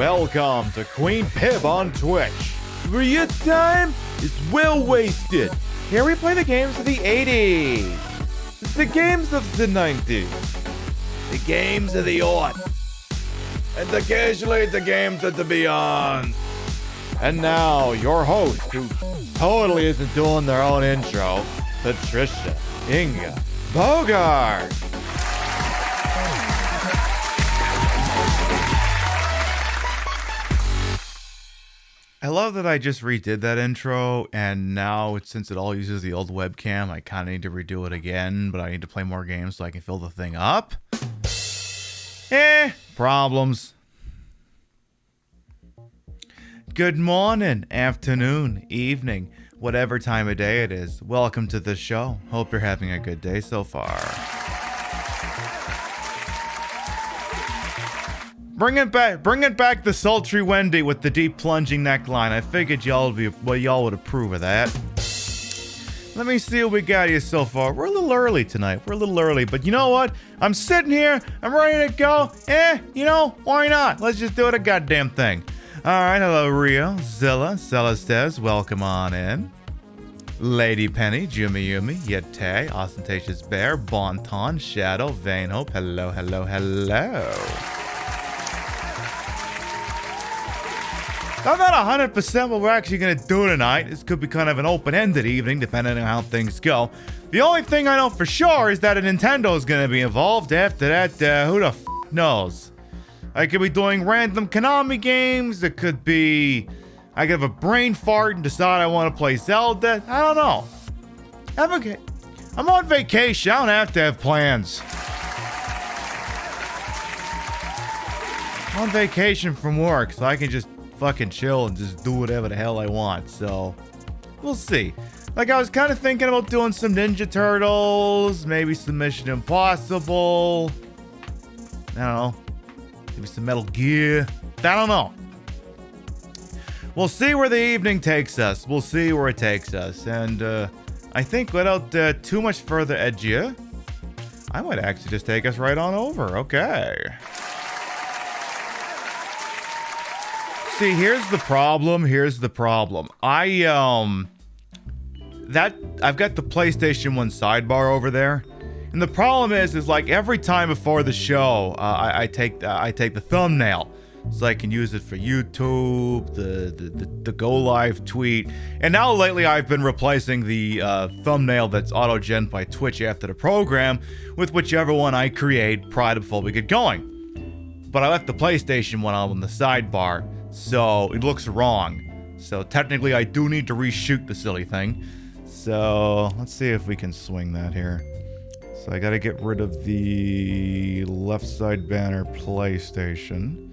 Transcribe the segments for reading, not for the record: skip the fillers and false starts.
Welcome to Queen Pib on Twitch, where your time is well wasted. Here we play the games of the 80s, the games of the 90s, the games of the aughts, and occasionally the games of the beyond. And now, your host, who totally isn't doing their own intro, Patricia Inga Bogart. I love that I just redid that intro, and now since it all uses the old webcam, I kind of need to redo it again, but I need to play more games so I can fill the thing up. Problems. Good morning, afternoon, evening, whatever time of day it is. Welcome to the show. Hope you're having a good day so far. Bring it back the sultry Wendy with the deep plunging neckline. I figured y'all would approve of that. Let me see what we got here so far. We're a little early tonight. But you know what? I'm sitting here. I'm ready to go. Why not? Let's just do it a goddamn thing. All right, hello Rio, Zilla, Celestes, welcome on in. Lady Penny, Jimmy Yumi, Yete, Ostentatious Bear, Bonton, Shadow, Vain Hope, hello. I'm not 100% what we're actually going to do tonight. This could be kind of an open-ended evening, depending on how things go. The only thing I know for sure is that a Nintendo is going to be involved. After that, who the f*** knows? I could be doing random Konami games. It could be... I could have a brain fart and decide I want to play Zelda. I don't know. I'm on vacation. I don't have to have plans. I'm on vacation from work, so I can just fucking chill and just do whatever the hell I want. So, we'll see. Like, I was kind of thinking about doing some Ninja Turtles, maybe some Mission Impossible. I don't know. Maybe some Metal Gear. I don't know. We'll see where the evening takes us. And I think without too much further ado, I might actually just take us right on over. Okay. See, here's the problem. I've got the PlayStation 1 sidebar over there. And the problem is like every time before the show, I take the thumbnail so I can use it for YouTube, the go live tweet, and now lately I've been replacing the thumbnail that's auto-gen by Twitch after the program with whichever one I create prior before we get going. But I left the PlayStation one on the sidebar, so it looks wrong. So technically I do need to reshoot the silly thing. So let's see if we can swing that here. So I gotta get rid of the left side banner PlayStation.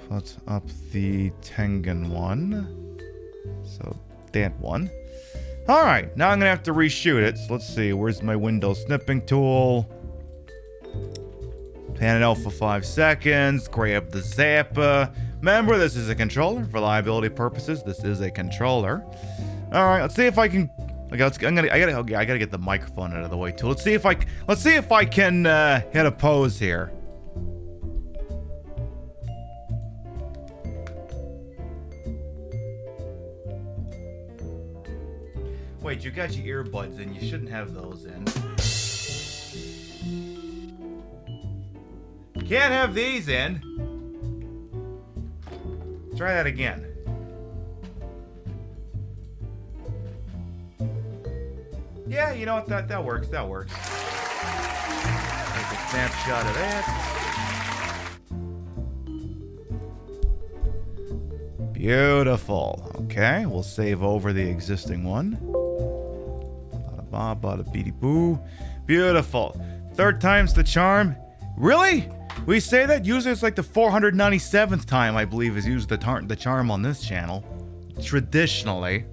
Put up the Tengen one. So that one. Alright, now I'm gonna have to reshoot it. So let's see, where's my Windows snipping tool? Pan it out for 5 seconds. Grab the zapper. Remember, this is a controller. For reliability purposes, this is a controller. Alright, let's see if I can... Okay, I gotta get the microphone out of the way too. Let's see if I can hit a pose here. Wait, you got your earbuds in. You shouldn't have those in. Can't have these in. Try that again. Yeah, you know what? That works. Take a snapshot of that. Beautiful. Okay, we'll save over the existing one. Bada ba, bada beady boo. Beautiful. 3rd time's the charm. Really? We say that? Usually it's like the 497th time, I believe, is used the charm on this channel. Traditionally.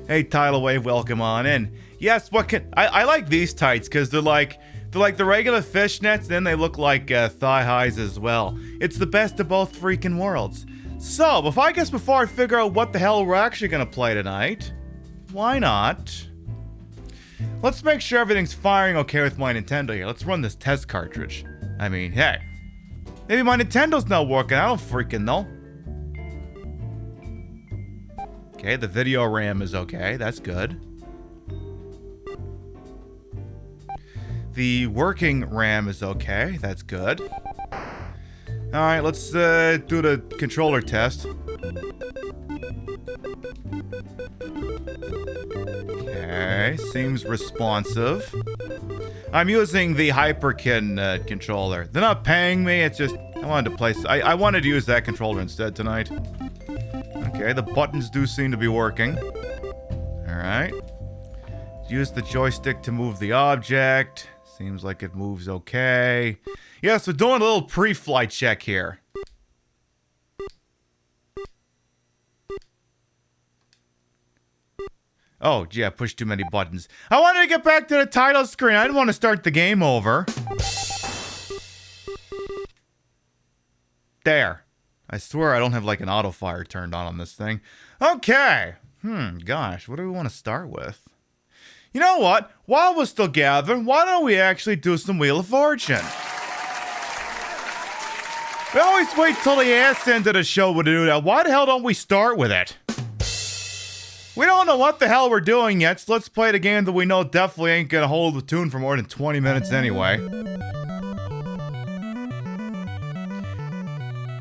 Hey, Tidal Wave, welcome on in. Yes, I like these tights because they're like the regular fishnets, then they look like thigh highs as well. It's the best of both freaking worlds. So, before I figure out what the hell we're actually gonna play tonight, why not? Let's make sure everything's firing okay with my Nintendo here. Let's run this test cartridge. I mean, hey. Maybe my Nintendo's not working. I don't freaking know. Okay, the video RAM is okay. That's good. The working RAM is okay. That's good. Alright, let's do the controller test. Okay, seems responsive. I'm using the Hyperkin controller. They're not paying me, it's just, I wanted to place, I wanted to use that controller instead tonight. Okay, the buttons do seem to be working. Alright. Use the joystick to move the object. Seems like it moves okay. Yes, we're doing a little pre-flight check here. Oh, gee, I pushed too many buttons. I wanted to get back to the title screen. I didn't want to start the game over. There. I swear I don't have like an auto fire turned on this thing. Okay. Gosh, what do we want to start with? You know what? While we're still gathering, why don't we actually do some Wheel of Fortune? We always wait till the ass end of the show to do that. Why the hell don't we start with it? We don't know what the hell we're doing yet, so let's play the game that we know definitely ain't gonna hold the tune for more than 20 minutes anyway.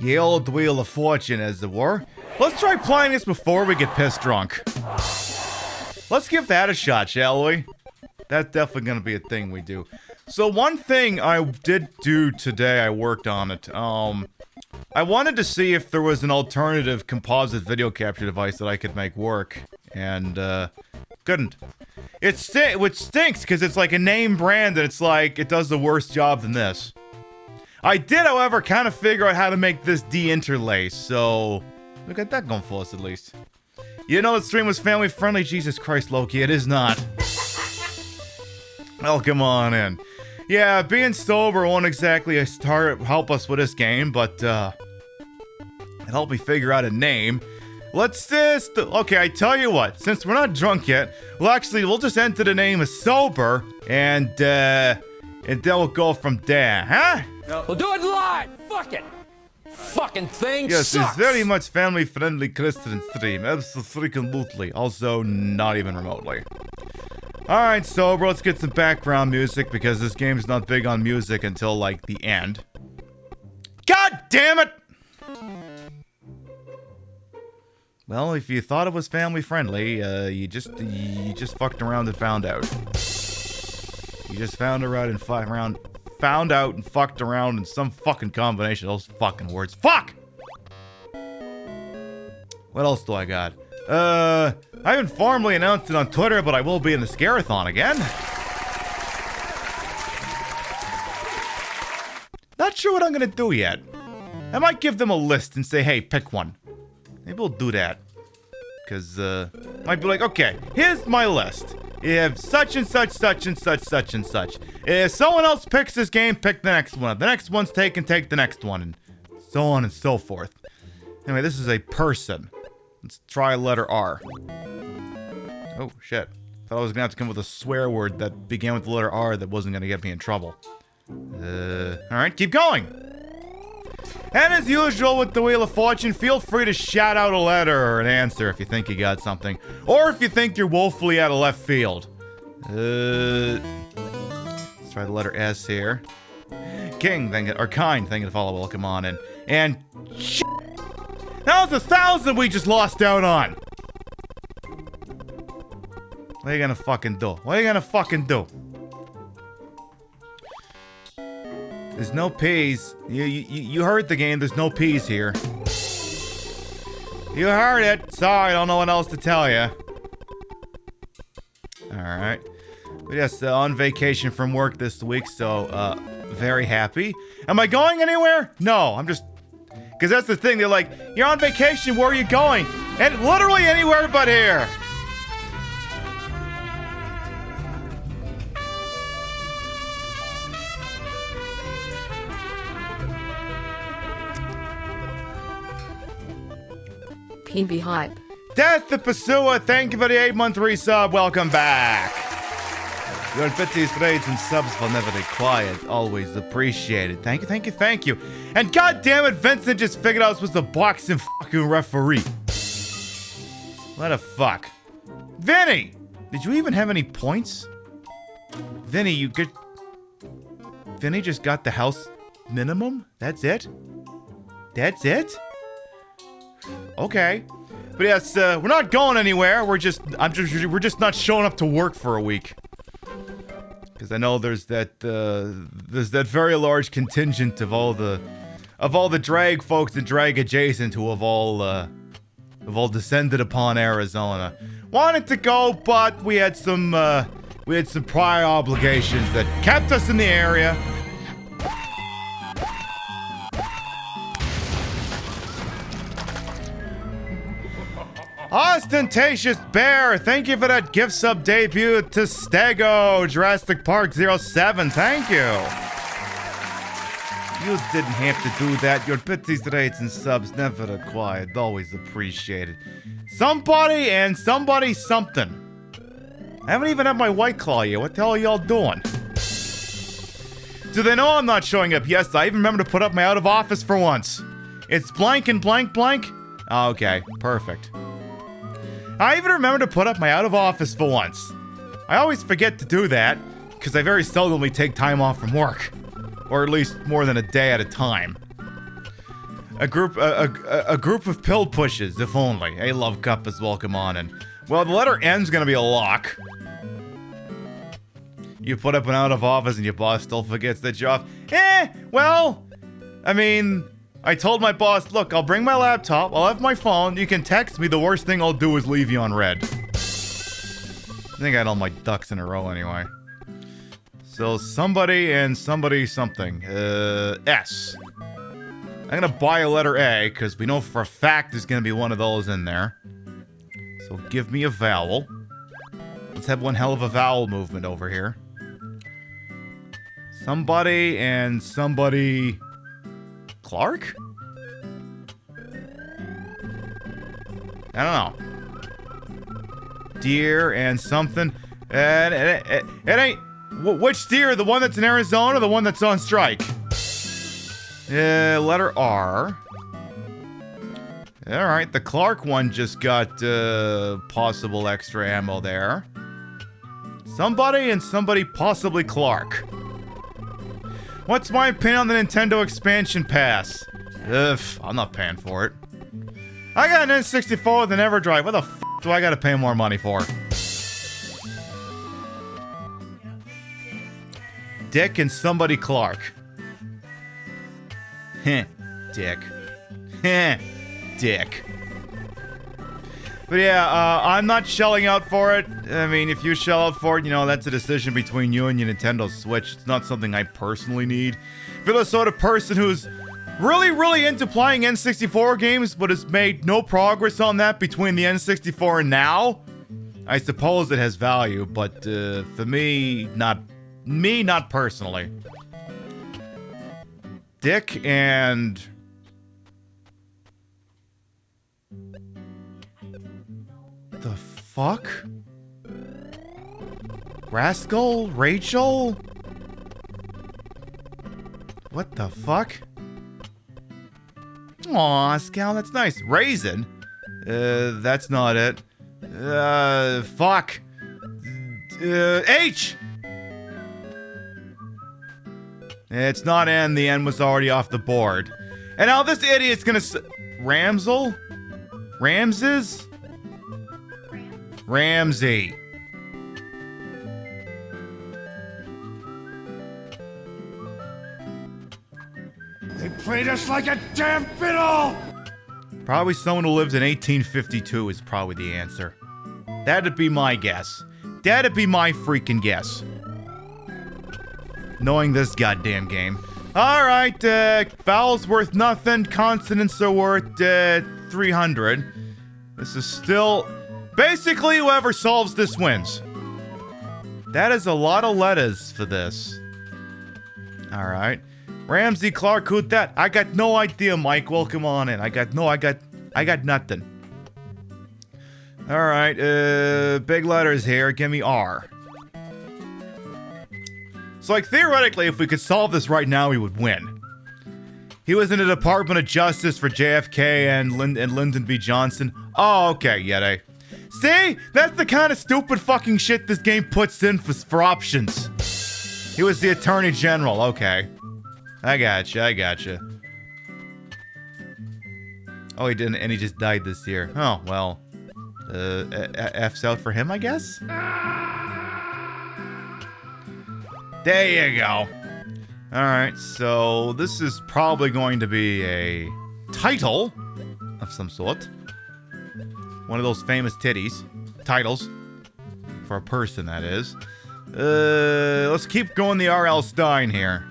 The old Wheel of Fortune, as it were. Let's try playing this before we get pissed drunk. Let's give that a shot, shall we? That's definitely gonna be a thing we do. So one thing I did do today, I worked on it. I wanted to see if there was an alternative composite video capture device that I could make work. And, couldn't. Which stinks, because it's like a name brand and it's like, it does the worst job than this. I did, however, kind of figure out how to make this de-interlace, so we got that going for us at least. You know the stream was family friendly? Jesus Christ, Loki, it is not. Well, come on in. Yeah, being sober won't exactly help us with this game, but, it helped me figure out a name. Let's just, okay, I tell you what, since we're not drunk yet, we'll just enter the name as sober, and then we'll go from there, huh? No. We'll do it live! Fuck it! Fucking thing yes, sucks! It's very much family-friendly Christian stream, absolutely, also not even remotely. Alright, sober, let's get some background music, because this game's not big on music until, like, the end. God damn it! Well, if you thought it was family friendly, you just fucked around and found out. You just found out and fucked around in some fucking combination of those fucking words. Fuck! What else do I got? I haven't formally announced it on Twitter, but I will be in the Scarathon again. Not sure what I'm gonna do yet. I might give them a list and say, hey, pick one. Maybe we'll do that. Because, might be like, okay, here's my list. You have such and such, such and such, such and such. If someone else picks this game, pick the next one. If the next one's taken, take the next one. And so on and so forth. Anyway, this is a person. Let's try letter R. Oh, shit. Thought I was gonna have to come up with a swear word that began with the letter R that wasn't gonna get me in trouble. Alright, keep going. And as usual with the Wheel of Fortune, feel free to shout out a letter or an answer if you think you got something. Or if you think you're woefully out of left field. Let's try the letter S here. Kind, thank you to follow, welcome on in. And shit! That was 1,000 we just lost out on! What are you gonna fucking do? What are you gonna fucking do? There's no P's. You heard the game. There's no P's here. You heard it. Sorry, I don't know what else to tell you. Alright. We're just on vacation from work this week, so, very happy. Am I going anywhere? No, I'm just... Because that's the thing. They're like, you're on vacation. Where are you going? And literally anywhere but here. PB hype. Death the Pursuer, thank you for the 8-month resub. Welcome back. Your bitsy raids and subs will never be quiet. Always appreciated. Thank you, thank you, thank you. And goddamn it, Vincent just figured out this was the boxing fucking referee. What the fuck? Vinny! Did you even have any points? Vinny, you get... Vinny just got the house minimum? That's it? That's it? Okay. But yes, we're not going anywhere. We're just not showing up to work for a week. Because I know there's that very large contingent of all the drag folks and drag adjacent who have all descended upon Arizona. Wanted to go, but we had some prior obligations that kept us in the area. Ostentatious Bear, thank you for that gift sub debut to Stego, Jurassic Park 07, thank you. You didn't have to do that. Your bitsy rates and subs never required, always appreciated. Somebody and somebody something. I haven't even had my White Claw yet. What the hell are y'all doing? Do they know I'm not showing up? Yes, I even remember to put up my out of office for once. It's blank and blank blank. Oh, okay, perfect. I even remember to put up my out of office for once. I always forget to do that, because I very seldomly take time off from work. Or at least more than a day at a time. A group of pill pushes, if only. A love cup is welcome on, and well, the letter N's gonna be a lock. You put up an out of office and your boss still forgets the job. Well, I mean, I told my boss, look, I'll bring my laptop, I'll have my phone, you can text me, the worst thing I'll do is leave you on red. I think I had all my ducks in a row anyway. So somebody and somebody something. S. I'm gonna buy a letter A, because we know for a fact there's gonna be one of those in there. So give me a vowel. Let's have one hell of a vowel movement over here. Somebody and somebody... Clark? I don't know. Deer and something. It ain't... Which deer? The one that's in Arizona or the one that's on strike? Letter R. Alright, the Clark one just got possible extra ammo there. Somebody and somebody possibly Clark. What's my opinion on the Nintendo expansion pass? I'm not paying for it. I got an N64 with an EverDrive. What the f do I gotta pay more money for? Dick and somebody Clark. Heh, Dick. Heh, Dick. But yeah, I'm not shelling out for it. I mean, if you shell out for it, you know, that's a decision between you and your Nintendo Switch. It's not something I personally need. If you're the sort of person who's really into playing N64 games, but has made no progress on that between the N64 and now, I suppose it has value, but for me, not personally. Dick and... the fuck? Rascal? Rachel? What the fuck? Aw, Scal, that's nice. Raisin? That's not it. Fuck. H! It's not N, the N was already off the board. And now this idiot's gonna Ramsel? Ramses? Ramsey. They played us like a damn fiddle! Probably someone who lived in 1852 is probably the answer. That'd be my guess. That'd be my freaking guess. Knowing this goddamn game. Alright, vowels worth nothing, consonants are worth 300. This is still... basically, whoever solves this wins. That is a lot of letters for this. Alright. Ramsey, Clark, who'd that? I got no idea, Mike. Welcome on in. I got nothing. Alright, big letters here. Give me R. So, like, theoretically, if we could solve this right now, we would win. He was in the Department of Justice for JFK and Lyndon B. Johnson. Oh, okay, yeah, they... See? That's the kind of stupid fucking shit this game puts in for options. He was the Attorney General, okay. I gotcha. Oh, he didn't, and he just died this year. Oh, well. F's out for him, I guess? There you go. Alright, so this is probably going to be a title of some sort. One of those famous titles. For a person, that is. Let's keep going the R.L. Stein here.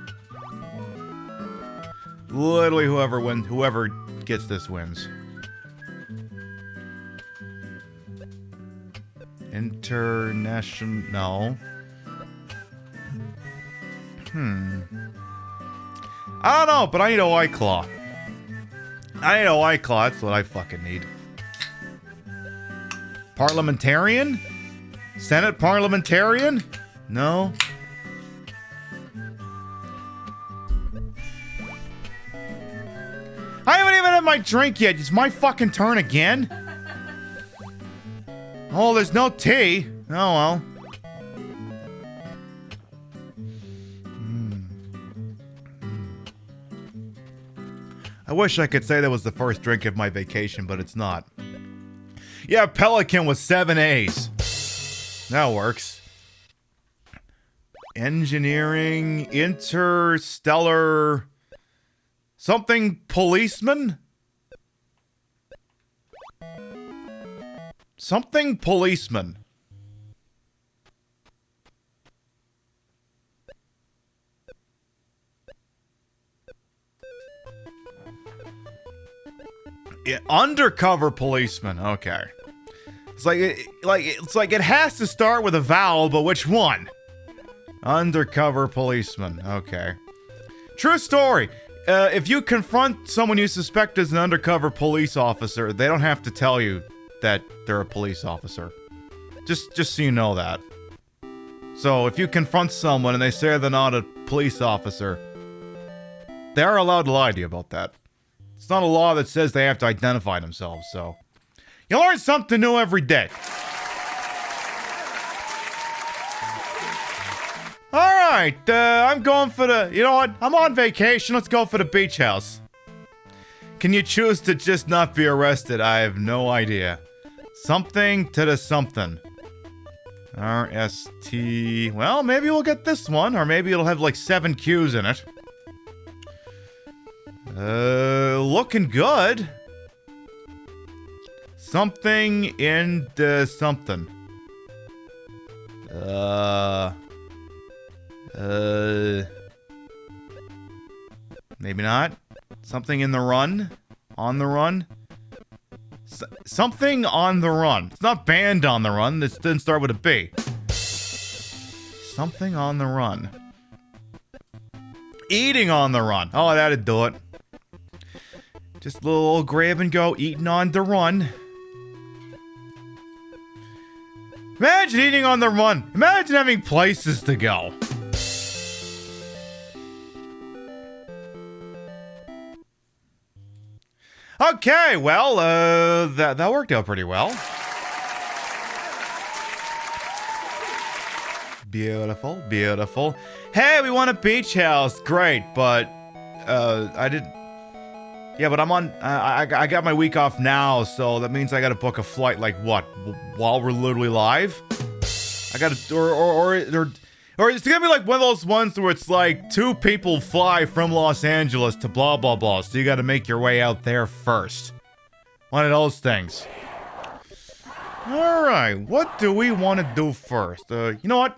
Literally whoever gets this wins. International... I don't know, but I need a White Claw. That's what I fucking need. Parliamentarian? Senate parliamentarian? No. I haven't even had my drink yet. It's my fucking turn again. Oh, there's no tea. Oh, well. I wish I could say that was the first drink of my vacation, but it's not. Yeah, Pelican with 7 A's. That works. Engineering, interstellar... Something policeman? Something policeman. Yeah, undercover policeman. Okay. It's like it has to start with a vowel, but which one? Undercover policeman. Okay. True story. If you confront someone you suspect is an undercover police officer, they don't have to tell you that they're a police officer. Just so you know that. So if you confront someone and they say they're not a police officer, they are allowed to lie to you about that. It's not a law that says they have to identify themselves, so... You learn something new every day. Alright, I'm going for the... You know what? I'm on vacation. Let's go for the beach house. Can you choose to just not be arrested? I have no idea. Something to the something. R-S-T... Well, maybe we'll get this one, or maybe it'll have like 7 Q's in it. Looking good. Something in the something. Maybe not. Something in the run? On the run? Something on the run. It's not band on the run. This didn't start with a B. Something on the run. Eating on the run. Oh, that'd do it. Just a little grab and go, eating on the run. Imagine eating on the run. Imagine having places to go. Okay, well, that worked out pretty well. Beautiful, beautiful. Hey, we want a beach house. Great, but I didn't. Yeah, but I'm on. I got my week off now, so that means I gotta book a flight. Like what? While we're literally live? I gotta, or it's gonna be like one of those ones where it's like 2 people fly from Los Angeles to blah blah blah. So you gotta make your way out there first. One of those things. All right, what do we want to do first? You know what?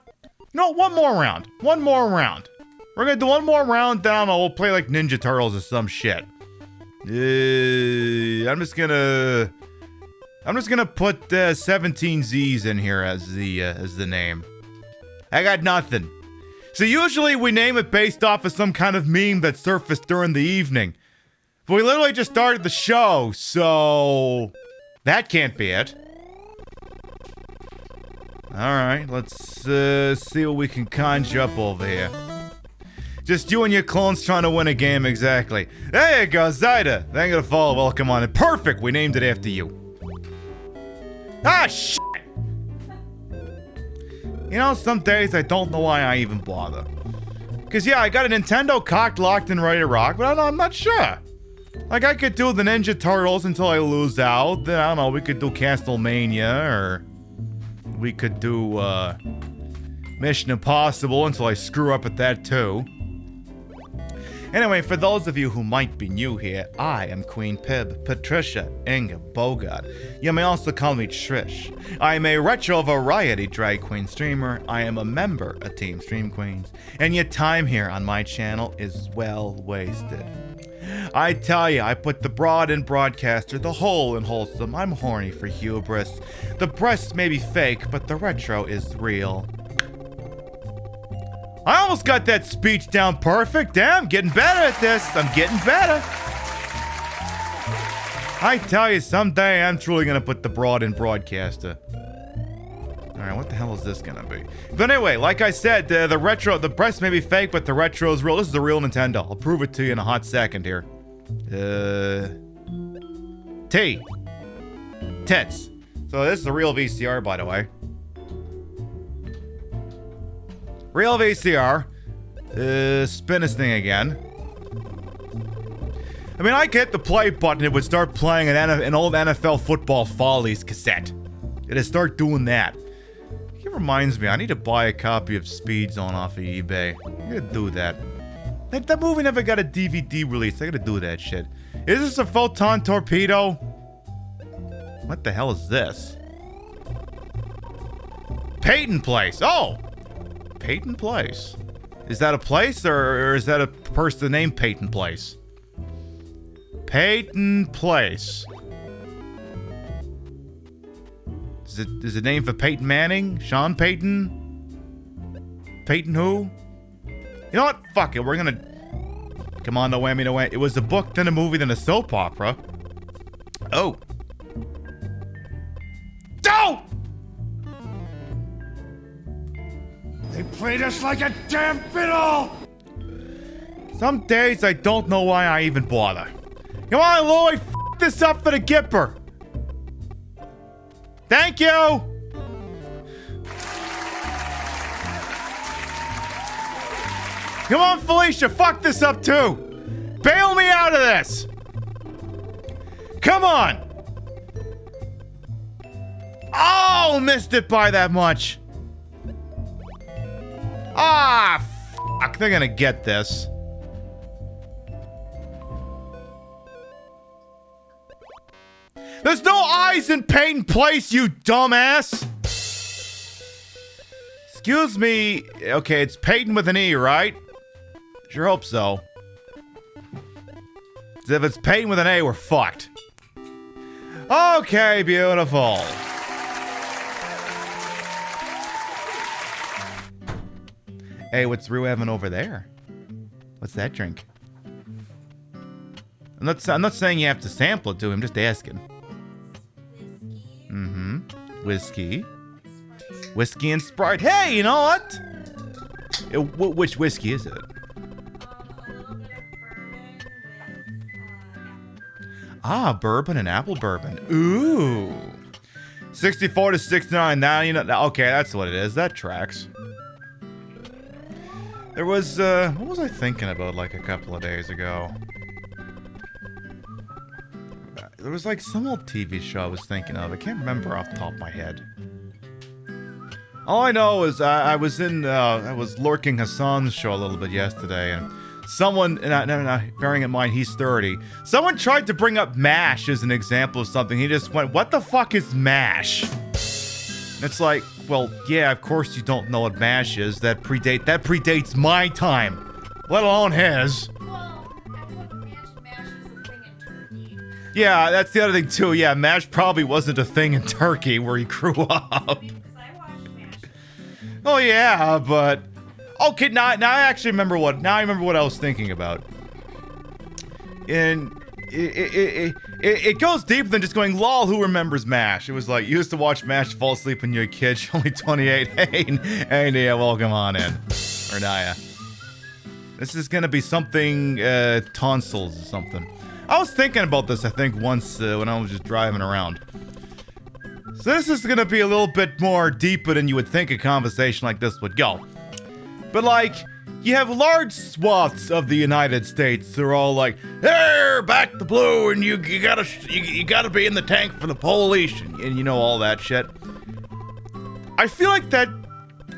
No, one more round. One more round. We're gonna do one more round down, and we'll play like Ninja Turtles or some shit. I'm just gonna put 17 Z's in here as the name. I got nothing. So usually we name it based off of some kind of meme that surfaced during the evening. But we literally just started the show, so that can't be it. Alright, let's see what we can conjure up over here. Just you and your clones trying to win a game, exactly. There you go, Zyda. Thank you for the follow. Welcome on it. Perfect, we named it after you. Ah, shit! You know, some days I don't know why I even bother. Because, yeah, I got a Nintendo cocked, locked, and ready to rock, but I'm not sure. Like, I could do the Ninja Turtles until I lose out. Then, I don't know, we could do Castlevania, or we could do, Mission Impossible until I screw up at that, too. Anyway, for those of you who might be new here, I am Queen Pib, Patricia Inga Bogart. You may also call me Trish. I am a retro variety drag queen streamer. I am a member of Team Stream Queens, and your time here on my channel is well wasted. I tell you, I put the broad in broadcaster, the whole in wholesome. I'm horny for hubris. The breasts may be fake, but the retro is real. I almost got that speech down perfect. Damn, I'm getting better at this. I'm getting better. I tell you, someday I'm truly gonna put the broad in broadcaster. Alright, what the hell is this gonna be? But anyway, like I said, the retro, the breast may be fake, but the retro is real. This is the real Nintendo. I'll prove it to you in a hot second here. T. Tits. So this is the real VCR, by the way. Real VCR. Spin this thing again. I mean, I hit the play button, it would start playing an old NFL Football Follies cassette. It'd start doing that. It reminds me, I need to buy a copy of Speed Zone off of eBay. I gotta do that. That movie never got a DVD release. I gotta do that shit. Is this a photon torpedo? What the hell is this? Peyton Place. Oh! Peyton Place. Is that a place or is that a person named Peyton Place? Peyton Place. Is it named for Peyton Manning? Sean Peyton? Peyton who? You know what? Fuck it. We're gonna... Come on, no whammy, no whammy. It was a book, then a movie, then a soap opera. Oh. Don't! They played us like a damn fiddle! Some days I don't know why I even bother. Come on, Louie, f this up for the Gipper. Thank you! Come on, Felicia, fuck this up too! Bail me out of this! Come on! Oh, missed it by that much. Ah, fuck, they're gonna get this. There's no eyes in Peyton Place, you dumbass! Excuse me. Okay, it's Peyton with an E, right? Sure hope so. 'Cause if it's Peyton with an A, we're fucked. Okay, beautiful. Hey, what's Rue having over there? What's that drink? I'm not saying you have to sample it to him, just asking. Mm-hmm. Whiskey. Whiskey and Sprite. Hey, you know what? Which whiskey is it? Ah, bourbon and apple bourbon. Ooh. 64 to 69. Now, you know, okay, that's what it is. That tracks. There was, what was I thinking about like a couple of days ago? There was like some old TV show I was thinking of. I can't remember off the top of my head. All I know is I was lurking Hassan's show a little bit yesterday, and someone, bearing in mind he's 30, someone tried to bring up MASH as an example of something. He just went, "What the fuck is MASH?" And it's like, well, yeah, of course you don't know what MASH is. That predates my time, let alone his. Yeah, that's the other thing too. Yeah, MASH probably wasn't a thing in Turkey where he grew up. Oh yeah, but okay, now I actually remember what I was thinking about. And it goes deeper than just going, lol, who remembers MASH? It was like, you used to watch MASH, fall asleep when you're a kid, you're only 28. Hey, Nia, welcome on in. Or Naya. This is gonna be something, tonsils or something. I was thinking about this, I think, once, when I was just driving around. So this is gonna be a little bit more deeper than you would think a conversation like this would go. But like, you have large swaths of the United States. They're all like, "Hey, back the blue, and you gotta be in the tank for the police," and you know all that shit. I feel like that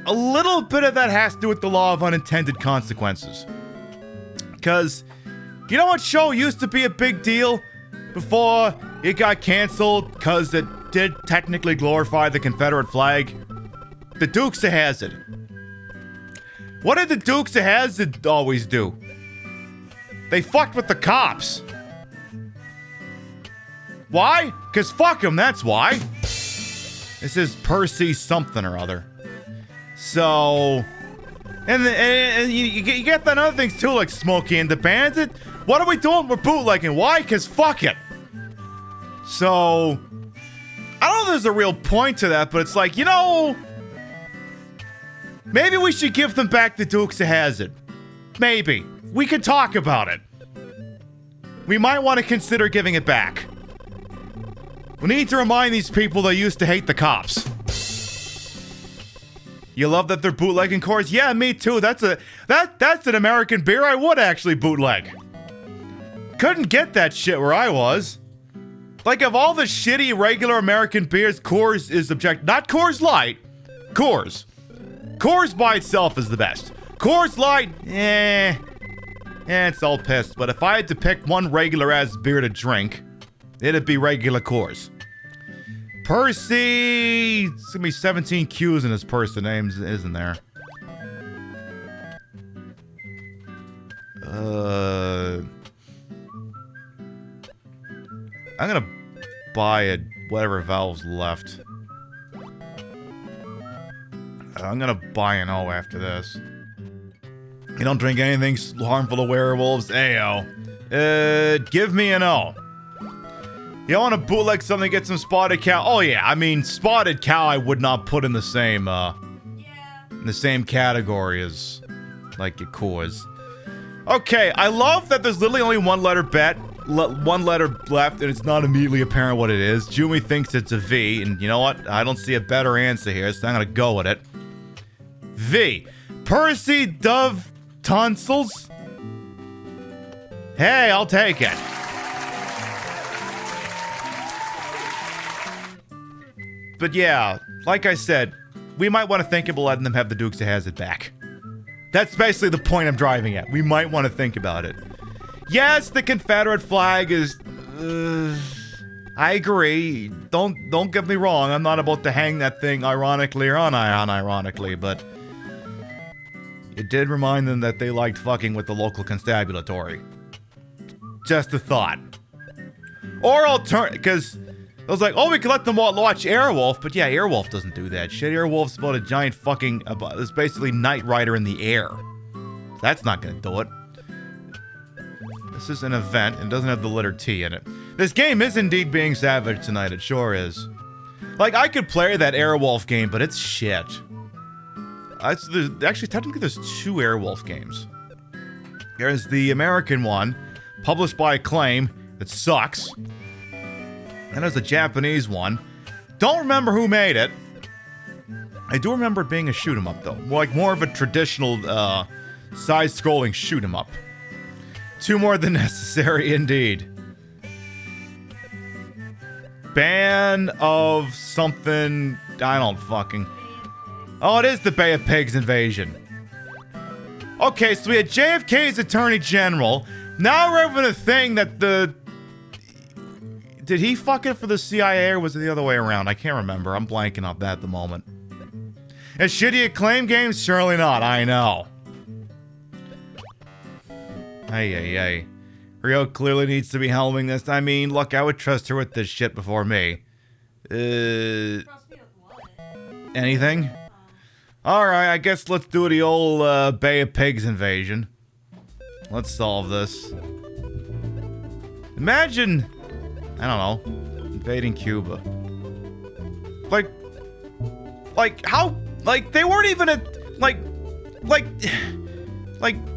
a little bit of that has to do with the law of unintended consequences. Because you know what show used to be a big deal before it got canceled because it did technically glorify the Confederate flag? The Dukes of Hazzard. What did the Dukes of Hazzard always do? They fucked with the cops. Why? Because fuck them, that's why. This is Percy something or other. So... And you get that other things too, like Smokey and the Bandit. What are we doing? We're bootlegging. Why? Because fuck it. So... I don't know if there's a real point to that, but it's like, you know... Maybe we should give them back the Dukes of Hazzard. Maybe. We could talk about it. We might want to consider giving it back. We need to remind these people they used to hate the cops. You love that they're bootlegging cores? Yeah, me too. That's an American beer I would actually bootleg. Couldn't get that shit where I was. Like, of all the shitty regular American beers, Coors is not Coors Light. Coors. Coors by itself is the best. Coors Light, it's all pissed. But if I had to pick one regular ass beer to drink, it'd be regular Coors. Percy, it's gonna be 17 Q's in his person name, isn't there? I'm gonna buy it, whatever valve's left. I'm gonna buy an O after this. You don't drink anything harmful to werewolves? Ayo. Give me an O. You want to bootleg something, get some spotted cow? Oh yeah, I mean, spotted cow I would not put in the same, in the same category as, like, your Coors. Okay, I love that there's literally only one letter left, and it's not immediately apparent what it is. Jumi thinks it's a V, and you know what? I don't see a better answer here, so I'm gonna go with it. V. Percy Dove Tonsils? Hey, I'll take it. But yeah, like I said, we might want to think about letting them have the Dukes of Hazzard back. That's basically the point I'm driving at. We might want to think about it. Yes, the Confederate flag is... I agree. Don't get me wrong. I'm not about to hang that thing ironically or unironically, but... It did remind them that they liked fucking with the local constabulary. Just a thought. Or because I was like, oh, we could let them all watch Airwolf, but yeah, Airwolf doesn't do that shit. Airwolf's about a giant fucking, it's basically Knight Rider in the air. That's not gonna do it. This is an event and doesn't have the letter T in it. This game is indeed being savage tonight, it sure is. Like, I could play that Airwolf game, but it's shit. Actually, technically, there's two Airwolf games. There's the American one, published by Acclaim, that sucks. And there's the Japanese one. Don't remember who made it. I do remember it being a shoot 'em up, though. More of a traditional, side-scrolling shoot 'em up. Two more than necessary, indeed. Ban of something... I don't fucking... Oh, it is the Bay of Pigs invasion. Okay, so we had JFK's Attorney General. Now we're having a thing that the... Did he fuck it for the CIA or was it the other way around? I can't remember. I'm blanking on that at the moment. And shitty Acclaim games? Surely not. I know. Hey. Rio clearly needs to be helming this. I mean, look, I would trust her with this shit before me. Anything? Alright, I guess let's do the old Bay of Pigs invasion. Let's solve this. Imagine, I don't know, invading Cuba. Like how, like they weren't even like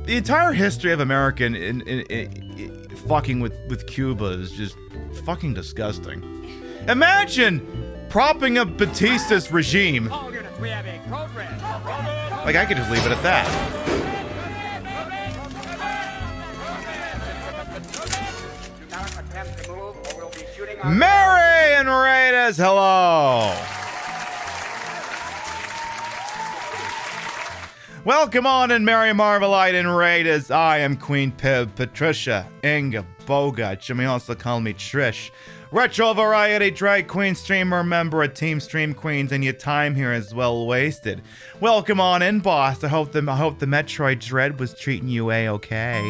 the entire history of American in fucking with Cuba is just fucking disgusting. Imagine propping up Batista's regime. Like, I could just leave it at that. Mary and Raiders, hello. Welcome on in, Mary Marvelite and Raiders. I am Queen Pib, Patricia, Inga, Bogart. You may also call me Trish. Retro variety drag queen streamer, member of Team Stream Queens, and your time here is well wasted. Welcome on in, boss. I hope the Metroid Dread was treating you a-okay.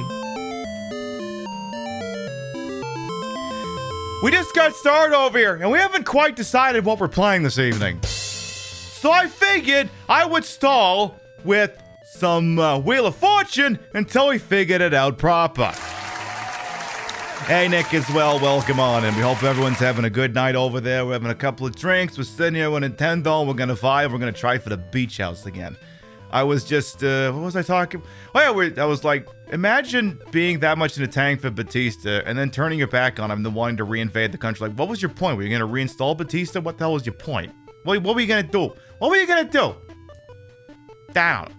We just got started over here, and we haven't quite decided what we're playing this evening. So I figured I would stall with some Wheel of Fortune until we figured it out proper. Hey, Nick, as well, welcome on, and we hope everyone's having a good night over there. We're having a couple of drinks, we're sitting here with Nintendo, and we're gonna vibe, we're gonna try for the beach house again. I was just, what was I talking? Oh yeah, I was like, imagine being that much in the tank for Batista, and then turning your back on him, and then wanting to reinvade the country. Like, what was your point? Were you gonna reinstall Batista? What the hell was your point? What were you gonna do? What were you gonna do? Down.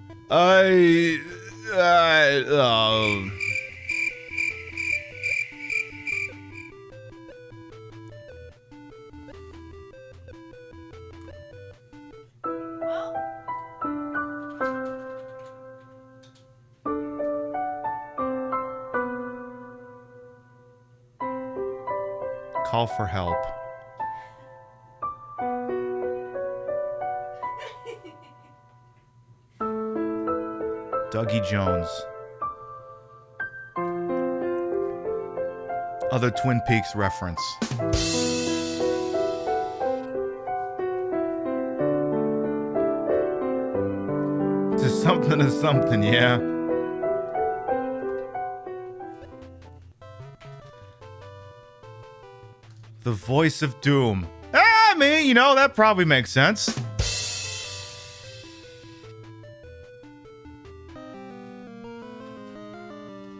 Call for help. Dougie Jones. Other Twin Peaks reference. Just something is something, yeah. The voice of doom. I mean, you know, that probably makes sense.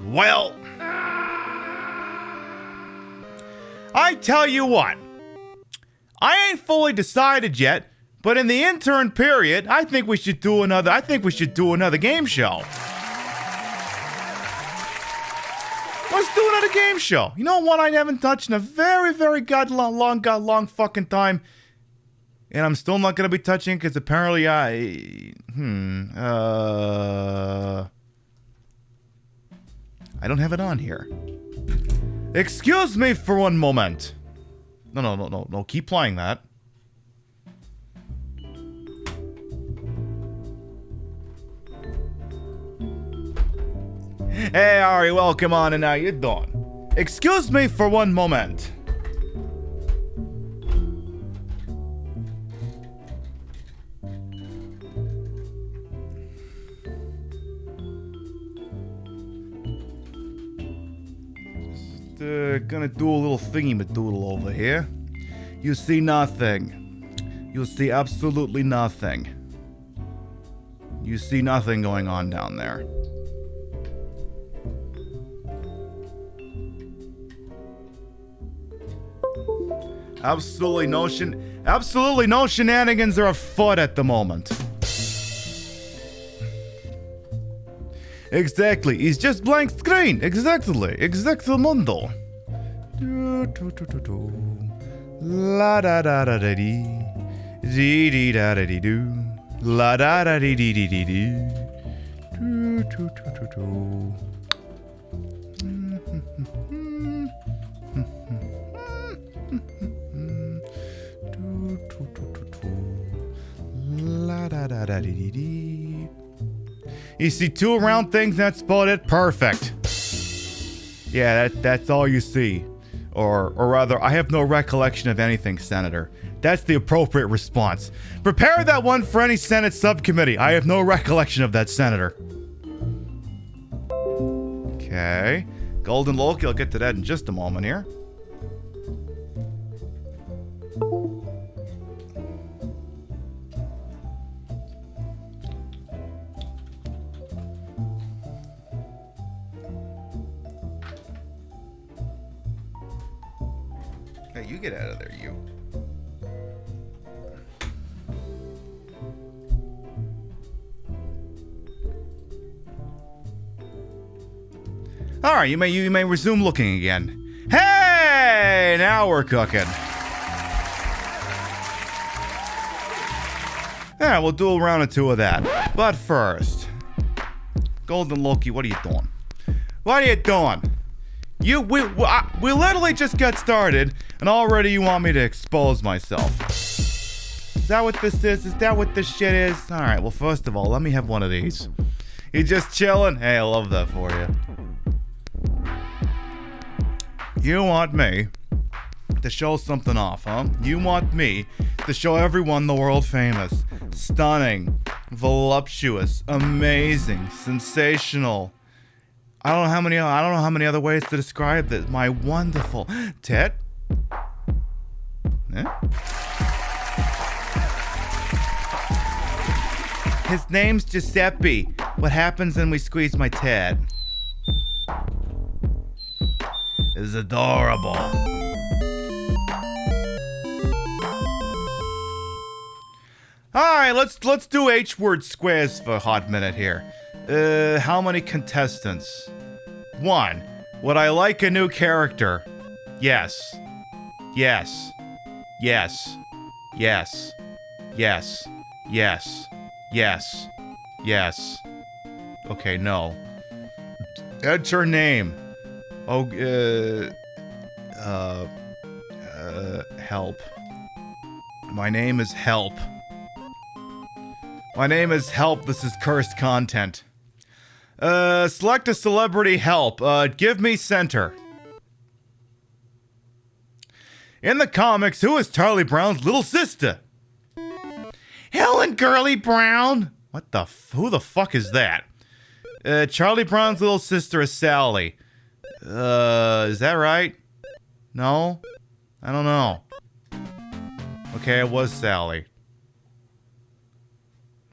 Well, I tell you what, I ain't fully decided yet, but in the intern period, I think we should do another game show. Let's do another game show. You know what I haven't touched in a very, very long fucking time, and I'm still not gonna be touching because apparently I don't have it on here. Excuse me for one moment. No. Keep playing that. Hey, Ari, welcome on, and how you doing? Excuse me for one moment. Gonna do a little thingy-madoodle over here. You see nothing. You see absolutely nothing. You see nothing going on down there. Absolutely no shenanigans are afoot at the moment. Exactly, it's just blank screen. Exactamundo. La da da da da dee. Dee dee da da dee doo. La da da dee dee dee dee dee. La da da da dee dee dee. You see two round things, that's about it. Perfect. Yeah, that's all you see. Or rather, I have no recollection of anything, Senator. That's the appropriate response. Prepare that one for any Senate subcommittee. I have no recollection of that, Senator. Okay. Golden Loki, I'll get to that in just a moment here. Hey, you get out of there, you. All right, you may resume looking again. Hey, now we're cooking. Yeah, we'll do a round or two of that. But first, Golden Loki, what are you doing? What are you doing? We literally just got started, and already you want me to expose myself. Is that what this is? Is that what this shit is? All right, well, first of all, let me have one of these. You just chilling? Hey, I love that for you. You want me to show something off, huh? You want me to show everyone the world famous, stunning, voluptuous, amazing, sensational. I don't know how many other ways to describe this. My wonderful tit. Eh? His name's Giuseppe. What happens when we squeeze my tit? Is adorable. Alright, let's do H-word squares for a hot minute here. How many contestants? 1. Would I like a new character? Yes. Yes. Yes. Yes. Yes. Yes. Yes. Yes. Okay, no. Enter name. Oh, help. My name is Help. My name is Help. This is cursed content. Select a celebrity. Help. Give me center. In the comics, who is Charlie Brown's little sister? Helen Girly Brown. What the who the fuck is that? Charlie Brown's little sister is Sally. Is that right? No? I don't know. Okay, it was Sally.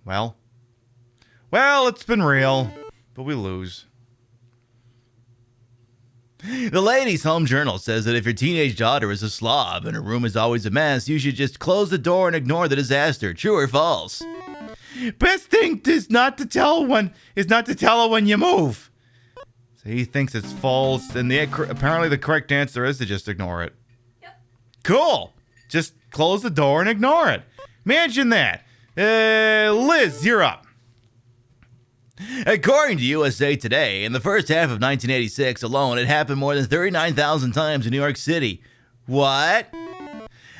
Well, it's been real, but we lose. The Ladies' Home Journal says that if your teenage daughter is a slob and her room is always a mess, you should just close the door and ignore the disaster. True or false? Best thing is not to tell her when you move. So he thinks it's false, and apparently the correct answer is to just ignore it. Yep. Cool. Just close the door and ignore it. Imagine that. Liz, you're up. According to USA Today, in the first half of 1986 alone, it happened more than 39,000 times in New York City. What?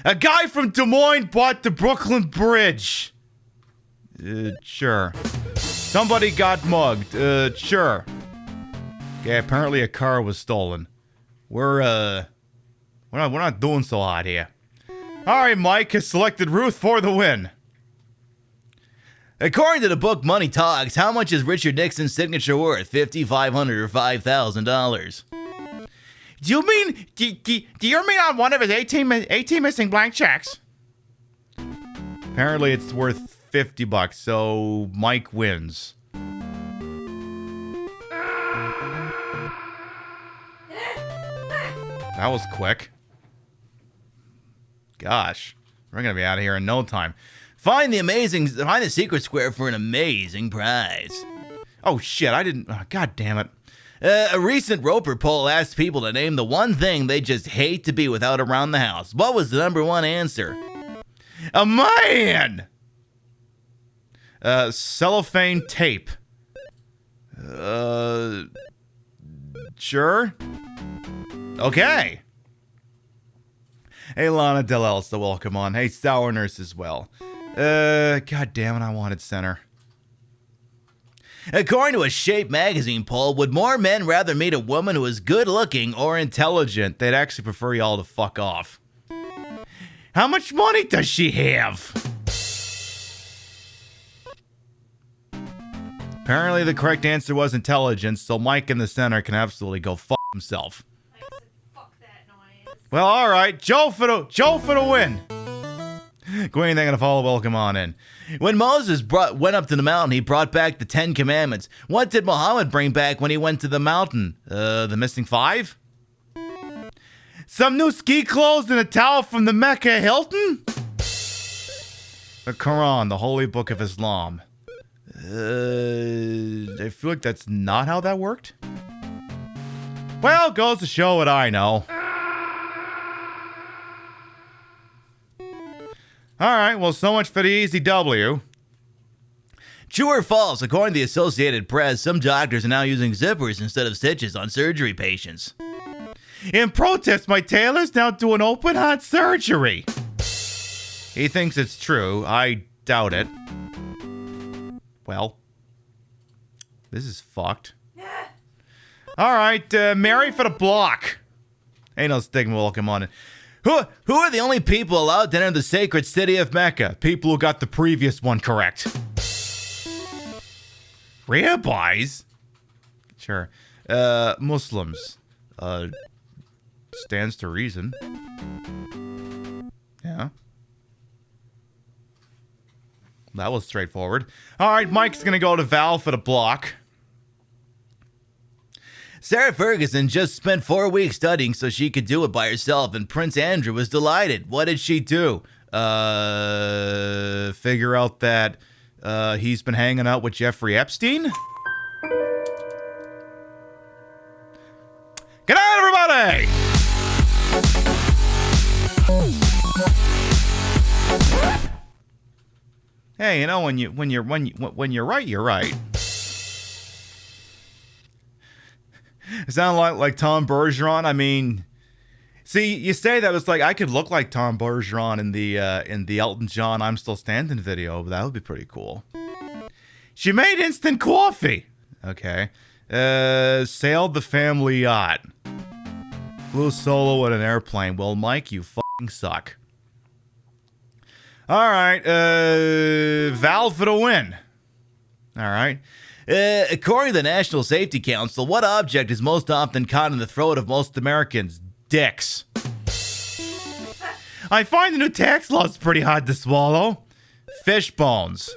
A guy from Des Moines bought the Brooklyn Bridge. Sure. Somebody got mugged. Sure. Okay, apparently a car was stolen. We're not doing so hot here. All right, Mike has selected Ruth for the win. According to the book Money Talks, how much is Richard Nixon's signature worth? $5,500 or $5,000? Do you mean on one of his 18 missing blank checks? Apparently it's worth $50, so Mike wins. That was quick. Gosh, we're gonna be out of here in no time. Find the secret square for an amazing prize. Oh shit, God damn it. A recent Roper poll asked people to name the one thing they just hate to be without around the house. What was the number one answer? A man! Cellophane tape. Sure? Okay. Hey, Lana Del Elsa, welcome on. Hey, Sour Nurse as well. God damn it, I wanted center. According to a Shape magazine poll, would more men rather meet a woman who is good looking or intelligent? They'd actually prefer y'all to fuck off. How much money does she have? Apparently the correct answer was intelligence, so Mike in the center can absolutely go fuck himself. I said, fuck that noise. Well, all right. Joe for the win. Queen, thank you to follow. Welcome on in. When Moses went up to the mountain, he brought back the 10 Commandments. What did Muhammad bring back when he went to the mountain? The missing 5? Some new ski clothes and a towel from the Mecca Hilton? The Quran, the holy book of Islam. I feel like that's not how that worked. Well, goes to show what I know. All right, well, so much for the easy W. True or false, according to the Associated Press, some doctors are now using zippers instead of stitches on surgery patients. In protest, my tailor's now doing open heart surgery. He thinks it's true. I doubt it. Well, this is fucked. All right, Mary for the block. Ain't no stigma, welcome on in. Who are the only people allowed to enter the sacred city of Mecca? People who got the previous one correct. Rabbis? Sure. Muslims. Stands to reason. Yeah. That was straightforward. All right, Mike's going to go to Val for the block. Sarah Ferguson just spent 4 weeks studying so she could do it by herself, and Prince Andrew was delighted. What did she do? Figure out that he's been hanging out with Jeffrey Epstein? Good night, everybody! Hey, you know, when you're right, you're right. It sounded like Tom Bergeron. I mean, see, you say that, it's like I could look like Tom Bergeron in the Elton John "I'm Still Standing" video. But that would be pretty cool. She made instant coffee. Okay. Sailed the family yacht. Flew solo in an airplane. Well, Mike, you fucking suck. All right. Val for the win. All right. According to the National Safety Council, what object is most often caught in the throat of most Americans? Dicks. I find the new tax laws pretty hard to swallow. Fish bones.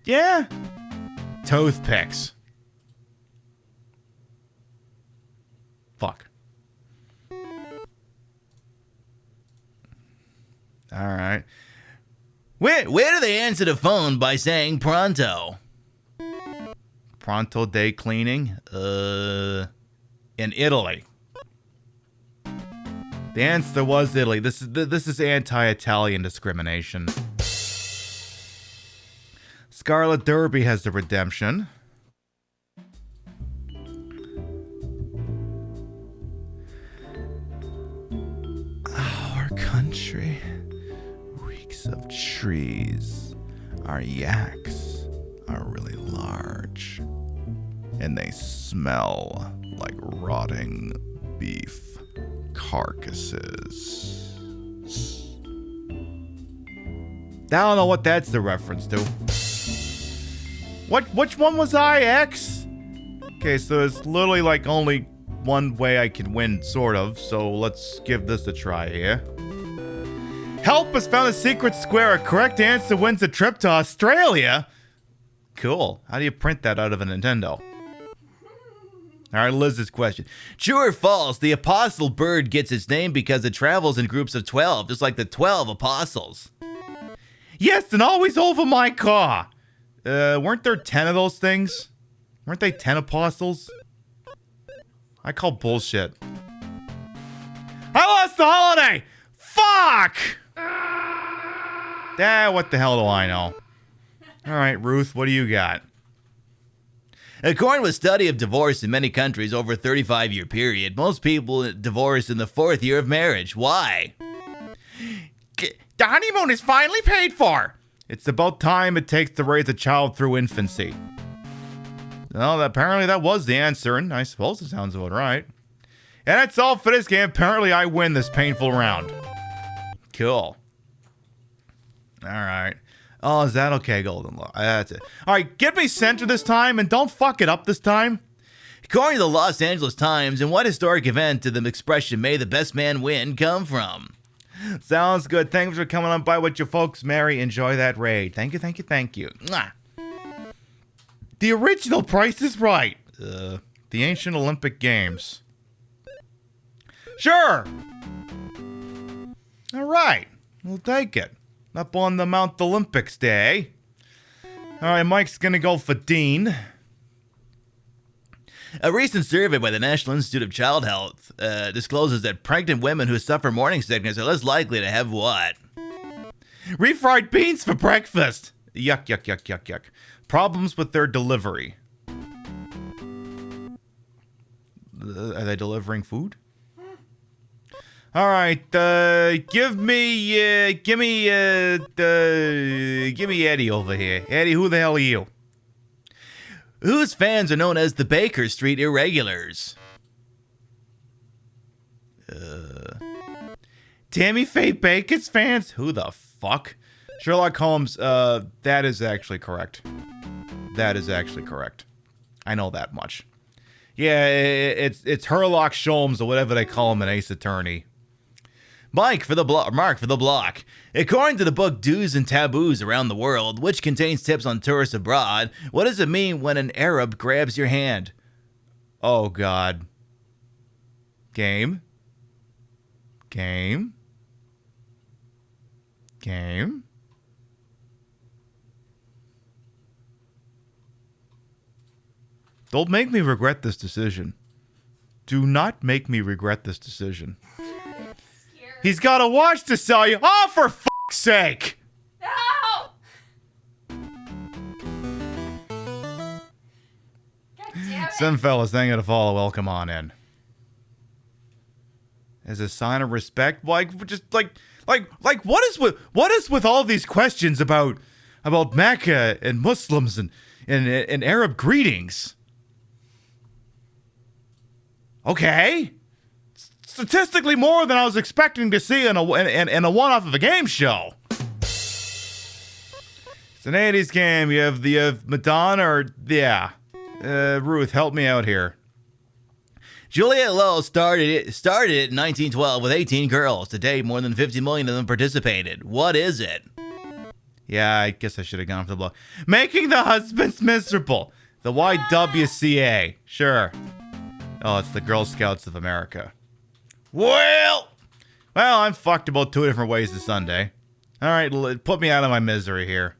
Yeah. Toothpicks. Fuck. All right. Where do they answer the phone by saying pronto? Pronto day cleaning? In Italy. The answer was Italy. This is anti-Italian discrimination. Scarlet Derby has the redemption. Our country reeks of trees. Our yaks are really large. And they smell like rotting beef carcasses. I don't know what that's the reference to. Which one was I, X? Okay, so it's literally like only one way I can win, sort of. So let's give this a try here. Help has found a secret square. A correct answer wins a trip to Australia. Cool. How do you print that out of a Nintendo? All right, Liz's question. True or false, the apostle bird gets its name because it travels in groups of 12, just like the 12 apostles. Yes, and always over my car. Weren't there 10 of those things? Weren't they 10 apostles? I call bullshit. I lost the holiday! Fuck! What the hell do I know? All right, Ruth, what do you got? According to a study of divorce in many countries over a 35-year period, most people divorce in the 4th year of marriage. Why? The honeymoon is finally paid for. It's about time it takes to raise a child through infancy. Well, apparently that was the answer, and I suppose it sounds about right. And that's all for this game. Apparently I win this painful round. Cool. All right. Oh, is that okay, Golden Law? That's it. All right, get me center this time, and don't fuck it up this time. According to the Los Angeles Times, in what historic event did the expression "May the best man win" come from? Sounds good. Thanks for coming on by with your folks, Mary. Enjoy that raid. Thank you, thank you, thank you. Mwah. The original Price is Right. The ancient Olympic Games. Sure. All right. We'll take it. Up on the Mount Olympics Day. All right, Mike's going to go for Dean. A recent survey by the National Institute of Child Health discloses that pregnant women who suffer morning sickness are less likely to have what? Refried beans for breakfast. Yuck, yuck, yuck, yuck, yuck. Problems with their delivery. Are they delivering food? All right, give me Eddie over here. Eddie, who the hell are you? Whose fans are known as the Baker Street Irregulars? Tammy Faye Baker's fans? Who the fuck? Sherlock Holmes, that is actually correct. That is actually correct. I know that much. Yeah, it's Herlock Sholmes or whatever they call him in Ace Attorney. Mark for the block. According to the book Do's and Taboos Around the World, which contains tips on tourists abroad, what does it mean when an Arab grabs your hand? Oh, God. Game? Don't make me regret this decision. Do not make me regret this decision. He's got a watch to sell you. Oh, for fuck's sake! No! God damn it. Some fellas, thank you to follow. Welcome on in. As a sign of respect, what is with all these questions about Mecca and Muslims and Arab greetings? Okay. Statistically more than I was expecting to see in a one-off of a game show. It's an 80s game. You have Madonna or... Yeah. Ruth, help me out here. Juliet Lowe started it in 1912 with 18 girls. Today, more than 50 million of them participated. What is it? Yeah, I guess I should have gone for the blow. Making the husbands miserable. The YWCA. Sure. Oh, it's the Girl Scouts of America. Well, I'm fucked about 2 different ways this Sunday. All right, put me out of my misery here.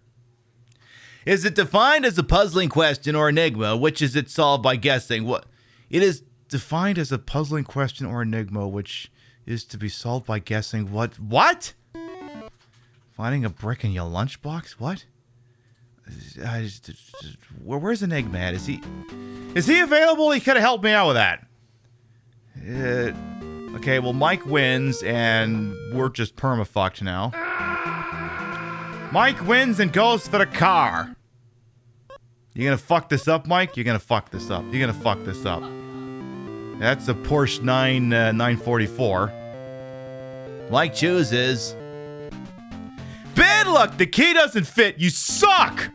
Is it defined as a puzzling question or enigma, which is it solved by guessing? What? It is defined as a puzzling question or enigma, which is to be solved by guessing what? What? Finding a brick in your lunchbox? What? Where's Enigma at? Is he available? He could have helped me out with that. Okay, well, Mike wins, and we're just perma-fucked now. Mike wins and goes for the car. You gonna fuck this up, Mike? You're gonna fuck this up. You're gonna fuck this up. That's a Porsche 944. Mike chooses. Bad luck! The key doesn't fit! You suck!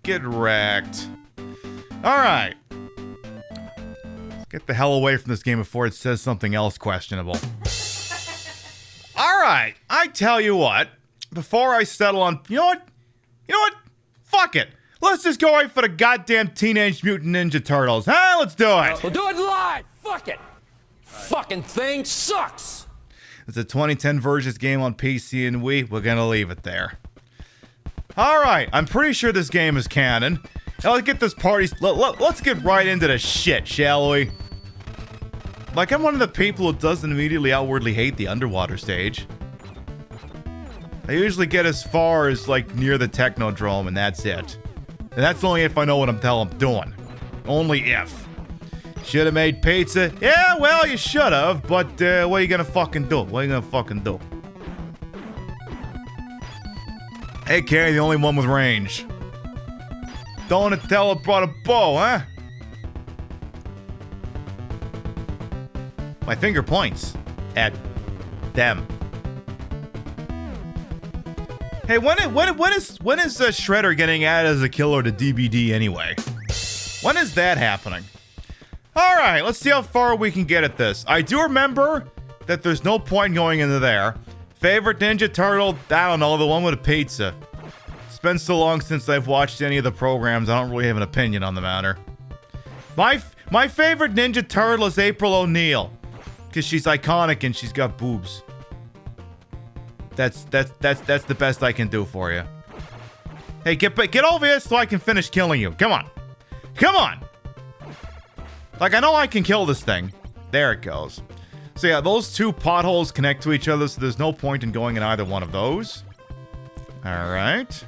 Get wrecked. Alright. Get the hell away from this game before it says something else questionable. Alright, I tell you what. Before I settle on... You know what? Fuck it. Let's just go right for the goddamn Teenage Mutant Ninja Turtles. Huh? Let's do it. We'll do it live. Fuck it. Fucking thing sucks. It's a 2010 version game on PC and Wii. We're gonna leave it there. Alright, I'm pretty sure this game is canon. Now let's get this party... Let's get right into the shit, shall we? Like, I'm one of the people who doesn't immediately outwardly hate the underwater stage. I usually get as far as, like, near the Technodrome, and that's it. And that's only if I know what I'm doing. Only if. Should have made pizza? Yeah, well, you should have, but what are you gonna fucking do? What are you gonna fucking do? Hey, Carrie, the only one with range. Donatello brought a bow, huh? My finger points at them. Hey, when is Shredder getting added as a killer to DBD anyway? When is that happening? All right, let's see how far we can get at this. I do remember that there's no point going into there. Favorite Ninja Turtle? I don't know, the one with a pizza. It's been so long since I've watched any of the programs, I don't really have an opinion on the matter. My favorite Ninja Turtle is April O'Neil, because she's iconic and she's got boobs. That's the best I can do for you. Hey, get over here so I can finish killing you. Come on. Come on. Like, I know I can kill this thing. There it goes. So yeah, those two potholes connect to each other, so there's no point in going in either one of those. Alright.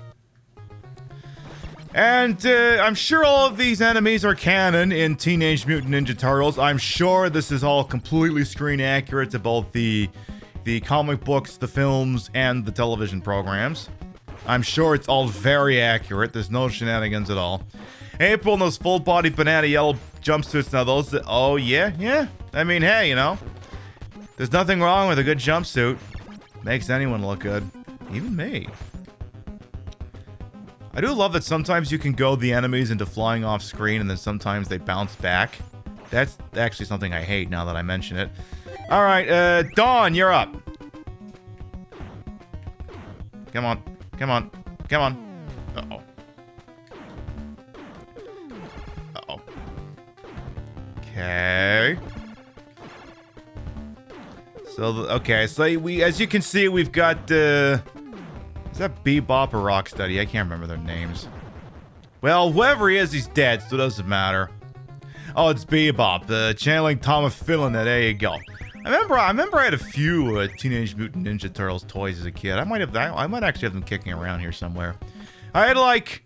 And I'm sure all of these enemies are canon in Teenage Mutant Ninja Turtles. I'm sure this is all completely screen accurate to both the comic books, the films, and the television programs. I'm sure it's all very accurate. There's no shenanigans at all. April in those full-body banana yellow jumpsuits. Now those... Oh, yeah. I mean, hey, you know. There's nothing wrong with a good jumpsuit. Makes anyone look good. Even me. I do love that sometimes you can goad the enemies into flying off screen and then sometimes they bounce back. That's actually something I hate now that I mention it. Alright, Dawn, you're up. Come on. Come on. Come on. Uh-oh. Uh-oh. Okay. So, okay, so we, as you can see, we've got, is that Bebop or Rocksteady? I can't remember their names. Well, whoever he is, he's dead, so it doesn't matter. Oh, it's Bebop, channeling Thomas Finland, there you go. I remember I had a few Teenage Mutant Ninja Turtles toys as a kid. I might actually have them kicking around here somewhere. I had like,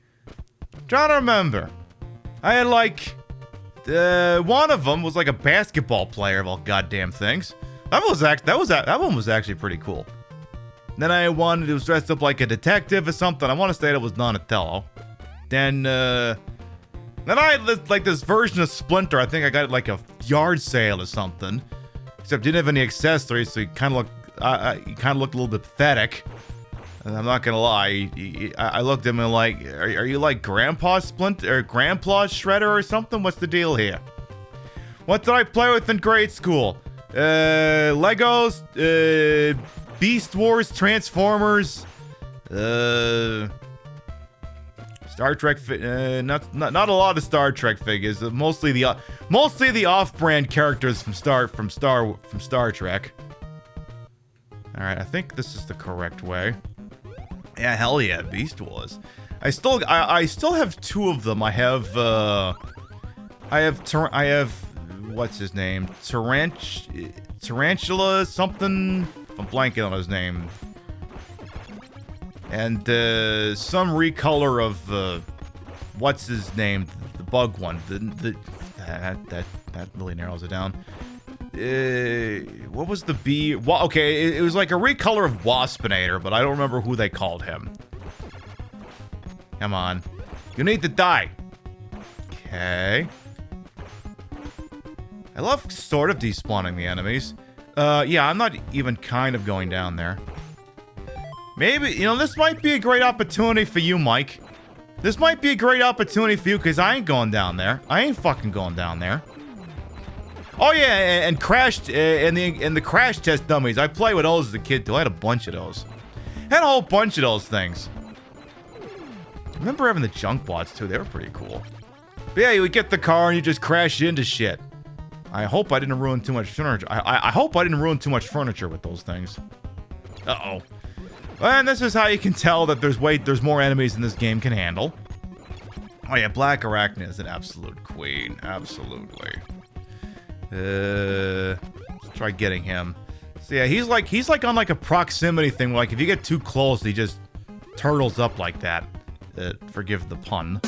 trying to remember. I had like, one of them was like a basketball player of all goddamn things. That one was actually pretty cool. Then I had one that was dressed up like a detective or something. I want to say that was Donatello. Then I had like this version of Splinter. I think I got it like a yard sale or something. Except didn't have any accessories, so he kind of looked a little bit pathetic. And I'm not gonna lie, I looked at him and like, are you like Grandpa Splinter or Grandpa Shredder or something? What's the deal here? What did I play with in grade school? Legos, Beast Wars, Transformers, Star Trek, not a lot of Star Trek figures. Mostly the off-brand characters from Star Trek. All right, I think this is the correct way. Yeah, hell yeah, Beast Wars. I still have two of them. I have what's his name? Tarantula something. I'm blanking on his name. And some recolor of what's his name? The bug one. That really narrows it down. What was the bee? Well, okay, it was like a recolor of Waspinator, but I don't remember who they called him. Come on. You need to die. Okay. I love sort of despawning the enemies. Yeah, I'm not even kind of going down there. Maybe, you know, this might be a great opportunity for you, Mike. This might be a great opportunity for you, because I ain't going down there. I ain't fucking going down there. Oh yeah, and crashed, and the crash test dummies. I played with those as a kid, too. I had a bunch of those. Had a whole bunch of those things. I remember having the junk bots, too. They were pretty cool. But yeah, you would get the car and you just crash into shit. I hope I didn't ruin too much furniture. I hope I didn't ruin too much furniture with those things. Uh-oh. And this is how you can tell that there's more enemies than this game can handle. Oh yeah, Black Arachne is an absolute queen. Absolutely. Let's try getting him. So yeah, he's like on like a proximity thing. Like if you get too close, he just turtles up like that. Forgive the pun.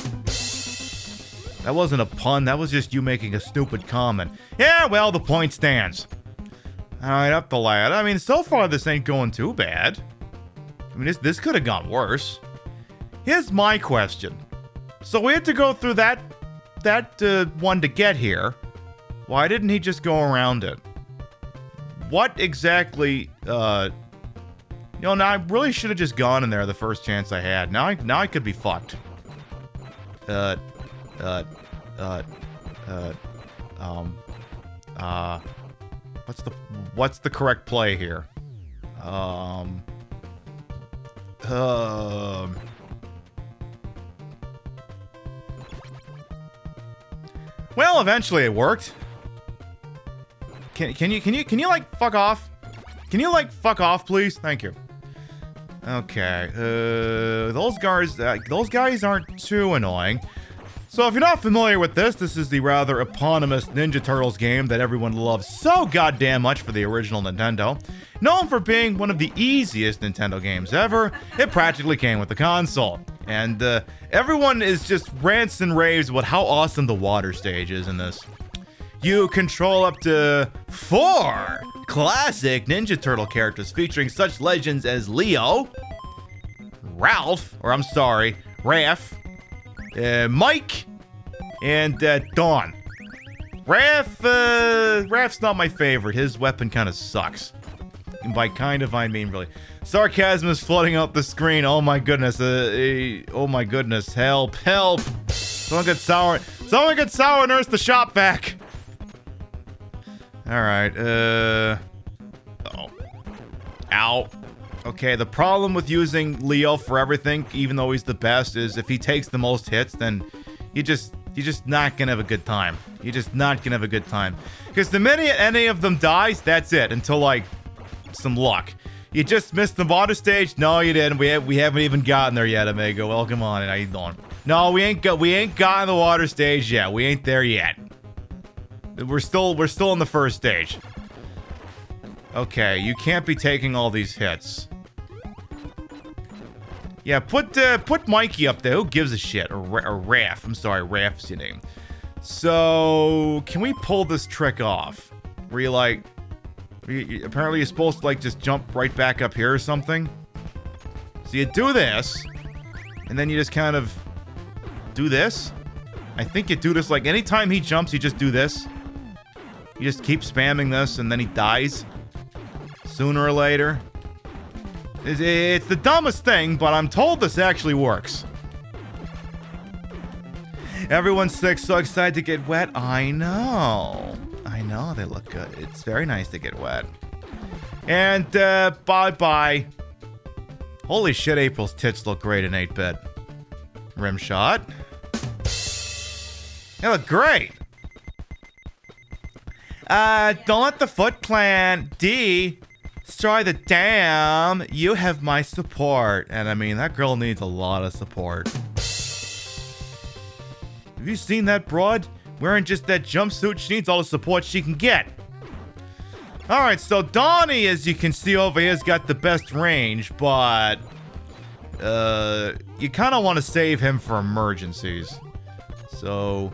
That wasn't a pun. That was just you making a stupid comment. Yeah, well, the point stands. All right, up the ladder. I mean, so far this ain't going too bad. I mean, this could have gone worse. Here's my question. So we had to go through that one to get here. Why didn't he just go around it? What exactly You know, now I really should have just gone in there the first chance I had. Now I could be fucked. What's the correct play here? Well, eventually it worked. Can you like fuck off? Can you like fuck off, please? Thank you. Okay. Those guys aren't too annoying. So if you're not familiar with this is the rather eponymous Ninja Turtles game that everyone loves so goddamn much for the original Nintendo. Known for being one of the easiest Nintendo games ever, it practically came with the console. And everyone is just rants and raves about how awesome the water stage is in this. You control up to 4 classic Ninja Turtle characters featuring such legends as Leo, Raph, Mike, and Dawn. Raph's not my favorite. His weapon kind of sucks. And by kind of, I mean really. Sarcasm is flooding out the screen. Oh my goodness. Oh my goodness. Help. Someone get Sour Nurse the shop vac. Alright, oh. Ow. Okay, the problem with using Leo for everything, even though he's the best, is if he takes the most hits, then you're just not gonna have a good time. You're just not gonna have a good time. Because the minute any of them dies, that's it, until, like, some luck. You just missed the water stage? No, you didn't. We haven't even gotten there yet, Amigo. Well, come on, how you doing? No, we ain't gotten the water stage yet. We ain't there yet. We're still in the first stage. Okay, you can't be taking all these hits. Yeah, put Mikey up there. Who gives a shit? Or Raph. I'm sorry, Raph's your name. So, can we pull this trick off? Where you like, apparently you're supposed to like just jump right back up here or something. So you do this, and then you just kind of do this. I think you do this like anytime he jumps, you just do this. You just keep spamming this, and then he dies. Sooner or later. It's the dumbest thing, but I'm told this actually works. Everyone's so excited to get wet. I know, they look good. It's very nice to get wet. And, bye-bye. Holy shit, April's tits look great in 8-bit. Rim shot. They look great. Don't let the Foot Clan destroy the dam. You have my support. And I mean, that girl needs a lot of support. Have you seen that broad? Wearing just that jumpsuit, she needs all the support she can get. Alright, so Donnie, as you can see over here, has got the best range, but you kind of want to save him for emergencies. So,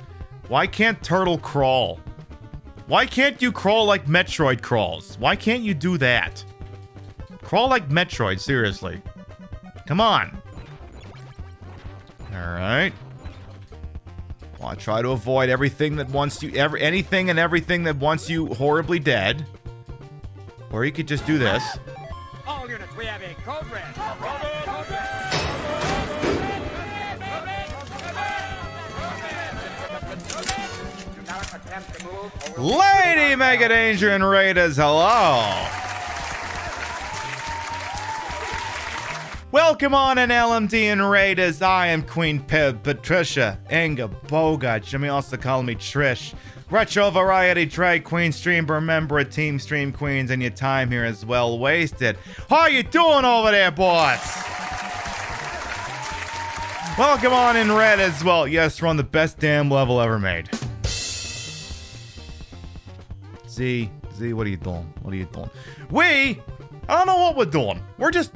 why can't Turtle crawl? Why can't you crawl like Metroid crawls? Why can't you do that? Crawl like Metroid, seriously. Come on. Alright. Well, I try to avoid everything that wants you, anything and everything that wants you horribly dead. Or you could just do this. All units, we have a code red. Lady Mega Danger and Raiders, hello! Welcome on in LMD and Raiders. I am Queen Pib, Patricia, Inga, Bogart. You may also call me Trish. Retro Variety Drag Queen Streamer, member of Team Stream Queens, and your time here is well wasted. How you doing over there, boss? Welcome on in Red as well. Yes, we're on the best damn level ever made. Z, what are you doing? What are you doing? I don't know what we're doing. We're just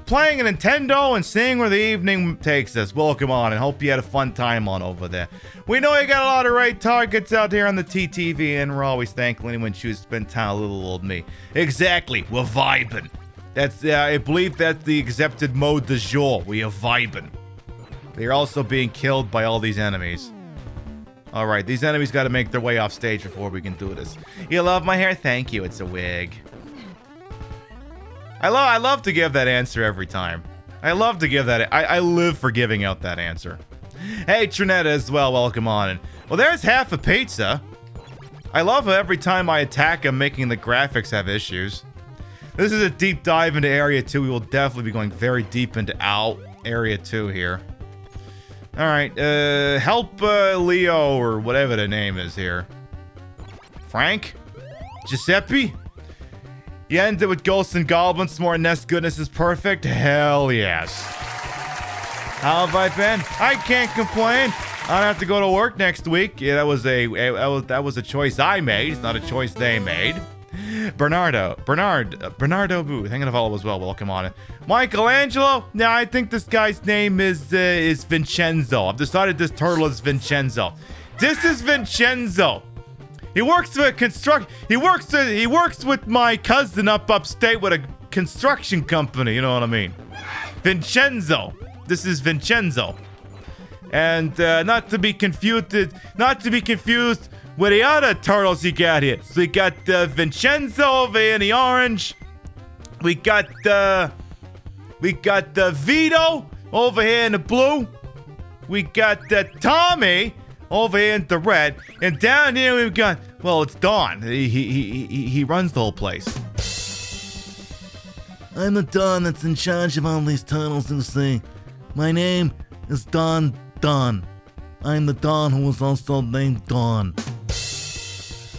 playing a Nintendo and seeing where the evening takes us. Welcome on and hope you had a fun time on over there. We know you got a lot of right targets out here on the TTV, and we're always thankful anyone chooses to spend time with little old me. Exactly, we're vibing. That's I believe that's the accepted mode du jour. We are vibing. They're also being killed by all these enemies. Alright, these enemies gotta make their way off stage before we can do this. You love my hair? Thank you, it's a wig. I love to give that answer every time. I love to give that. I live for giving out that answer. Hey, Trinetta as well. Welcome on. And, well, there's half a pizza. I love how every time I attack, I'm making the graphics have issues. This is a deep dive into Area 2. We will definitely be going very deep into Area 2 here. Alright, help Leo or whatever the name is here. Frank? Giuseppe? You ended with Ghosts and Goblins. More Nest goodness is perfect. Hell yes. How have I been? I can't complain. I don't have to go to work next week. Yeah, that was a choice I made. It's not a choice they made. Bernardo Boo. Thinking of all as well. Welcome on. Michelangelo? No, I think this guy's name is Vincenzo. I've decided this turtle is Vincenzo. This is Vincenzo. He works for He works with my cousin upstate with a construction company. You know what I mean? Vincenzo. This is Vincenzo. And not to be confused with the other turtles you got here. So we got Vincenzo over here in the orange. We got Vito over here in the blue. We got Tommy over here in the red. And down here we've got, well, it's Don. He runs the whole place. I'm the Don that's in charge of all these turtles, you see. My name is Don. I'm the Don who was also named Don.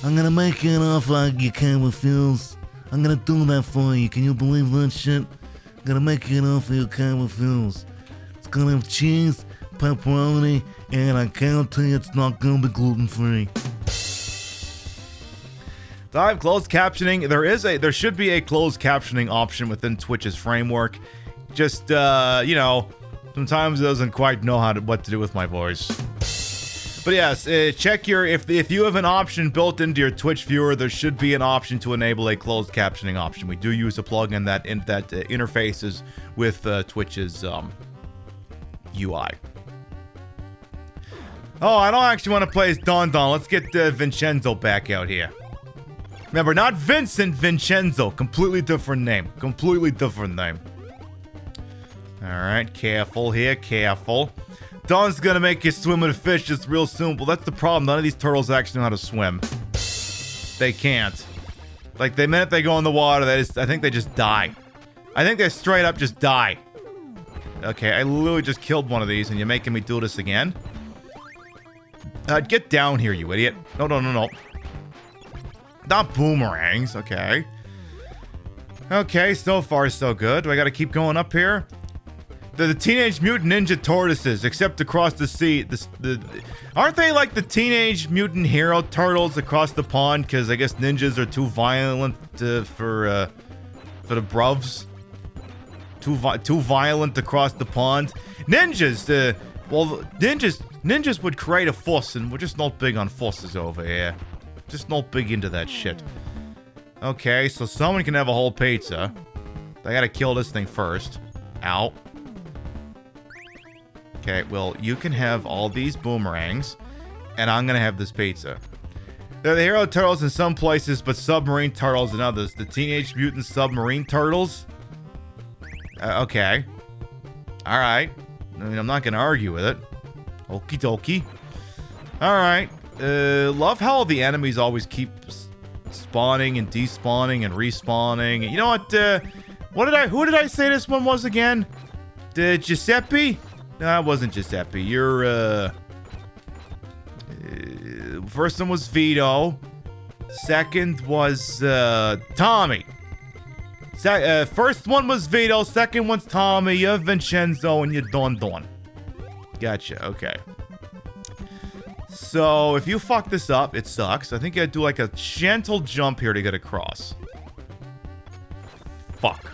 I'm gonna make you an offer you can't refuse. I'm gonna do that for you. Can you believe that shit? I'm gonna make you an offer you can't refuse. It's gonna have cheese, pepperoni, and I guarantee it's not gonna be gluten-free. Dive closed captioning. There should be a closed captioning option within Twitch's framework. Just sometimes it doesn't quite know what to do with my voice. But yes, check if you have an option built into your Twitch viewer, there should be an option to enable a closed captioning option. We do use a plugin that interfaces with Twitch's UI. Oh, I don't actually want to play as Don. Let's get Vincenzo back out here. Remember, not Vincent, Vincenzo. Completely different name. Alright, careful here, careful. Don's gonna make you swim with a fish just real soon. Well, that's the problem. None of these turtles actually know how to swim. They can't. Like, the minute they go in the water, I think they just die. I think they straight up just die. Okay, I literally just killed one of these, and you're making me do this again? Get down here, you idiot. No. Not boomerangs, okay. Okay, so far so good. Do I gotta keep going up here? The Teenage Mutant Ninja Tortoises, except across the sea. Aren't they like the Teenage Mutant Hero Turtles across the pond? Because I guess ninjas are too violent for the bruvs. Too violent across the pond. Ninjas, ninjas would create a fuss, and we're just not big on fusses over here. Just not big into that shit. Okay, so someone can have a whole pizza. I gotta kill this thing first. Ow. Okay, well, you can have all these boomerangs, and I'm gonna have this pizza. They're the hero turtles in some places, but submarine turtles in others. The Teenage Mutant Submarine Turtles? Okay. Alright. I mean, I'm not gonna argue with it. Okie dokie. Alright. Love how the enemies always keep spawning and despawning and respawning. You know what, who did I say this one was again? Giuseppe? No, that wasn't Giuseppe. First one was Vito. Second was, Tommy. First one was Vito. Second one's Tommy. You're Vincenzo and you're Don. Gotcha, okay. So, if you fuck this up, it sucks. I think you gotta do like a gentle jump here to get across. Fuck.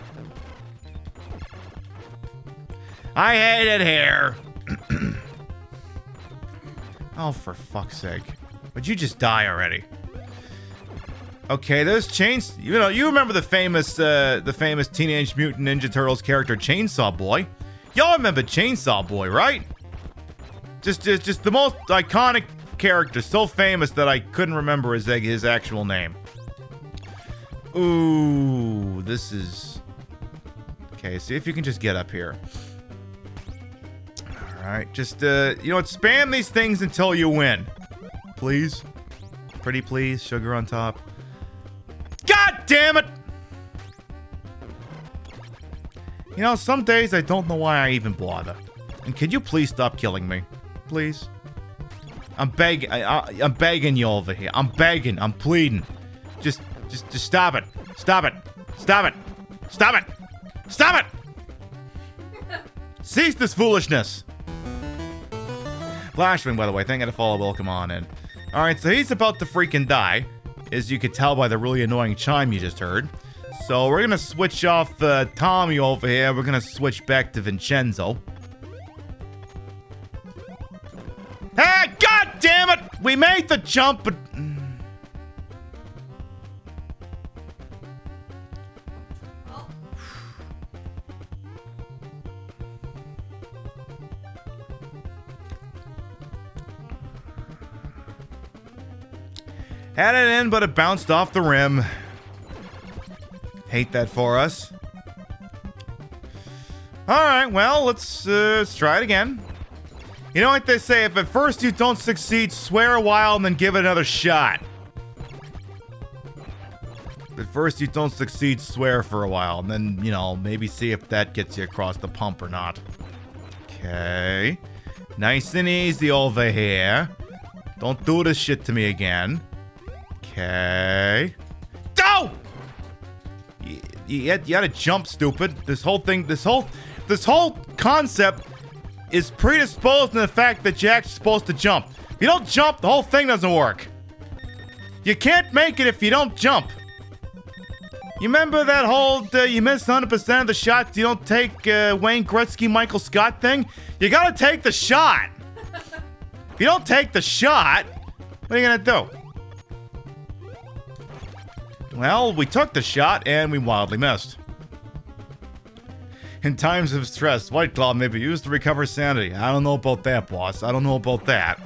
I hate it here. Oh, for fuck's sake. Would you just die already? Okay, there's chains. You know, you remember the famous Teenage Mutant Ninja Turtles character Chainsaw Boy. Y'all remember Chainsaw Boy, right? Just the most iconic character, so famous that I couldn't remember his actual name. Ooh, this is Okay, see if you can just get up here. Alright, just, you know what? Spam these things until you win. Please. Pretty please. Sugar on top. God damn it! You know, some days I don't know why I even bother. And can you please stop killing me? Please? I'm begging. I'm begging you over here. I'm begging. I'm pleading. Just stop it. Stop it. Stop it. Stop it. Stop it! Cease this foolishness! Flashwing, by the way. Thank you to follow. Welcome on in. Alright, so he's about to freaking die. As you could tell by the really annoying chime you just heard. So we're gonna switch off Tommy over here. We're gonna switch back to Vincenzo. Hey, god damn it! We made the jump, but... Had it in, but it bounced off the rim. Hate that for us. Alright, well, let's try it again. You know what they say, if at first you don't succeed, swear a while and then give it another shot. If at first you don't succeed, swear for a while, and then, you know, maybe see if that gets you across the pump or not. Okay. Nice and easy over here. Don't do this shit to me again. Okay. Go! You gotta jump, stupid. This whole concept is predisposed to the fact that you're actually supposed to jump. If you don't jump, the whole thing doesn't work. You can't make it if you don't jump. You remember that whole you miss 100% of the shots, you don't take Wayne Gretzky, Michael Scott thing? You gotta take the shot. If you don't take the shot, what are you gonna do? Well, we took the shot and we wildly missed. In times of stress, White Claw may be used to recover sanity. I don't know about that, boss. I don't know about that.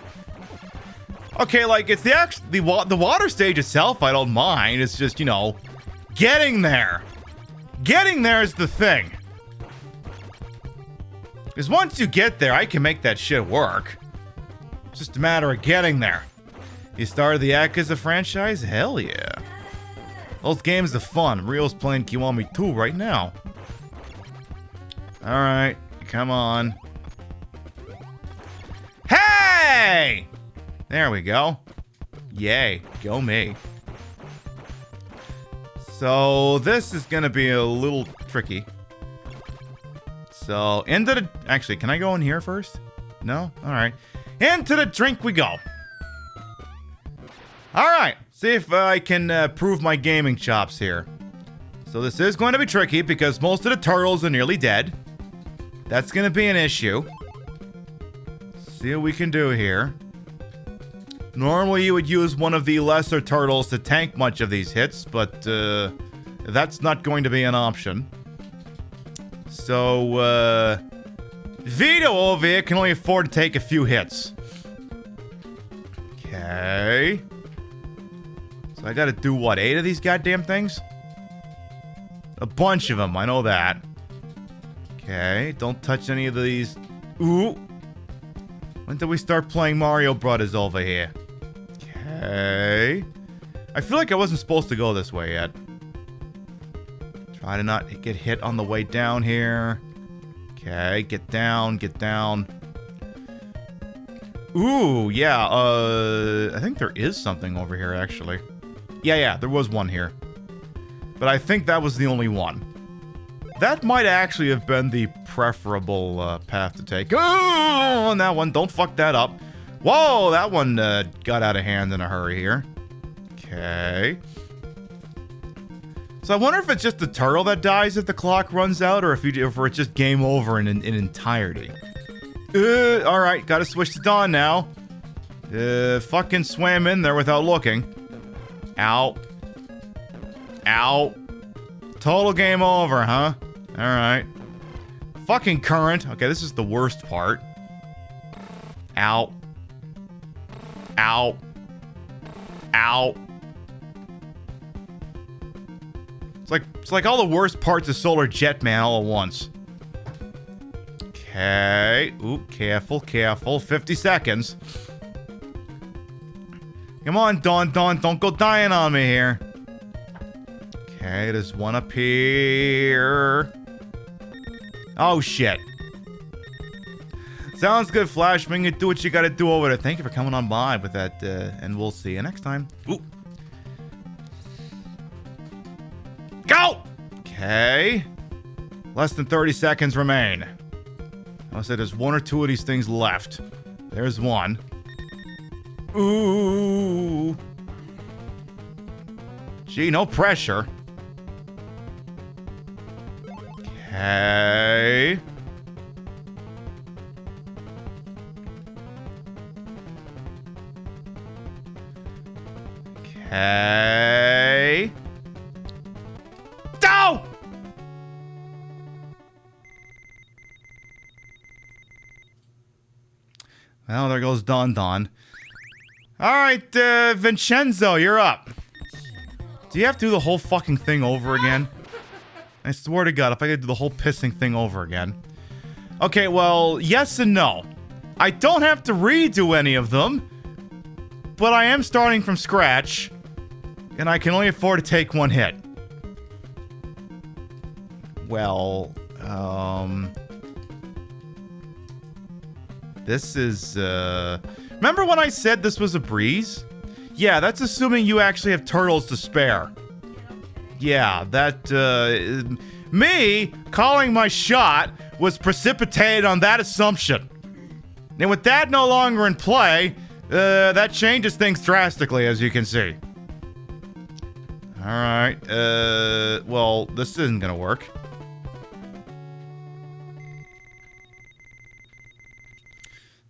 Okay, like, it's the water stage itself I don't mind. It's just, you know, getting there. Getting there is the thing. Because once you get there, I can make that shit work. It's just a matter of getting there. You started the Yakuza franchise? Hell yeah. Those games are fun. Rio's playing Kiwami 2 right now. Alright, come on. Hey! There we go. Yay, go me. So, this is gonna be a little tricky. So, into the... Actually, can I go in here first? No? Alright. Into the drink we go. Alright, see if I can prove my gaming chops here. So this is going to be tricky because most of the turtles are nearly dead. That's going to be an issue. See what we can do here. Normally you would use one of the lesser turtles to tank much of these hits, but that's not going to be an option. So, Vito over here can only afford to take a few hits. Okay. So I gotta do, what, 8 of these goddamn things? A bunch of them, I know that. Okay, don't touch any of these. Ooh. When did we start playing Mario Brothers over here? Okay. I feel like I wasn't supposed to go this way yet. Try to not get hit on the way down here. Okay, get down, get down. Ooh, yeah, I think there is something over here, actually. Yeah, there was one here. But I think that was the only one. That might actually have been the preferable path to take. Oh, on that one, don't fuck that up. Whoa, that one got out of hand in a hurry here. Okay. So I wonder if it's just the turtle that dies if the clock runs out, or if it's just game over in entirety. Alright, gotta switch to Dawn now. Fucking swam in there without looking. Ow. Ow. Total game over, huh? Alright. Fucking current. Okay, this is the worst part. Ow. Ow. Ow. It's like all the worst parts of Solar Jetman all at once. Okay. Ooh, careful, careful. 50 seconds. Come on, Dawn, don't go dying on me here. Okay, there's one up here. Oh, shit. Sounds good, Flashman. You do what you gotta do over there. Thank you for coming on by with that, and we'll see you next time. Ooh. Go! Okay. Less than 30 seconds remain. I said there's one or two of these things left. There's one. Ooh. Gee, no pressure. Okay. Okay. Go! Well, there goes Don. All right, Vincenzo, you're up. Do you have to do the whole fucking thing over again? I swear to God, if I could do the whole pissing thing over again. Okay, well, yes and no. I don't have to redo any of them, but I am starting from scratch, and I can only afford to take one hit. Well, this is, remember when I said this was a breeze? Yeah, that's assuming you actually have turtles to spare. Yeah, that, me calling my shot was precipitated on that assumption. And with that no longer in play, that changes things drastically, as you can see. Alright, well, this isn't gonna work.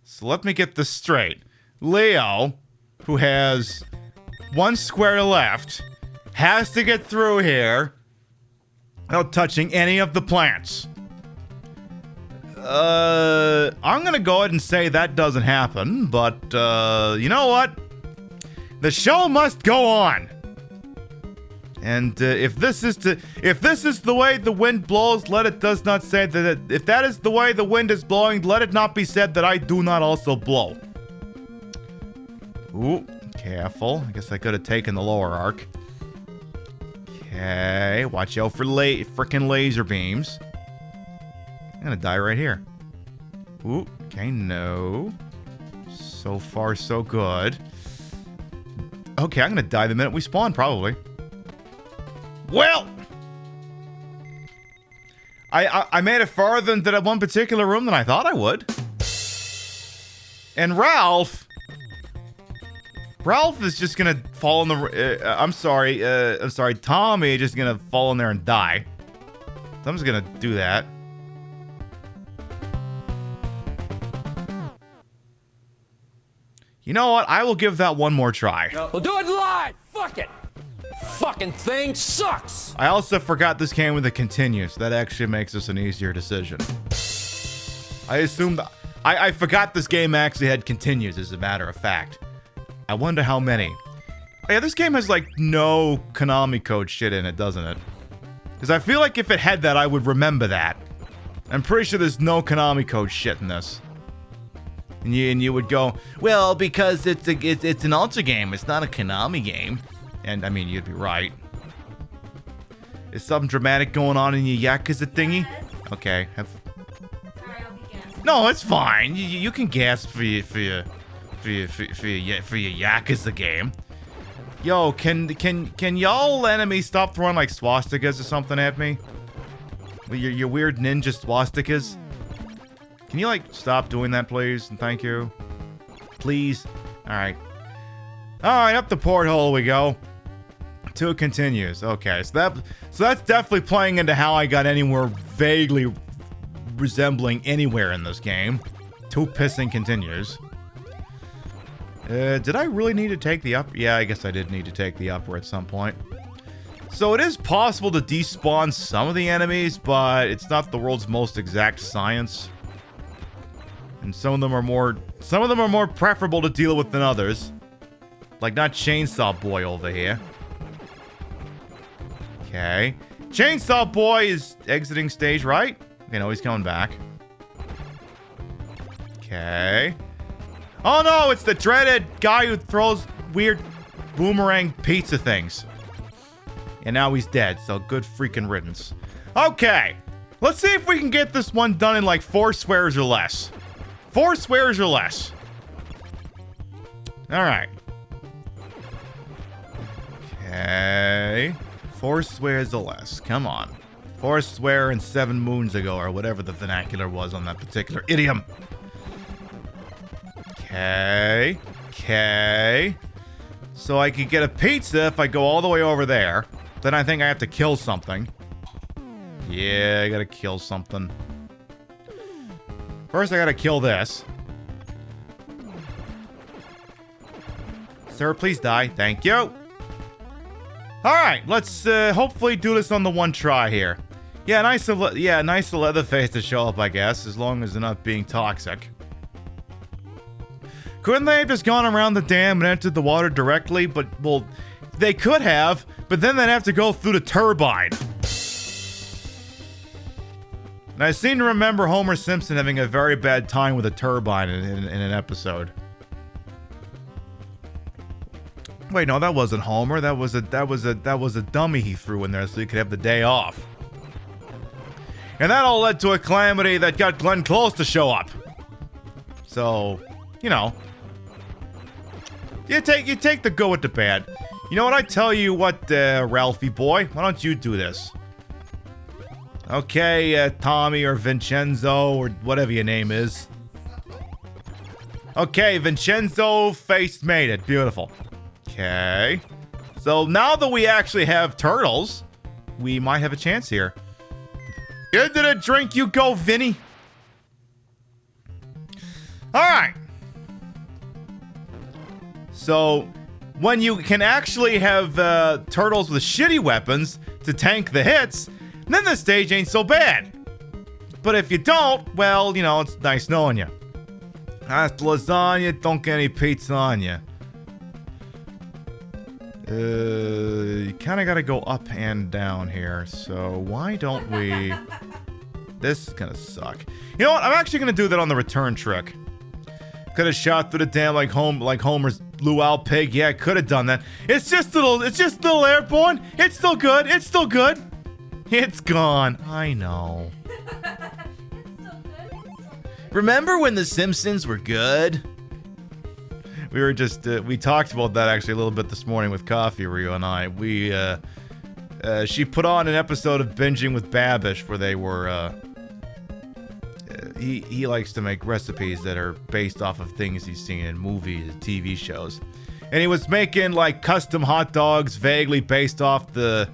So let me get this straight. Leo, who has one square left, has to get through here without touching any of the plants. I'm gonna go ahead and say that doesn't happen, but, you know what? The show must go on. And, if this is the way the wind blows, let it does not say that if that is the way the wind is blowing, let it not be said that I do not also blow. Ooh, careful. I guess I could have taken the lower arc. Okay, watch out for frickin' laser beams. I'm gonna die right here. Ooh, okay, no. So far, so good. Okay, I'm gonna die the minute we spawn, probably. Well! I made it farther into that one particular room than I thought I would. And Ralph is just gonna fall in the... I'm sorry, Tommy just gonna fall in there and die. So I'm just gonna do that. You know what? I will give that one more try. We'll do it live! Fuck it! Fucking thing sucks! I also forgot this came with a continue, so that actually makes this an easier decision. I assumed... I forgot this game actually had continues, as a matter of fact. I wonder how many. Yeah, this game has, like, no Konami code shit in it, doesn't it? Because I feel like if it had that, I would remember that. I'm pretty sure there's no Konami code shit in this. And you would go, well, because it's an Ultra game, it's not a Konami game. And, I mean, you'd be right. Is something dramatic going on in your Yakuza thingy? Okay. Sorry, I'll be gasping. No, it's fine. You can gasp for your Yakuza game. Yo, can y'all enemies stop throwing like swastikas or something at me? With your weird ninja swastikas? Can you like stop doing that, please? And thank you. Please. All right. Up the porthole we go. 2 continues. Okay, so that's definitely playing into how I got anywhere vaguely resembling anywhere in this game. 2 pissing continues. Did I really need to take the upper? Yeah, I guess I did need to take the upper at some point. So it is possible to despawn some of the enemies, but it's not the world's most exact science. And some of them are more preferable to deal with than others. Like not Chainsaw Boy over here. Okay. Chainsaw Boy is exiting stage right. Okay, no, he's coming back. Okay. Oh no, it's the dreaded guy who throws weird boomerang pizza things. And now he's dead, so good freaking riddance. Okay. Let's see if we can get this one done in like 4 swears or less. 4 swears or less. Alright. Okay. 4 swears or less. Come on. 4 swear and 7 moons ago, or whatever the vernacular was on that particular idiom. Okay. Okay. So I could get a pizza if I go all the way over there. Then I think I have to kill something. Yeah, I gotta kill something. First, I gotta kill this. Sir, please die. Thank you. Alright, let's hopefully do this on the one try here. Yeah, nice of Leatherface to show up, I guess, as long as they're not being toxic. Couldn't they have just gone around the dam and entered the water directly? But, well, they could have, but then they'd have to go through the turbine. And I seem to remember Homer Simpson having a very bad time with a turbine in an episode. Wait, no, that wasn't Homer. That was a dummy he threw in there so he could have the day off. And that all led to a calamity that got Glenn Close to show up. So, you know, you take the good with the bad. You know what? I tell you what, Ralphie boy, why don't you do this? Okay, Tommy or Vincenzo or whatever your name is. Okay, Vincenzo face made it. Beautiful. Okay. So now that we actually have turtles, we might have a chance here. Into the drink you go, Vinny. Alright. So, when you can actually have turtles with shitty weapons to tank the hits, then the stage ain't so bad. But if you don't, well, you know, it's nice knowing you. Hasta lasagna, don't get any pizza on you. You kind of got to go up and down here, so why don't we... This is gonna suck. You know what? I'm actually gonna do that on the return trick. Could have shot through the dam like Homer's luau pig. Yeah, I could have done that. It's just little airborne. It's still good. It's still good. It's gone. I know. Remember when The Simpsons were good? We were just, we talked about that actually a little bit this morning with Coffee, Rio and I. She put on an episode of Binging with Babish where they were, he likes to make recipes that are based off of things he's seen in movies and TV shows. And he was making, like, custom hot dogs vaguely based off the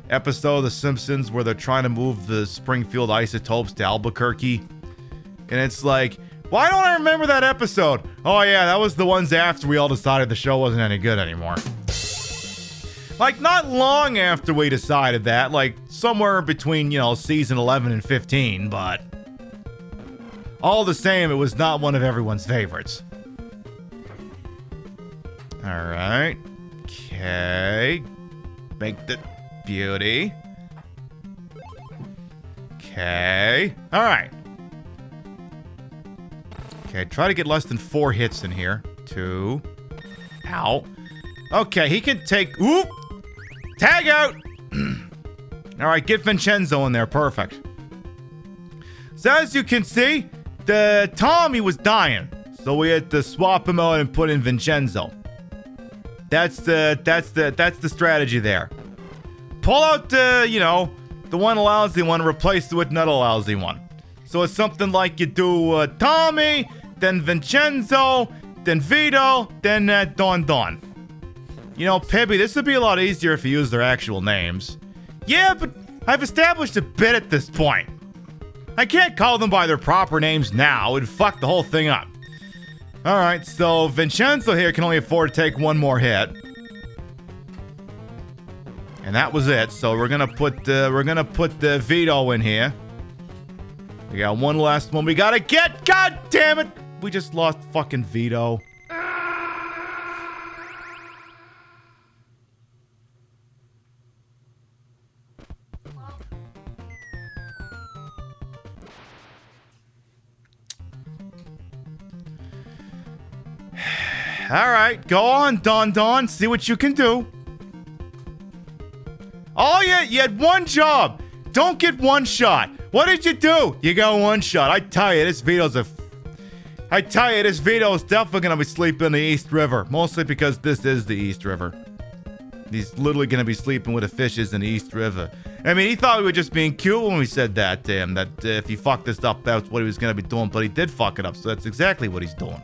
episode of The Simpsons where they're trying to move the Springfield isotopes to Albuquerque. And it's like, why don't I remember that episode? Oh yeah, that was the ones after we all decided the show wasn't any good anymore. Like, not long after we decided that, like, somewhere between, you know, season 11 and 15, but... all the same, it was not one of everyone's favorites. Alright. Okay. Make the beauty. Okay. Alright. Okay, try to get less than 4 hits in here. 2. Ow. Okay, he can take... Oop! Tag out! Alright, get Vincenzo in there. Perfect. So as you can see, the Tommy was dying. So we had to swap him out and put in Vincenzo. That's the strategy there. Pull out the, you know, the one lousy one, replace it with another lousy one. So it's something like you do Tommy, then Vincenzo, then Vito, then Don. You know, Pibby, this would be a lot easier if you used their actual names. Yeah, but I've established a bit at this point. I can't call them by their proper names now. It'd fuck the whole thing up. Alright, so Vincenzo here can only afford to take one more hit. And that was it. So we're gonna put the Vito in here. We got one last one we gotta get. God damn it! We just lost fucking Vito. All right, go on, Don. See what you can do. Oh, yeah, you had one job. Don't get one shot. What did you do? You got one shot. I tell you, this Vito's definitely gonna be sleeping in the East River. Mostly because this is the East River. He's literally gonna be sleeping with the fishes in the East River. I mean, he thought we were just being cute when we said that to him. That if he fucked this up, that's what he was gonna be doing. But he did fuck it up, so that's exactly what he's doing.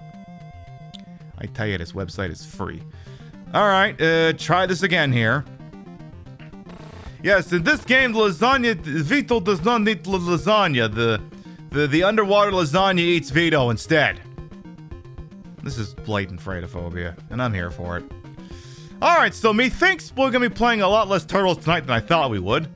I tell you, this website is free. All right, try this again here. Yes, in this game, Vito does not need lasagna. The underwater lasagna eats Vito instead. This is blatant Fratophobia, and I'm here for it. Alright, so methinks we're gonna be playing a lot less Turtles tonight than I thought we would.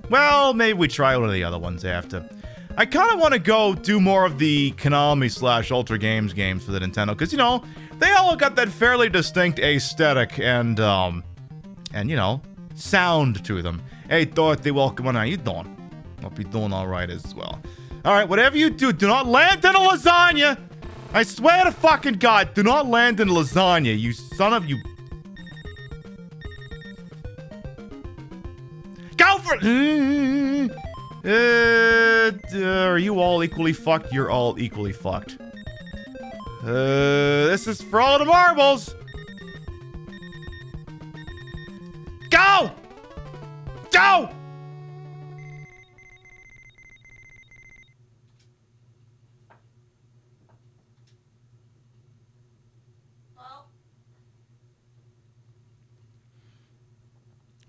Well, maybe we try one of the other ones after. I kind of want to go do more of the Konami/Ultra games for the Nintendo, because, you know, they all got that fairly distinct aesthetic and you know, sound to them. Hey, Dorothy, welcome on. How you doing? Hope you're doing alright as well. Alright, whatever you do not land in a lasagna! I swear to fucking God, do not land in lasagna, you son of you. Go for it! Are you all equally fucked? You're all equally fucked. This is for all the marbles! Go! Go!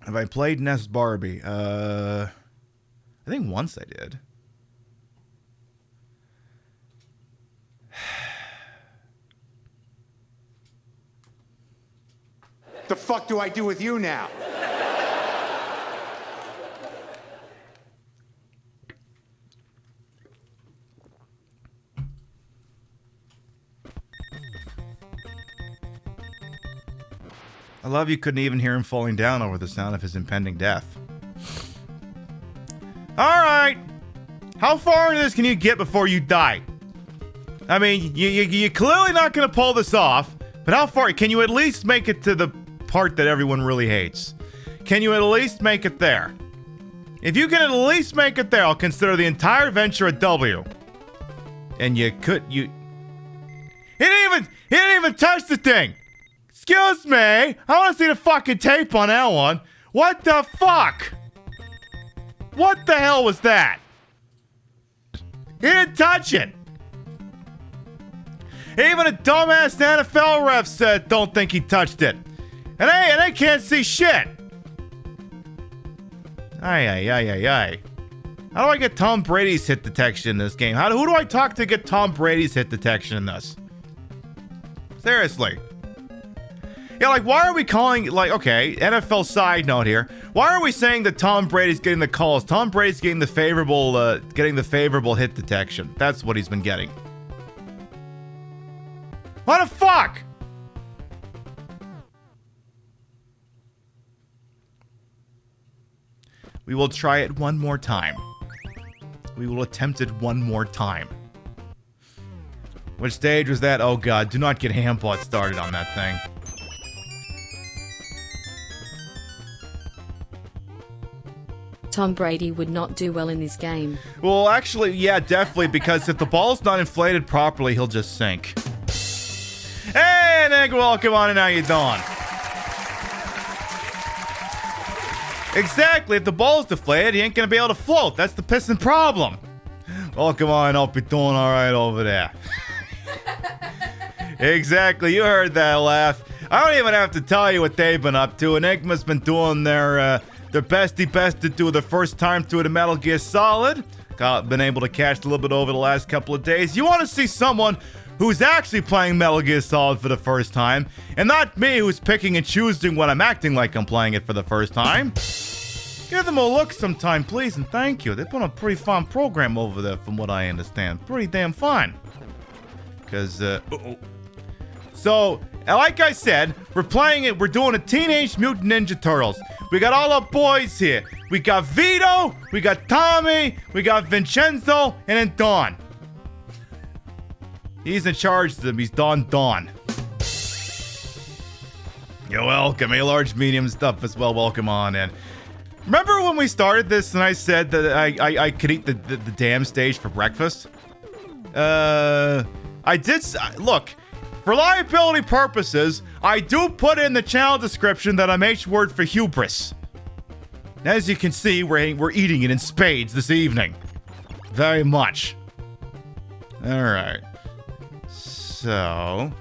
Have I played Nest Barbie? I think once I did. The fuck do I do with you now? I love you couldn't even hear him falling down over the sound of his impending death. Alright! How far into this can you get before you die? I mean, you're clearly not gonna pull this off, but how far? Can you at least make it to the part that everyone really hates? Can you at least make it there? If you can at least make it there, I'll consider the entire venture a W. And he didn't even touch the thing! Excuse me, I want to see the fucking tape on that one. What the fuck? What the hell was that? He didn't touch it. Even a dumbass NFL ref said don't think he touched it. And they can't see shit. Ay. How do I get Tom Brady's hit detection in this game? Who do I talk to get Tom Brady's hit detection in this? Seriously. Yeah, like, why are we calling, like, okay, NFL side note here. Why are we saying that Tom Brady's getting the calls? Tom Brady's getting the favorable hit detection. That's what he's been getting. What the fuck? We will try it one more time. We will attempt it one more time. Which stage was that? Oh god, do not get Hambot started on that thing. Tom Brady would not do well in this game. Well, actually, yeah, definitely, because if the ball's not inflated properly, he'll just sink. Hey, Nick, welcome on, and how you doing? Exactly, if the ball's deflated, he ain't gonna be able to float. That's the pissing problem. Welcome on, hope you're doing alright over there. Exactly, you heard that laugh. I don't even have to tell you what they've been up to. Enigma's been doing their bestie best to do the first time through the Metal Gear Solid. Been able to catch a little bit over the last couple of days. You want to see someone who's actually playing Metal Gear Solid for the first time, and not me who's picking and choosing when I'm acting like I'm playing it for the first time. Give them a look sometime, please, and thank you. They put on a pretty fun program over there, from what I understand. Pretty damn fun. Because, So, like I said, we're playing it. We're doing a Teenage Mutant Ninja Turtles. We got all our boys here. We got Vito, we got Tommy, we got Vincenzo, and then Don. He's in charge of them. He's Don. You're welcome. A large, medium stuff as well. Welcome on in. Remember when we started this and I said that I could eat the damn stage for breakfast? I did. Look, for liability purposes, I do put in the channel description that I'm H-word for hubris. As you can see, we're eating it in spades this evening. Very much. All right. So...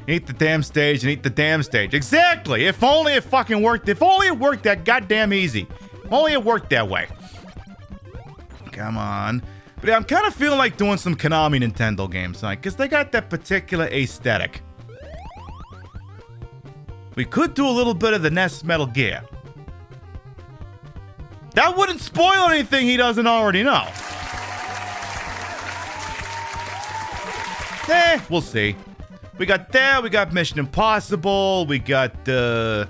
eat the damn stage and eat the damn stage. Exactly. If only it fucking worked. If only it worked that goddamn easy. If only it worked that way. Come on. But yeah, I'm kind of feeling like doing some Konami Nintendo games tonight because they got that particular aesthetic. We could do a little bit of the NES Metal Gear. That wouldn't spoil anything he doesn't already know. We'll see. We got that, we got Mission Impossible, we got, I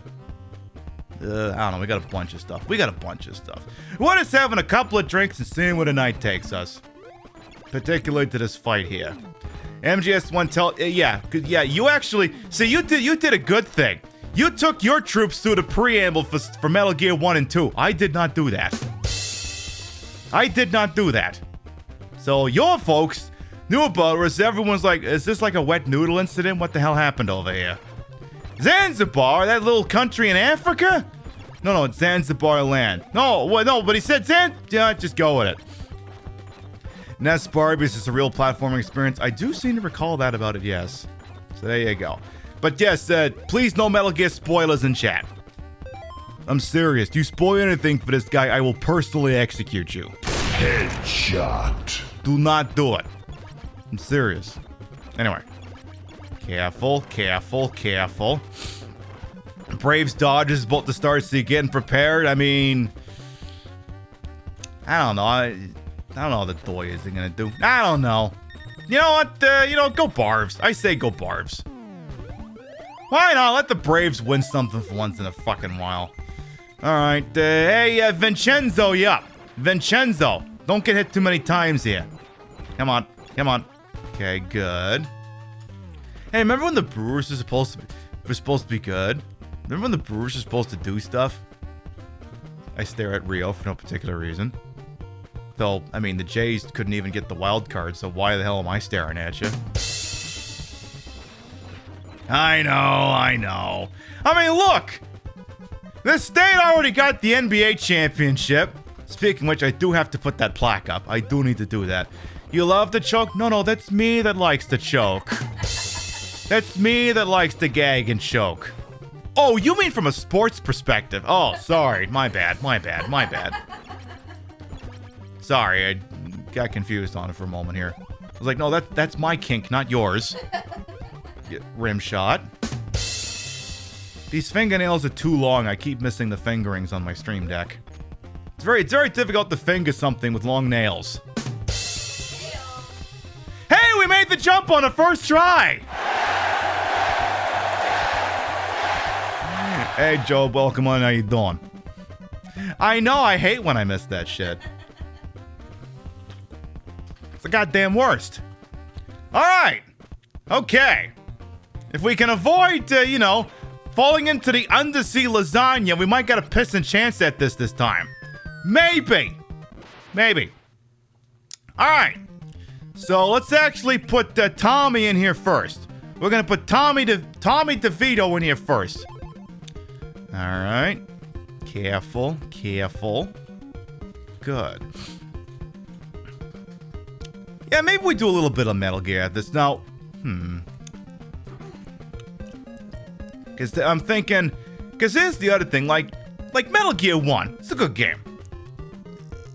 don't know, we got a bunch of stuff. We're just having a couple of drinks and seeing where the night takes us. Particularly to this fight here. MGS1 yeah, you actually, see, you did a good thing. You took your troops through the preamble for Metal Gear 1 and 2. I did not do that. So your folks knew about it, whereas everyone's like, is this like a wet noodle incident? What the hell happened over here? Zanzibar, that little country in Africa? No, it's Zanzibar land. No, but he said yeah, just go with it. NES Barbies is a real platforming experience. I do seem to recall that about it, yes. So there you go. But yes, please no Metal Gear spoilers in chat. I'm serious. You spoil anything for this guy, I will personally execute you. Headshot. Do not do it. I'm serious. Anyway. Careful. Braves Dodge is about to start, so you're getting prepared. I mean... I don't know. I don't know what the Doi is gonna do. I don't know. You know what? Go Barbs. I say go Barbs. Why not? Let the Braves win something for once in a fucking while. Alright. Hey, Vincenzo, yeah. Vincenzo. Don't get hit too many times here. Come on. Okay, good. Hey, remember when the Brewers were supposed to be good? Remember when the Brewers were supposed to do stuff? I stare at Rio for no particular reason. Though, I mean, the Jays couldn't even get the wild card, so why the hell am I staring at you? I know. I mean, look! This state already got the NBA championship. Speaking of which, I do have to put that plaque up. I do need to do that. You love to choke? No, that's me that likes to choke. That's me that likes to gag and choke. Oh, you mean from a sports perspective? Oh, sorry. My bad. Sorry, I got confused on it for a moment here. I was like, no, that's my kink, not yours. Rim shot. These fingernails are too long. I keep missing the fingerings on my stream deck. It's very difficult to finger something with long nails. Hey, we made the jump on the first try! Hey, Joe, welcome on. How you doing? I know, I hate when I miss that shit. It's the goddamn worst. Alright. Okay. If we can avoid, falling into the undersea lasagna, we might get a pissing chance at this time. Maybe. Alright. So let's actually put Tommy in here first. We're gonna put Tommy DeVito in here first. Alright. Careful. Good. Yeah, maybe we do a little bit of Metal Gear at this. Now, Because I'm thinking... Because here's the other thing, like Metal Gear 1, it's a good game.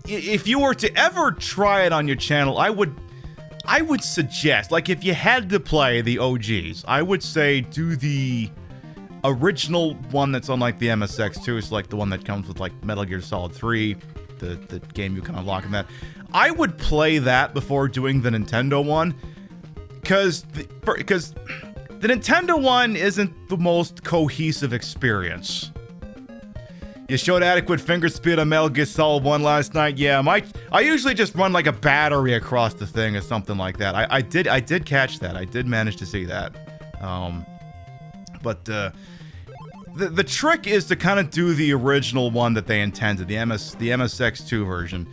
If you were to ever try it on your channel, I would suggest, like, if you had to play the OGs, I would say do the original one that's on, like, the MSX2. It's, like, the one that comes with, like, Metal Gear Solid 3, the game you can unlock in that. I would play that before doing the Nintendo one, because the Nintendo one isn't the most cohesive experience. You showed adequate finger speed on Metal Gear Solid 1 last night. Yeah, I usually just run like a battery across the thing or something like that. I did catch that. I did manage to see that. But the trick is to kind of do the original one that they intended, the MSX2 version.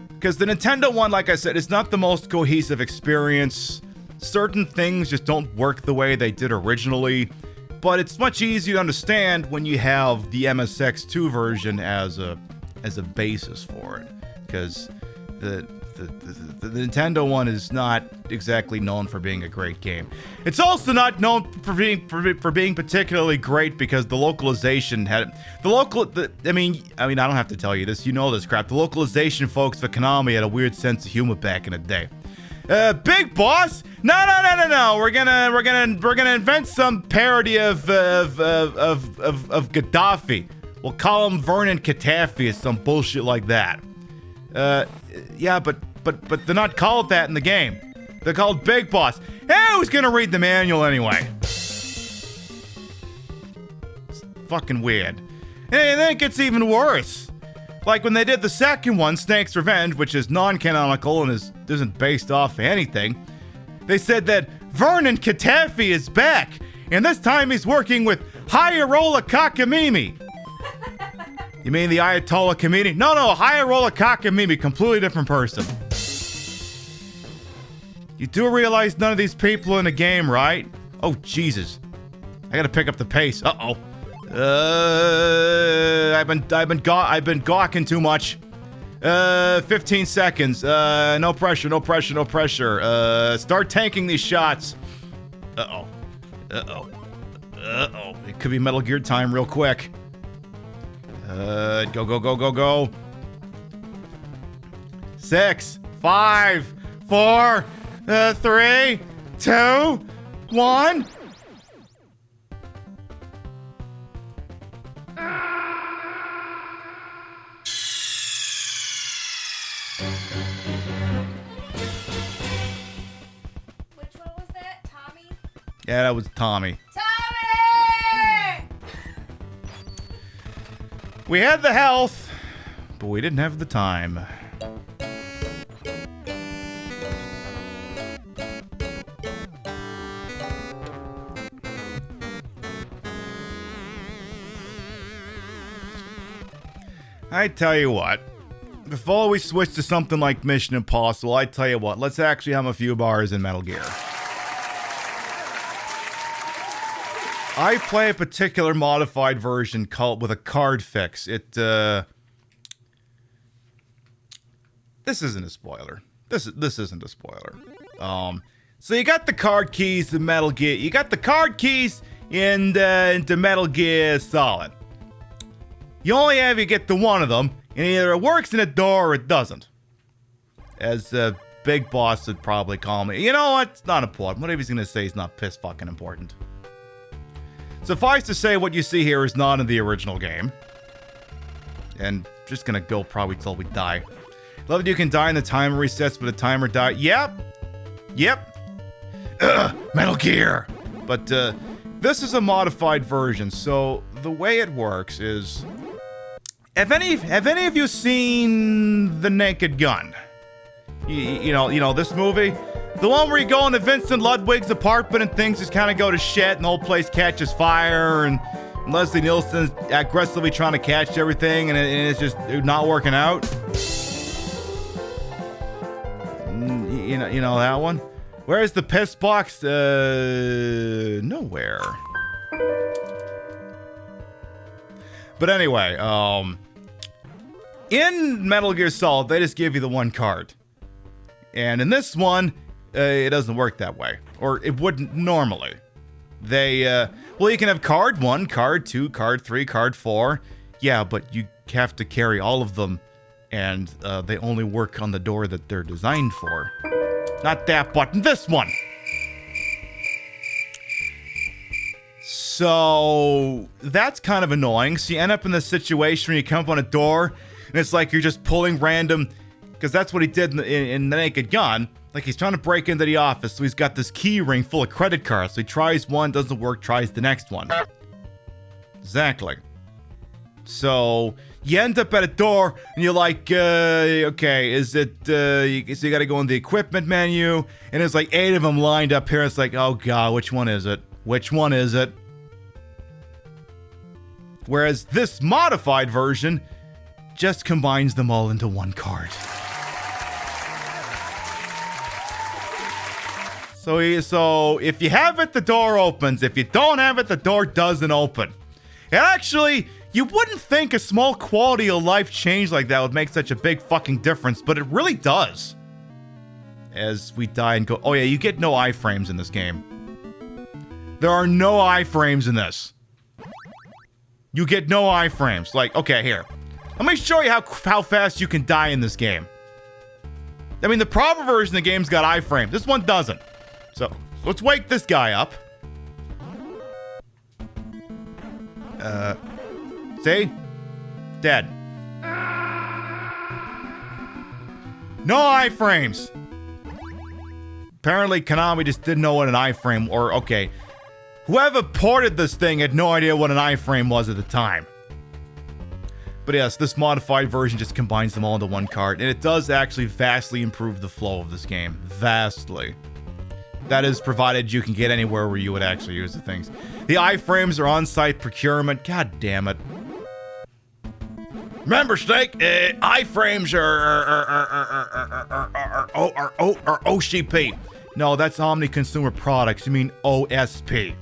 Because the Nintendo one, like I said, is not the most cohesive experience. Certain things just don't work the way they did originally. But it's much easier to understand when you have the MSX2 version as a basis for it. Because the Nintendo one is not exactly known for being a great game. It's also not known for being particularly great because the localization had I mean I don't have to tell you this, you know this crap. The localization folks for Konami had a weird sense of humor back in the day. Big Boss? No. We're gonna invent some parody of Gaddafi. We'll call him Vernon Gaddafi or some bullshit like that. Yeah, but they're not called that in the game. They're called Big Boss. Hey, who's gonna read the manual anyway? It's fucking weird. Hey, and then it gets even worse. Like when they did the second one, Snake's Revenge, which is non-canonical and isn't based off anything, they said that Vernon Gaddafi is back, and this time he's working with Hayarola Kakamimi. You mean the Ayatollah Khomeini? No, Hayarola Kakamimi, completely different person. You do realize none of these people are in the game, right? Oh, Jesus. I gotta pick up the pace. Uh-oh. I've been gawking too much. 15 seconds. No pressure. Start tanking these shots. Uh-oh. It could be Metal Gear time real quick. Go. 6, 5, 4, 3, 2, 1. Which one was that? Tommy? Yeah, that was Tommy. Tommy! We had the health, but we didn't have the time. I tell you what, before we switch to something like Mission Impossible, I tell you what, let's actually have a few bars in Metal Gear. I play a particular modified version called with a card fix. This isn't a spoiler. This isn't a spoiler. So you got the card keys in Metal Gear. You got the card keys into Metal Gear Solid. You only have to get to one of them, and either it works in a door or it doesn't. As Big Boss would probably call me. You know what? It's not important. Whatever he's gonna say is not piss fucking important. Suffice to say, what you see here is not in the original game. And just gonna go probably till we die. Love that you can die and the timer resets, but the timer die. Yep. Metal Gear. But this is a modified version, so the way it works is... Have any of you seen The Naked Gun? You know this movie? The one where you go into Vincent Ludwig's apartment and things just kind of go to shit and the whole place catches fire and Leslie Nielsen's aggressively trying to catch everything and it's just not working out? You know that one? Where's the piss box? Nowhere. But anyway, in Metal Gear Solid, they just give you the one card. And in this one, it doesn't work that way. Or it wouldn't normally. Well, you can have card 1, card 2, card 3, card 4. Yeah, but you have to carry all of them. And they only work on the door that they're designed for. Not that button, this one! So that's kind of annoying. So you end up in this situation where you come up on a door and it's like you're just pulling random, because that's what he did in The Naked Gun. Like he's trying to break into the office, so he's got this key ring full of credit cards. So he tries one, doesn't work, tries the next one. Exactly. So you end up at a door and you're like, okay, is it, so you gotta go in the equipment menu and there's like 8 of them lined up here. It's like, oh God, which one is it? Which one is it? Whereas this modified version just combines them all into one card. So if you have it, the door opens. If you don't have it, the door doesn't open. And actually, you wouldn't think a small quality of life change like that would make such a big fucking difference, but it really does. As we die and go, oh yeah, you get no iframes in this game. There are no iframes in this. You get no iframes. Like, okay, here. Let me show you how fast you can die in this game. I mean, the proper version of the game's got iframes. This one doesn't. So, let's wake this guy up. See? Dead. No iframes. Apparently, Konami just didn't know what an iframe, or, okay. Whoever ported this thing had no idea what an iframe was at the time. But yes, this modified version just combines them all into one card, and it does actually vastly improve the flow of this game. Vastly. That is provided you can get anywhere where you would actually use the things. The iframes are on-site procurement. God damn it. Remember, Snake, iframes are OCP. No, that's Omni Consumer Products. You mean OSP.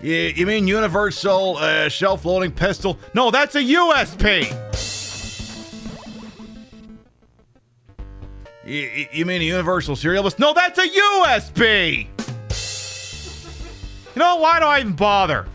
You mean Universal Shelf Loading Pistol? No, that's a USP. You mean a Universal Serial Bus? No, that's a USB! You know, why do I even bother?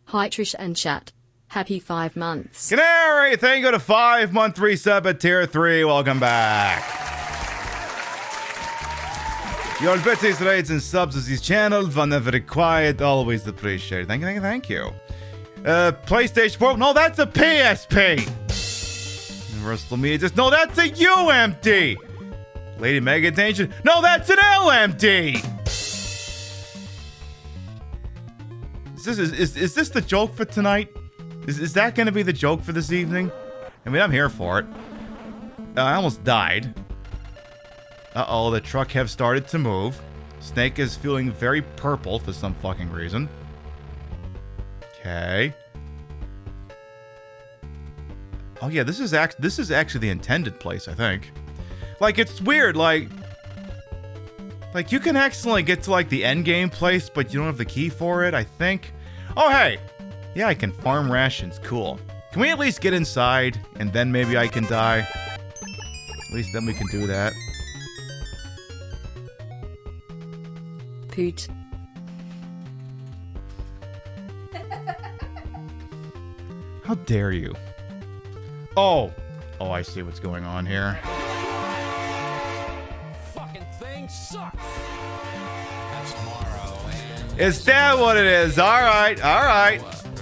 Hi Trish and chat. Happy 5 months. Canary, thank you to 5-month resub at tier 3. Welcome back. Your bitties, rates, and subs as his channel. Whenever required, always appreciated. Thank you. PlayStation 4. No, that's a PSP. Universal Media. Just no, that's a UMD. Lady Mega Attention. No, that's an LMD. Is this the joke for tonight? Is that going to be the joke for this evening? I mean, I'm here for it. I almost died. Uh-oh, the truck have started to move. Snake is feeling very purple for some fucking reason. Okay. Oh yeah, this is actually the intended place, I think. Like, it's weird, like you can accidentally get to, like, the end game place, but you don't have the key for it, I think. Oh, hey! Yeah, I can farm rations. Cool. Can we at least get inside, and then maybe I can die? At least then we can do that. Poot. How dare you? Oh! Oh, I see what's going on here. Fucking thing sucks. Is that what it is? Alright.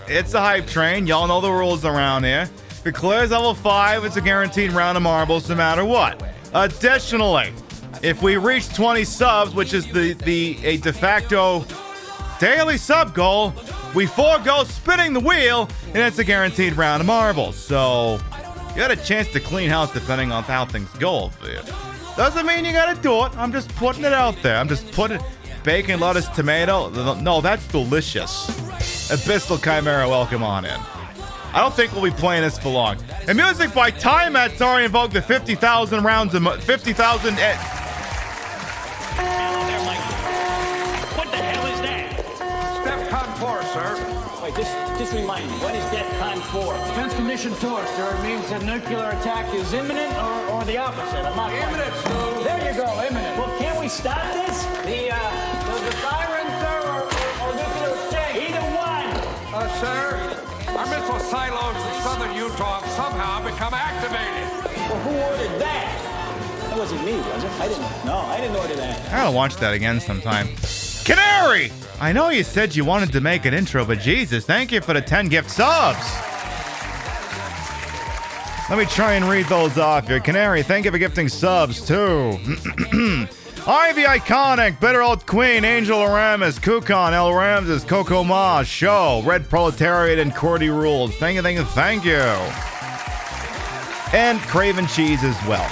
It's a hype train. Y'all know the rules around here. If it clears level 5, it's a guaranteed round of marbles no matter what. Additionally, if we reach 20 subs, which is a de facto daily sub goal, we forego spinning the wheel, and it's a guaranteed round of marbles. So, you got a chance to clean house depending on how things go for you. Doesn't mean you gotta do it. I'm just putting it out there. I'm just putting bacon, lettuce, tomato. No, that's delicious. Abyssal Chimera, welcome on in. I don't think we'll be playing this for long. And music by TMNT already invoked the 50,000 rounds of 50,000. What the hell is that? DEFCON 4, sir. Wait, just remind me, what is DEFCON 4? Defense Condition 4, sir. It means that nuclear attack is imminent or the opposite. I'm not Imminent, sir. There you go, imminent. Well, can't we stop this? The siren, sir, or nuclear exchange? Either one. Sir, our missile silos in southern Utah have somehow become activated. Well, who ordered that? wasn't me, was it? I didn't order that. I gotta watch that again sometime. Canary! I know you said you wanted to make an intro, but Jesus, thank you for the 10 gift subs. Let me try and read those off here. Canary, thank you for gifting subs, too. Ivy Iconic, Bitter Old Queen, Angel Aramis, Kukon, El Ramses, Coco Ma, Show, Red Proletariat, and Cordy Rules. Thank you, thank you, thank you. And Craven Cheese as well.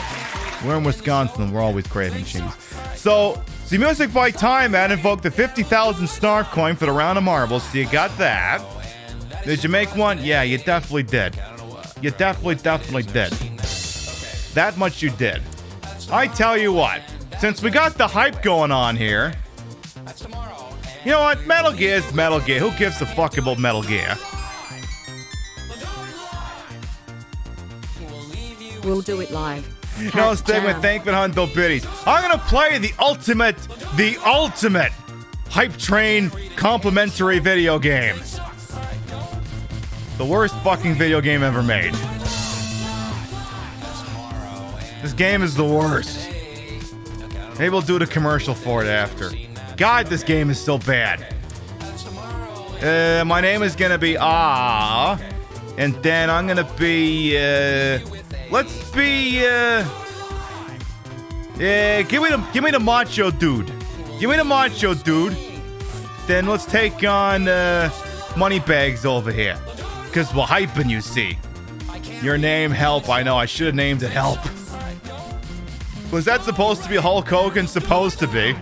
We're in Wisconsin, we're always craving cheese. So, the music by Time Man invoked the 50,000 Snarf coin for the round of marbles, so you got that. Did you make one? Yeah, you definitely did. You definitely did. That much you did. I tell you what, since we got the hype going on here, you know what? Metal Gear is Metal Gear. Who gives a fuck about Metal Gear? We'll do it live. No, stay with Thankman Hundo Biddies. I'm gonna play the ultimate hype train complimentary video game. The worst fucking video game ever made. This game is the worst. Maybe we'll do the commercial for it after. God, this game is so bad. My name is gonna be and then I'm gonna be let's be give me the macho dude. Give me the macho dude. Then let's take on Moneybags over here. Cause we're hyping, you see. Your name, Help. I know, I should have named it Help. Was that supposed to be Hulk Hogan? Supposed to be.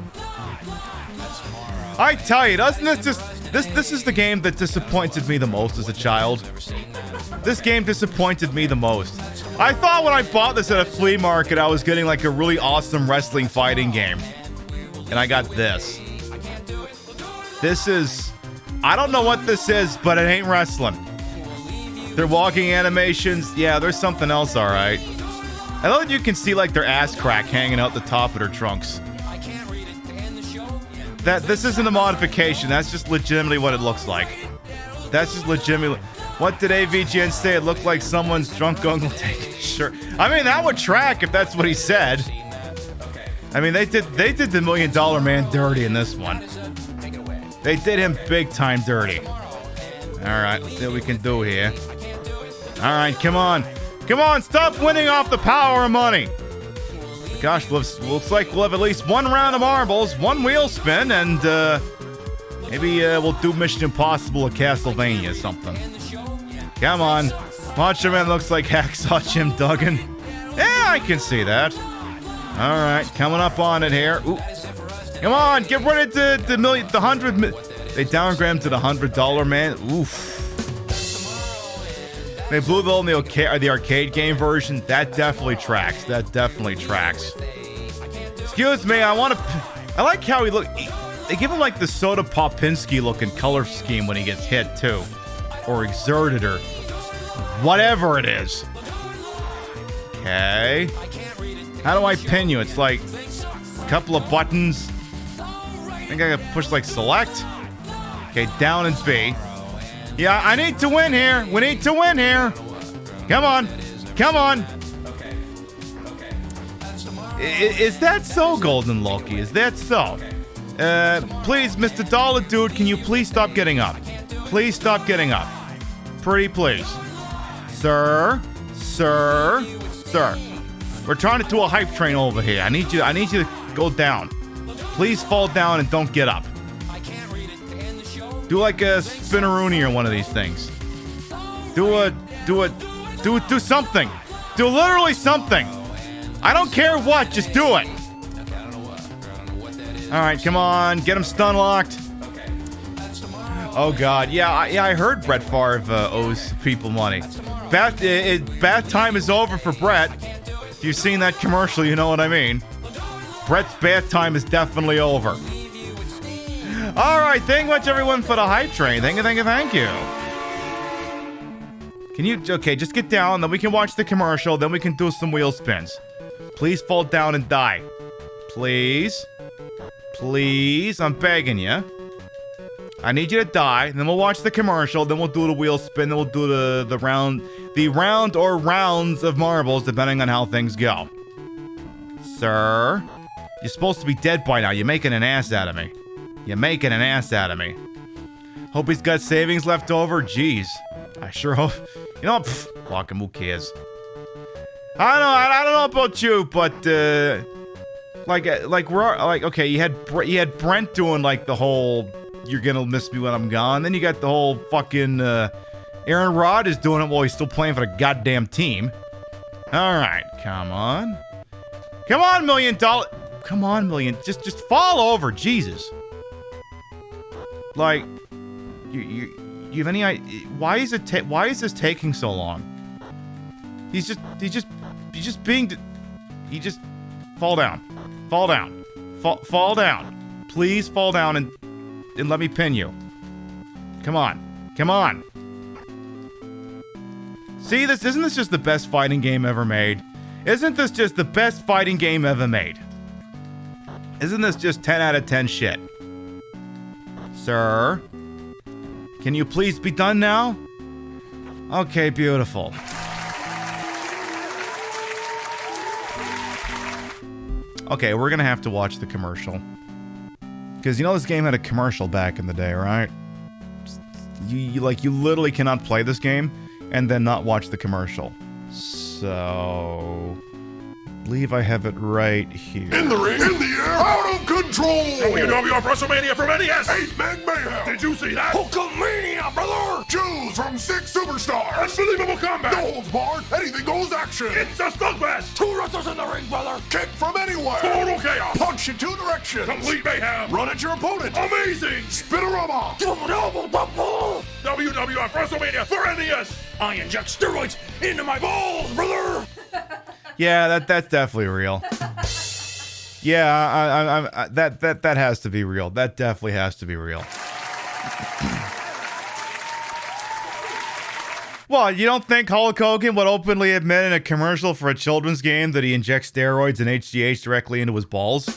I tell you, doesn't this just... This is the game that disappointed me the most as a child. This game disappointed me the most. I thought when I bought this at a flea market, I was getting like a really awesome wrestling fighting game. And I got this. This is... I don't know what this is, but it ain't wrestling. They're walking animations. Yeah, there's something else, alright. I love that you can see like their ass crack hanging out the top of their trunks. This isn't a modification. That's just legitimately what it looks like. That's just legitimately... What did AVGN say? It looked like someone's drunk uncle taking a shirt. I mean, that would track if that's what he said. I mean, they did the $1 Million Man dirty in this one. They did him big time dirty. Alright, let's see what we can do here. Alright, come on. Come on, stop winning off the power of money. Gosh, looks like we'll have at least one round of marbles, one wheel spin, and maybe we'll do Mission Impossible or Castlevania or something. Come on. Macho Man looks like Hacksaw Jim Duggan. Yeah, I can see that. Alright, coming up on it here. Ooh. Come on, get rid of the $100. They downgraded to the $100 man. Oof. They blew the hole in the arcade game version. That definitely tracks. That definitely tracks. Excuse me, I like how he look. They give him like the Soda Popinski looking color scheme when he gets hit too, or exerted, or whatever it is. Okay. How do I pin you? It's like a couple of buttons. I think I gotta push like select. Okay, down and B. Yeah, I need to win here. We need to win here. Come on. Come on. Is that so, Golden Loki? Is that so? Please, Mr. Dollar Dude, can you please stop getting up? Please stop getting up. Pretty please. Sir. We're trying to do a hype train over here. I need you to go down. Please fall down and don't get up. Do like a spinneroonie or one of these things. Do something. Do literally something. I don't care what, just do it. Alright, come on, get him stun locked. Oh god, yeah, I heard Brett Favre owes people money. Bath time is over for Brett. If you've seen that commercial, you know what I mean. Brett's bath time is definitely over. Alright, thank you much everyone for the hype train. Thank you. Can you, okay, just get down, then we can watch the commercial, then we can do some wheel spins. Please fall down and die. Please. Please, I'm begging you. I need you to die, then we'll watch the commercial, then we'll do the wheel spin, then we'll do the round or rounds of marbles, depending on how things go. Sir? You're supposed to be dead by now. You're making an ass out of me. You're making an ass out of me. Hope he's got savings left over. Jeez. I sure hope. You know, fuck him. Who cares? I don't know about you, but okay, you had Brent doing like the whole "you're gonna miss me when I'm gone." Then you got the whole fucking Aaron Rod is doing it while he's still playing for the goddamn team. All right, come on, $1 million. Come on, million. Just fall over, Jesus. Like, you have any idea why is this taking so long? He just fall down. Fall down. Please fall down and let me pin you. Come on. See, isn't this just the best fighting game ever made? Isn't this just the best fighting game ever made? Isn't this just 10 out of 10 shit? Sir? Can you please be done now? Okay, beautiful. Okay, we're gonna have to watch the commercial. Because you know this game had a commercial back in the day, right? You literally cannot play this game and then not watch the commercial. So... I believe I have it right here. In the ring, in the air, out of control! WWF WrestleMania from NES! 8-Man Mayhem! Did you see that? Hulkamania, brother! Choose from 6 superstars! Unbelievable combat! No holds barred, anything goes action! It's a slugfest! 2 wrestlers in the ring, brother! Kick from anywhere! Total chaos! Punch in 2 directions! Complete mayhem! Run at your opponent! Amazing! Spinorama! WWF WrestleMania for NES! I inject steroids into my balls, brother! Yeah, that's definitely real. Yeah, that has to be real. That definitely has to be real. Well, you don't think Hulk Hogan would openly admit in a commercial for a children's game that he injects steroids and HGH directly into his balls?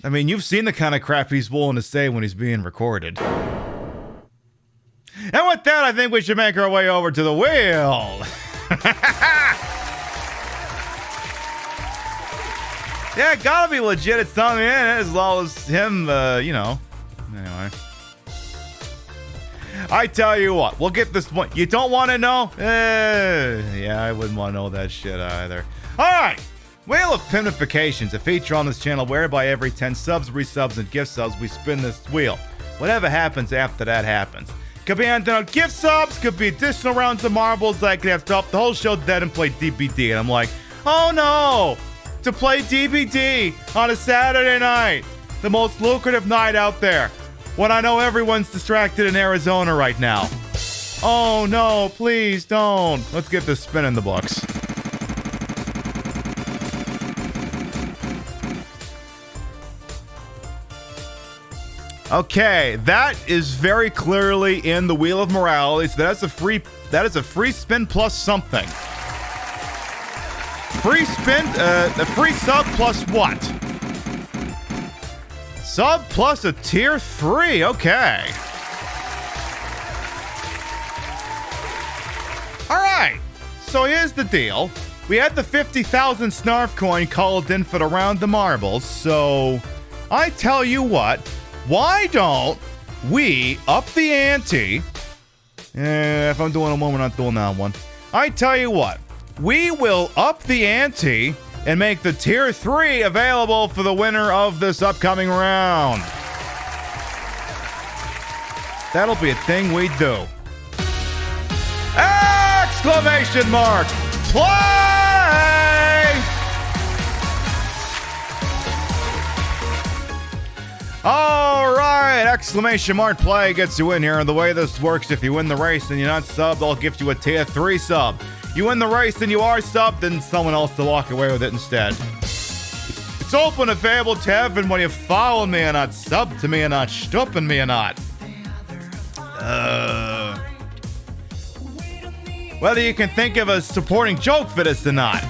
I mean, you've seen the kind of crap he's willing to say when he's being recorded. And with that, I think we should make our way over to the wheel. Yeah, it gotta be legit. It's not me in it, as well as him, you know. Anyway. I tell you what, we'll get this one. You don't want to know? Yeah, I wouldn't want to know that shit either. Alright! Wheel of Pinifications, a feature on this channel whereby every 10 subs, resubs, and gift subs, we spin this wheel. Whatever happens after that happens. Could be handing out gift subs, could be additional rounds of marbles. I could have to up the whole show dead and play DBD. And I'm like, oh no! To play DBD on a Saturday night. The most lucrative night out there. When I know everyone's distracted in Arizona right now. Oh no, please don't. Let's get this spin in the books. Okay, that is very clearly in the Wheel of Morality. So that is a free spin plus something. Free spin, the free sub plus what? Sub plus a tier 3, okay. Alright, so here's the deal. We had the 50,000 Snarf coin called in for the round of marbles, so I tell you what, why don't we up the ante? If I'm doing one, we're not doing that one. I tell you what, we will up the ante and make the tier 3 available for the winner of this upcoming round. That'll be a thing we do. Exclamation mark! Play! All right, exclamation mark play gets you in here. And the way this works, if you win the race and you're not subbed, I'll give you a tier 3 sub. You win the race and you are subbed, then someone else will walk away with it instead. It's open and available to everyone when you follow me or not, sub to me or not, stupping me or not. Whether you can think of a supporting joke for this or not.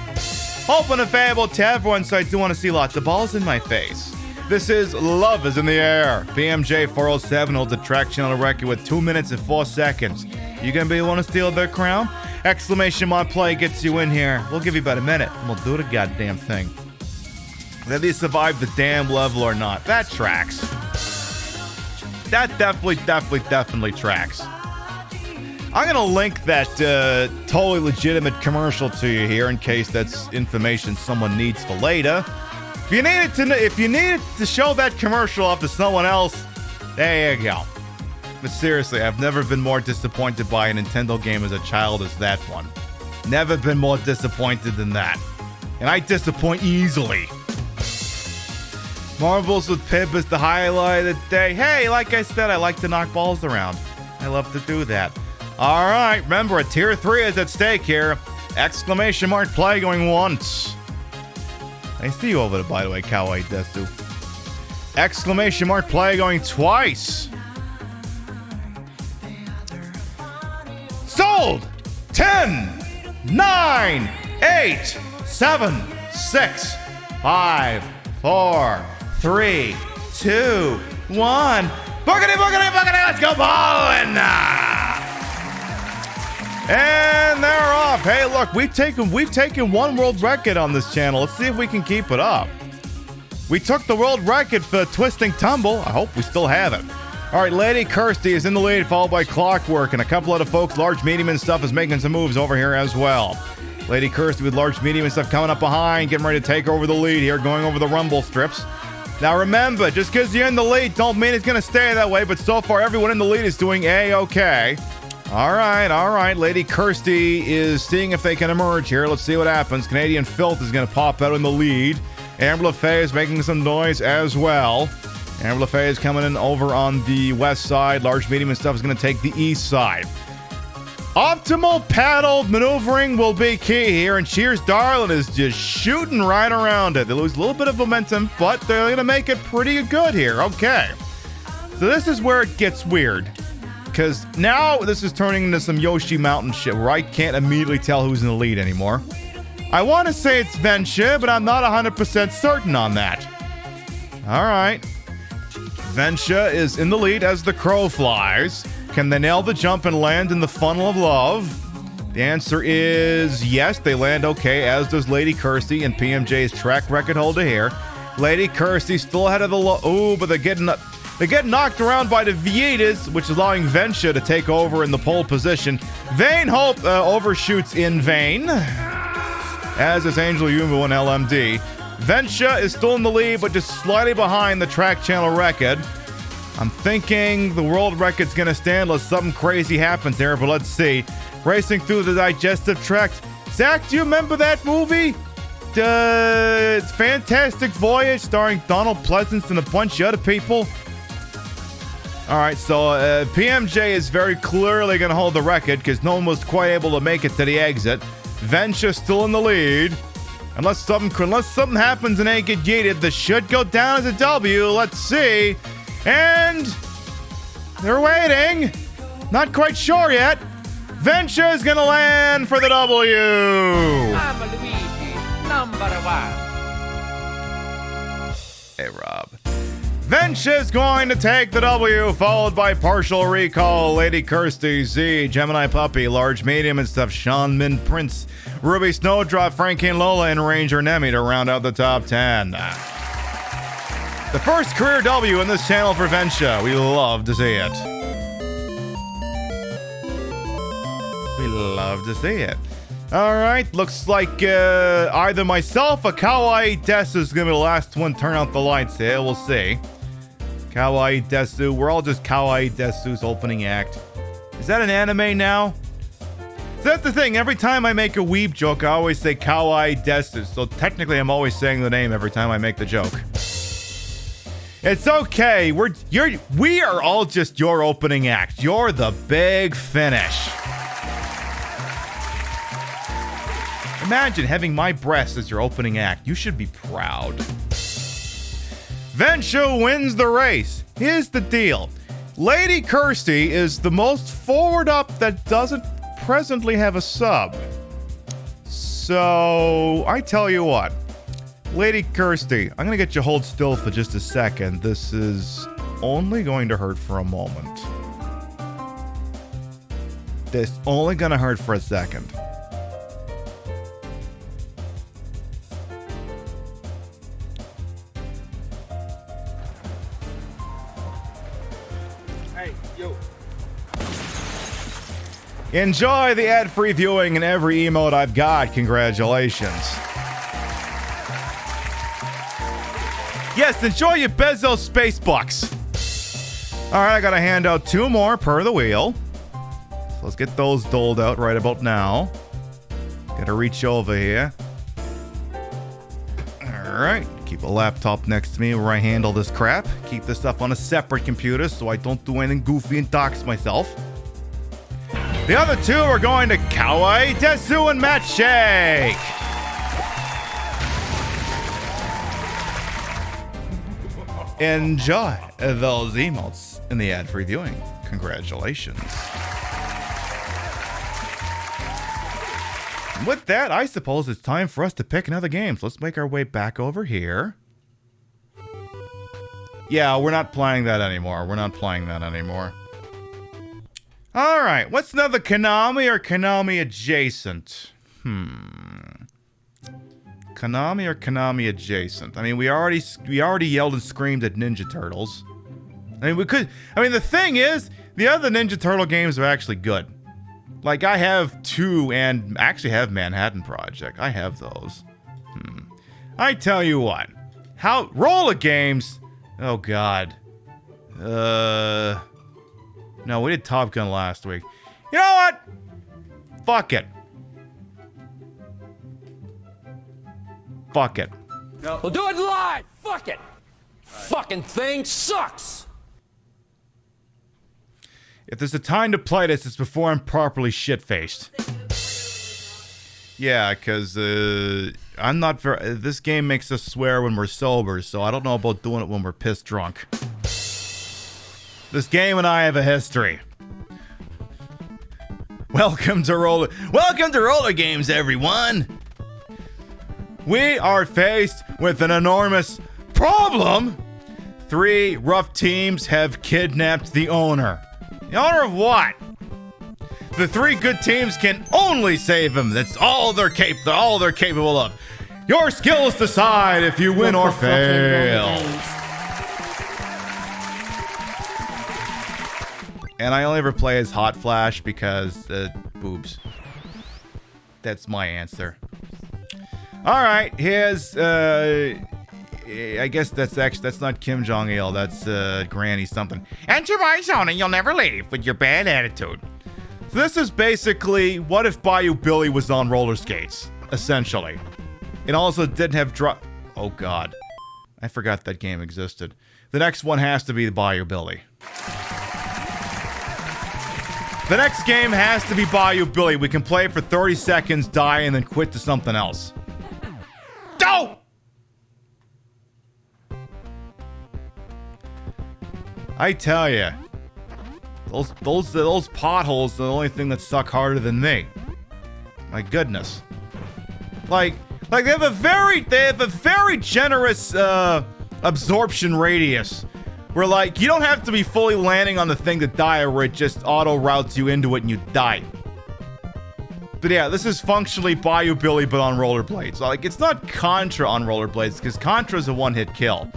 Open and available to everyone, so I do want to see lots of balls in my face. This is Love is in the Air. BMJ 407 holds a track channel record with 2 minutes and 4 seconds. You gonna be the one to steal their crown? Exclamation mark play gets you in here. We'll give you about a minute, and we'll do the goddamn thing. Whether you survive the damn level or not. That tracks. That definitely tracks. I'm going to link that totally legitimate commercial to you here in case that's information someone needs for later. If you needed to show that commercial off to someone else, there you go. But seriously, I've never been more disappointed by a Nintendo game as a child as that one. Never been more disappointed than that. And I disappoint easily. Marbles with Pip is the highlight of the day. Hey, like I said, I like to knock balls around. I love to do that. All right, remember, a tier 3 is at stake here. Exclamation mark play going once. I see you over there, by the way, Kawaii Desu. Exclamation mark play going twice. Sold! 10, 9, 8, 7, 6, 5, 4, 3, 2, 1. Boogity, let's go ballin'! And they're off. Hey, look, we've taken one world record on this channel. Let's see if we can keep it up. We took the world record for twisting tumble. I hope we still have it. All right, Lady Kirsty is in the lead, followed by Clockwork, and a couple other folks, large, medium, and stuff, is making some moves over here as well. Lady Kirsty with large, medium, and stuff coming up behind, getting ready to take over the lead here, going over the rumble strips. Now remember, just because you're in the lead don't mean it's going to stay that way, but so far everyone in the lead is doing A-okay. All right. Lady Kirsty is seeing if they can emerge here. Let's see what happens. Canadian Filth is going to pop out in the lead. Amber LaFay is making some noise as well. Amber LaFay is coming in over on the west side. Large, medium, and stuff is going to take the east side. Optimal paddle maneuvering will be key here, and Cheers Darlin is just shooting right around it. They lose a little bit of momentum, but they're going to make it pretty good here. Okay. So this is where it gets weird. Because now this is turning into some Yoshi Mountain shit where I can't immediately tell who's in the lead anymore. I want to say it's Vensha, but I'm not 100% certain on that. All right. Vensha is in the lead as the crow flies. Can they nail the jump and land in the funnel of love? The answer is yes, they land okay, as does Lady Kirsty and PMJ's track record holder here. Lady Kirsty still ahead of the but they're getting knocked around by the Vietas, which is allowing Vensha to take over in the pole position. Vain Hope overshoots in vain, as is Angel Yumbo and LMD. Vensha is still in the lead, but just slightly behind the track channel record. I'm thinking the world record's going to stand unless something crazy happens there, but let's see. Racing through the digestive tract. Zach, do you remember that movie? It's Fantastic Voyage, starring Donald Pleasance and a bunch of other people. All right, so PMJ is very clearly going to hold the record because no one was quite able to make it to the exit. Vensha's still in the lead. Unless something happens and they get yeeted, this should go down as a W. Let's see. And they're waiting. Not quite sure yet. Vensha is going to land for the W. I'm Luigi, #1. Hey, Rob. Vensha is going to take the W, followed by Partial Recall, Lady Kirsty, Z, Gemini Puppy, Large Medium and stuff, Sean Min Prince, Ruby Snowdrop, Frankie and Lola, and Ranger Nemi to round out the top 10. The first career W in this channel for Vensha. We love to see it. We love to see it. All right, looks like either myself or Kawaii Desu is going to be the last one to turn out the lights here. We'll see. Kawaii Desu. We're all just Kawaii Desu's opening act. Is that an anime now? So that's the thing. Every time I make a weeb joke, I always say Kawaii Desu. So technically, I'm always saying the name every time I make the joke. It's okay. We are all just your opening act. You're the big finish. Imagine having my breasts as your opening act. You should be proud. Vensha wins the race. Here's the deal. Lady Kirsty is the most forward up that doesn't presently have a sub. So, I tell you what. Lady Kirsty, I'm going to get you hold still for just a second. This is only going to hurt for a moment. This only gonna hurt for a second. Hey, yo. Enjoy the ad-free viewing in every emote I've got. Congratulations. Yes, enjoy your Bezos space bucks. All right, I gotta hand out 2 more per the wheel. So let's get those doled out right about now. Gotta reach over here. All right, keep a laptop next to me where I handle this crap. Keep this stuff on a separate computer so I don't do anything goofy and dox myself. The other 2 are going to Kawaii, Desu, and Matt Shake. Enjoy those emotes in the ad-free viewing. Congratulations. With that, I suppose it's time for us to pick another game. So let's make our way back over here. Yeah, we're not playing that anymore. All right, what's another Konami or Konami adjacent? Konami or Konami adjacent? I mean, we already yelled and screamed at Ninja Turtles. I mean, the thing is, the other Ninja Turtle games are actually good. Like, I have 2 and actually have Manhattan Project. I have those. I tell you what. Roller games? Oh, God. No, we did Top Gun last week. You know what? Fuck it. Fuck it. No. We'll do it live. Fuck it. Fucking thing sucks. If there's a time to play this, it's before I'm properly shit-faced. Yeah, because I'm not very... This game makes us swear when we're sober, so I don't know about doing it when we're pissed drunk. This game and I have a history. Welcome to roller games, everyone. We are faced with an enormous problem. 3 rough teams have kidnapped the owner. The owner of what? The 3 good teams can only save him. That's all they're capable of. Your skills decide if you win or fail. And I only ever play as Hot Flash because boobs. That's my answer. All right, here's I guess that's not Kim Jong-il. That's Granny something. Enter my zone and you'll never leave with your bad attitude. So this is basically what if Bayou Billy was on roller skates, essentially. It also didn't have Oh God, I forgot that game existed. The next one has to be the Bayou Billy. The next game has to be Bayou Billy. We can play for 30 seconds, die, and then quit to something else. Go! I tell ya, those potholes are the only thing that suck harder than me. My goodness. Like they have a very generous absorption radius. Where, like, you don't have to be fully landing on the thing to die, or it just auto-routes you into it and you die. But yeah, this is functionally Bayou Billy, but on rollerblades. Like, it's not Contra on rollerblades, because Contra's a one-hit kill.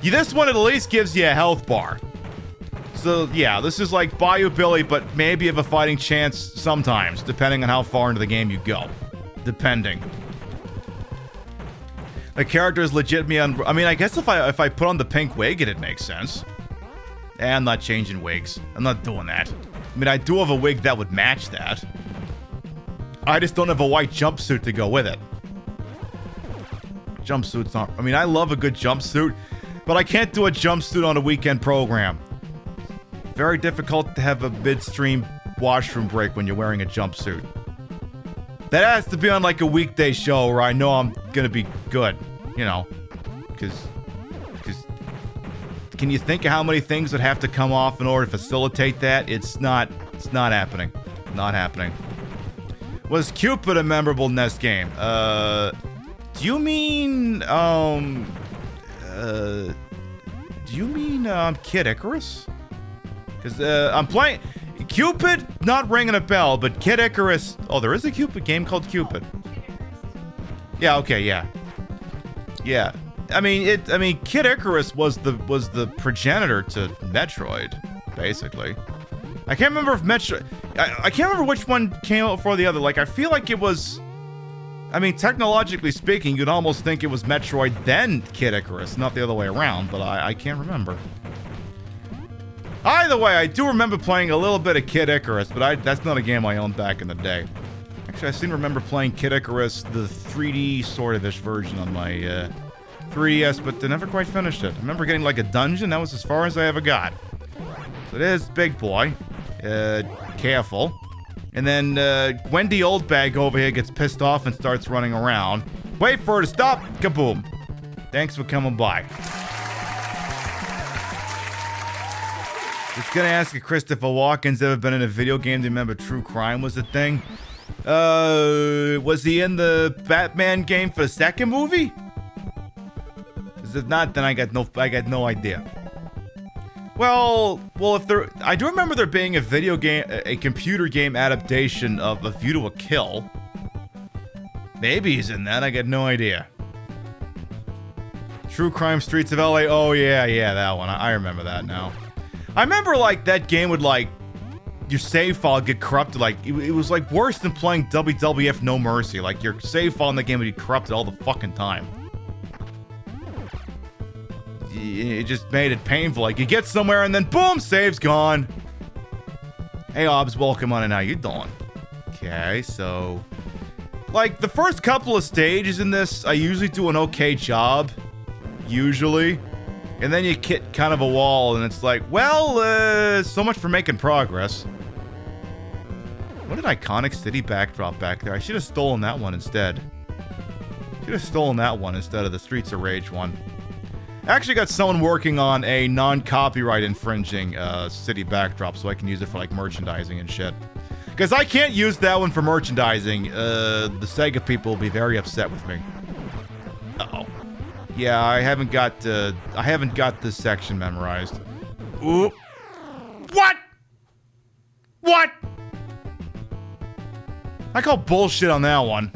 This one at least gives you a health bar. So, yeah, this is like Bayou Billy, but maybe you have a fighting chance sometimes, depending on how far into the game you go. Depending. The character is legitimately I mean, I guess if I put on the pink wig, it'd make sense. I'm not changing wigs. I'm not doing that. I mean, I do have a wig that would match that. I just don't have a white jumpsuit to go with it. Jumpsuits aren't... I mean, I love a good jumpsuit, but I can't do a jumpsuit on a weekend program. Very difficult to have a midstream washroom break when you're wearing a jumpsuit. That has to be on like a weekday show where I know I'm gonna be good, you know, because can you think of how many things would have to come off in order to facilitate that? It's not happening. Not happening. Was Cupid a memorable NES game? Do you mean Kid Icarus? Because I'm playing Cupid, not ringing a bell, but Kid Icarus. Oh, there is a Cupid game called Cupid. Yeah. Okay. Yeah. Yeah. I mean, Kid Icarus was the progenitor to Metroid, basically. I can't remember if I can't remember which one came out before the other. Like, I feel like it was. I mean, technologically speaking, you'd almost think it was Metroid then Kid Icarus, not the other way around. But I can't remember. Either way, I do remember playing a little bit of Kid Icarus, but that's not a game I owned back in the day. Actually, I seem to remember playing Kid Icarus, the 3D sort of-ish version on my 3DS, but I never quite finished it. I remember getting like a dungeon. That was as far as I ever got. So there's Big Boy. Careful. And then Wendy Oldbag over here gets pissed off and starts running around. Wait for her to stop. Kaboom. Thanks for coming by. Just gonna ask if Christopher Walken's ever been in a video game to remember true crime was a thing. Was he in the Batman game for the second movie? If not, then I got no idea. Well, if there, I do remember there being a computer game adaptation of A View to a Kill. Maybe he's in that. I got no idea. True Crime Streets of LA. Oh yeah, that one. I remember that now. I remember like that game would like your save file get corrupted. Like it was like worse than playing WWF No Mercy. Like your save file in the game would be corrupted all the fucking time. It just made it painful. Like, you get somewhere and then boom, save's gone. Hey, Obs, welcome on in. How you doing? Okay, so... Like, the first couple of stages in this, I usually do an okay job. Usually. And then you hit kind of a wall, and it's like, well, so much for making progress. What an iconic city backdrop back there. I should have stolen that one instead. Should have stolen that one instead of the Streets of Rage one. I actually got someone working on a non-copyright infringing city backdrop so I can use it for like merchandising and shit. Because I can't use that one for merchandising. The Sega people will be very upset with me. Uh-oh. Yeah, I haven't got this section memorized. Ooh. What? What? I call bullshit on that one.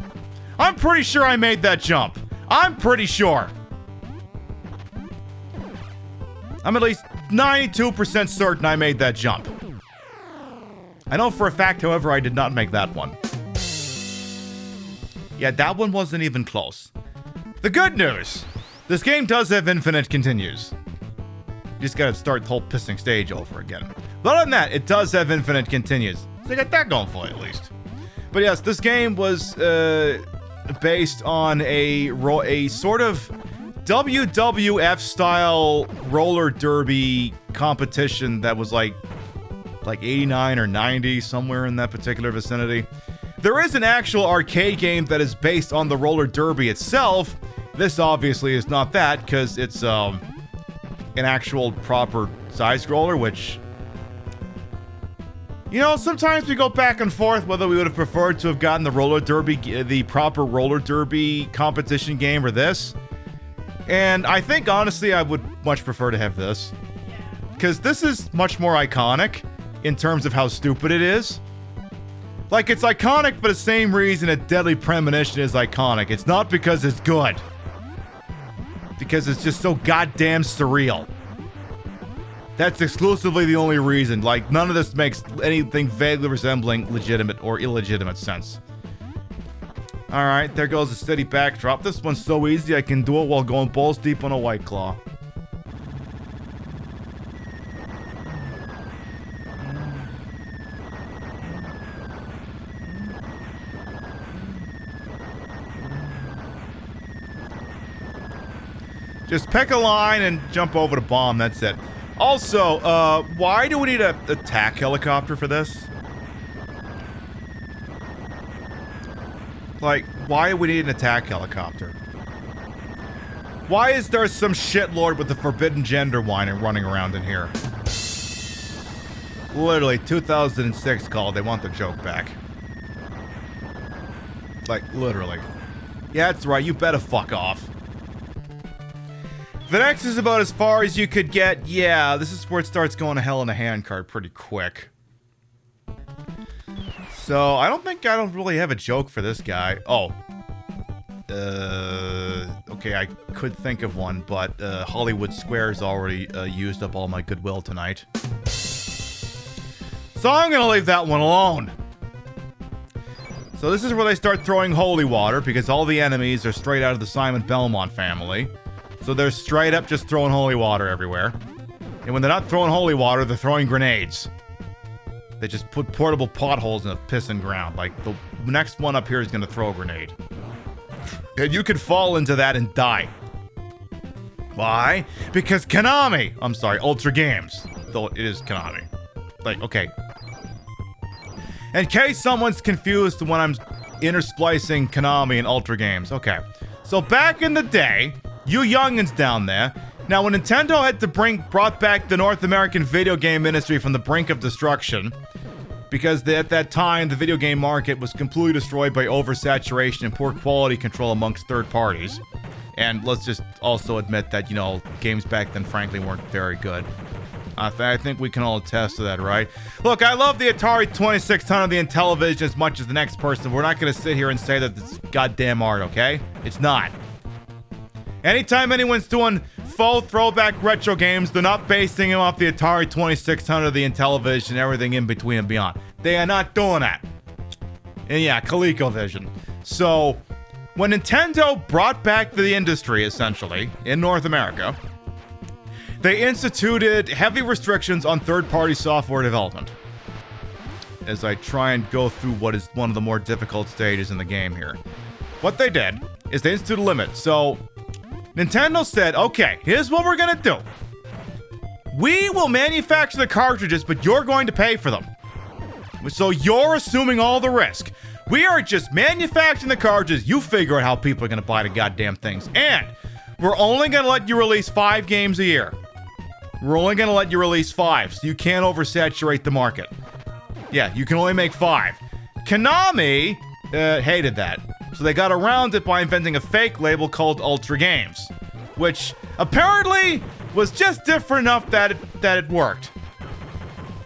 I'm pretty sure I made that jump. I'm pretty sure. I'm at least 92% certain I made that jump. I know for a fact, however, I did not make that one. Yeah, that one wasn't even close. The good news! This game does have infinite continues. You just gotta start the whole pissing stage over again. But other than that, it does have infinite continues. So I got that going for you at least. But yes, this game was based on a sort of WWF style roller derby competition that was like 89 or 90, somewhere in that particular vicinity. There is an actual arcade game that is based on the roller derby itself. This obviously is not that because it's an actual proper side scroller, which, you know, sometimes we go back and forth whether we would have preferred to have gotten the roller derby, the proper roller derby competition game, or this. And I think, honestly, I would much prefer to have this. Because this is much more iconic in terms of how stupid it is. Like, it's iconic for the same reason a Deadly Premonition is iconic. It's not because it's good. Because it's just so goddamn surreal. That's exclusively the only reason. Like, none of this makes anything vaguely resembling legitimate or illegitimate sense. Alright, there goes the steady backdrop. This one's so easy I can do it while going balls deep on a White Claw. Just pick a line and jump over the bomb, that's it. Also, why do we need a attack helicopter for this? Like, why do we need an attack helicopter? Why is there some shitlord with the forbidden gender whining running around in here? Literally, 2006 call, they want the joke back. Like, literally. Yeah, that's right, you better fuck off. The next is about as far as you could get. Yeah, this is where it starts going to hell in a handcart pretty quick. So I don't really have a joke for this guy. Oh. Okay, I could think of one, but Hollywood Squares already used up all my goodwill tonight. So I'm gonna leave that one alone. So this is where they start throwing holy water, because all the enemies are straight out of the Simon Belmont family. So they're straight up just throwing holy water everywhere. And when they're not throwing holy water, they're throwing grenades. They just put portable potholes in the pissing ground. Like, the next one up here is gonna throw a grenade. And you could fall into that and die. Why? Because Konami! I'm sorry, Ultra Games. Though it is Konami. Like, okay. In case someone's confused when I'm intersplicing Konami and Ultra Games. Okay. So back in the day, you youngins down there, now when Nintendo had to brought back the North American video game industry from the brink of destruction, because at that time, the video game market was completely destroyed by oversaturation and poor quality control amongst third parties. And let's just also admit that, you know, games back then frankly weren't very good. I think we can all attest to that, right? Look, I love the Atari 2600 and the Intellivision as much as the next person. We're not going to sit here and say that it's goddamn art, okay? It's not. Anytime anyone's doing faux throwback retro games, they're not basing them off the Atari 2600, the Intellivision, everything in between and beyond. They are not doing that. And yeah, ColecoVision. So, when Nintendo brought back the industry, essentially, in North America, they instituted heavy restrictions on third-party software development. As I try and go through what is one of the more difficult stages in the game here. What they did is they instituted a limit. So, Nintendo said, okay, here's what we're gonna do. We will manufacture the cartridges, but you're going to pay for them. So you're assuming all the risk. We are just manufacturing the cartridges. You figure out how people are gonna buy the goddamn things. And we're only gonna let you release 5 games a year. We're only gonna let you release 5, so you can't oversaturate the market. Yeah, you can only make 5. Konami hated that. So they got around it by inventing a fake label called Ultra Games, which apparently was just different enough that it worked.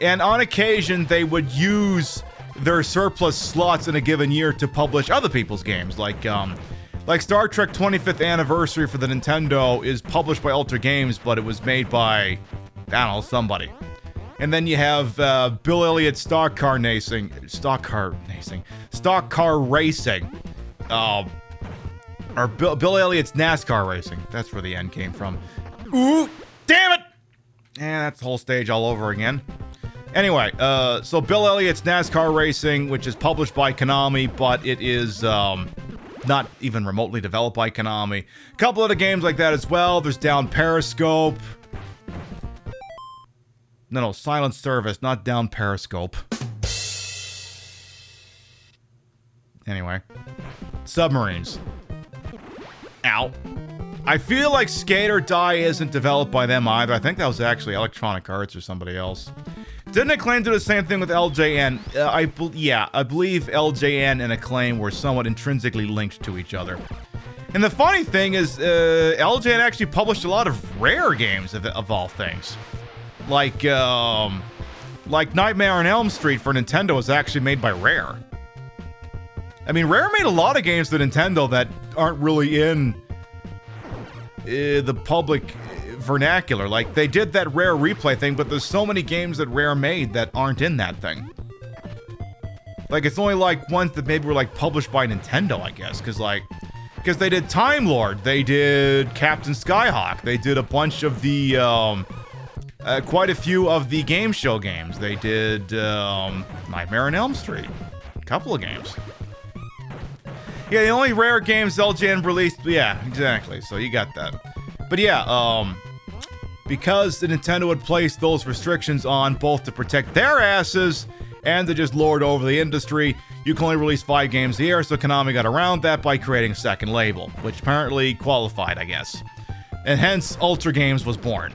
And on occasion, they would use their surplus slots in a given year to publish other people's games, like Star Trek 25th Anniversary for the Nintendo is published by Ultra Games, but it was made by, I don't know, somebody. And then you have Bill Elliott's Stock Car Racing. Or Bill Elliott's NASCAR Racing. That's where the N came from. Ooh, damn it! And that's the whole stage all over again. Anyway, so Bill Elliott's NASCAR Racing, which is published by Konami, but it is not even remotely developed by Konami. A couple other games like that as well. There's Down Periscope. No, Silent Service, not Down Periscope. Anyway. Submarines. Ow. I feel like Skate or Die isn't developed by them either. I think that was actually Electronic Arts or somebody else. Didn't Acclaim do the same thing with LJN? I believe LJN and Acclaim were somewhat intrinsically linked to each other. And the funny thing is, LJN actually published a lot of Rare games of all things. Like Nightmare on Elm Street for Nintendo was actually made by Rare. I mean, Rare made a lot of games for Nintendo that aren't really in the public vernacular. Like, they did that Rare Replay thing, but there's so many games that Rare made that aren't in that thing. Like, it's only like ones that maybe were like published by Nintendo, I guess, because they did Time Lord, they did Captain Skyhawk, they did a bunch of the quite a few of the game show games. They did Nightmare on Elm Street, a couple of games. Yeah, the only Rare games LJN released, yeah, exactly, so you got that. But yeah, because the Nintendo had placed those restrictions on both to protect their asses and to just lord over the industry, you can only release 5 games a year, so Konami got around that by creating a second label, which apparently qualified, I guess. And hence, Ultra Games was born.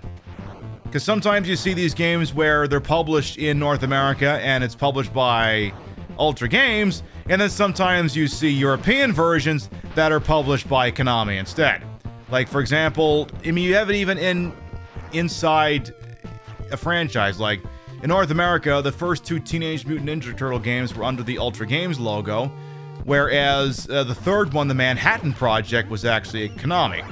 Because sometimes you see these games where they're published in North America and it's published by Ultra Games, and then sometimes you see European versions that are published by Konami instead. Like, for example, I mean, you have it even inside a franchise. Like, In North America, the first 2 Teenage Mutant Ninja Turtle games were under the Ultra Games logo, whereas the third one, the Manhattan Project, was actually a Konami.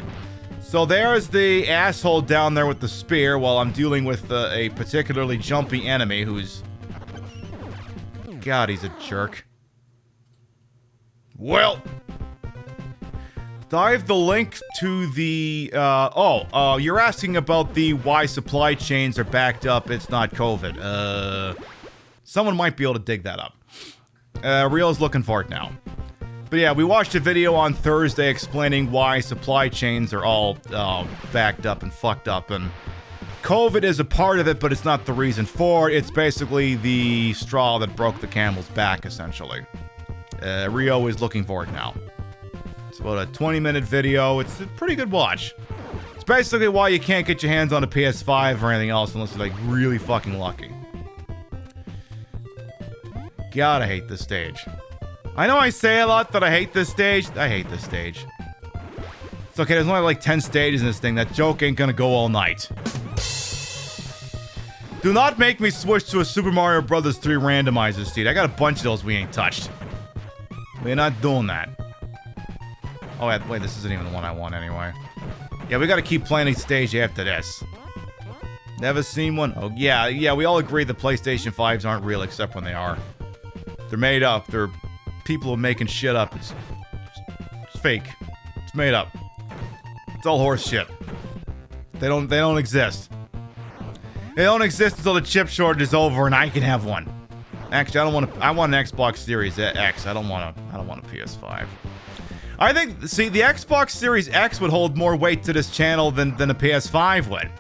So there's the asshole down there with the spear while I'm dealing with a particularly jumpy enemy who's... God, he's a jerk. Well... Dive the link to the, you're asking about the why supply chains are backed up, it's not COVID. Someone might be able to dig that up. Rio's looking for it now. But yeah, we watched a video on Thursday explaining why supply chains are all, backed up and fucked up, and COVID is a part of it, but it's not the reason for it. It's basically the straw that broke the camel's back, essentially. Rio is looking for it now. It's about a 20-minute video. It's a pretty good watch. It's basically why you can't get your hands on a PS5 or anything else unless you're, like, really fucking lucky. God, I hate this stage. I know I say a lot that I hate this stage. I hate this stage. It's okay, there's only like 10 stages in this thing. That joke ain't gonna go all night. Do not make me switch to a Super Mario Bros. 3 randomizer, Steve. I got a bunch of those we ain't touched. We're not doing that. Oh, wait, this isn't even the one I want anyway. Yeah, we gotta keep playing a stage after this. Never seen one? Oh, yeah, we all agree the PlayStation 5s aren't real except when they are. They're made up. They're people are making shit up. It's fake. It's made up. It's all horse shit. They don't exist. They don't exist until the chip shortage is over and I can have one. Actually, I want an Xbox Series X. I don't want a PS5. I think, see, the Xbox Series X would hold more weight to this channel than a PS5 would.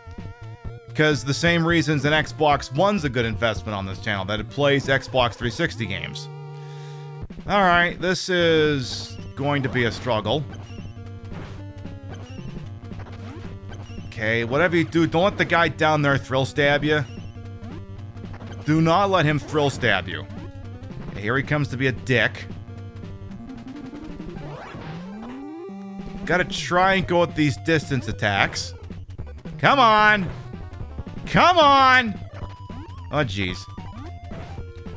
Because the same reasons an Xbox One's a good investment on this channel, that it plays Xbox 360 games. Alright, this is going to be a struggle. Okay, whatever you do, don't let the guy down there thrill stab you. Do not let him thrill stab you. Okay, here he comes to be a dick. Gotta try and go with these distance attacks. Come on! Come on! Oh, jeez.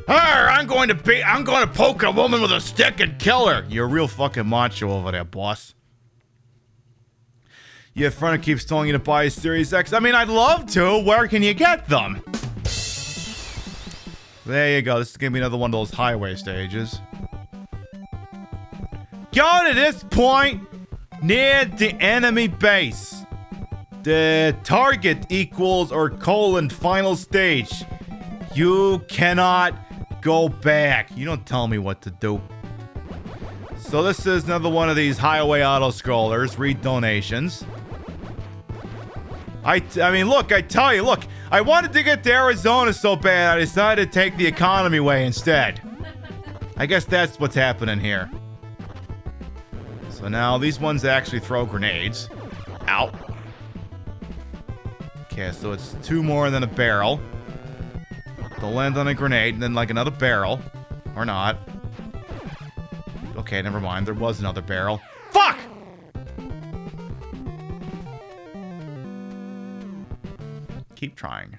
I'm going to poke a woman with a stick and kill her! You're a real fucking macho over there, boss. Your friend keeps telling you to buy a Series X. I mean, I'd love to. Where can you get them? There you go. This is gonna be another one of those highway stages. Go to this point near the enemy base. The target equals or colon final stage. You cannot go back. You don't tell me what to do. So this is another one of these highway auto scrollers. Read donations. I mean, look, I tell you, look, I wanted to get to Arizona so bad, I decided to take the economy way instead. I guess that's what's happening here. So now these ones actually throw grenades. Ow. Okay, so it's 2 more than a barrel. They'll land on a grenade and then like another barrel. Or not. Okay, never mind. There was another barrel. Fuck! Keep trying.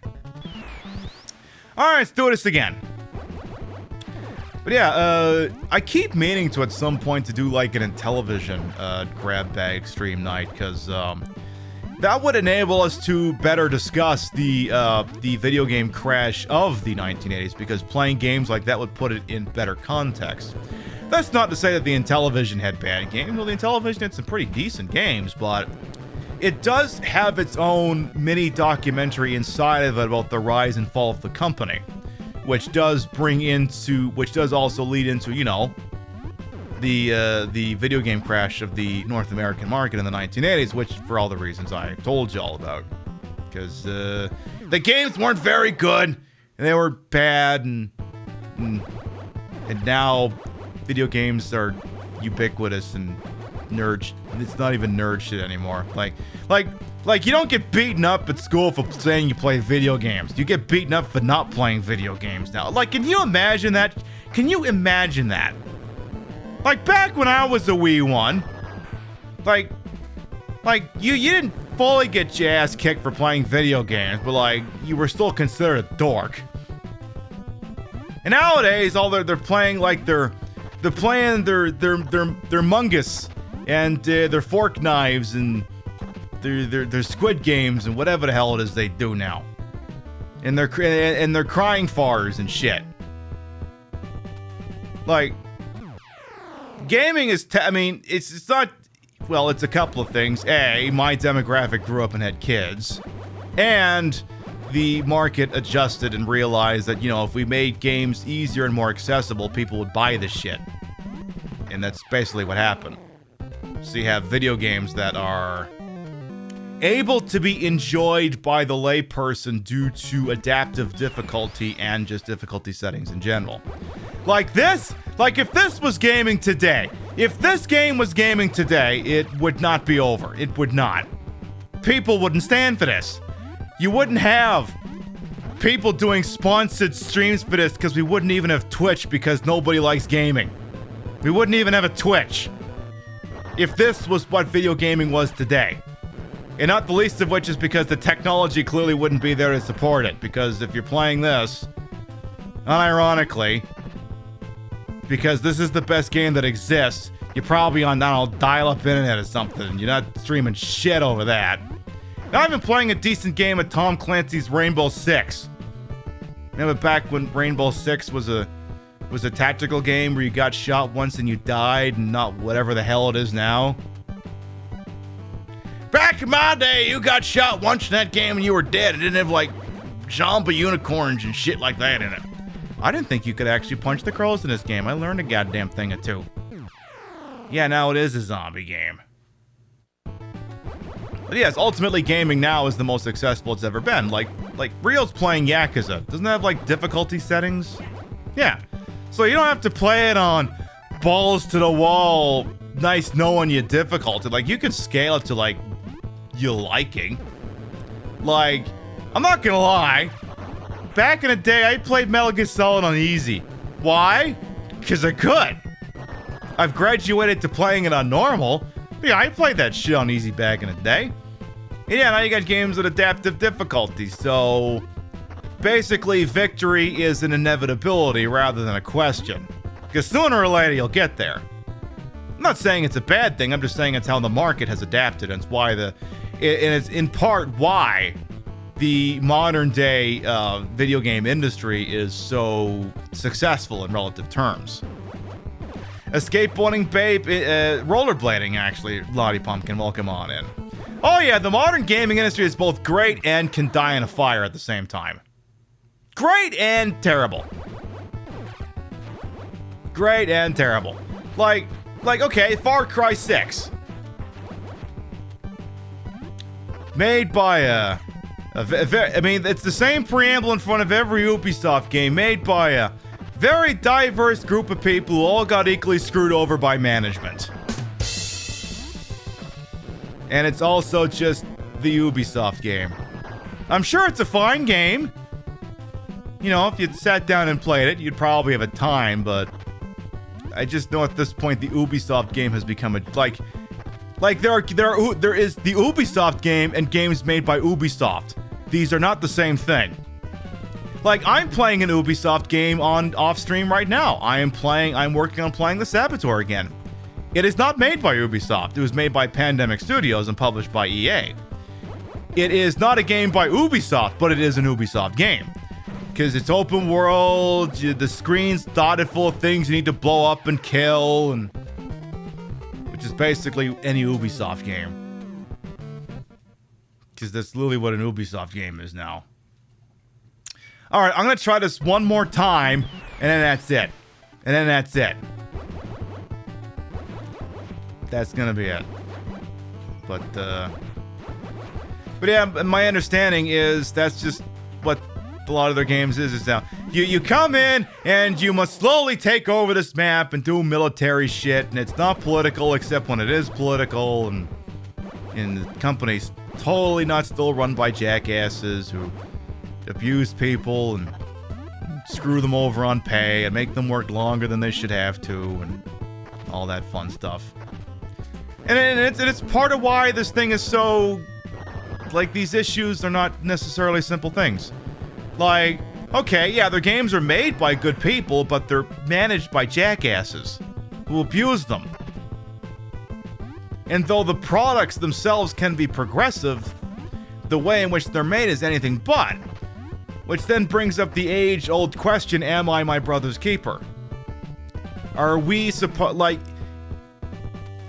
Alright, let's do this again. But yeah, I keep meaning to at some point to do like an Intellivision grab bag stream night, because that would enable us to better discuss the video game crash of the 1980s, because playing games like that would put it in better context. That's not to say that the Intellivision had bad games. Well, the Intellivision had some pretty decent games, but it does have its own mini documentary inside of it about the rise and fall of the company, which does also lead into, you know, the video game crash of the North American market in the 1980s, which for all the reasons I told you all about, because the games weren't very good and they were bad, and now video games are ubiquitous and nerd. It's not even nerd shit anymore. Like you don't get beaten up at school for saying you play video games. You get beaten up for not playing video games now. Like, can you imagine that? Can you imagine that? Like, back when I was a wee one, like you didn't fully get your ass kicked for playing video games, but like you were still considered a dork. And nowadays, all they're playing like they're playing their mungus and their fork knives and their squid games and whatever the hell it is they do now. And they're crying fars and shit. Like, gaming is it's not, well, it's a couple of things. A, my demographic grew up and had kids, and the market adjusted and realized that, you know, if we made games easier and more accessible, people would buy this shit. And that's basically what happened. So you have video games that are able to be enjoyed by the layperson due to adaptive difficulty and just difficulty settings in general. Like this, like if this was gaming today, if this game was gaming today, it would not be over. It would not. People wouldn't stand for this. You wouldn't have people doing sponsored streams for this because we wouldn't even have Twitch because nobody likes gaming. We wouldn't even have a Twitch if this was what video gaming was today. And not the least of which is because the technology clearly wouldn't be there to support it. Because if you're playing this, unironically, because this is the best game that exists, you're probably on, I don't know, dial-up internet or something. You're not streaming shit over that. Now I've been playing a decent game of Tom Clancy's Rainbow Six. Remember back when Rainbow Six was a tactical game where you got shot once and you died, and not whatever the hell it is now? Back in my day, you got shot once in that game and you were dead. It didn't have like zombie unicorns and shit like that in it. I didn't think you could actually punch the crows in this game. I learned a goddamn thing or two. Yeah, now it is a zombie game. But yes, ultimately gaming now is the most accessible it's ever been. Like Rio's playing Yakuza. Doesn't it have like difficulty settings? Yeah. So you don't have to play it on balls to the wall, nice knowing your difficulty. Like you can scale it to like your liking. Like, I'm not gonna lie. Back in the day, I played Metal Gear Solid on easy. Why? Because I could. I've graduated to playing it on normal. Yeah, I played that shit on easy back in the day. And yeah, now you got games with adaptive difficulty, so basically victory is an inevitability rather than a question. Because sooner or later you'll get there. I'm not saying it's a bad thing, I'm just saying it's how the market has adapted, and it's why and it's in part why the modern day video game industry is so successful in relative terms. A skateboarding babe, rollerblading actually, Lottie Pumpkin, welcome on in. Oh yeah, the modern gaming industry is both great and can die in a fire at the same time. Great and terrible. Great and terrible. Like okay, Far Cry 6. Made by I mean, it's the same preamble in front of every Ubisoft game, made by a very diverse group of people who all got equally screwed over by management. And it's also just the Ubisoft game. I'm sure it's a fine game. You know, if you'd sat down and played it, you'd probably have a time, but I just know at this point the Ubisoft game has become a there is the Ubisoft game and games made by Ubisoft. These are not the same thing. Like, I'm playing an Ubisoft game on off stream right now. I'm working on playing The Saboteur again. It is not made by Ubisoft. It was made by Pandemic Studios and published by EA. It is not a game by Ubisoft, but it is an Ubisoft game. Because it's open world, the screen's dotted full of things you need to blow up and kill, and which is basically any Ubisoft game. Because that's literally what an Ubisoft game is now. Alright, I'm going to try this one more time, and then that's it. And then that's it. That's going to be it. But yeah, my understanding is that's just what a lot of their games is now. You come in and you must slowly take over this map and do military shit, and it's not political except when it is political, and the company's totally not still run by jackasses who abuse people and screw them over on pay and make them work longer than they should have to, and all that fun stuff. And it's part of why this thing is so, like, these issues are not necessarily simple things. Like, Okay, yeah, their games are made by good people, but they're managed by jackasses who abuse them. And though the products themselves can be progressive, the way in which they're made is anything but. Which then brings up the age-old question, am I my brother's keeper? Are we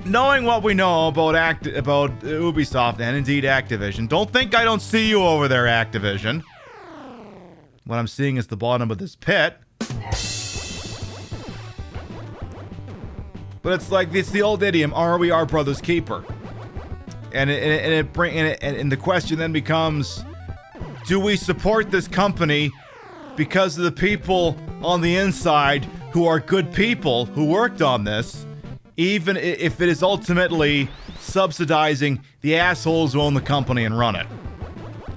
knowing what we know about Ubisoft and indeed Activision, don't think I don't see you over there, Activision. What I'm seeing is the bottom of this pit. But it's the old idiom, are we our brother's keeper? And the question then becomes, do we support this company because of the people on the inside who are good people who worked on this, even if it is ultimately subsidizing the assholes who own the company and run it?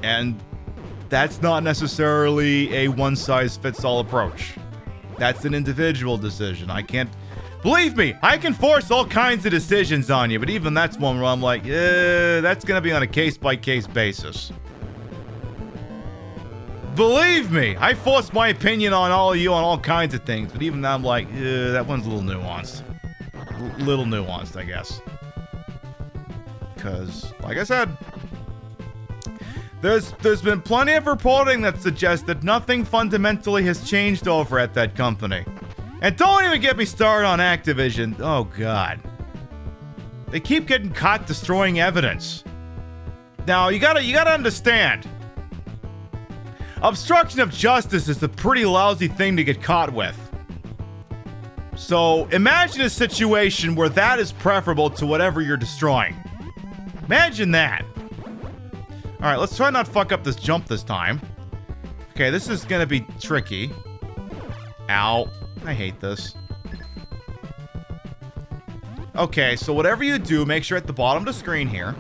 And that's not necessarily a one-size-fits-all approach. That's an individual decision. Believe me, I can force all kinds of decisions on you, but even that's one where I'm like, that's gonna be on a case-by-case basis. Believe me, I force my opinion on all of you on all kinds of things, but even now I'm like, that one's a little nuanced. Little nuanced, I guess. Because, like I said, there's been plenty of reporting that suggests that nothing fundamentally has changed over at that company. And don't even get me started on Activision. Oh, God. They keep getting caught destroying evidence. Now, you gotta understand. Obstruction of justice is a pretty lousy thing to get caught with. So, imagine a situation where that is preferable to whatever you're destroying. Imagine that. Alright, let's try not fuck up this jump this time. Okay, this is gonna be tricky. Ow. I hate this. Okay, so whatever you do, make sure at the bottom of the screen here.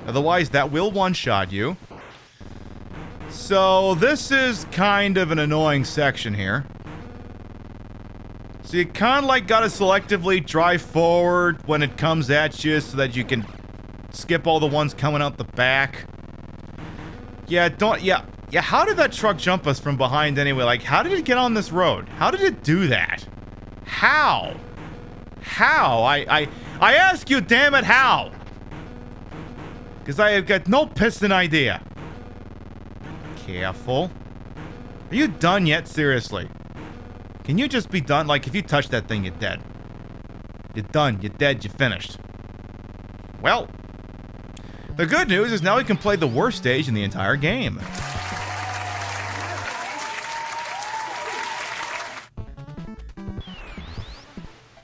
Otherwise, that will one-shot you. So, this is kind of an annoying section here. So you kind of like gotta selectively drive forward when it comes at you so that you can skip all the ones coming out the back. Yeah, how did that truck jump us from behind anyway? Like, how did it get on this road? How did it do that? How? How? I ask you, damn it, how? Because I have got no piston idea. Careful. Are you done yet? Seriously. Can you just be done? Like, if you touch that thing, you're dead. You're done. You're dead. You're finished. Well, the good news is now we can play the worst stage in the entire game.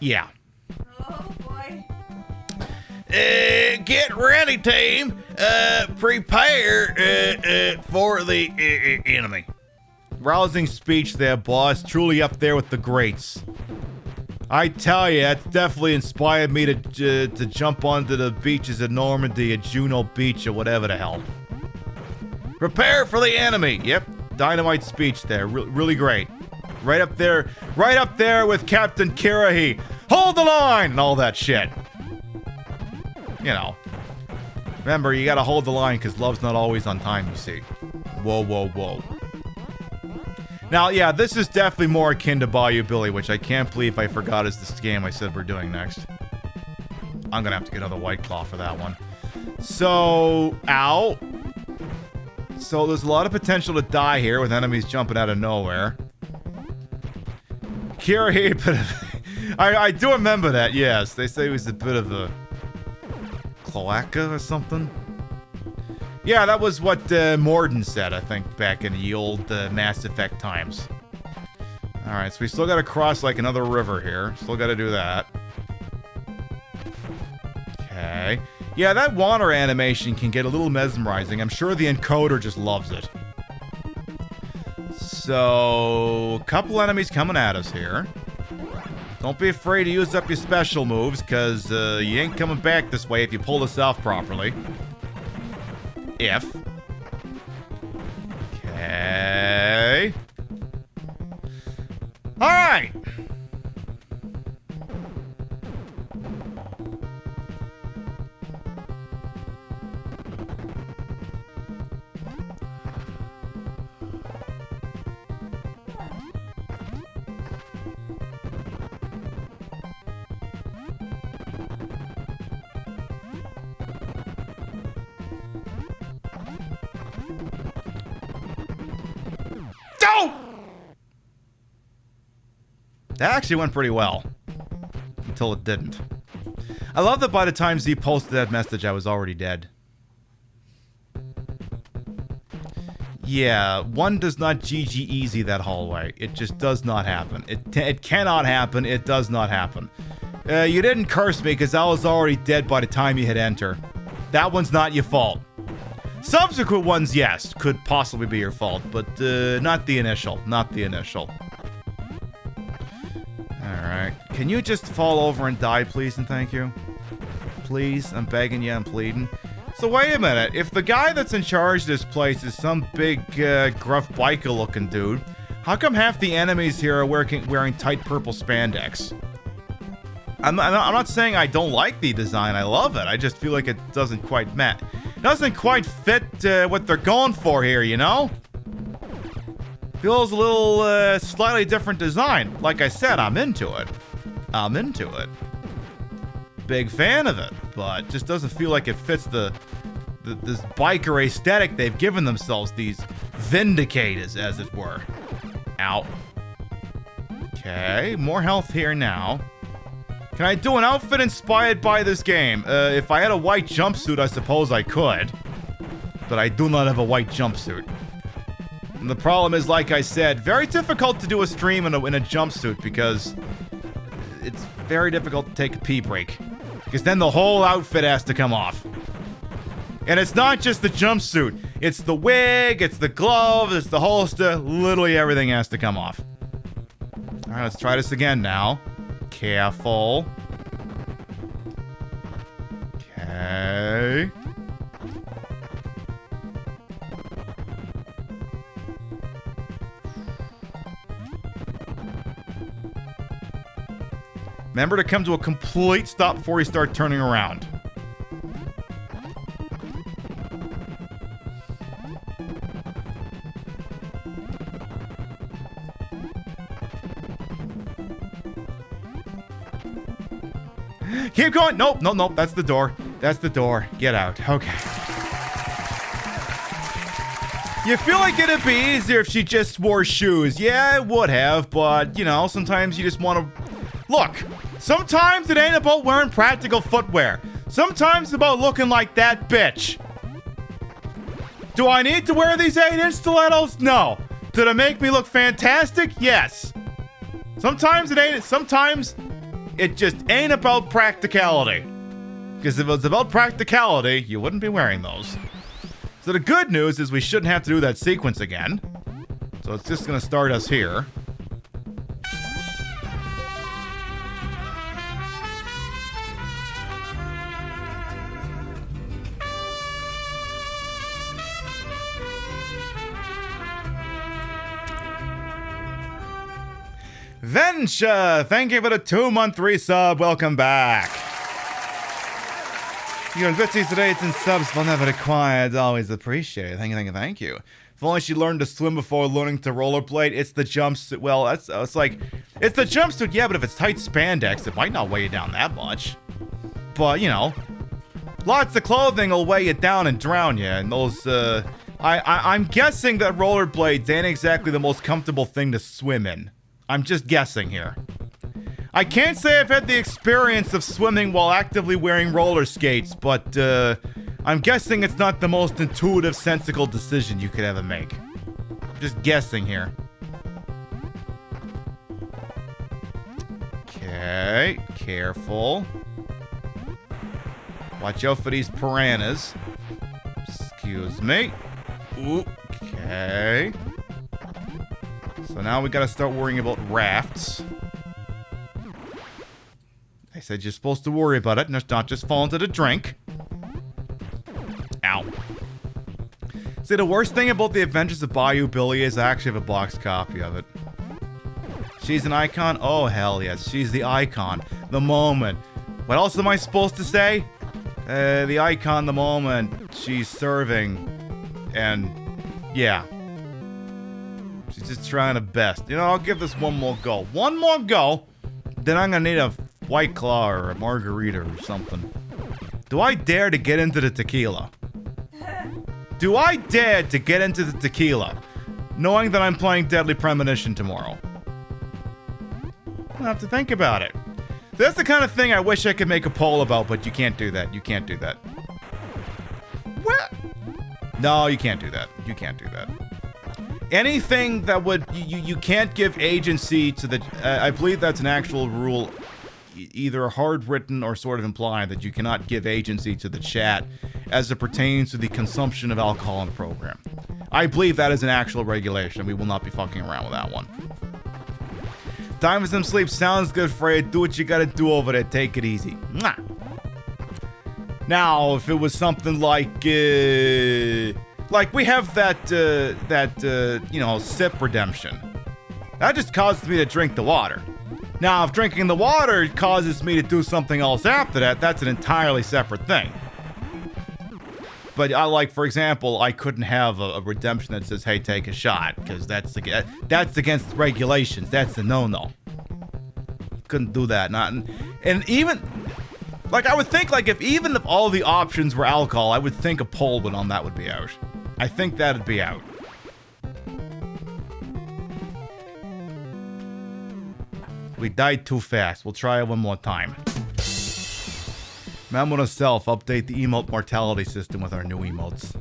Yeah. Oh boy. Get ready, team. Prepare for the enemy. Rousing speech there, boss. Truly up there with the greats. I tell you, that's definitely inspired me to jump onto the beaches of Normandy or Juno Beach or whatever the hell. Prepare for the enemy. Yep, dynamite speech there. Really great. Right up there with Captain Kirahi. Hold the line and all that shit. You know. Remember, you gotta hold the line because love's not always on time, you see. Whoa, whoa, whoa. Now, yeah, this is definitely more akin to Bayou Billy, which I can't believe I forgot is this game I said we're doing next. I'm gonna have to get another White Claw for that one. So, ow. So there's a lot of potential to die here with enemies jumping out of nowhere. Kirahi, I do remember that, yes. They say he was a bit of a cloaca or something. Yeah, that was what Morden said, I think, back in the old Mass Effect times. Alright, so we still gotta cross, like, another river here. Still gotta do that. Okay. Yeah, that water animation can get a little mesmerizing. I'm sure the encoder just loves it. So, a couple enemies coming at us here. Don't be afraid to use up your special moves, because you ain't coming back this way if you pull this off properly. If. Okay. Alright! That actually went pretty well. Until it didn't. I love that by the time Z posted that message, I was already dead. Yeah, one does not GG easy that hallway. It just does not happen. It cannot happen. It does not happen. You didn't curse me because I was already dead by the time you hit enter. That one's not your fault. Subsequent ones, yes, could possibly be your fault, but not the initial. Not the initial. Alright. Can you just fall over and die, please and thank you? Please? I'm begging you, I'm pleading. So wait a minute, if the guy that's in charge of this place is some big, gruff biker-looking dude, how come half the enemies here are wearing tight purple spandex? I'm not saying I don't like the design, I love it, I just feel like it doesn't quite fit what they're going for here, you know? Feels a little, slightly different design. Like I said, I'm into it. I'm into it. Big fan of it, but just doesn't feel like it fits this biker aesthetic they've given themselves, these vindicators, as it were. Ow. Okay, more health here now. Can I do an outfit inspired by this game? If I had a white jumpsuit, I suppose I could. But I do not have a white jumpsuit. And the problem is, like I said, very difficult to do a stream in a jumpsuit because it's very difficult to take a pee break. Because then the whole outfit has to come off. And it's not just the jumpsuit. It's the wig, it's the gloves, it's the holster. Literally everything has to come off. Alright, let's try this again now. Careful. Okay. Remember to come to a complete stop before you start turning around. Keep going. Nope, nope, nope. That's the door. That's the door. Get out. Okay. You feel like it'd be easier if she just wore shoes. Yeah, it would have, but, you know, sometimes you just want to... Look, sometimes it ain't about wearing practical footwear. Sometimes it's about looking like that bitch. Do I need to wear these 8-inch stilettos? No. Do they make me look fantastic? Yes. Sometimes it ain't. Sometimes it just ain't about practicality. Because if it was about practicality, you wouldn't be wearing those. So the good news is we shouldn't have to do that sequence again. So it's just going to start us here. Vensha, thank you for the 2-month resub. Welcome back. Your bitsy today, it's in subs, will never required. Always appreciated. Thank you, thank you, thank you. If only she learned to swim before learning to rollerblade. It's the jumpsuit. Well, it's the jumpsuit, yeah, but if it's tight spandex, it might not weigh you down that much. But, you know, lots of clothing will weigh you down and drown you. And those, I'm guessing that rollerblades ain't exactly the most comfortable thing to swim in. I'm just guessing here. I can't say I've had the experience of swimming while actively wearing roller skates, but I'm guessing it's not the most intuitive, sensical decision you could ever make. Just guessing here. Okay, careful. Watch out for these piranhas. Excuse me. Ooh, okay. So now we gotta start worrying about rafts. I said you're supposed to worry about it, not just fall into the drink. Ow. See, the worst thing about the Adventures of Bayou Billy is I actually have a box copy of it. She's an icon? Oh, hell yes. She's the icon. The moment. What else am I supposed to say? The icon, the moment she's serving. And, yeah. She's just trying her best. You know, I'll give this one more go. One more go, then I'm gonna need a White Claw or a margarita or something. Do I dare to get into the tequila? Do I dare to get into the tequila, knowing that I'm playing Deadly Premonition tomorrow? I'll have to think about it. That's the kind of thing I wish I could make a poll about, but you can't do that. You can't do that. What? No, you can't do that. You can't do that. Anything that would... You can't give agency to the... I believe that's an actual rule, either hard written or sort of implied, that you cannot give agency to the chat as it pertains to the consumption of alcohol in the program. I believe that is an actual regulation. We will not be fucking around with that one. Time for some sleep. Sounds good, Fred. Do what you gotta do over there. Take it easy. Mwah. Now, if it was something like we have that sip redemption. That just causes me to drink the water. Now, if drinking the water causes me to do something else after that, that's an entirely separate thing. But for example, I couldn't have a redemption that says, hey, take a shot, because that's against regulations. That's a no-no. Couldn't do that. And even, I would think, if all the options were alcohol, I would think a poll on that would be out. I think that'd be out. We died too fast. We'll try it one more time. Remember to update the emote mortality system with our new emotes.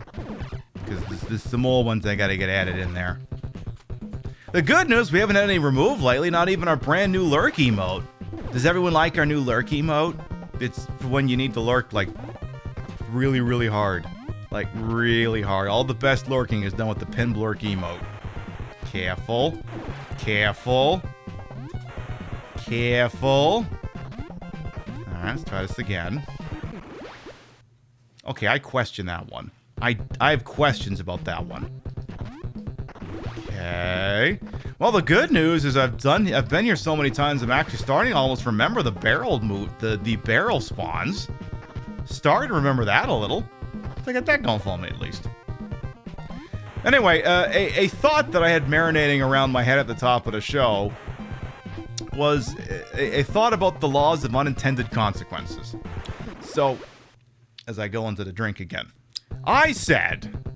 Because there's some more ones that gotta get added in there. The good news, we haven't had any removed lately, not even our brand new lurk emote. Does everyone like our new lurk emote? It's for when you need to lurk, really, really hard. Really hard. All the best lurking is done with the pin blurk emote. Careful. Careful. Careful. Alright, let's try this again. Okay, I question that one. I have questions about that one. Okay. Well, the good news is I've been here so many times, I'm actually starting to almost remember the barrel the barrel spawns. Starting to remember that a little. So I got that going for me at least. Anyway, a thought that I had marinating around my head at the top of the show was a thought about the laws of unintended consequences. So, as I go into the drink again, I said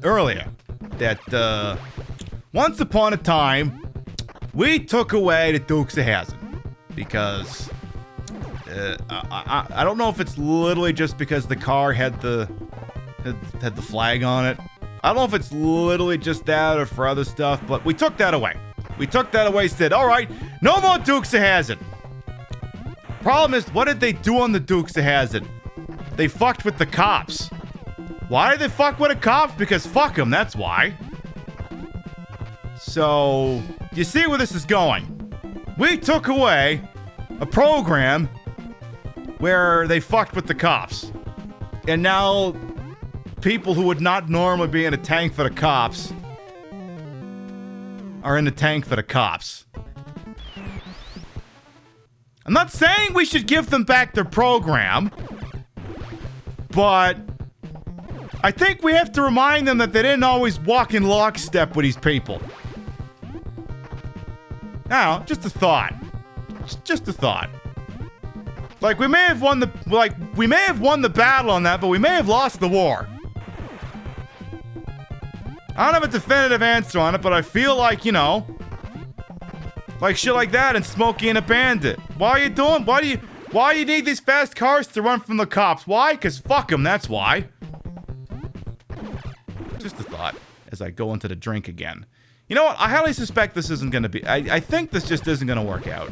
earlier that once upon a time we took away the Dukes of Hazzard because I don't know if it's literally just because the car had the flag on it. I don't know if it's literally just that or for other stuff, but we took that away. We took that away, said, all right, no more Dukes of Hazzard. Problem is, what did they do on the Dukes of Hazzard? They fucked with the cops. Why did they fuck with the cops? Because fuck them, that's why. So, you see where this is going. We took away a program where they fucked with the cops. And now, people who would not normally be in a tank for the cops are in the tank for the cops. I'm not saying we should give them back their program, but I think we have to remind them that they didn't always walk in lockstep with these people. Now, just a thought. Just a thought. We may have won the battle on that, but we may have lost the war. I don't have a definitive answer on it, but I feel like, shit like that and Smokey and a Bandit. Why do you need these fast cars to run from the cops? Why? Because fuck them, that's why. Just a thought as I go into the drink again. You know what? I highly suspect this isn't going to be... I think this just isn't going to work out.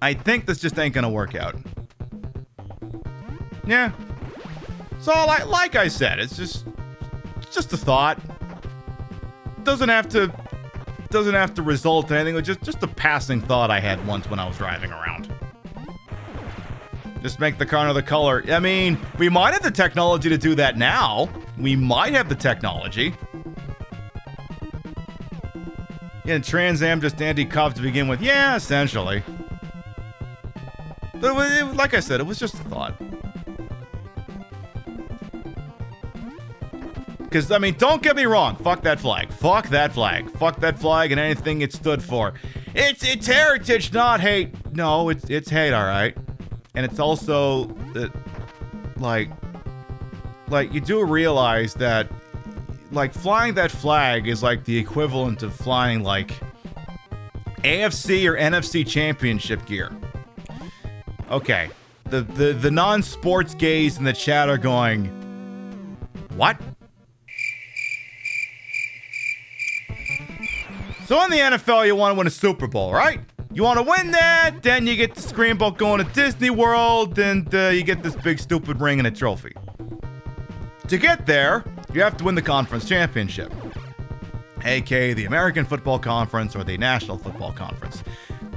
I think this just ain't going to work out. Yeah. So, like I said, it's just a thought. Doesn't have to result in anything. Just a passing thought I had once when I was driving around. Just make the car another color. I mean, we might have the technology to do that now. We might have the technology. Yeah, Trans Am just anti-cop to begin with. Yeah, essentially. But like I said, it was just a thought. Because, I mean, don't get me wrong. Fuck that flag. Fuck that flag. Fuck that flag and anything it stood for. It's heritage, not hate. No, it's hate, alright. And it's also, you do realize that, flying that flag is, the equivalent of flying, AFC or NFC championship gear. Okay. The non-sports gays in the chat are going, what? So in the NFL, you want to win a Super Bowl, right? You want to win that, then you get to scream about going to Disney World, and you get this big stupid ring and a trophy. To get there, you have to win the conference championship, aka the American Football Conference or the National Football Conference,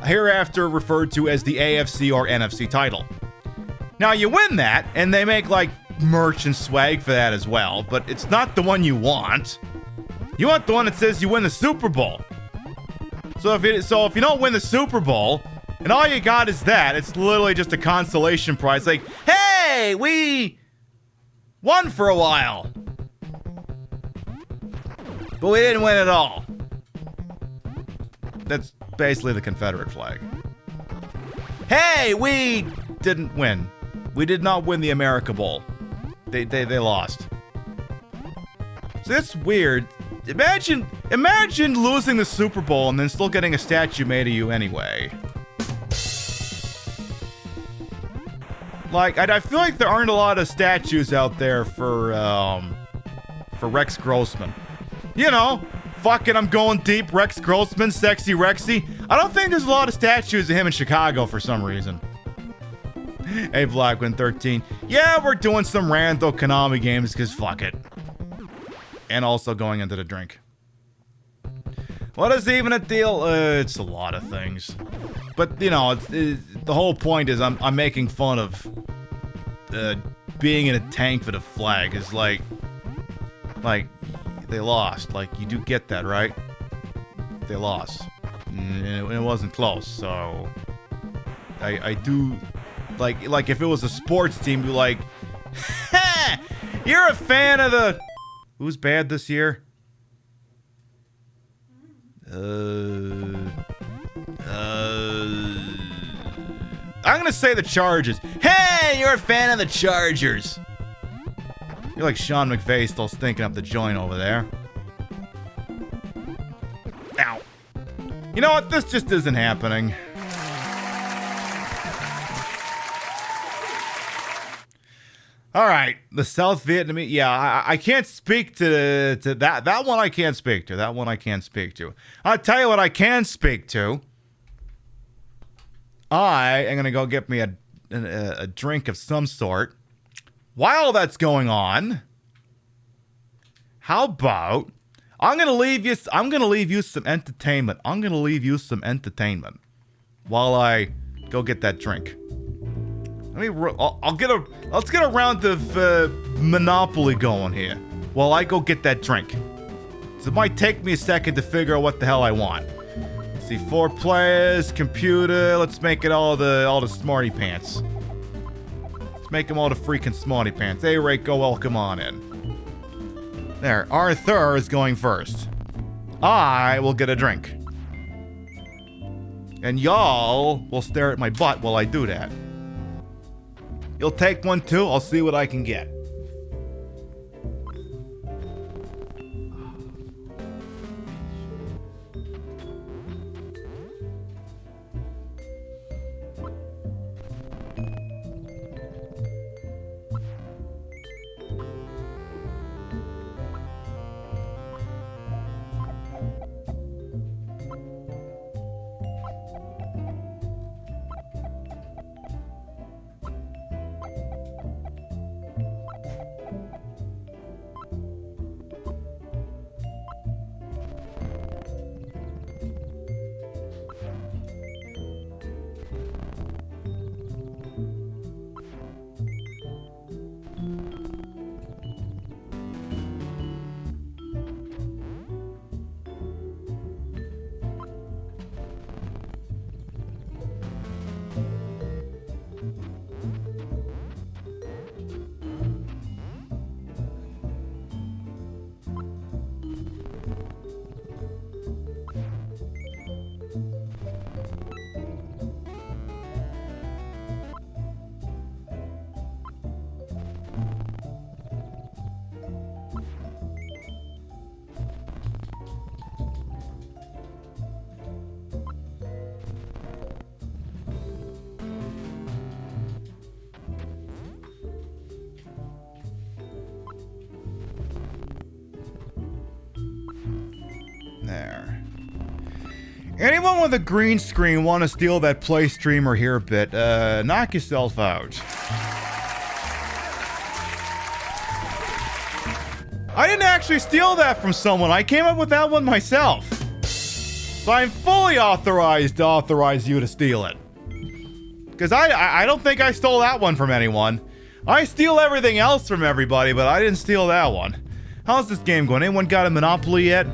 hereafter referred to as the AFC or NFC title. Now you win that, and they make like merch and swag for that as well, but it's not the one you want. You want the one that says you win the Super Bowl. So if you don't win the Super Bowl, and all you got is that, it's literally just a consolation prize. Like, hey, we won for a while, but we didn't win at all. That's basically the Confederate flag. Hey, we didn't win. We did not win the America Bowl. They lost. So that's weird. Imagine losing the Super Bowl and then still getting a statue made of you anyway. Like, I feel like there aren't a lot of statues out there for Rex Grossman. You know, fucking I'm going deep, Rex Grossman, sexy Rexy. I don't think there's a lot of statues of him in Chicago for some reason. Hey, Vlogwin13. Yeah, we're doing some rando Konami games because fuck it. And also going into the drink. What is even a deal? It's a lot of things. But, you know, the whole point is I'm making fun of being in a tank for the flag. Is like, they lost. Like, you do get that, right? They lost. And it wasn't close, so... I do... Like if it was a sports team, be like, ha! You're a fan of the... Who's bad this year? I'm gonna say the Chargers. Hey, you're a fan of the Chargers. You're like Sean McVay still stinking up the joint over there. Ow. You know what? This just isn't happening. All right, the South Vietnamese. Yeah, I can't speak to that. That one I can't speak to. That one I can't speak to. I'll tell you what I can speak to. I am gonna go get me a drink of some sort. While that's going on, how about I'm gonna leave you some entertainment. I'm gonna leave you some entertainment while I go get that drink. Let's get a round of Monopoly going here while I go get that drink. So it might take me a second to figure out what the hell I want. Let's see, 4 players, computer. Let's make it all the smarty pants. Let's make them all the freaking smarty pants. Hey, Reiko, welcome on in. There, Arthur is going first. I will get a drink. And y'all will stare at my butt while I do that. You'll take one too? I'll see what I can get. There. Anyone with a green screen want to steal that play streamer here bit? Knock yourself out. I didn't actually steal that from someone. I came up with that one myself. So I'm fully authorized to authorize you to steal it. Because I don't think I stole that one from anyone. I steal everything else from everybody, but I didn't steal that one. How's this game going? Anyone got a Monopoly yet?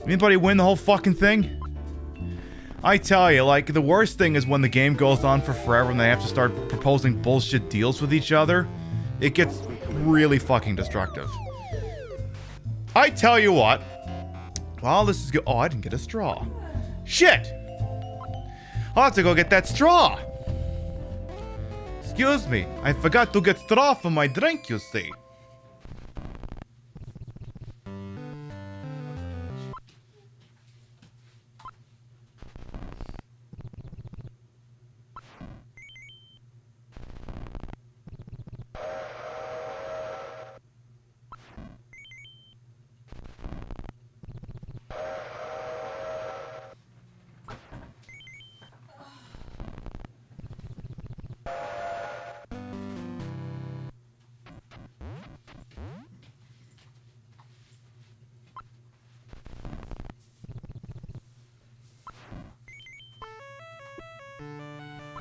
Anybody win the whole fucking thing? I tell you, like, the worst thing is when the game goes on for forever and they have to start proposing bullshit deals with each other. It gets really fucking destructive. I tell you what. Well, this is good. Oh, I didn't get a straw. Shit! I'll have to go get that straw. Excuse me, I forgot to get straw for my drink, you see.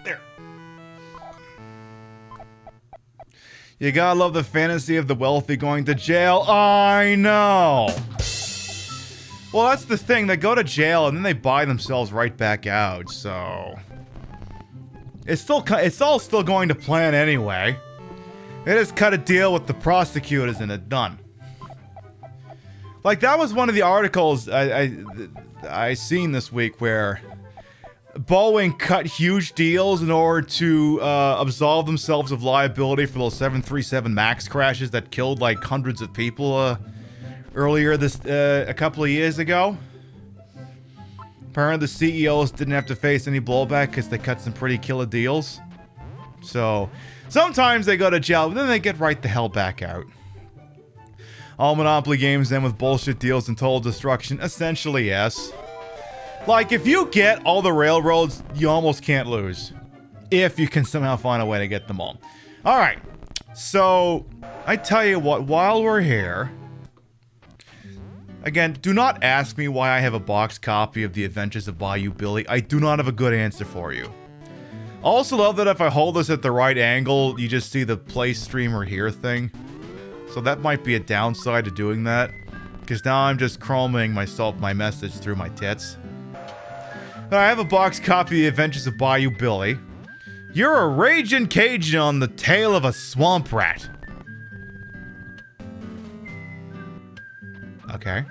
There. You gotta love the fantasy of the wealthy going to jail. I know. Well, that's the thing. They go to jail and then they buy themselves right back out. So it's all still going to plan anyway. They just cut a deal with the prosecutors and it's done. Like, that was one of the articles I seen this week where Boeing cut huge deals in order to absolve themselves of liability for those 737 MAX crashes that killed like hundreds of people earlier a couple of years ago. Apparently the CEOs didn't have to face any blowback because they cut some pretty killer deals. So sometimes they go to jail, but then they get right the hell back out. All Monopoly games end with bullshit deals and total destruction. Essentially, yes. Like, if you get all the railroads, you almost can't lose. If you can somehow find a way to get them all. Alright. So, I tell you what, while we're here... Again, do not ask me why I have a boxed copy of The Adventures of Bayou Billy. I do not have a good answer for you. I also love that if I hold this at the right angle, you just see the play streamer here thing. So that might be a downside to doing that. Because now I'm just chroming my message through my tits. I have a boxed copy of The Adventures of Bayou Billy. You're a raging Cajun on the tail of a swamp rat. Okay.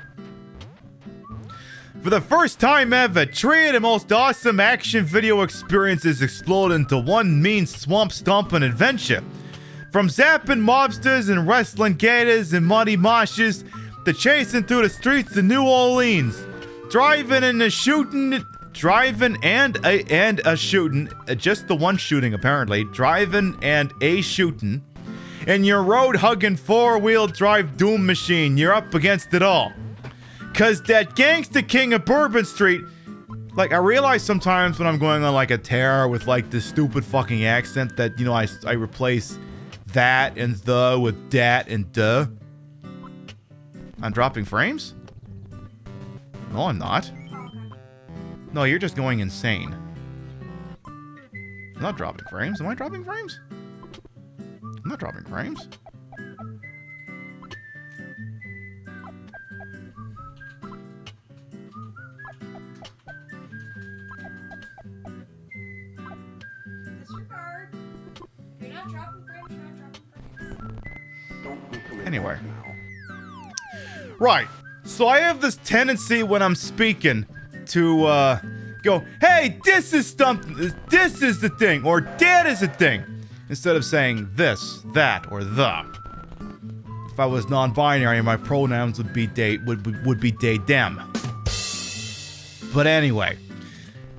For the first time ever, three of the most awesome action video experiences explode into one mean swamp stomping adventure. From zapping mobsters and wrestling gators and muddy marshes to chasing through the streets of New Orleans. Driving and a shooting, just the one shooting apparently, driving and a shooting. In your road-hugging four-wheel drive doom machine, you're up against it all. Cause that gangster king of Bourbon Street, like, I realize sometimes when I'm going on like a tear with like this stupid fucking accent that, you know, I replace that and the with dat and duh. I'm dropping frames? No, I'm not. No, you're just going insane. I'm not dropping frames. Am I dropping frames? I'm not dropping frames. Disregard. You're not dropping frames, you're not dropping frames. Anyway. Right. So I have this tendency when I'm speaking to go, hey, this is the thing, or that is the thing, instead of saying this, that, or the. If I was non-binary, my pronouns would be they, them. But anyway,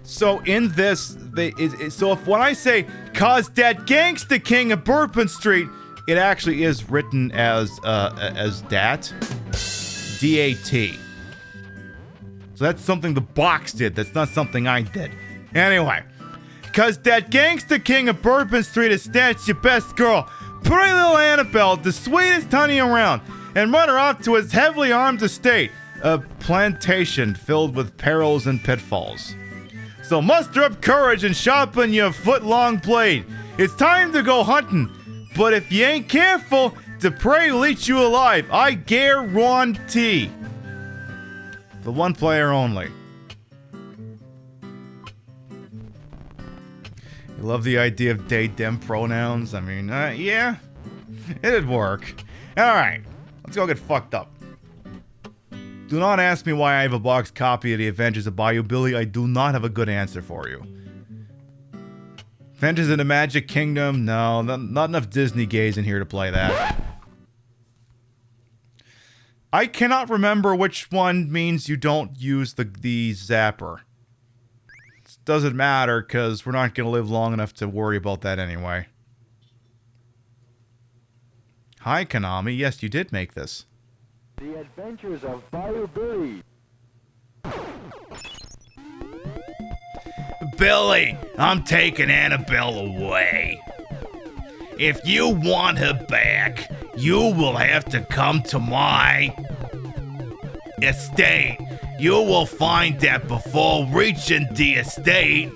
so in this, so if when I say, cause that gangsta king of Bourbon Street, it actually is written as dat, D-A-T. So that's something the box did. That's not something I did. Anyway, cause that gangster king of Bourbon Street is snatched your best girl, pretty little Annabelle, the sweetest honey around, and run her off to his heavily armed estate, a plantation filled with perils and pitfalls. So muster up courage and sharpen your foot-long blade. It's time to go hunting, but if you ain't careful, the prey will eat you alive. I guarantee. The one player only. You love the idea of they, them pronouns? I mean, yeah, it'd work. Alright, let's go get fucked up. Do not ask me why I have a boxed copy of The Adventures of Bayou Billy. I do not have a good answer for you. Adventures in the Magic Kingdom? No, not enough Disney gays in here to play that. I cannot remember which one means you don't use the zapper. It doesn't matter, because we're not going to live long enough to worry about that anyway. Hi, Konami. Yes, you did make this. The Adventures of Bayou Billy. Billy, I'm taking Annabelle away. If you want her back, you will have to come to my estate. You will find that before reaching the estate,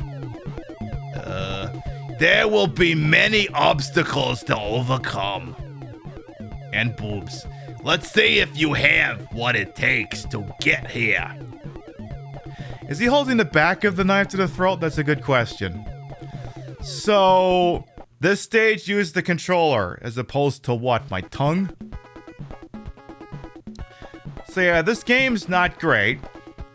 there will be many obstacles to overcome. And boobs. Let's see if you have what it takes to get here. Is he holding the back of the knife to the throat? That's a good question. So, this stage used the controller as opposed to what? My tongue? So yeah, this game's not great.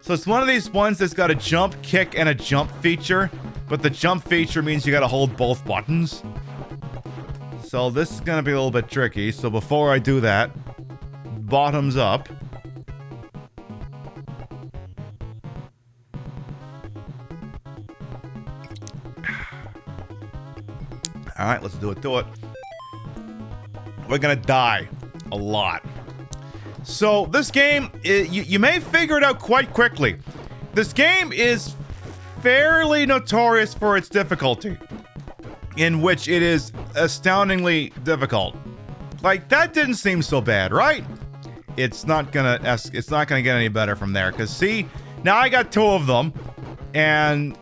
So it's one of these ones that's got a jump, kick, and a jump feature. But the jump feature means you gotta hold both buttons. So this is gonna be a little bit tricky. So before I do that, bottoms up. Alright, let's do it. We're gonna die a lot. So, this game, you may figure it out quite quickly. This game is fairly notorious for its difficulty, in which it is astoundingly difficult. Like, that didn't seem so bad, right? It's not gonna get any better from there, because see, now I got 2 of them, and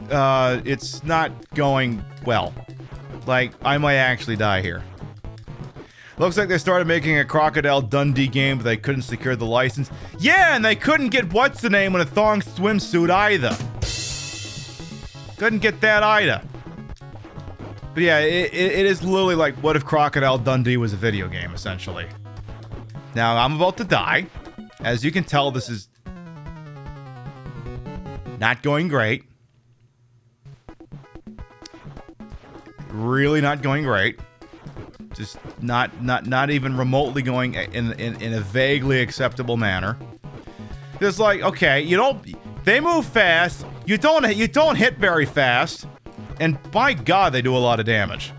it's not going well. Like, I might actually die here. Looks like they started making a Crocodile Dundee game, but they couldn't secure the license. Yeah, and they couldn't get what's-the-name in a thong swimsuit either. Couldn't get that either. But yeah, it is literally like, what if Crocodile Dundee was a video game, essentially. Now, I'm about to die. As you can tell, this is not going great. Really not going great. Just not even remotely going in a vaguely acceptable manner. It's like, okay, they move fast. You don't hit very fast, and by God, they do a lot of damage.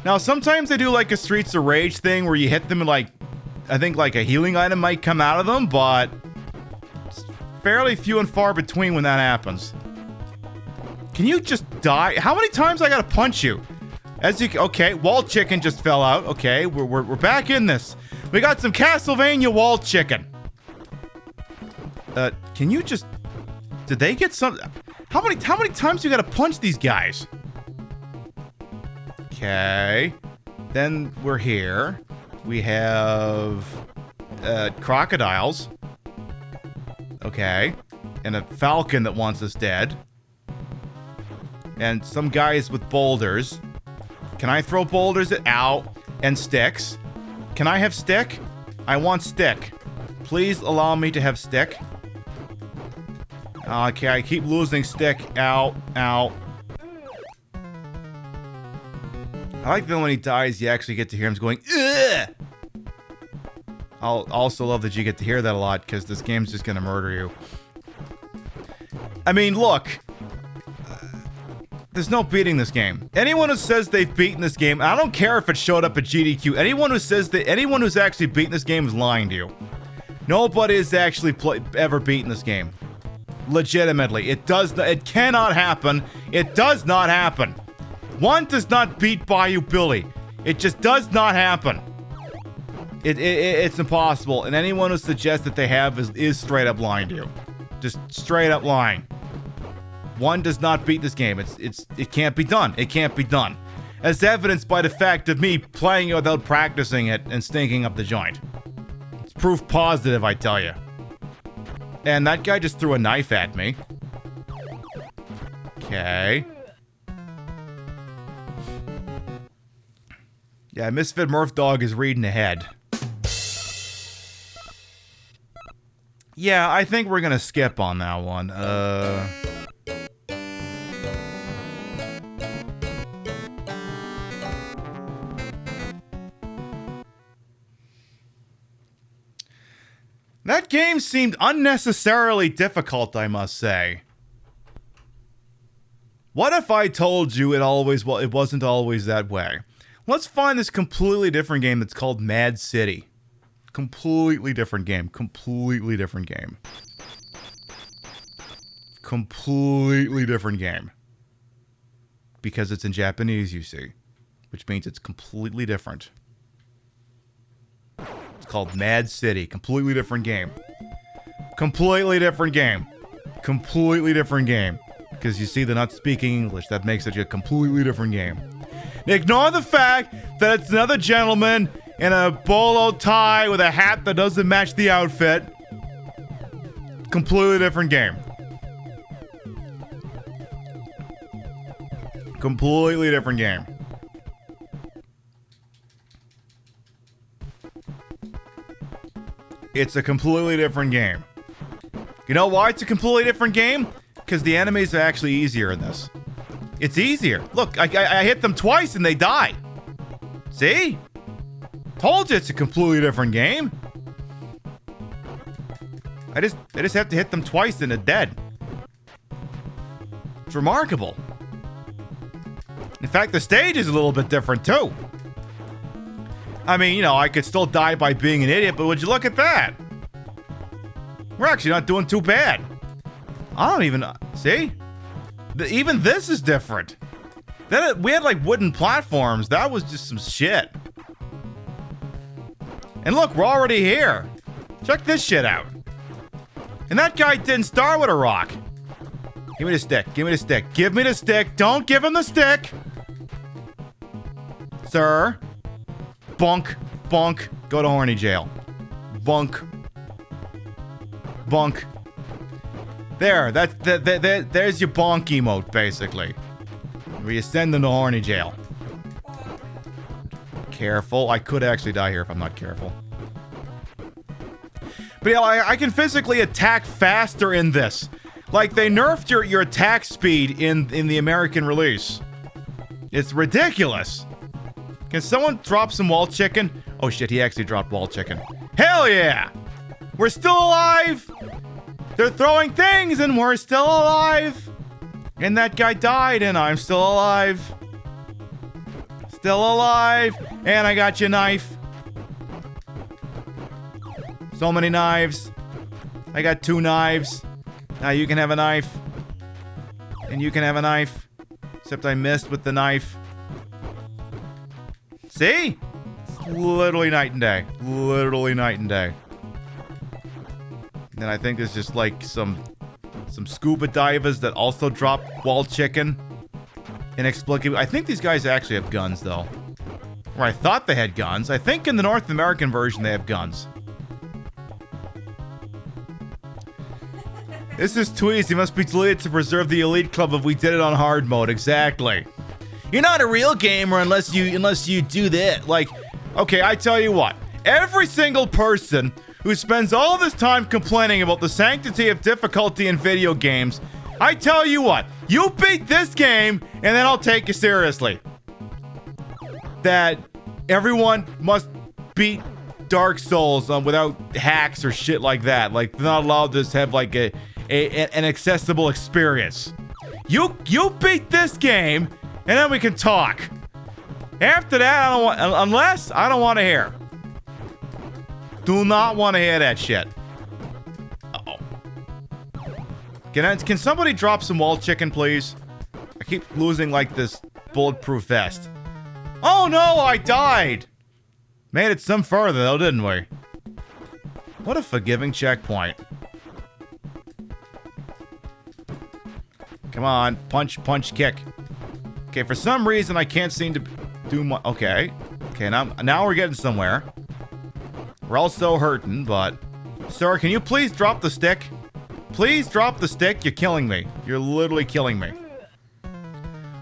Now, sometimes they do like a Streets of Rage thing where you hit them and like, I think like a healing item might come out of them, but it's fairly few and far between when that happens. Can you just die? How many times I gotta punch you? Okay, wall chicken just fell out. Okay, we're back in this. We got some Castlevania wall chicken. Can you just? Did they get some? How many times you gotta punch these guys? Okay, then we're here. We have crocodiles. Okay, and a falcon that wants us dead. And some guys with boulders. Can I throw boulders at ow and sticks? Can I have stick? I want stick. Please allow me to have stick. Okay, I keep losing stick. Ow, ow. I like that when he dies, you actually get to hear him going, ugh! I'll also love that you get to hear that a lot, because this game's just gonna murder you. I mean, look. There's no beating this game. Anyone who says they've beaten this game, I don't care if it showed up at GDQ. Anyone who's actually beaten this game is lying to you. Nobody has actually ever beaten this game. Legitimately. It cannot happen. It does not happen. One does not beat Bayou Billy. It just does not happen. It's impossible. And anyone who suggests that they have is straight up lying to you. Just straight up lying. One does not beat this game. It can't be done. It can't be done. As evidenced by the fact of me playing it without practicing it and stinking up the joint. It's proof positive, I tell you. And that guy just threw a knife at me. Okay. Yeah, Misfit Murph Dog is reading ahead. Yeah, I think we're gonna skip on that one. That game seemed unnecessarily difficult, I must say. What if I told you it wasn't always that way? Let's find this completely different game that's called Mad City. Completely different game. Completely different game. Completely different game. Because it's in Japanese, you see. Which means it's completely different. It's called Mad City. Completely different game. Completely different game. Completely different game. Because you see, they're not speaking English. That makes it a completely different game. Ignore the fact that it's another gentleman in a bolo tie with a hat that doesn't match the outfit. Completely different game. Completely different game. It's a completely different game. You know why it's a completely different game? Because the enemies are actually easier in this. It's easier. Look, I hit them twice and they die. See? Told you it's a completely different game. I just have to hit them twice and they're dead. It's remarkable. In fact, the stage is a little bit different too. I mean, you know, I could still die by being an idiot, but would you look at that? We're actually not doing too bad. I don't even... See? Even this is different. Then we had like wooden platforms. That was just some shit. And look, we're already here. Check this shit out. And that guy didn't start with a rock. Give me the stick. Give me the stick. Give me the stick. Don't give him the stick. Sir. Bunk. Bunk. Go to horny jail. Bunk. Bunk. There. There's your bonk emote, basically. Where you send them to horny jail. Careful. I could actually die here if I'm not careful. But yeah, I can physically attack faster in this. Like, they nerfed your attack speed in the American release. It's ridiculous. Can someone drop some wall chicken? Oh shit, he actually dropped wall chicken. Hell yeah! We're still alive! They're throwing things and we're still alive! And that guy died and I'm still alive. Still alive! And I got your knife. So many knives. I got 2 knives. Now you can have a knife. And you can have a knife. Except I missed with the knife. See? It's literally night and day. Literally night and day. And I think there's just like some scuba divers that also drop wall chicken. Inexplicably. I think these guys actually have guns though. Or I thought they had guns. I think in the North American version they have guns. This is too easy. Must be deleted to preserve the Elite Club if we did it on hard mode. Exactly. You're not a real gamer unless you do that. Like, okay, I tell you what. Every single person who spends all this time complaining about the sanctity of difficulty in video games, I tell you what. You beat this game, and then I'll take you seriously. That everyone must beat Dark Souls without hacks or shit like that. Like, they're not allowed to just have like an accessible experience. You beat this game, and then we can talk. After that, I don't want, unless I don't want to hear. Do not want to hear that shit. Uh-oh. Can somebody drop some wall chicken, please? I keep losing, like, this bulletproof vest. Oh, no, I died! Made it some further, though, didn't we? What a forgiving checkpoint. Come on, punch, punch, kick. Okay, for some reason, I can't seem to do my... Okay. Okay, now we're getting somewhere. We're all so hurting, but... Sir, can you please drop the stick? Please drop the stick. You're killing me. You're literally killing me.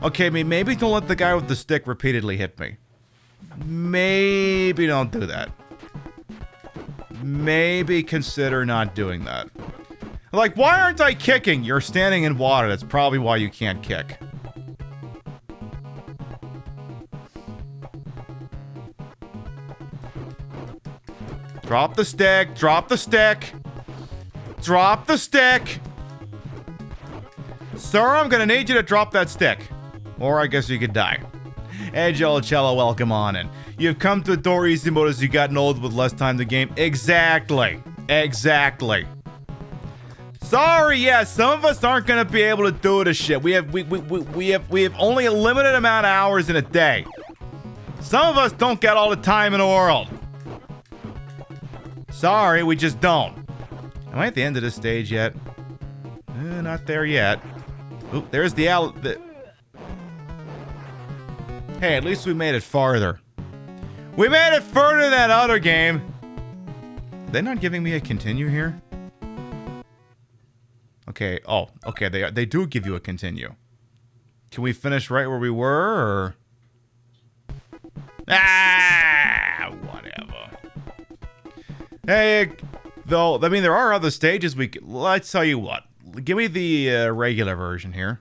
Okay, maybe don't let the guy with the stick repeatedly hit me. Maybe don't do that. Maybe consider not doing that. Like, why aren't I kicking? You're standing in water. That's probably why you can't kick. Drop the stick. Drop the stick. Drop the stick. Sir, I'm gonna need you to drop that stick. Or I guess you could die. Hey, Cello, welcome on in. You've come to adore easy mode as you gotten old with less time to game. Exactly. Exactly. Sorry, yeah, some of us aren't gonna be able to do this shit. We have only a limited amount of hours in a day. Some of us don't get all the time in the world. Sorry, we just don't. Am I at the end of this stage yet? Not there yet. Oop, there's the Hey, at least we made it farther. We made it further than that other game. They're not giving me a continue here? Okay, oh, okay, they do give you a continue. Can we finish right where we were, or? Ah, whatever. Hey, though, I mean, there are other stages let's tell you what. Give me the regular version here.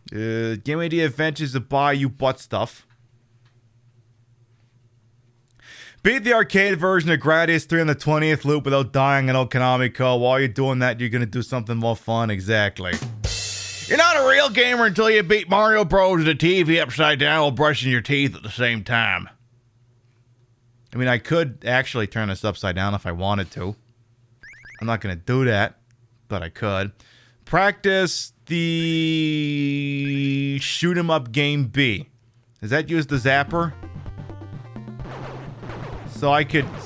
Give me the adventures of Bayou Butt Stuff. Beat the arcade version of Gradius 3 on the 20th loop without dying in Konami Co. While you're doing that, you're gonna do something more fun. Exactly. You're not a real gamer until you beat Mario Bros. With the TV upside down while brushing your teeth at the same time. I mean, I could actually turn this upside down if I wanted to. I'm not gonna do that, but I could. Practice the shoot 'em up game B. Does that use the zapper?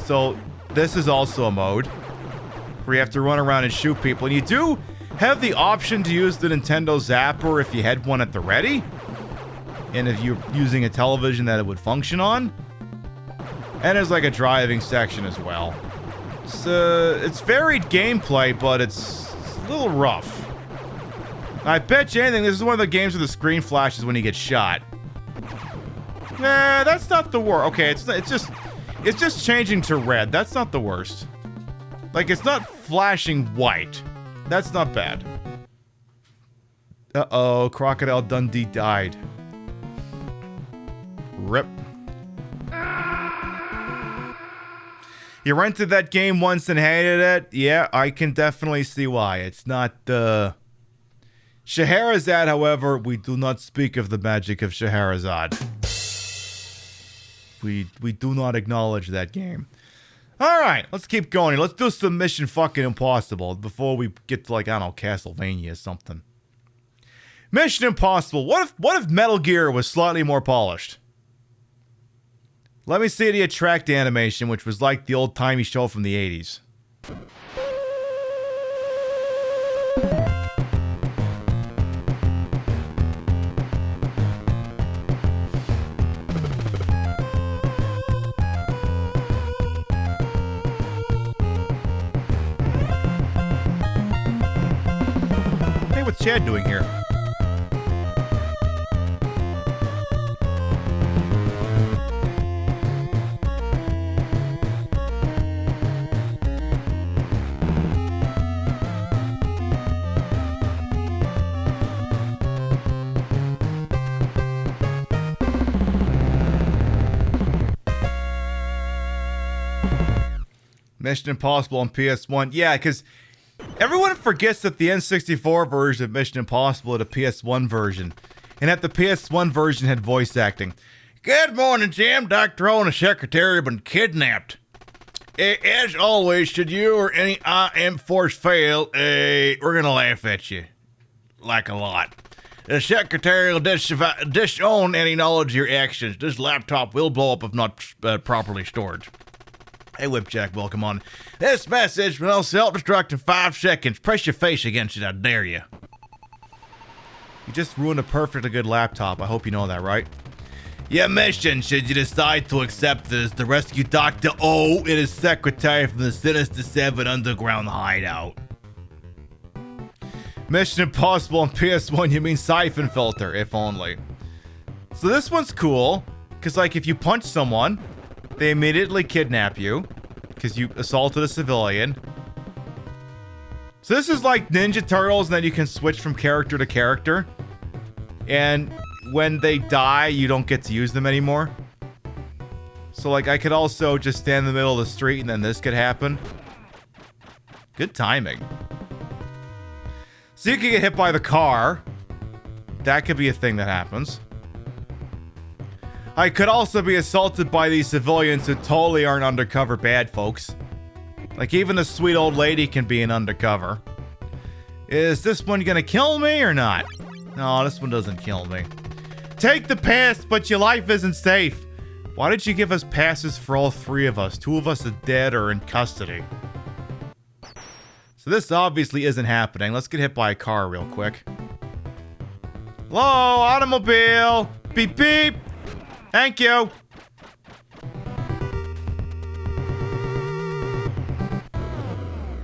So this is also a mode where you have to run around and shoot people. And you do have the option to use the Nintendo Zapper if you had one at the ready. And if you're using a television that it would function on. And there's like a driving section as well. So it's varied gameplay, but it's a little rough. I bet you anything, this is one of the games where the screen flashes when you get shot. Nah, that's not the worst. Okay, it's just changing to red. That's not the worst. Like, it's not flashing white. That's not bad. Uh-oh, Crocodile Dundee died. Rip. You rented that game once and hated it? Yeah, I can definitely see why. It's not, Scheherazade, however, we do not speak of the magic of Scheherazade. We do not acknowledge that game. Alright, let's keep going. Let's do some Mission fucking Impossible before we get to, like, I don't know, Castlevania or something. Mission Impossible. What if Metal Gear was slightly more polished? Let me see the attract animation, which was like the old-timey show from the 80s. Hey, what's Chad doing here? Mission Impossible on PS1. Yeah, because everyone forgets that the N64 version of Mission Impossible had a PS1 version. And that the PS1 version had voice acting. Good morning, Jim. Dr. O and the secretary have been kidnapped. As always, should you or any IM force fail, we're gonna laugh at you. Like a lot. The secretary will disown any knowledge of your actions. This laptop will blow up if not properly stored. Hey, Whipjack, welcome on. This message will self-destruct in 5 seconds. Press your face against it, I dare you. You just ruined a perfectly good laptop. I hope you know that, right? Your mission, should you decide to accept this, to rescue Dr. O and his secretary from the Sinister 7 underground hideout. Mission Impossible on PS1, you mean Siphon Filter, if only. So this one's cool, because like if you punch someone, they immediately kidnap you, because you assaulted a civilian. So this is like Ninja Turtles, and then you can switch from character to character. And when they die, you don't get to use them anymore. So like I could also just stand in the middle of the street and then this could happen. Good timing. So you could get hit by the car. That could be a thing that happens. I could also be assaulted by these civilians who totally aren't undercover bad folks. Like even a sweet old lady can be an undercover. Is this one gonna kill me or not? No, this one doesn't kill me. Take the pass, but your life isn't safe. Why did you give us passes for all 3 of us? 2 of us are dead or in custody. So this obviously isn't happening. Let's get hit by a car real quick. Hello, automobile. Beep, beep. Thank you.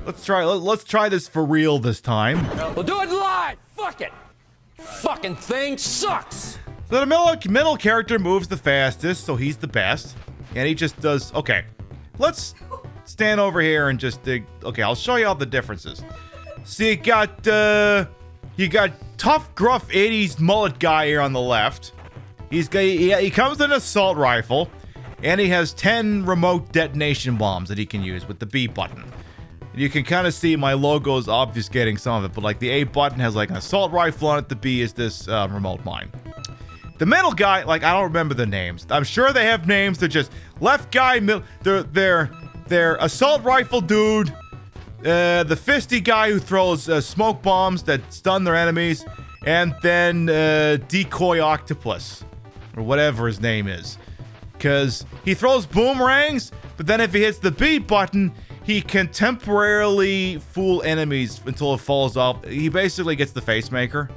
Let's try this for real this time. We'll do it live. Fuck it. Fucking thing sucks. So the middle character moves the fastest, so he's the best. And he just does... Okay, let's stand over here and just dig... Okay, I'll show you all the differences. So you got tough, gruff 80s mullet guy here on the left. He comes with an assault rifle, and he has 10 remote detonation bombs that he can use with the B button. You can kind of see my logo is obfuscating some of it, but like the A button has like an assault rifle on it, the B is this remote mine. The middle guy, like I don't remember the names. I'm sure they have names. They're just left guy, they're assault rifle dude, the fisty guy who throws smoke bombs that stun their enemies, and then decoy octopus, or whatever his name is. Because he throws boomerangs, but then if he hits the B button, he can temporarily fool enemies until it falls off. He basically gets the face maker,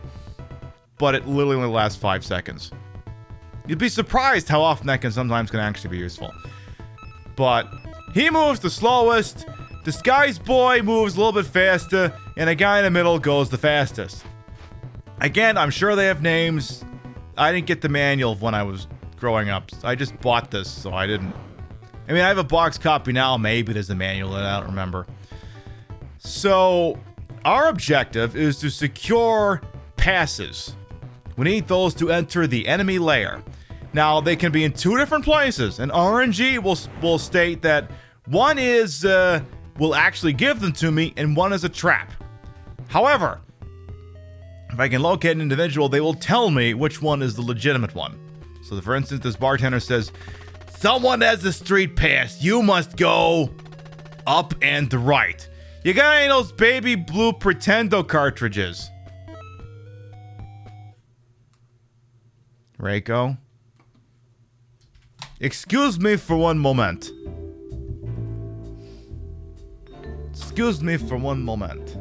but it literally only lasts 5 seconds. You'd be surprised how often that can actually be useful. But he moves the slowest, Disguise Boy moves a little bit faster, and a guy in the middle goes the fastest. Again, I'm sure they have names. I didn't get the manual when I was growing up. I just bought this, so I didn't... I mean, I have a box copy now. Maybe there's a manual that I don't remember. So, our objective is to secure passes. We need those to enter the enemy lair. Now, they can be in 2 different places, and RNG will state that one is, will actually give them to me, and one is a trap. However, if I can locate an individual, they will tell me which one is the legitimate one. So, for instance, this bartender says, someone has a street pass. You must go up and right. You got any of those baby blue Pretendo cartridges? Reiko? Excuse me for one moment. Excuse me for one moment.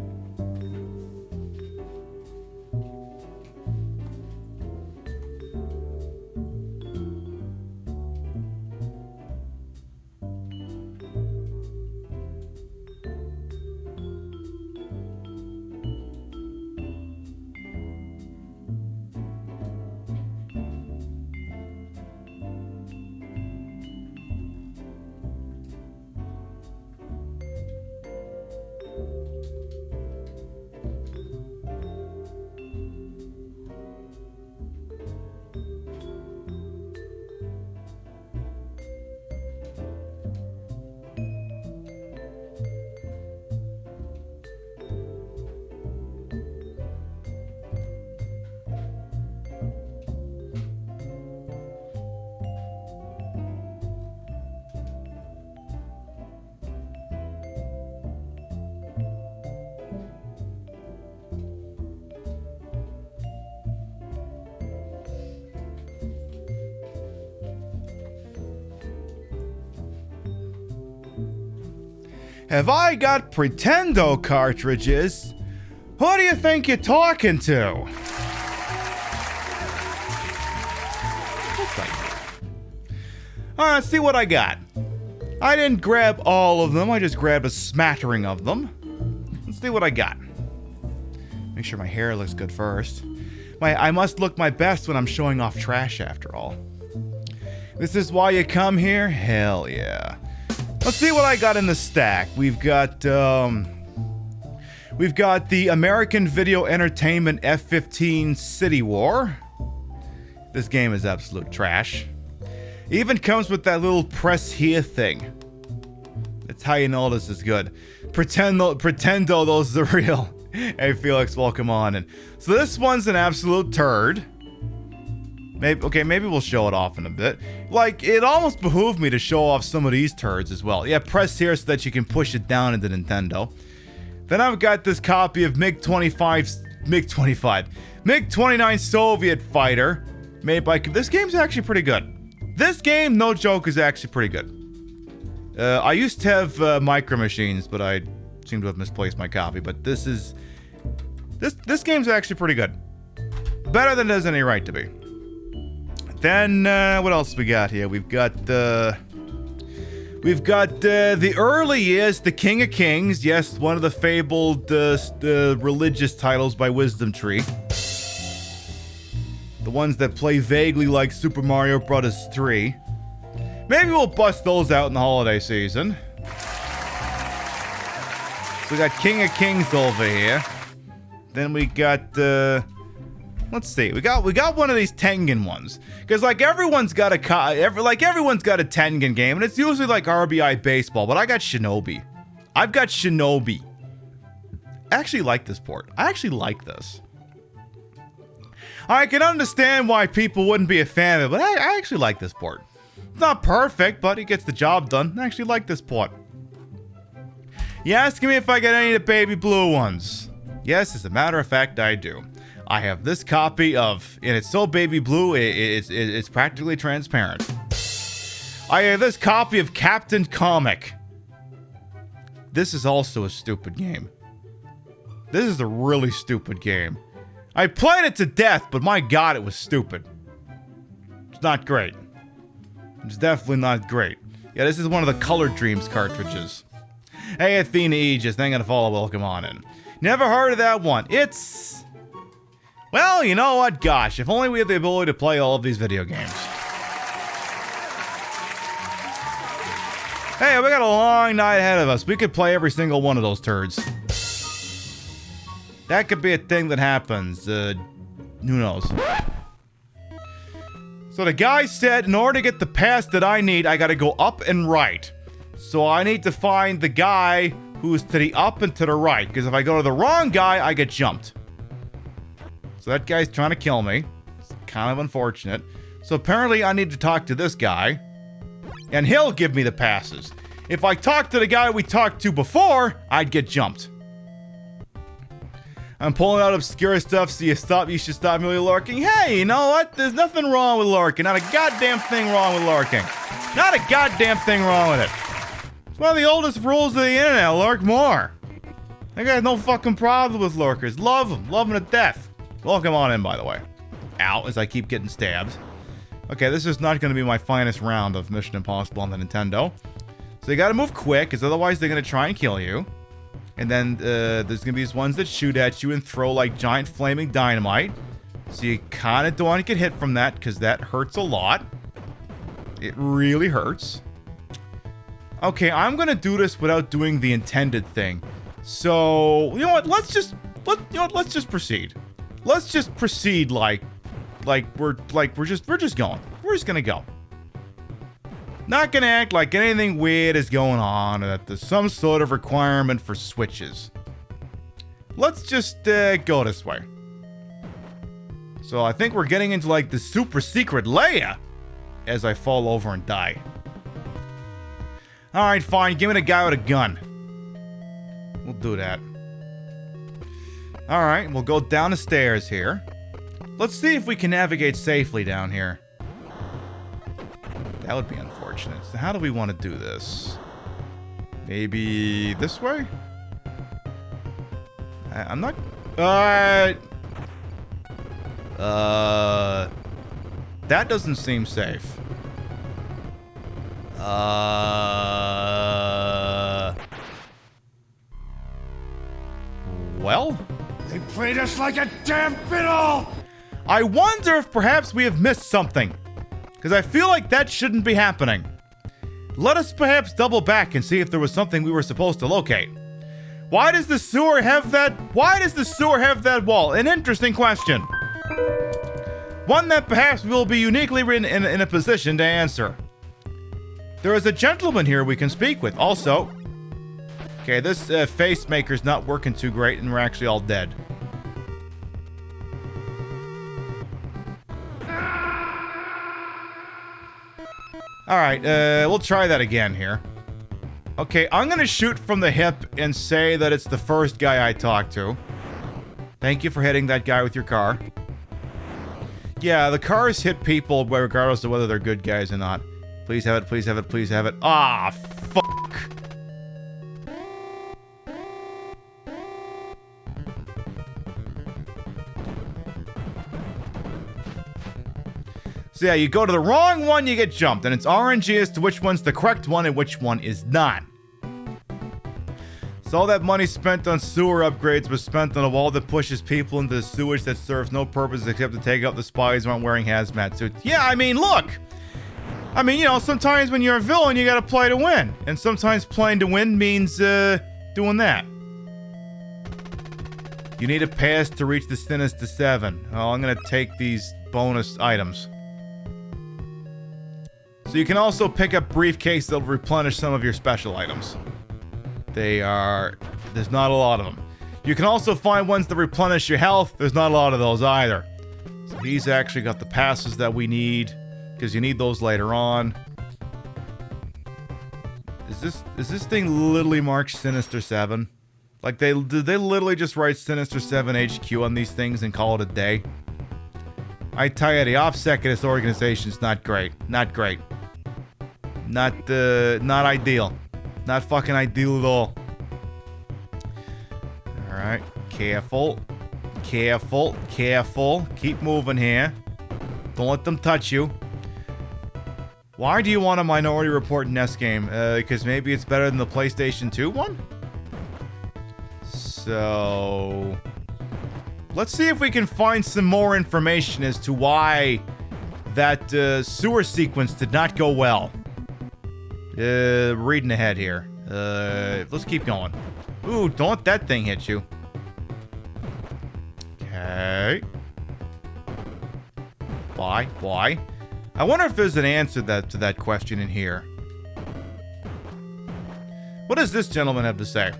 Have I got Pretendo cartridges? Who do you think you're talking to? Alright, let's see what I got. I didn't grab all of them, I just grabbed a smattering of them. Let's see what I got. Make sure my hair looks good first. I must look my best when I'm showing off trash after all. This is why you come here? Hell yeah. Let's see what I got in the stack. We've got the American Video Entertainment F-15 City War. This game is absolute trash. Even comes with that little press here thing. That's how you know this is good. Pretendo those are the real. Hey Felix, welcome on in. So this one's an absolute turd. Maybe we'll show it off in a bit. Like, it almost behooved me to show off some of these turds as well. Yeah, press here so that you can push it down into Nintendo. Then I've got this copy of MiG-29 Soviet Fighter, made by... This game's actually pretty good. This game, no joke, is actually pretty good. I used to have Micro Machines, but I seem to have misplaced my copy. But this game's actually pretty good. Better than it has any right to be. Then, what else we got here? We've got the early years, the King of Kings. Yes, one of the fabled religious titles by Wisdom Tree. The ones that play vaguely like Super Mario Bros. 3. Maybe we'll bust those out in the holiday season. So we got King of Kings over here. Then we got, let's see. We got one of these Tengen ones. Because like everyone's got a Tengen game, and it's usually like RBI baseball, but I got Shinobi. I've got Shinobi. I actually like this port. I actually like this. I can understand why people wouldn't be a fan of it, but I actually like this port. It's not perfect, but it gets the job done. I actually like this port. You asking me if I get any of the baby blue ones? Yes, as a matter of fact, I do. I have this copy of, and it's so baby blue, it's practically transparent. I have this copy of Captain Comic. This is also a stupid game. This is a really stupid game. I played it to death, but my god, it was stupid. It's not great. It's definitely not great. Yeah, this is one of the Color Dreams cartridges. Hey, Athena Aegis, thank you to follow, welcome on in. Never heard of that one. It's... Well, you know what? Gosh, if only we had the ability to play all of these video games. Hey, we got a long night ahead of us. We could play every single one of those turds. That could be a thing that happens. Who knows? So the guy said, in order to get the pass that I need, I gotta go up and right. So I need to find the guy who's to the up and to the right. Because if I go to the wrong guy, I get jumped. So that guy's trying to kill me. It's kind of unfortunate. So apparently I need to talk to this guy. And he'll give me the passes. If I talk to the guy we talked to before, I'd get jumped. I'm pulling out obscure stuff, so you should stop me with lurking. Hey, you know what? There's nothing wrong with lurking. Not a goddamn thing wrong with lurking. Not a goddamn thing wrong with it. It's one of the oldest rules of the internet. Lurk more. I got no fucking problem with lurkers. Love them. Love them to death. Welcome on in, by the way. Ow, as I keep getting stabbed. Okay, this is not going to be my finest round of Mission Impossible on the Nintendo. So you gotta move quick, because otherwise they're going to try and kill you. And then there's going to be these ones that shoot at you and throw like giant flaming dynamite. So you kind of don't want to get hit from that because that hurts a lot. It really hurts. Okay, I'm going to do this without doing the intended thing. So, you know what? Let's just proceed. Let's just proceed like we're just going. We're just going to go. Not gonna act like anything weird is going on or that there's some sort of requirement for switches. Let's just go this way. So I think we're getting into like the super secret layer as I fall over and die. Alright, fine. Give me the guy with a gun. We'll do that. Alright, we'll go down the stairs here. Let's see if we can navigate safely down here. That would be unfortunate. So how do we want to do this? Maybe this way? I'm not... That doesn't seem safe. Well? They played us like a damn fiddle! I wonder if perhaps we have missed something. Because I feel like that shouldn't be happening. Let us perhaps double back and see if there was something we were supposed to locate. Why does the sewer have that wall? An interesting question. One that perhaps we will be uniquely in a position to answer. There is a gentleman here we can speak with. Also, okay, this face maker's not working too great and we're actually all dead. Alright, we'll try that again here. Okay, I'm gonna shoot from the hip and say that it's the first guy I talked to. Thank you for hitting that guy with your car. Yeah, the cars hit people regardless of whether they're good guys or not. Please have it, please have it, please have it. Ah, fuck. So yeah, you go to the wrong one, you get jumped, and it's RNG as to which one's the correct one and which one is not. So all that money spent on sewer upgrades was spent on a wall that pushes people into the sewage that serves no purpose except to take out the spies who aren't wearing hazmat suits. Yeah, I mean, look! I mean, you know, sometimes when you're a villain, you gotta play to win. And sometimes playing to win means, doing that. You need a pass to reach the Sinister 7. Oh, I'm gonna take these bonus items. So you can also pick up briefcases that'll replenish some of your special items. There's not a lot of them. You can also find ones that replenish your health. There's not a lot of those either. So he's actually got the passes that we need, because you need those later on. Is this thing literally marked Sinister 7? Like, did they literally just write Sinister 7 HQ on these things and call it a day? I tell you, the OPSEC of this organization's not great. Not great. Not ideal. Not fucking ideal at all. Alright. Careful. Careful. Careful. Keep moving here. Don't let them touch you. Why do you want a Minority Report NES game? Because maybe it's better than the PlayStation 2 one? So... let's see if we can find some more information as to why that sewer sequence did not go well. Reading ahead here. Let's keep going. Ooh, don't let that thing hit you. Okay. Why? Why? I wonder if there's an answer to that question in here. What does this gentleman have to say?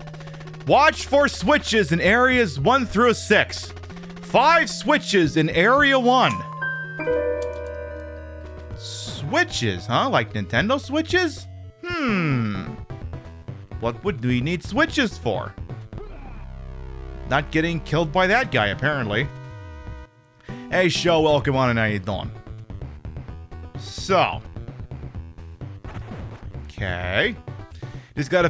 Watch for switches in areas 1 through 6. 5 switches in area 1. Switches, huh? Like Nintendo Switches? What would we need switches for? Not getting killed by that guy, apparently. Hey, show, welcome on, and how you doing? So. Okay. You just got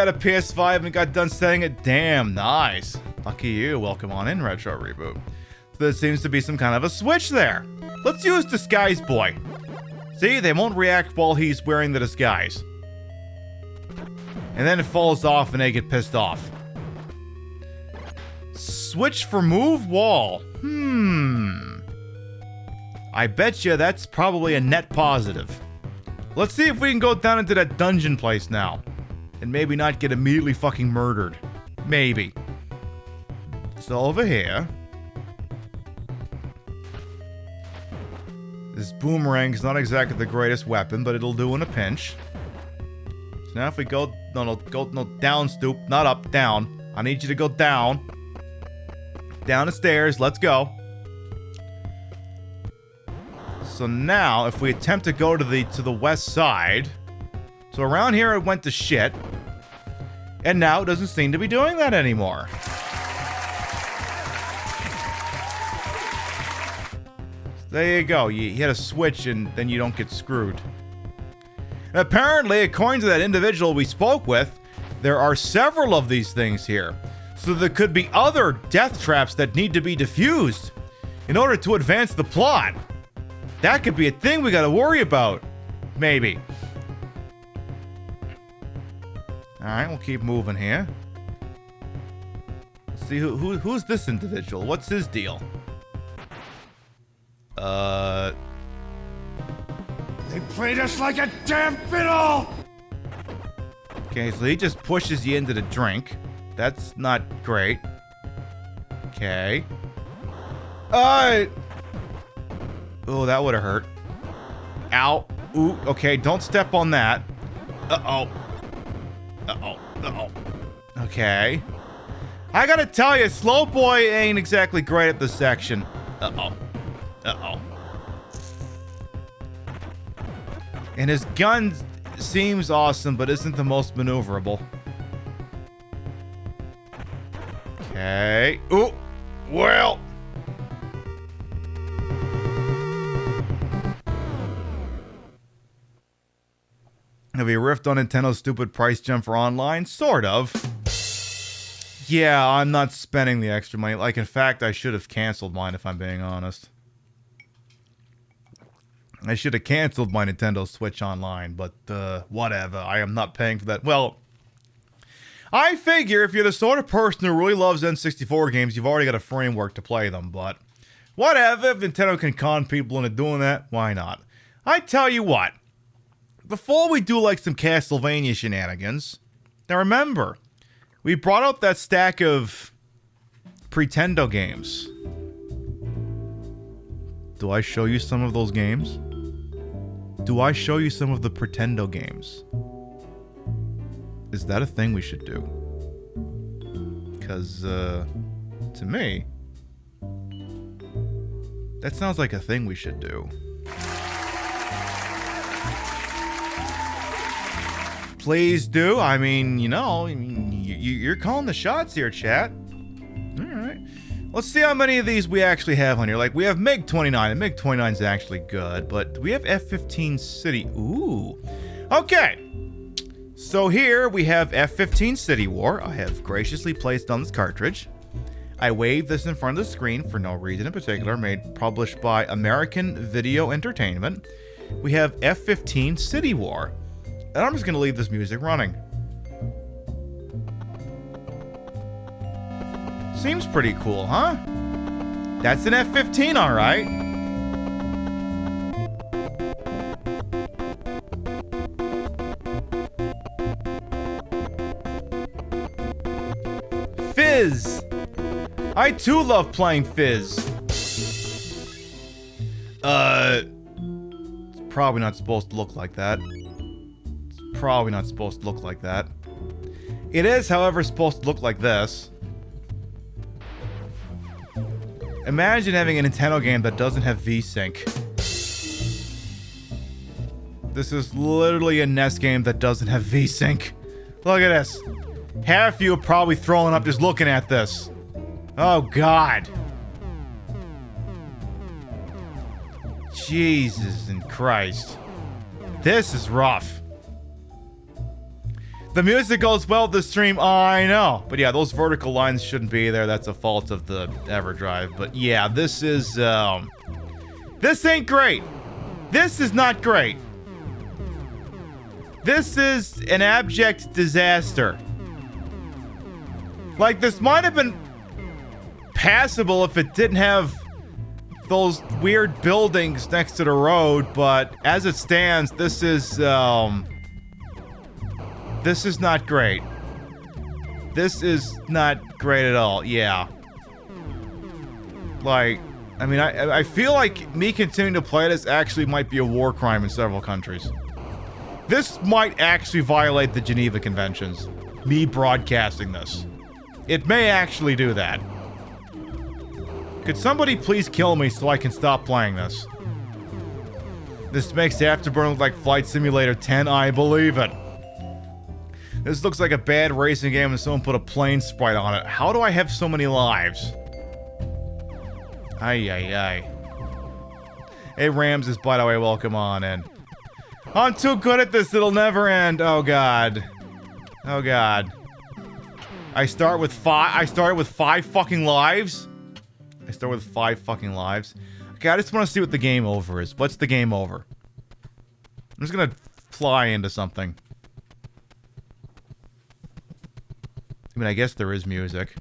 a PS5 and got done setting it. Damn, nice. Lucky you. Welcome on in, Retro Reboot. So there seems to be some kind of a switch there. Let's use Disguise Boy. See, they won't react while he's wearing the disguise. And then it falls off and they get pissed off. Switch for move wall. I bet you that's probably a net positive. Let's see if we can go down into that dungeon place now. And maybe not get immediately fucking murdered. Maybe. So over here. This boomerang is not exactly the greatest weapon, but it'll do in a pinch. So now if we go... No, down, stoop. Not up, down. I need you to go down. Down the stairs. Let's go. So now, if we attempt to go to the west side... So around here it went to shit. And now it doesn't seem to be doing that anymore. There you go. You hit a switch and then you don't get screwed. Apparently, according to that individual we spoke with, there are several of these things here. So there could be other death traps that need to be defused in order to advance the plot. That could be a thing we gotta worry about. Maybe. Alright, we'll keep moving here. Let's see who's this individual? What's his deal? They played us like a damn fiddle! Okay, so he just pushes you into the drink. That's not great. Okay. Oh, that would have hurt. Ow. Ooh, okay, don't step on that. Uh-oh. Uh-oh. Uh-oh. Okay. I gotta tell you, Slow Boy ain't exactly great at this section. Uh-oh. Uh-oh. And his gun seems awesome, but isn't the most maneuverable. Okay. Ooh. Well. Have you riffed on Nintendo's stupid price jump for online? Sort of. Yeah, I'm not spending the extra money. Like, in fact, I should have canceled mine if I'm being honest. I should have canceled my Nintendo Switch Online, but whatever. I am not paying for that. Well, I figure if you're the sort of person who really loves N64 games, you've already got a framework to play them, but whatever. If Nintendo can con people into doing that, why not? I tell you what. Before we do like some Castlevania shenanigans, now remember, we brought up that stack of Pretendo games. Do I show you some of those games? Do I show you some of the Pretendo games? Is that a thing we should do? Because, to me, that sounds like a thing we should do. Please do. I mean, you know, you're calling the shots here, chat. All right. Let's see how many of these we actually have on here. Like, we have MiG-29, and MiG-29 is actually good, but we have F-15 City. Ooh. Okay. So here we have F-15 City War. I have graciously placed on this cartridge. I waved this in front of the screen for no reason in particular, published by American Video Entertainment. We have F-15 City War. And I'm just going to leave this music running. Seems pretty cool, huh? That's an F-15, all right. Fizz. I too love playing Fizz. It's probably not supposed to look like that. It's probably not supposed to look like that. It is, however, supposed to look like this. Imagine having a Nintendo game that doesn't have VSync. This is literally a NES game that doesn't have VSync. Look at this. Half of you are probably throwing up just looking at this. Oh, God. Jesus and Christ. This is rough. The music goes well with the stream, I know. But yeah, those vertical lines shouldn't be there. That's a fault of the EverDrive. But yeah, this is, this ain't great. This is not great. This is an abject disaster. Like, this might have been passable if it didn't have those weird buildings next to the road, but as it stands, this is not great. This is not great at all. Yeah. Like, I mean, I feel like me continuing to play this actually might be a war crime in several countries. This might actually violate the Geneva Conventions. Me broadcasting this. It may actually do that. Could somebody please kill me so I can stop playing this? This makes Afterburn look like Flight Simulator 10. I believe it. This looks like a bad racing game and someone put a plane sprite on it. How do I have so many lives? Ay, ay, ay. Hey, Rams is, by the way, welcome on in. I'm too good at this, it'll never end. Oh god. Oh god. I started with 5 fucking lives? I start with 5 fucking lives. Okay, I just want to see what the game over is. What's the game over? I'm just gonna fly into something. I mean, I guess there is music.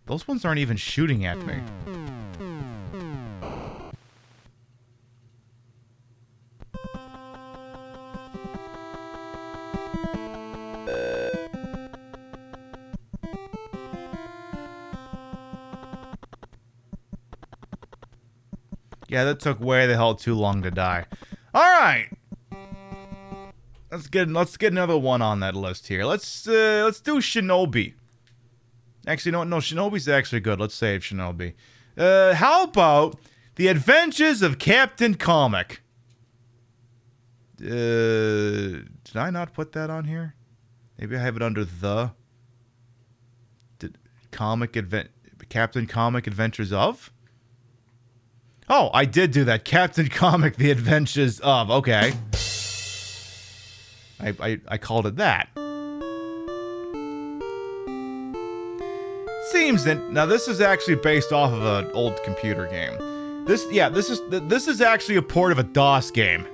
Those ones aren't even shooting at me. Yeah, that took way the hell too long to die. All right, let's get another one on that list here. Let's do Shinobi. Actually, no, Shinobi's actually good. Let's save Shinobi. How about The Adventures of Captain Comic? Did I not put that on here? Maybe I have it under the Captain Comic Adventures of. Oh, I did do that. Captain Comic, The Adventures of. Okay. I called it that. Seems that now this is actually based off of an old computer game. This is actually a port of a DOS game.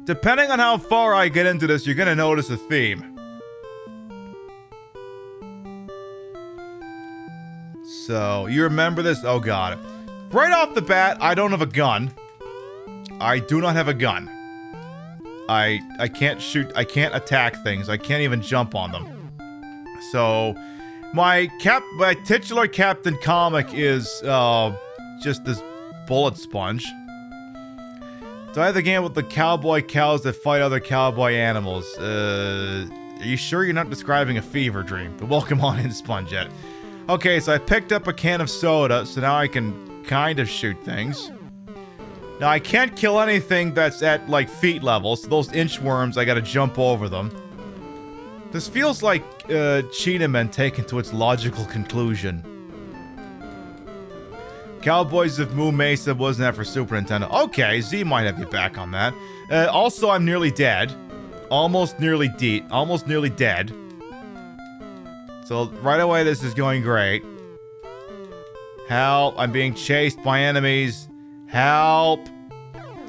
Depending on how far I get into this, you're gonna notice a theme. So, you remember this? Oh god. Right off the bat, I don't have a gun. I do not have a gun. I can't shoot, I can't attack things, I can't even jump on them. So, my titular Captain Comic is, just this bullet sponge. Do I have the game with the cowboy cows that fight other cowboy animals? Are you sure you're not describing a fever dream? But welcome on in, Sponget. Okay, so I picked up a can of soda, so now I can kind of shoot things. Now, I can't kill anything that's at, like, feet level, so those inchworms, I gotta jump over them. This feels like, Cheetah taken to its logical conclusion. Cowboys of Moo Mesa wasn't that for Super Nintendo. Okay, Z might have you back on that. Also, I'm nearly dead. Almost nearly dead. So, right away, this is going great. Help, I'm being chased by enemies. Help!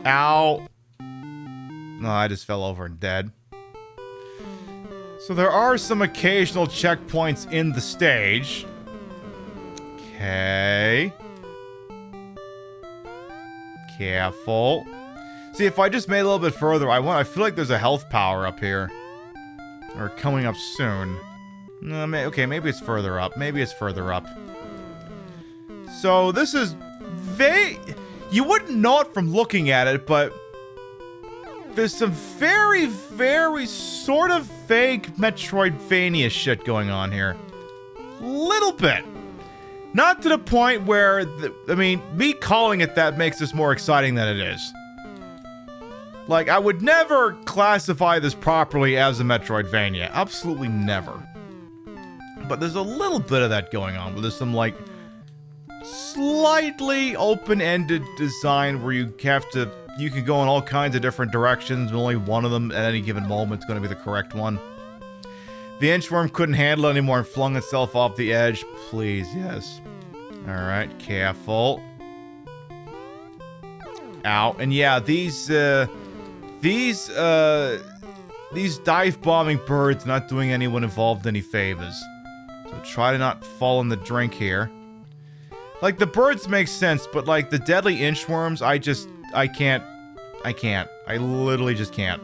Ow! No, I just fell over and dead. So there are some occasional checkpoints in the stage. Okay. Careful. See, if I just made a little bit further, I feel like there's a health power up here. Or coming up soon. No, okay, maybe it's further up. So this is you wouldn't know it from looking at it, but there's some very, very sort of vague Metroidvania shit going on here. Little bit. Not to the point where, me calling it that makes this more exciting than it is. Like, I would never classify this properly as a Metroidvania. Absolutely never. But there's a little bit of that going on, where there's some, like, slightly open-ended design where you can go in all kinds of different directions, and only one of them at any given moment is going to be the correct one. The inchworm couldn't handle it anymore and flung itself off the edge. Please, yes. Alright, careful. Ow. And yeah, these dive-bombing birds not doing anyone involved any favors. So try to not fall in the drink here. Like, the birds make sense, but, like, the deadly inchworms, I can't. I literally just can't.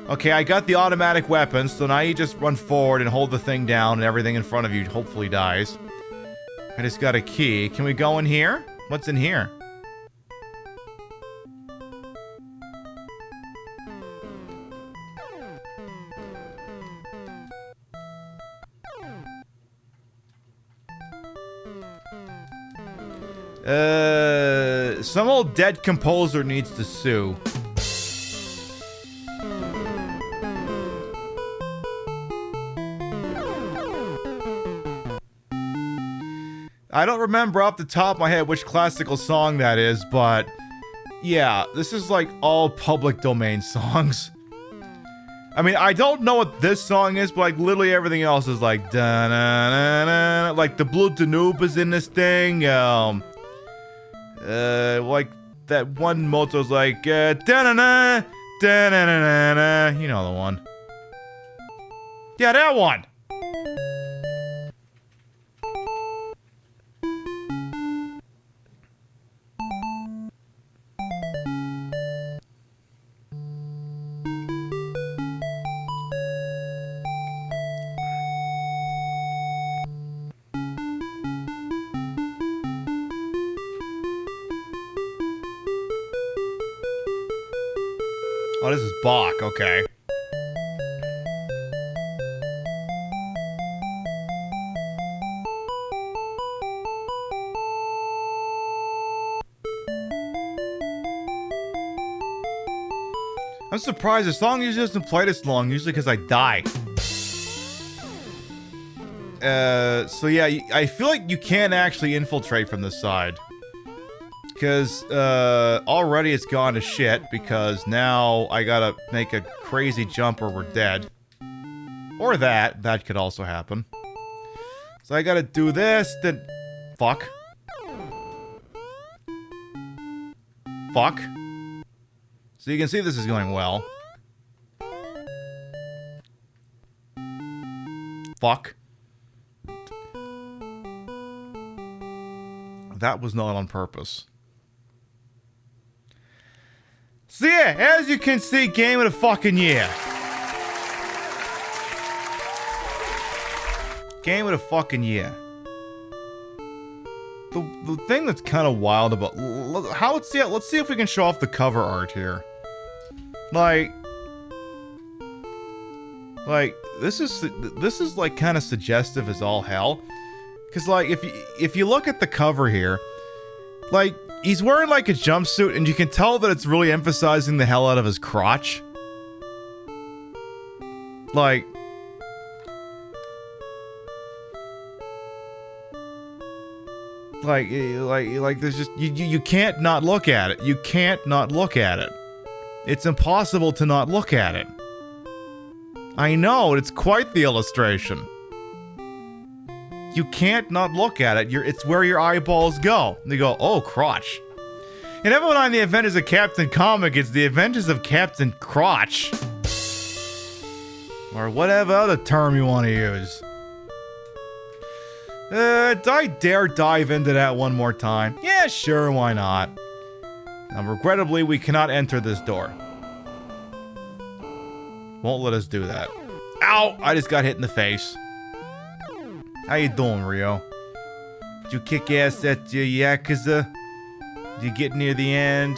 Okay, I got the automatic weapons, so now you just run forward and hold the thing down, and everything in front of you hopefully dies. I just got a key. Can we go in here? What's in here? Some old dead composer needs to sue. I don't remember off the top of my head which classical song that is, but yeah, this is like all public domain songs. I mean, I don't know what this song is, but like literally everything else is like da-na-na-na, like the Blue Danube is in this thing. Like that one moto's like da-na-na, da-na-na-na-na. You know the one. Yeah, that one. Oh, this is Bach, okay. I'm surprised the song usually doesn't play this long, usually because I die. So yeah, I feel like you can't actually infiltrate from this side. Because, already it's gone to shit, because now I gotta make a crazy jump or we're dead. Or that could also happen. So I gotta do this, then... Fuck. Fuck. So you can see this is going well. Fuck. That was not on purpose. So yeah, as you can see, game of the fucking year. Game of the fucking year. The thing that's kind of wild about let's see if we can show off the cover art here. Like this is like kind of suggestive as all hell. Cause like if you look at the cover here, like he's wearing like a jumpsuit and you can tell that it's really emphasizing the hell out of his crotch. Like there's just you can't not look at it. You can't not look at it. It's impossible to not look at it. I know, it's quite the illustration. You can't not look at it. It's where your eyeballs go. They go, oh, crotch. And everyone on the Adventures of Captain Comic, it's the Adventures of Captain Crotch. Or whatever other term you want to use. Do I dare dive into that one more time? Yeah, sure, why not? Now, regrettably, we cannot enter this door. Won't let us do that. Ow! I just got hit in the face. How you doing, Rio? Did you kick ass at your Yakuza? Did you get near the end?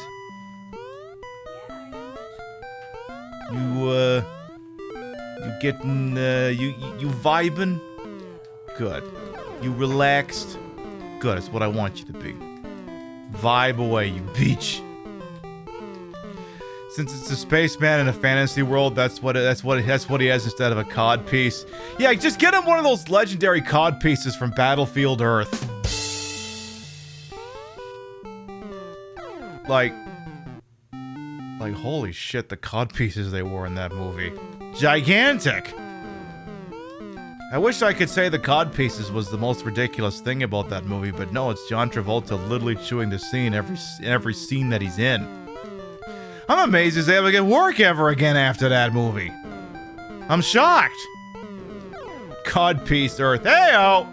You getting, you vibing? Good. You relaxed? Good, that's what I want you to be. Vibe away, you beach. Since it's a spaceman in a fantasy world, that's what he has instead of a cod piece. Yeah, just get him one of those legendary cod pieces from Battlefield Earth. Like holy shit, the cod pieces they wore in that movie. Gigantic! I wish I could say the cod pieces was the most ridiculous thing about that movie, but no, it's John Travolta literally chewing the scene every scene that he's in. I'm amazed he's able to get work ever again after that movie. I'm shocked. Codpiece Earth. Hey-o!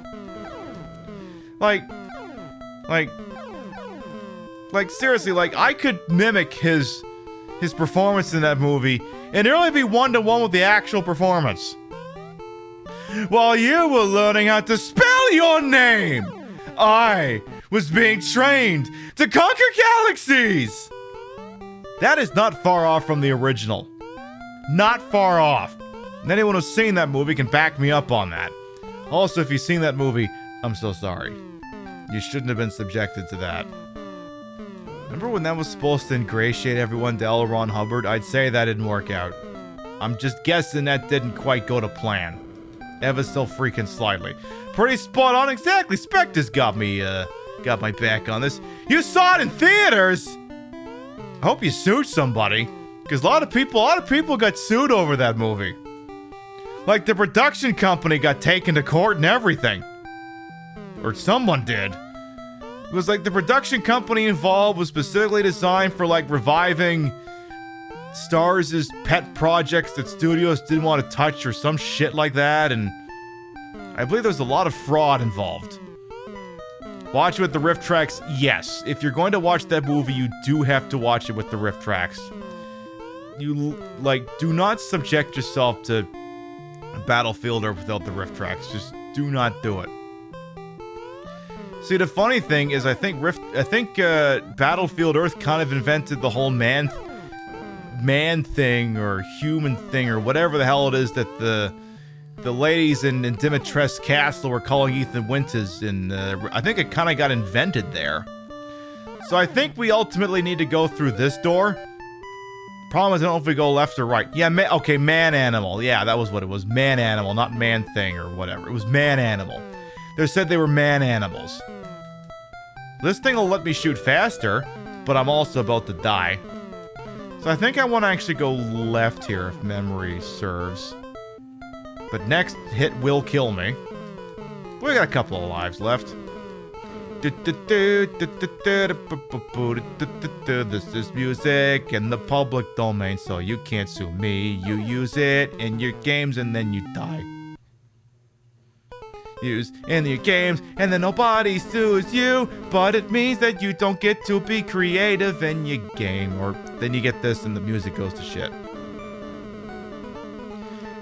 Like seriously, like I could mimic his performance in that movie and it'd only be 1-to-1 with the actual performance. While you were learning how to spell your name, I was being trained to conquer galaxies! That is not far off from the original. Not far off. And anyone who's seen that movie can back me up on that. Also, if you've seen that movie, I'm so sorry. You shouldn't have been subjected to that. Remember when that was supposed to ingratiate everyone to L. Ron Hubbard? I'd say that didn't work out. I'm just guessing that didn't quite go to plan. Ever so freaking slightly. Pretty spot on. Exactly. Spectre's got my back on this. You saw it in theaters. I hope you sued somebody. Because a lot of people got sued over that movie. Like, the production company got taken to court and everything. Or someone did. It was like the production company involved was specifically designed for, like, reviving stars' pet projects that studios didn't want to touch or some shit like that, and I believe there's a lot of fraud involved. Watch it with the riff tracks, yes. If you're going to watch that movie, you do have to watch it with the riff tracks. You, like, do not subject yourself to Battlefield Earth without the riff tracks. Just do not do it. See, the funny thing is, I think Battlefield Earth kind of invented the whole man thing or human thing or whatever the hell it is that the ladies in Dimitrescu Castle were calling Ethan Winters, and I think it kind of got invented there. So I think we ultimately need to go through this door. Problem is, I don't know if we go left or right. Yeah, okay, man-animal. Yeah, that was what it was. Man-animal, not man-thing or whatever. It was man-animal. They said they were man-animals. This thing will let me shoot faster, but I'm also about to die. So I think I want to actually go left here, if memory serves. But next hit will kill me. We got a couple of lives left. This is music in the public domain, so you can't sue me. You use it in your games and then you die. Use in your games and then nobody sues you, but it means that you don't get to be creative in your game. Or then you get this and the music goes to shit.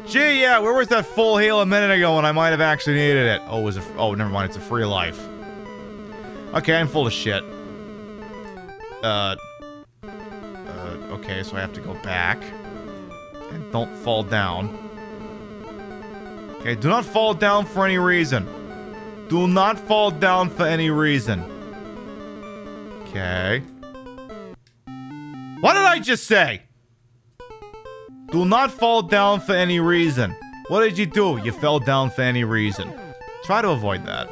Gee, yeah, where was that full heal a minute ago when I might have actually needed it? Oh, never mind, it's a free life. Okay, I'm full of shit. Okay, so I have to go back. And don't fall down. Okay, do not fall down for any reason. Do not fall down for any reason. Okay. What did I just say? Do not fall down for any reason. What did you do? You fell down for any reason. Try to avoid that.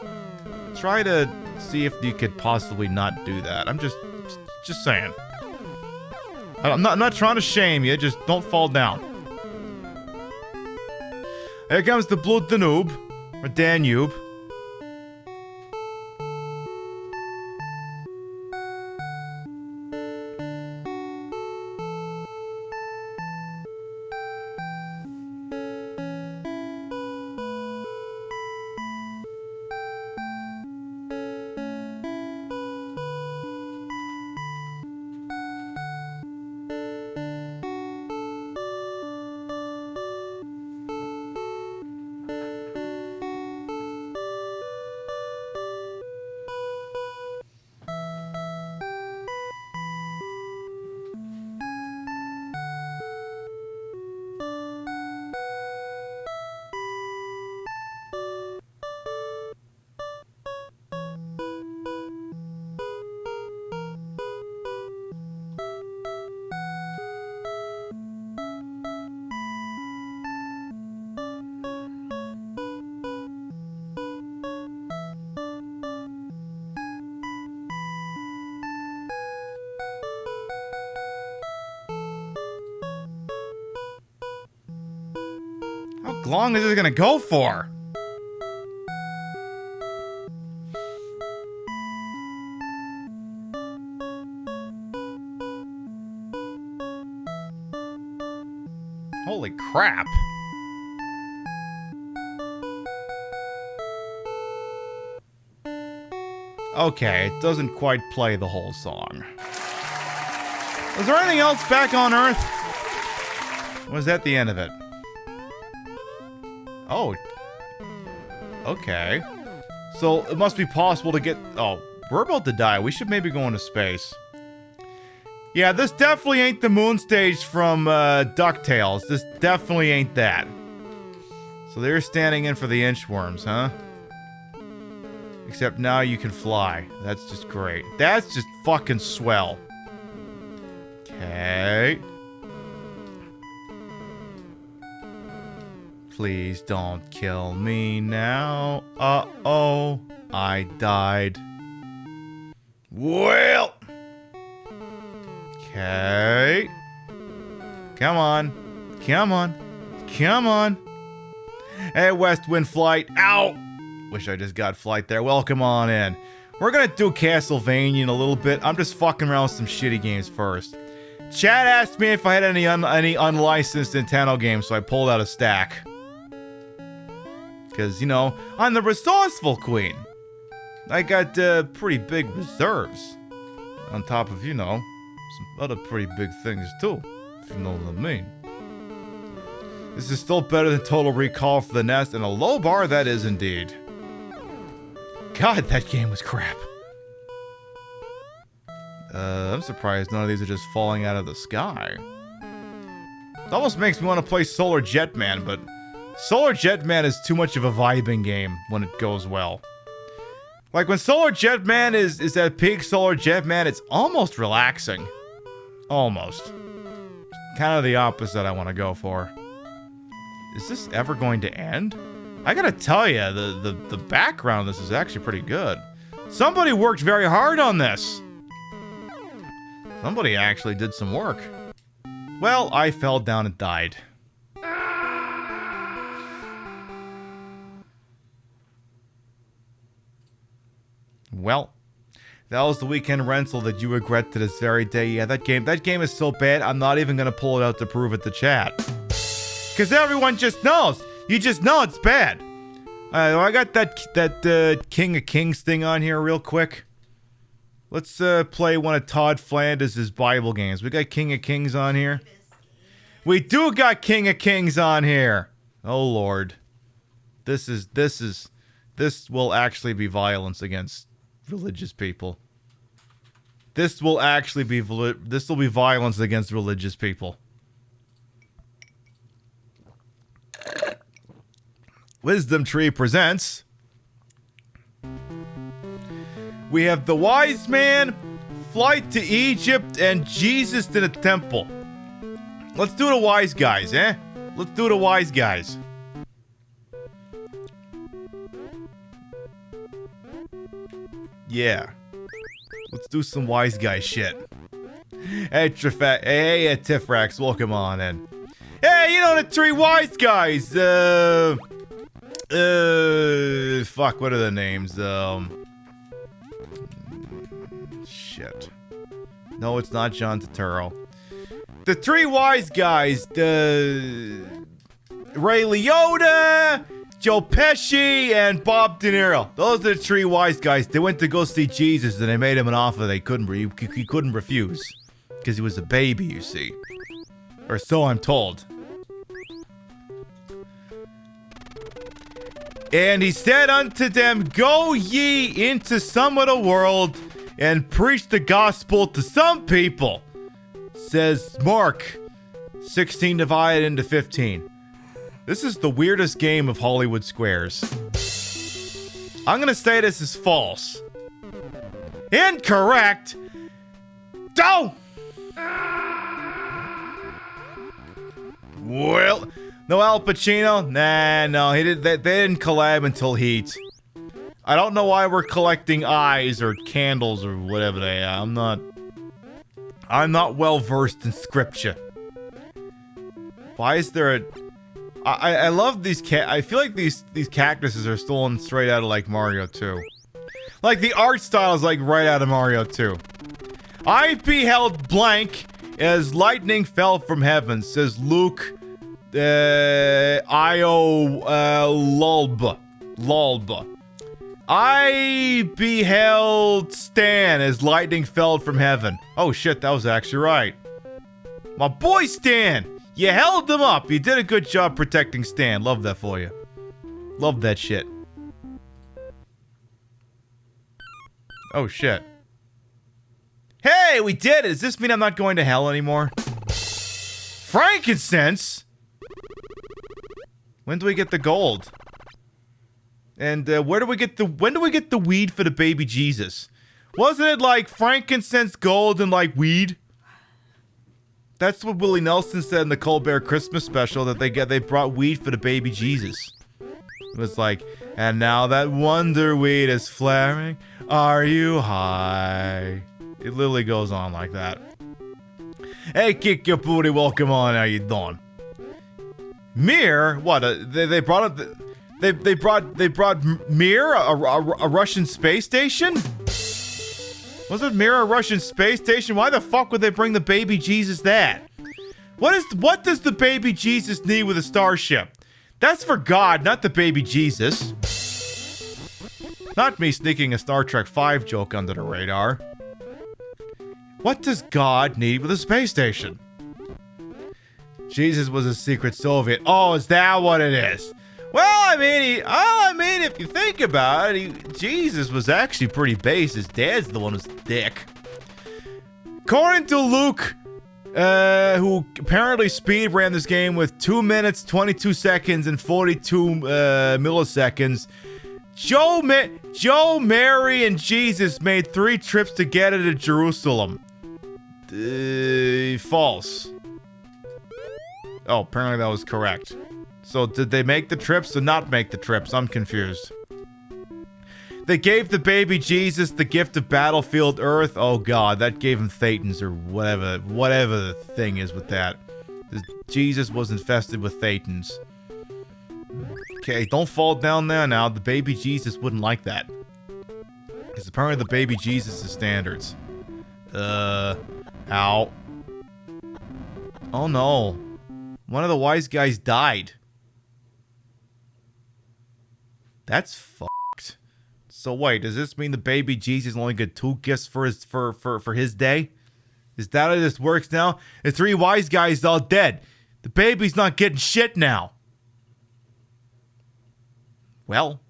Try to see if you could possibly not do that. I'm just saying. I'm not trying to shame you, just don't fall down. Here comes the Blue Danube, or Danube. How long is this gonna go for? Holy crap. Okay, it doesn't quite play the whole song. Was there anything else back on Earth? Or was that the end of it? Oh. Okay. So, it must be possible to get... Oh, we're about to die. We should maybe go into space. Yeah, this definitely ain't the moon stage from DuckTales. This definitely ain't that. So they're standing in for the inchworms, huh? Except now you can fly. That's just great. That's just fucking swell. Okay. Please don't kill me now. Uh-oh. I died. Well. Okay. Come on. Come on. Come on. Hey, West Wind Flight. Ow! Wish I just got Flight there. Welcome on in. We're gonna do Castlevania in a little bit. I'm just fucking around with some shitty games first. Chad asked me if I had any unlicensed Nintendo games, so I pulled out a stack. Because, you know, I'm the resourceful queen. I got pretty big reserves. On top of, you know, some other pretty big things too, if you know what I mean. This is still better than Total Recall for the NES, and a low bar that is indeed. God, that game was crap. I'm surprised none of these are just falling out of the sky. It almost makes me want to play Solar Jetman, but Solar Jetman is too much of a vibing game when it goes well. Like when Solar Jetman is that peak Solar Jetman, it's almost relaxing. Almost. Kind of the opposite I want to go for. Is this ever going to end? I gotta tell you, the background of this is actually pretty good. Somebody worked very hard on this. Somebody actually did some work. Well, I fell down and died. Well, that was the weekend rental that you regret to this very day. Yeah, that game is so bad, I'm not even gonna pull it out to prove it to chat. Because everyone just knows. You just know it's bad. I got that King of Kings thing on here real quick. Let's play one of Todd Flanders' Bible games. We got King of Kings on here. We do got King of Kings on here. Oh Lord, this will actually be violence against religious people. This will be violence against religious people. Wisdom Tree presents. We have the Wise Man, Flight to Egypt, and Jesus to the Temple. Let's do the Wise Guys, eh? Let's do the Wise Guys. Yeah. Let's do some Wise Guy shit. Hey, Tifrax, welcome on in. Hey, you know the three Wise Guys, fuck, what are the names? Shit. No, it's not John Turturro. The three Wise Guys, Ray Liotta, Joe Pesci, and Bob De Niro. Those are the three Wise Guys. They went to go see Jesus, and they made him an offer he couldn't refuse. Because he was a baby, you see. Or so I'm told. And he said unto them, Go ye into some of the world, and preach the gospel to some people. Says Mark 16 divided into 15. This is the weirdest game of Hollywood Squares. I'm gonna say this is false. Incorrect! Don't! Well, no Al Pacino? Nah, no, he did. They didn't collab until Heat. I don't know why we're collecting eyes or candles or whatever they are. I'm not well versed in scripture. Why is there a? I love these I feel like these cactuses are stolen straight out of like Mario 2. Like the art style is like right out of Mario 2. I beheld blank as lightning fell from heaven, says Luke Lulba. I beheld Stan as lightning fell from heaven. Oh shit, that was actually right. My boy Stan! You held him up. You did a good job protecting Stan. Love that for you. Love that shit. Oh shit. Hey, we did it! Does this mean I'm not going to hell anymore? Frankincense? When do we get the gold? And when do we get the weed for the baby Jesus? Wasn't it like frankincense, gold, and like weed? That's what Willie Nelson said in the Colbert Christmas special, that they brought weed for the baby Jesus. It was like, and now that wonder weed is flaring, are you high? It literally goes on like that. Hey, kick your booty, welcome on, how you doing? Mir? What? They brought up. They brought Mir, a Russian space station? Was it Mir, a Russian space station? Why the fuck would they bring the baby Jesus that? What does the baby Jesus need with a starship? That's for God, not the baby Jesus. Not me sneaking a Star Trek V joke under the radar. What does God need with a space station? Jesus was a secret Soviet. Oh, is that what it is? Well, I mean, if you think about it, Jesus was actually pretty base. His dad's the one who's dick. According to Luke, who apparently speed ran this game with 2 minutes, 22 seconds, and 42 milliseconds, Joe, Mary, and Jesus made 3 trips to get to Jerusalem. False. Oh, apparently that was correct. So did they make the trips or not make the trips? I'm confused. They gave the baby Jesus the gift of Battlefield Earth. Oh god, that gave him Thetans or whatever the thing is with that. Jesus was infested with Thetans. Okay, don't fall down there now. The baby Jesus wouldn't like that. Because apparently the baby Jesus is standards. Ow. Oh no. One of the wise guys died. That's fucked. So wait, does this mean the baby Jesus only got 2 gifts for his day? Is that how this works now? The 3 wise guys all dead. The baby's not getting shit now. Well.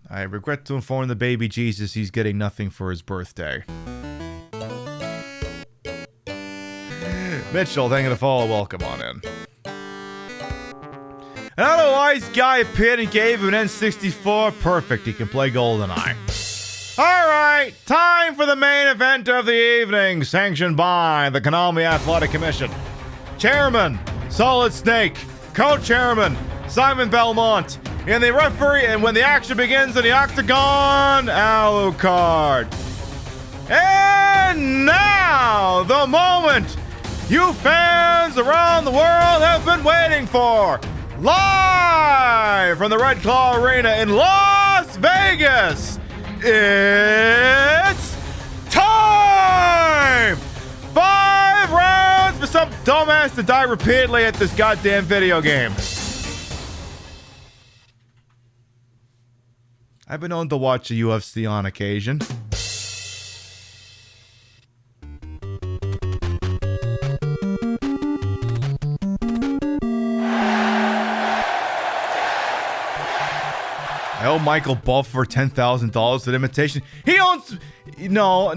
I regret to inform the baby Jesus he's getting nothing for his birthday. Mitchell, thank you for the follow. Welcome on in. Another wise guy appeared and gave him an N64. Perfect, he can play GoldenEye. Alright, time for the main event of the evening, sanctioned by the Konami Athletic Commission. Chairman, Solid Snake. Co-chairman, Simon Belmont. And the referee, and when the action begins in the octagon, Alucard. And now, the moment you fans around the world have been waiting for. Live from the Red Claw Arena in Las Vegas, it's time! 5 rounds for some dumbass to die repeatedly at this goddamn video game. I've been known to watch the UFC on occasion. I owe Michael Buff for $10,000 for the imitation. He owns... No.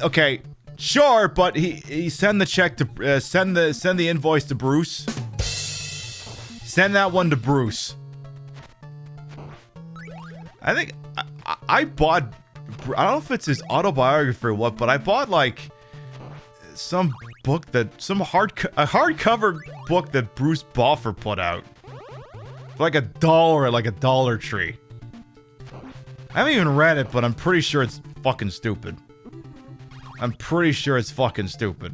Okay, sure, but he send the check to... send the invoice to Bruce. Send that one to Bruce. I think... I bought... I don't know if it's his autobiography or what, but I bought, like... some book that... a hardcover book that Bruce Buffer put out. Like $1 at like a Dollar Tree. I haven't even read it, but I'm pretty sure it's fucking stupid. I'm pretty sure it's fucking stupid.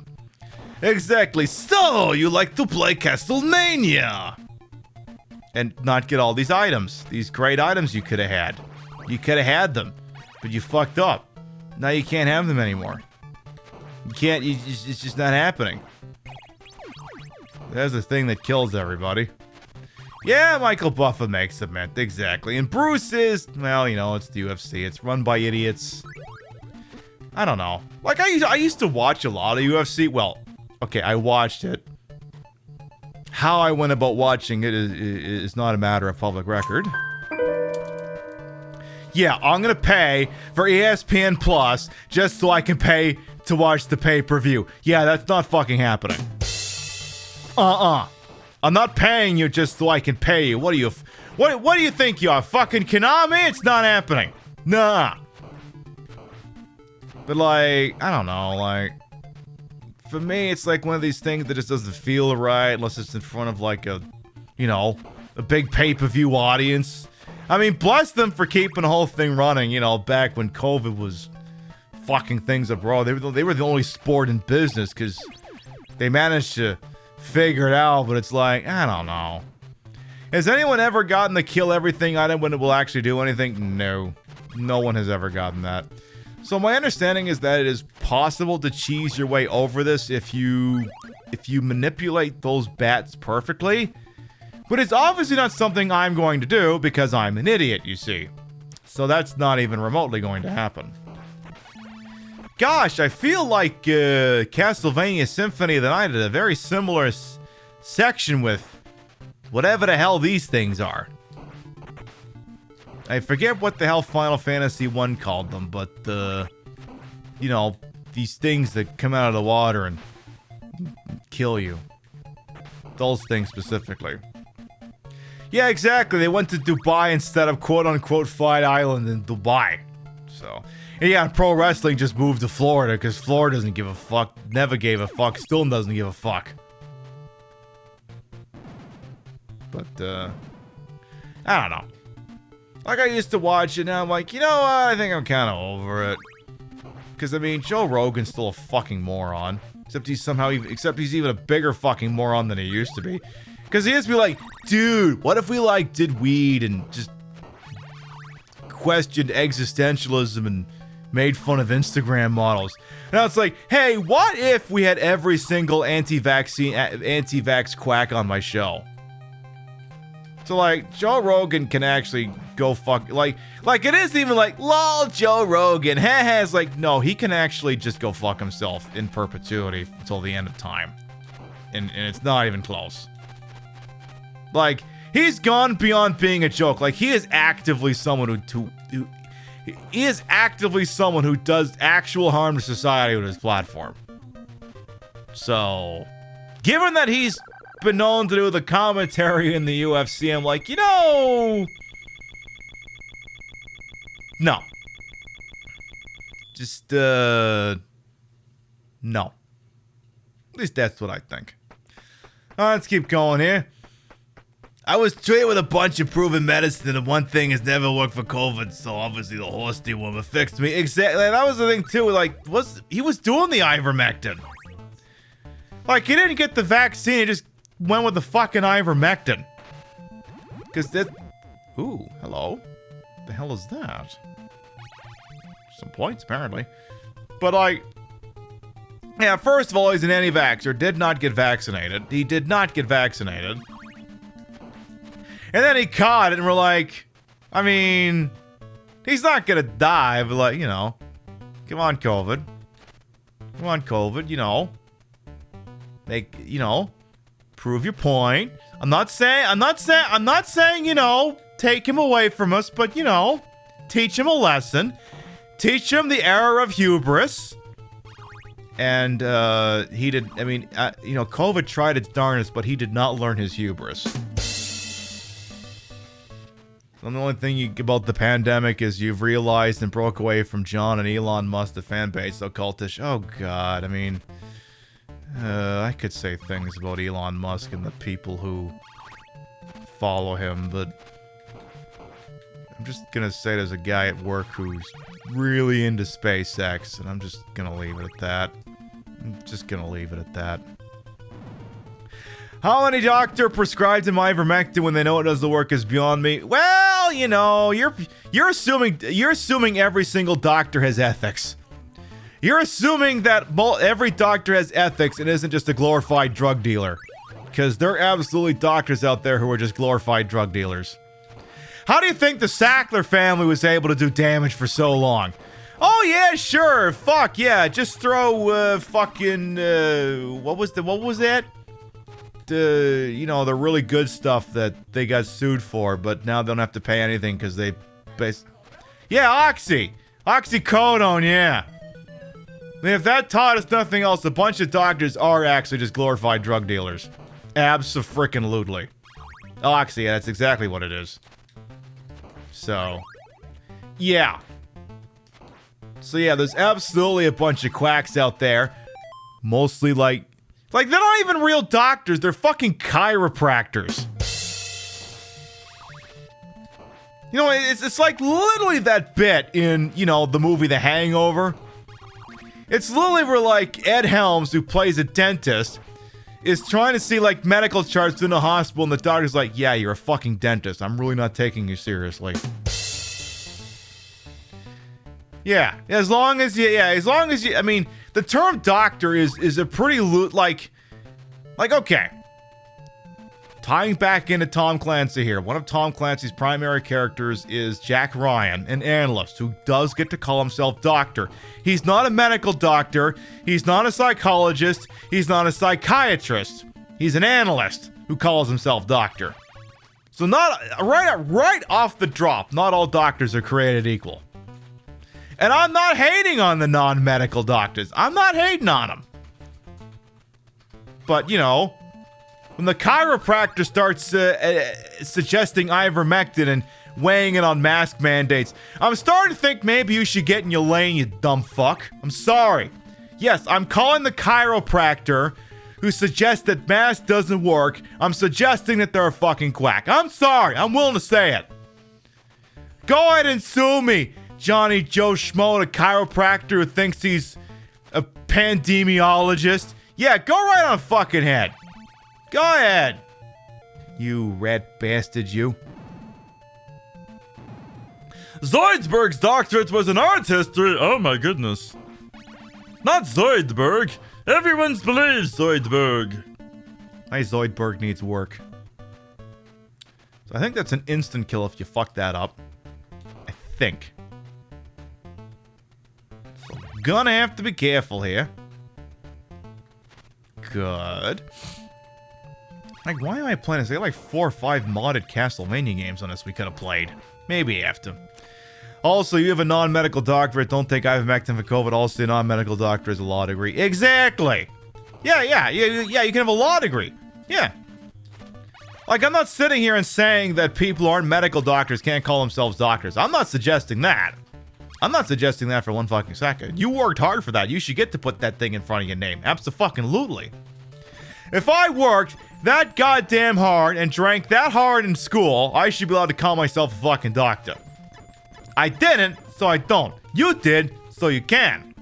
Exactly. So, you like to play Castlevania. And not get all these items. These great items you could have had. You could have had them. But you fucked up. Now you can't have them anymore. You can't, it's just not happening. There's the thing that kills everybody. Yeah, Michael Buffa makes the mint, exactly. And Bruce is, well, you know, it's the UFC. It's run by idiots. I don't know. Like, I used to watch a lot of UFC. Well, okay, I watched it. How I went about watching it is not a matter of public record. Yeah, I'm gonna pay for ESPN Plus just so I can pay to watch the pay-per-view. Yeah, that's not fucking happening. I'm not paying you just so I can pay you. What do you think you are, fucking Konami? It's not happening. Nah. But like, I don't know, like, for me, it's like one of these things that just doesn't feel right unless it's in front of like a, you know, a big pay-per-view audience. I mean, bless them for keeping the whole thing running, you know, back when COVID was fucking things up raw. They were the only sport in business because they managed to figure it out, but it's like, I don't know. Has anyone ever gotten the kill everything item when it will actually do anything? No. No one has ever gotten that. So my understanding is that it is possible to cheese your way over this if you manipulate those bats perfectly. But it's obviously not something I'm going to do because I'm an idiot, you see. So that's not even remotely going to happen. Gosh, I feel like Castlevania Symphony of the Night had a very similar section with whatever the hell these things are. I forget what the hell Final Fantasy 1 called them, but you know, these things that come out of the water and kill you. Those things specifically. Yeah, exactly. They went to Dubai instead of quote-unquote Fight Island in Dubai. So, and yeah, pro wrestling just moved to Florida because Florida doesn't give a fuck, never gave a fuck, still doesn't give a fuck. But, I don't know. Like, I used to watch it, now I'm like, you know what, I think I'm kind of over it. Because, I mean, Joe Rogan's still a fucking moron. Except he's even a bigger fucking moron than he used to be. Because he used to be like, dude, what if we, like, did weed and just questioned existentialism and made fun of Instagram models? Now it's like, hey, what if we had every single anti-vax quack on my show? So, like, Joe Rogan can actually go fuck... Like, it isn't even like, lol, Joe Rogan, heh. It's like, no, he can actually just go fuck himself in perpetuity until the end of time. And it's not even close. Like, he's gone beyond being a joke. Like, he is actively someone who does actual harm to society with his platform. So, given that he's been known to do the commentary in the UFC, I'm like, you know, no. Just, no. At least that's what I think. Let's keep going here. I was treated with a bunch of proven medicine, and one thing has never worked for COVID, so obviously the horse deal woman fixed me. Exactly, that was the thing too, like, he was doing the ivermectin. Like, he didn't get the vaccine, he just went with the fucking ivermectin. Because that... Ooh, hello. The hell is that? Some points, apparently. But, like... Yeah, first of all, he's an anti-vaxxer. Did not get vaccinated. He did not get vaccinated. And then he caught it, and we're like... I mean... He's not gonna die, but, like, you know... Come on, COVID. Come on, COVID, you know... Make, you know... Prove your point. I'm not saying, you know, take him away from us, but, you know, teach him a lesson. Teach him the error of hubris. And, he did, I mean, you know, COVID tried its darnest, but he did not learn his hubris. And the only thing about the pandemic is you've realized and broke away from John and Elon Musk, the fan base, so cultish. Oh, God, I mean... I could say things about Elon Musk and the people who follow him, but I'm just gonna say there's a guy at work who's really into SpaceX, and I'm just gonna leave it at that. I'm just gonna leave it at that. How many doctor prescribed him ivermectin when they know it doesn't work is beyond me. Well, you know, you're assuming every single doctor has ethics. You're assuming that every doctor has ethics and isn't just a glorified drug dealer. Because there are absolutely doctors out there who are just glorified drug dealers. How do you think the Sackler family was able to do damage for so long? Oh yeah, sure, fuck yeah, just throw fucking what was that? You know, the really good stuff that they got sued for, but now they don't have to pay anything because they yeah, oxycodone, yeah. I mean, if that taught us nothing else, a bunch of doctors are actually just glorified drug dealers. Abso-frickin-lutely. Oxy, yeah, that's exactly what it is. So, yeah. So yeah, there's absolutely a bunch of quacks out there. Mostly like they're not even real doctors, they're fucking chiropractors. You know, it's like literally that bit in, you know, the movie The Hangover. It's literally where like Ed Helms, who plays a dentist, is trying to see like medical charts in the hospital, and the doctor's like, yeah, you're a fucking dentist. I'm really not taking you seriously. Yeah, as long as you, I mean, the term doctor is a pretty like, okay. Tying back into Tom Clancy here, one of Tom Clancy's primary characters is Jack Ryan, an analyst who does get to call himself doctor. He's not a medical doctor, he's not a psychologist, he's not a psychiatrist. He's an analyst who calls himself doctor. So not right off the drop, not all doctors are created equal. And I'm not hating on the non-medical doctors. I'm not hating on them. But, you know, when the chiropractor starts suggesting ivermectin and weighing in on mask mandates, I'm starting to think maybe you should get in your lane, you dumb fuck. I'm sorry. Yes, I'm calling the chiropractor who suggests that mask doesn't work. I'm suggesting that they're a fucking quack. I'm sorry. I'm willing to say it. Go ahead and sue me, Johnny Joe Schmo, the chiropractor who thinks he's a pandemiologist. Yeah, go right on fucking head. Go ahead. You rat bastard, you. Zoidberg's doctorate was in art history. Oh my goodness. Not Zoidberg. Everyone's believes Zoidberg. My Zoidberg needs work. So I think that's an instant kill if you fuck that up. I think. So gonna have to be careful here. Good. Like, why am I playing this? I got like 4 or 5 modded Castlevania games on this we could have played. Maybe after. Also, you have a non-medical doctorate. Don't think ivermectin for COVID. Also, a non-medical doctor is a law degree. Exactly. Yeah, you can have a law degree. Yeah. Like, I'm not sitting here and saying that people who aren't medical doctors can't call themselves doctors. I'm not suggesting that. I'm not suggesting that for one fucking second. You worked hard for that. You should get to put that thing in front of your name. Abso-fucking-lutely. If I worked that goddamn hard and drank that hard in school, I should be allowed to call myself a fucking doctor. I didn't, so I don't. You did, so you can.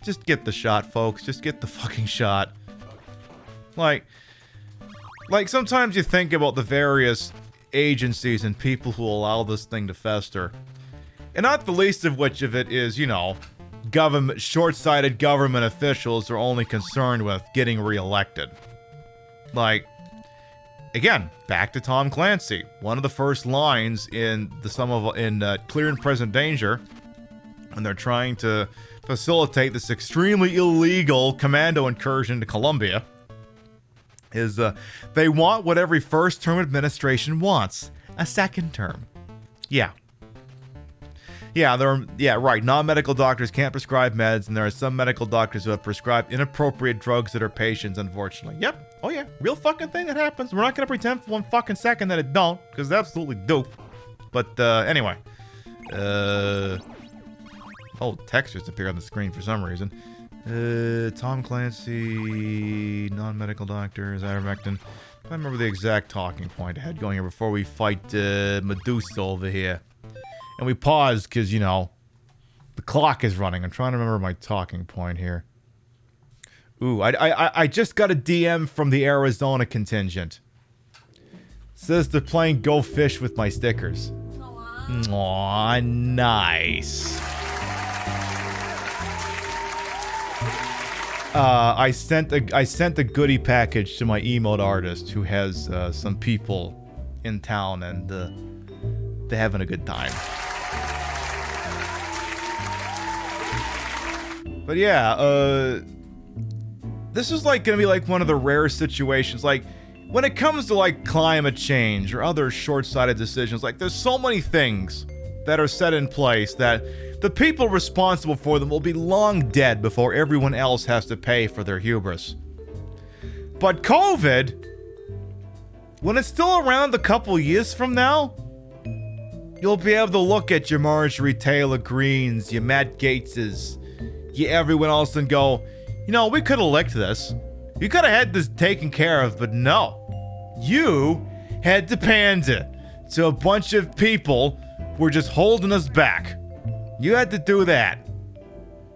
Just get the shot, folks. Just get the fucking shot. Like sometimes you think about the various agencies and people who allow this thing to fester. And not the least of which of it is, you know, short-sighted government officials are only concerned with getting reelected. Like, again, back to Tom Clancy. One of the first lines in Clear and Present Danger, when they're trying to facilitate this extremely illegal commando incursion to Colombia, is they want what every first-term administration wants: a second term. Yeah. Yeah, right. Non-medical doctors can't prescribe meds, and there are some medical doctors who have prescribed inappropriate drugs to their patients, unfortunately. Yep. Oh, yeah. Real fucking thing that happens. We're not going to pretend for one fucking second that it don't, because they absolutely do. But, anyway. Oh, text just appeared on the screen for some reason. Tom Clancy, non-medical doctors, ivermectin. I remember the exact talking point I had going here before we fight Medusa over here. And we paused because, you know, the clock is running. I'm trying to remember my talking point here. Ooh, I just got a DM from the Arizona contingent. Says they're playing Go Fish with my stickers. Aww, nice. I sent a goodie package to my emote artist who has some people in town, and they're having a good time. But yeah, this is like gonna be like one of the rare situations, like when it comes to like climate change or other short-sighted decisions, like there's so many things that are set in place that the people responsible for them will be long dead before everyone else has to pay for their hubris. But COVID, when it's still around a couple years from now, You'll be able to look at your Marjorie Taylor Greens, your Matt Gateses, your everyone else and go, you know, we could have licked this. You could have had this taken care of, but no. You had to pander to a bunch of people who were just holding us back. You had to do that.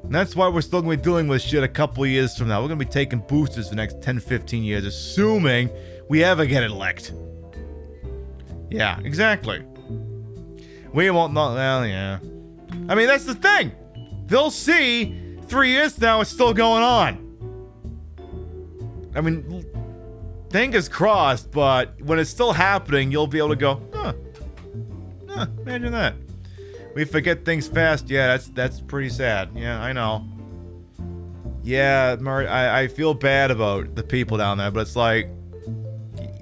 And that's why we're still going to be dealing with shit a couple of years from now. We're going to be taking boosters for the next 10, 15 years, assuming we ever get elect. Yeah, exactly. We won't know. Well, yeah. I mean, that's the thing. They'll see 3 years now it's still going on. I mean, fingers crossed, but when it's still happening, you'll be able to go, imagine that. We forget things fast. Yeah, that's pretty sad. Yeah, I know. Yeah, I feel bad about the people down there, but it's like,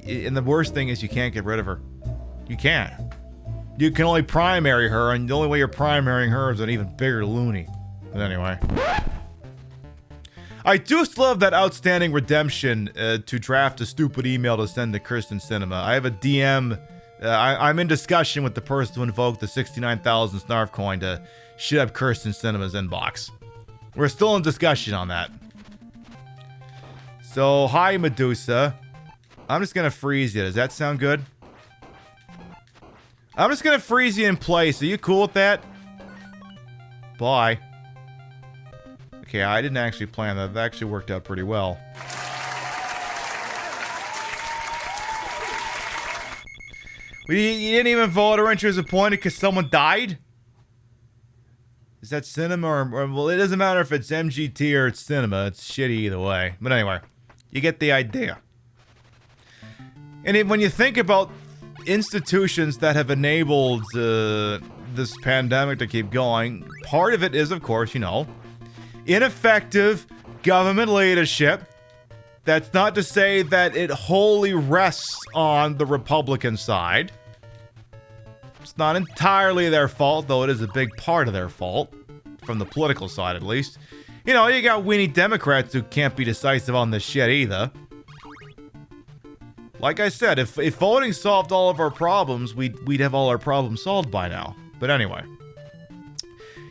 and the worst thing is you can't get rid of her. You can't. You can only primary her, and the only way you're primarying her is an even bigger loony. But anyway. I do still have that outstanding redemption to draft a stupid email to send to Kirsten Cinema. I have a DM. I'm in discussion with the person to invoke the 69,000 Snarf coin to shit up Kirsten Cinema's inbox. We're still in discussion on that. So, hi, Medusa. I'm just going to freeze you. Does that sound good? I'm just going to freeze you in place. Are you cool with that? Bye. Okay, I didn't actually plan that. That actually worked out pretty well. You didn't even vote or enter as appointed because someone died? Is that cinema or... Well, it doesn't matter if it's MGT or it's cinema. It's shitty either way. But anyway, you get the idea. And when you think about institutions that have enabled this pandemic to keep going, part of it is, of course, you know, ineffective government leadership. That's not to say that it wholly rests on the Republican side. It's not entirely their fault, though it is a big part of their fault, from the political side at least. You know, you got weenie Democrats who can't be decisive on this shit either. Like I said, if voting solved all of our problems, we'd have all our problems solved by now. But anyway.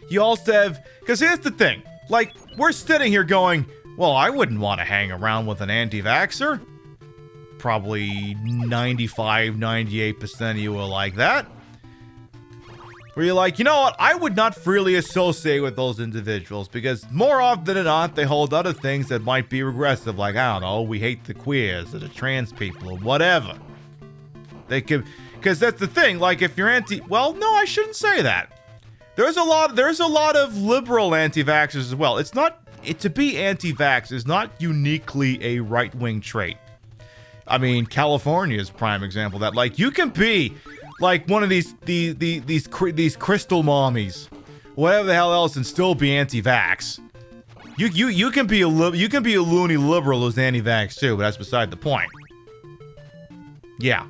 You also have... Because here's the thing. Like, we're sitting here going, well, I wouldn't want to hang around with an anti-vaxxer. Probably 95, 98% of you are like that. Where you're like, you know what? I would not freely associate with those individuals because more often than not, they hold other things that might be regressive. Like, I don't know, we hate the queers or the trans people or whatever. They could... Because that's the thing. Like, if you're anti... Well, no, I shouldn't say that. There's a lot of liberal anti-vaxxers as well. It's not... to be anti-vax is not uniquely a right-wing trait. I mean, California is a prime example of that. Like, you can be like one of these crystal mommies, whatever the hell else, and still be anti-vax. You can be a loony liberal who's anti-vax too, but that's beside the point. Yeah.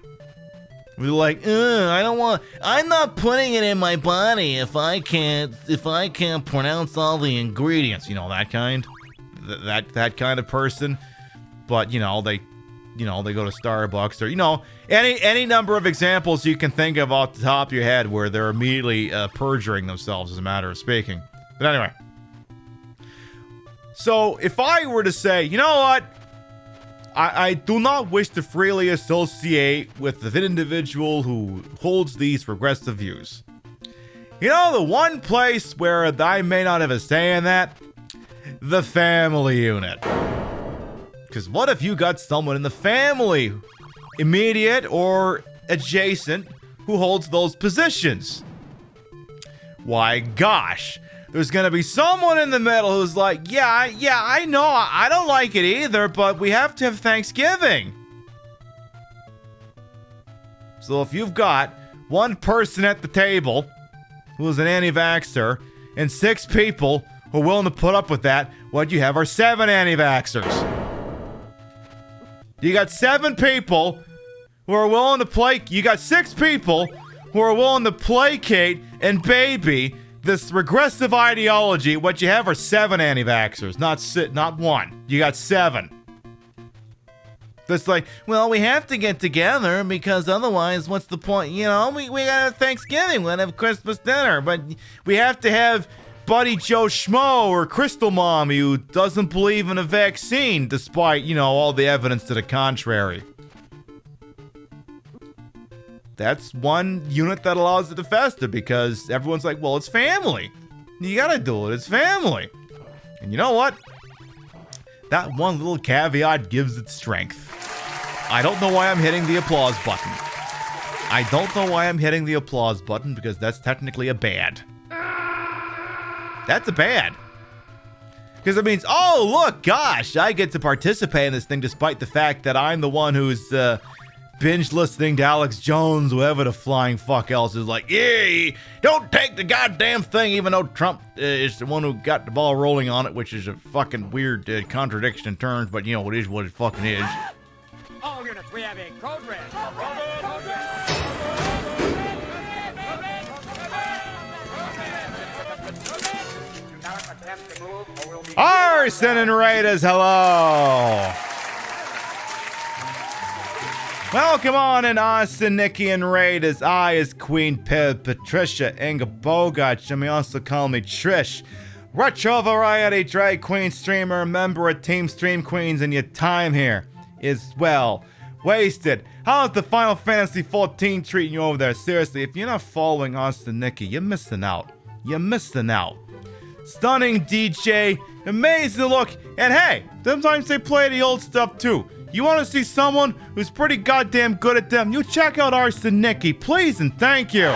We're like, I don't want. I'm not putting it in my body if I can't pronounce all the ingredients. You know, that kind, that kind of person. But they go to Starbucks or any number of examples you can think of off the top of your head where they're immediately perjuring themselves as a matter of speaking. But anyway, so if I were to say, you know what? I do not wish to freely associate with the individual who holds these regressive views. You know, the one place where I may not have a say in that? The family unit. Because what if you got someone in the family, immediate or adjacent, who holds those positions? Why, gosh. There's gonna be someone in the middle who's like, yeah, I know, I don't like it either, but we have to have Thanksgiving. So if you've got one person at the table who's an anti-vaxxer and 6 people who are willing to put up with that, what you have are 7 anti-vaxxers. You got 7 people who are willing to you got 6 people who are willing to placate and baby this regressive ideology. What you have are 7 anti-vaxxers, not 1. You got 7. It's like, well, we have to get together because otherwise, what's the point? You know, we gotta have Thanksgiving, we gotta have Christmas dinner, but we have to have Buddy Joe Schmo or Crystal Mommy who doesn't believe in a vaccine despite, you know, all the evidence to the contrary. That's one unit that allows it to fester because everyone's like, well, it's family. You gotta do it, it's family. And you know what? That one little caveat gives it strength. I don't know why I'm hitting the applause button. I don't know why I'm hitting the applause button because that's technically a bad. That's a bad. Because it means, oh, look, gosh, I get to participate in this thing despite the fact that I'm the one who's binge listening to Alex Jones, whoever the flying fuck else is like, yeah, don't take the goddamn thing, even though Trump is the one who got the ball rolling on it, which is a fucking weird contradiction in terms, but you know, it is what it fucking is. All units, we have a code red. Arson and Raiders, hello. Welcome on in, Austin, Nikki, and Raiders. I is Queen Pib, Patricia, Inga Bogart. You may also call me Trish. Retro variety drag queen streamer, member of Team Stream Queens, and your time here is well wasted. How's the Final Fantasy 14 treating you over there? Seriously, if you're not following Austin Nikki, you're missing out. You're missing out. Stunning DJ, amazing look, and hey, sometimes they play the old stuff too. You want to see someone who's pretty goddamn good at them? You check out Austin Nikki, please and thank you.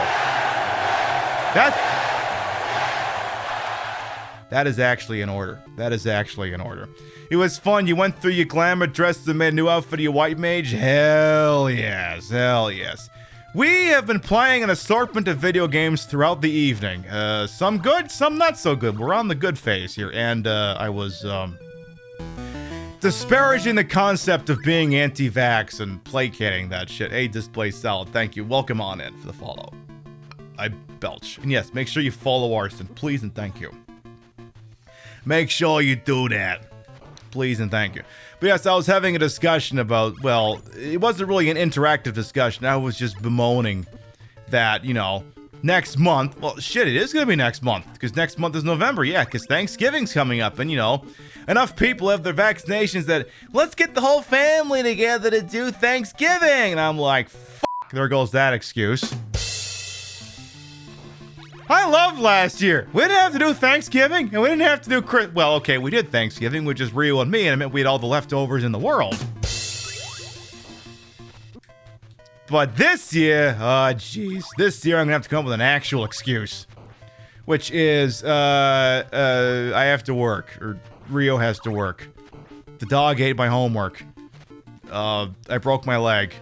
That is actually in order. That is actually in order. It was fun. You went through your glamour dresses and made a new outfit of your white mage? Hell yes. Hell yes. We have been playing an assortment of video games throughout the evening. Some good, some not so good. We're on the good phase here. And I was disparaging the concept of being anti-vax and placating that shit. Hey, Display Salad, thank you. Welcome on in for the follow. I belch. And yes, make sure you follow Arson, please and thank you. Make sure you do that. Please and thank you. But yes, I was having a discussion about, well, it wasn't really an interactive discussion. I was just bemoaning that, you know, next month, well, shit, it is going to be next month, because next month is November, yeah, because Thanksgiving's coming up, and, you know, enough people have their vaccinations that, let's get the whole family together to do Thanksgiving, and I'm like, fuck, there goes that excuse. I loved last year. We didn't have to do Thanksgiving, and we didn't have to do well, okay, we did Thanksgiving, which is Rio and me, and it meant we had all the leftovers in the world. But this year, jeez, this year I'm gonna have to come up with an actual excuse, which is, I have to work, or Rio has to work. The dog ate my homework. I broke my leg.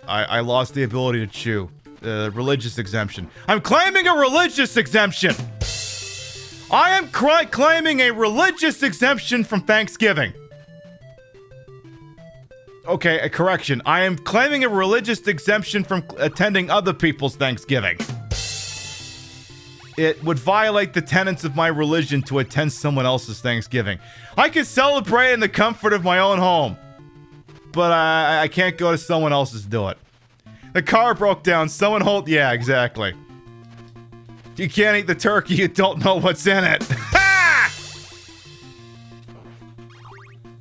I lost the ability to chew. Religious exemption. I'm claiming a religious exemption! I am claiming a religious exemption from Thanksgiving. Okay, a correction. I am claiming a religious exemption from attending other people's Thanksgiving. It would violate the tenets of my religion to attend someone else's Thanksgiving. I can celebrate in the comfort of my own home, but I can't go to someone else's to do it. The car broke down. Someone hold... Yeah, exactly. You can't eat the turkey. You don't know what's in it. Ha!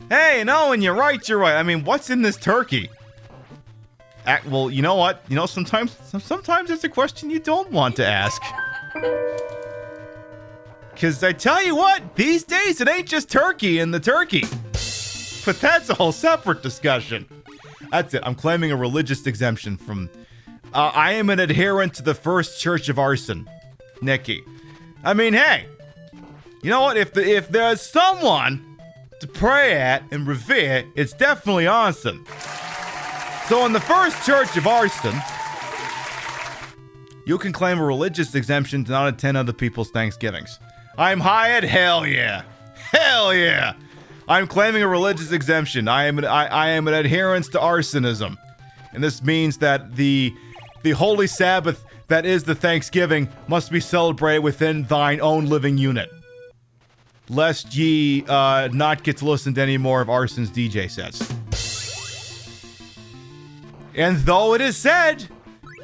Hey, no, and you're right. I mean, what's in this turkey? Well, you know what? You know, sometimes it's a question you don't want to ask. Because I tell you what, these days it ain't just turkey in the turkey. But that's a whole separate discussion. That's it. I'm claiming a religious exemption from... I am an adherent to the First Church of Arson. Nikki. I mean, hey. You know what? If there's someone to pray at and revere, it's definitely Arson. So in the First Church of Arson, you can claim a religious exemption to not attend other people's Thanksgivings. I'm hired? Hell yeah. Hell yeah. I'm claiming a religious exemption. I am an adherent to arsonism. And this means that the holy Sabbath that is the Thanksgiving must be celebrated within thine own living unit. Lest ye not get to listen to any more of Arson's DJ sets. And though it is said,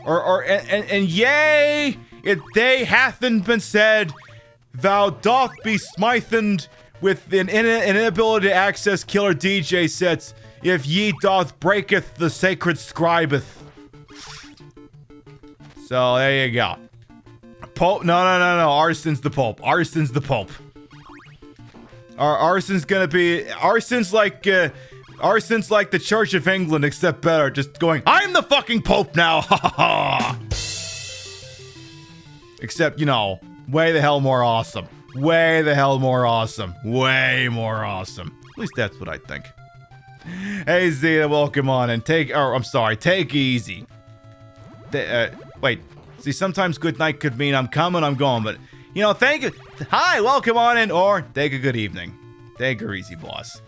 and yea, they hathen been said, thou doth be smithened with an inability to access killer DJ sets, if ye doth breaketh the sacred scribeth. So there you go. Pope? No. Arson's the Pope. Arson's the Pope. Arson's gonna be. Arson's like the Church of England, except better. Just going, I'm the fucking Pope now. Ha ha ha. Except, you know, way the hell more awesome. Way the hell more awesome. Way more awesome. At least that's what I think. Hey Zeta, welcome on and take easy. Wait. See, sometimes good night could mean I'm coming, I'm going, but, you know, thank you. Hi, welcome on in, or take a good evening. Take her easy, boss.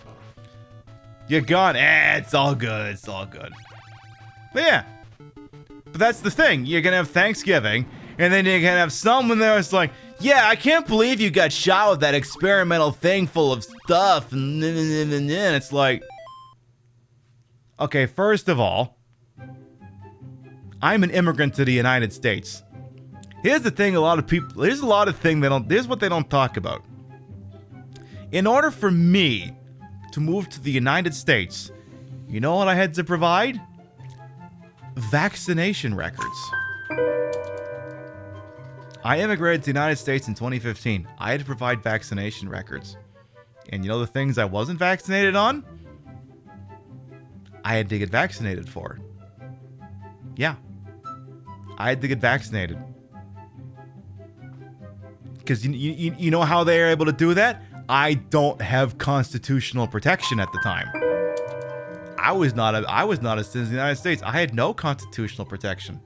You're gone. It's all good. It's all good. But yeah. But that's the thing. You're gonna have Thanksgiving, and then you're gonna have someone there that's like, yeah, I can't believe you got shot with that experimental thing full of stuff, and it's like, okay, first of all, I'm an immigrant to the United States. Here's the thing, here's what they don't talk about. In order for me to move to the United States, you know what I had to provide? Vaccination records. I immigrated to the United States in 2015. I had to provide vaccination records. And you know the things I wasn't vaccinated on? I had to get vaccinated for. Yeah. I had to get vaccinated. Because you know how they are able to do that? I don't have constitutional protection at the time. I was not a citizen of the United States. I had no constitutional protection.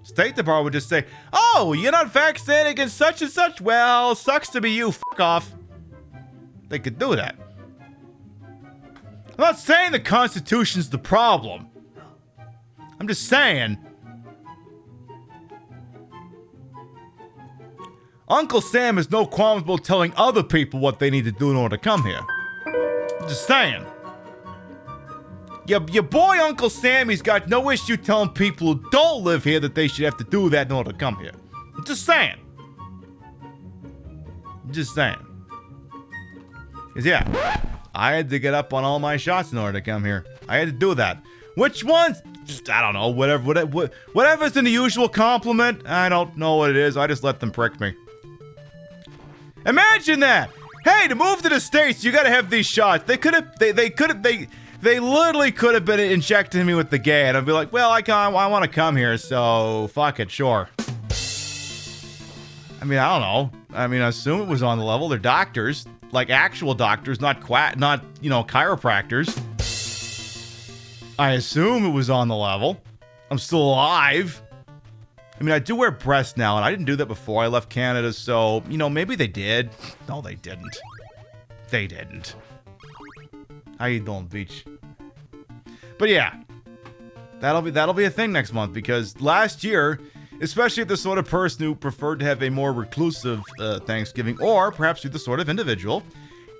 State Department would just say, oh, you're not vaccinated against such and such? Well, sucks to be you, fuck off. They could do that. I'm not saying the Constitution's the problem. I'm just saying Uncle Sam has no qualms about telling other people what they need to do in order to come here. I'm just saying. Your boy Uncle Sammy's got no issue telling people who don't live here that they should have to do that in order to come here. I'm just saying. I'm just saying. Because yeah, I had to get up on all my shots in order to come here. I had to do that. Which ones? Just, I don't know, whatever's in the usual compliment. I don't know what it is. I just let them prick me. Imagine that. Hey, to move to the States, you gotta have these shots. They literally could have been injecting me with the gay, and I'd be like, well, I want to come here, so fuck it, sure. I mean, I don't know. I mean, I assume it was on the level. They're doctors, like actual doctors, not chiropractors. I assume it was on the level. I'm still alive. I mean, I do wear breasts now, and I didn't do that before I left Canada, so, you know, maybe they did. No, they didn't. They didn't. How you doing, Beach? But yeah, that'll be a thing next month, because last year, especially if the sort of person who preferred to have a more reclusive Thanksgiving, or perhaps you're the sort of individual,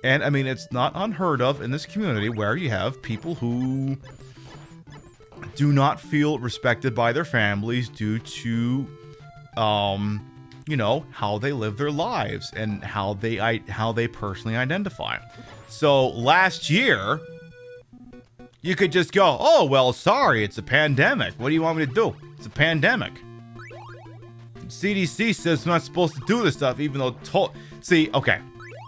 and I mean, it's not unheard of in this community where you have people who do not feel respected by their families due to, you know, how they live their lives and how they personally identify. So last year, you could just go, oh, well, sorry, it's a pandemic. What do you want me to do? It's a pandemic. CDC says I'm not supposed to do this stuff, even though see, okay.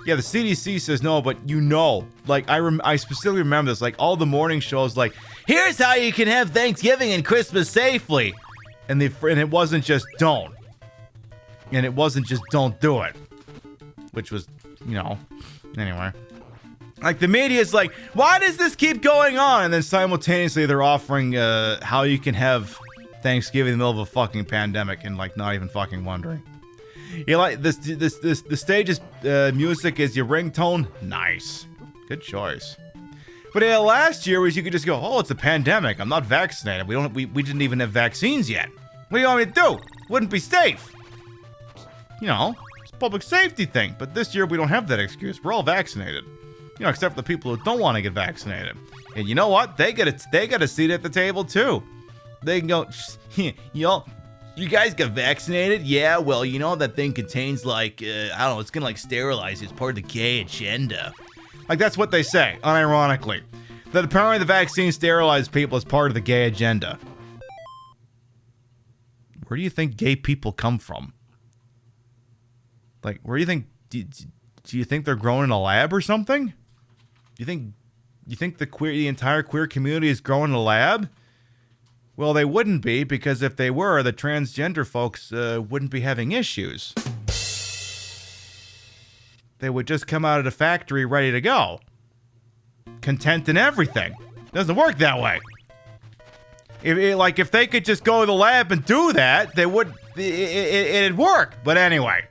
Yeah, the CDC says no, but you know, like, I specifically remember this, like, all the morning shows, like, here's how you can have Thanksgiving and Christmas safely. And it wasn't just don't. And it wasn't just don't do it. Which was, you know, anyway. Like, the media's like, why does this keep going on? And then simultaneously they're offering how you can have Thanksgiving in the middle of a fucking pandemic and, like, not even fucking wondering. You like the stage's music is your ringtone? Nice. Good choice. But yeah, last year was you could just go, oh, it's a pandemic. I'm not vaccinated. We didn't even have vaccines yet. What do you want me to do? Wouldn't be safe. You know, it's a public safety thing. But this year we don't have that excuse. We're all vaccinated. You know, except for the people who don't want to get vaccinated. And you know what? They get a seat at the table too. They can go, you guys got vaccinated? Yeah, well, that thing contains I don't know, it's gonna sterilize you as part of the gay agenda. Like, that's what they say, unironically. That apparently the vaccine sterilizes people as part of the gay agenda. Where do you think gay people come from? Like, where do you think, do you think they're grown in a lab or something? You think the entire queer community is grown in a lab? Well, they wouldn't be, because if they were, the transgender folks wouldn't be having issues. They would just come out of the factory ready to go. Content and everything. Doesn't work that way. If they could just go to the lab and do that, it'd work. But anyway.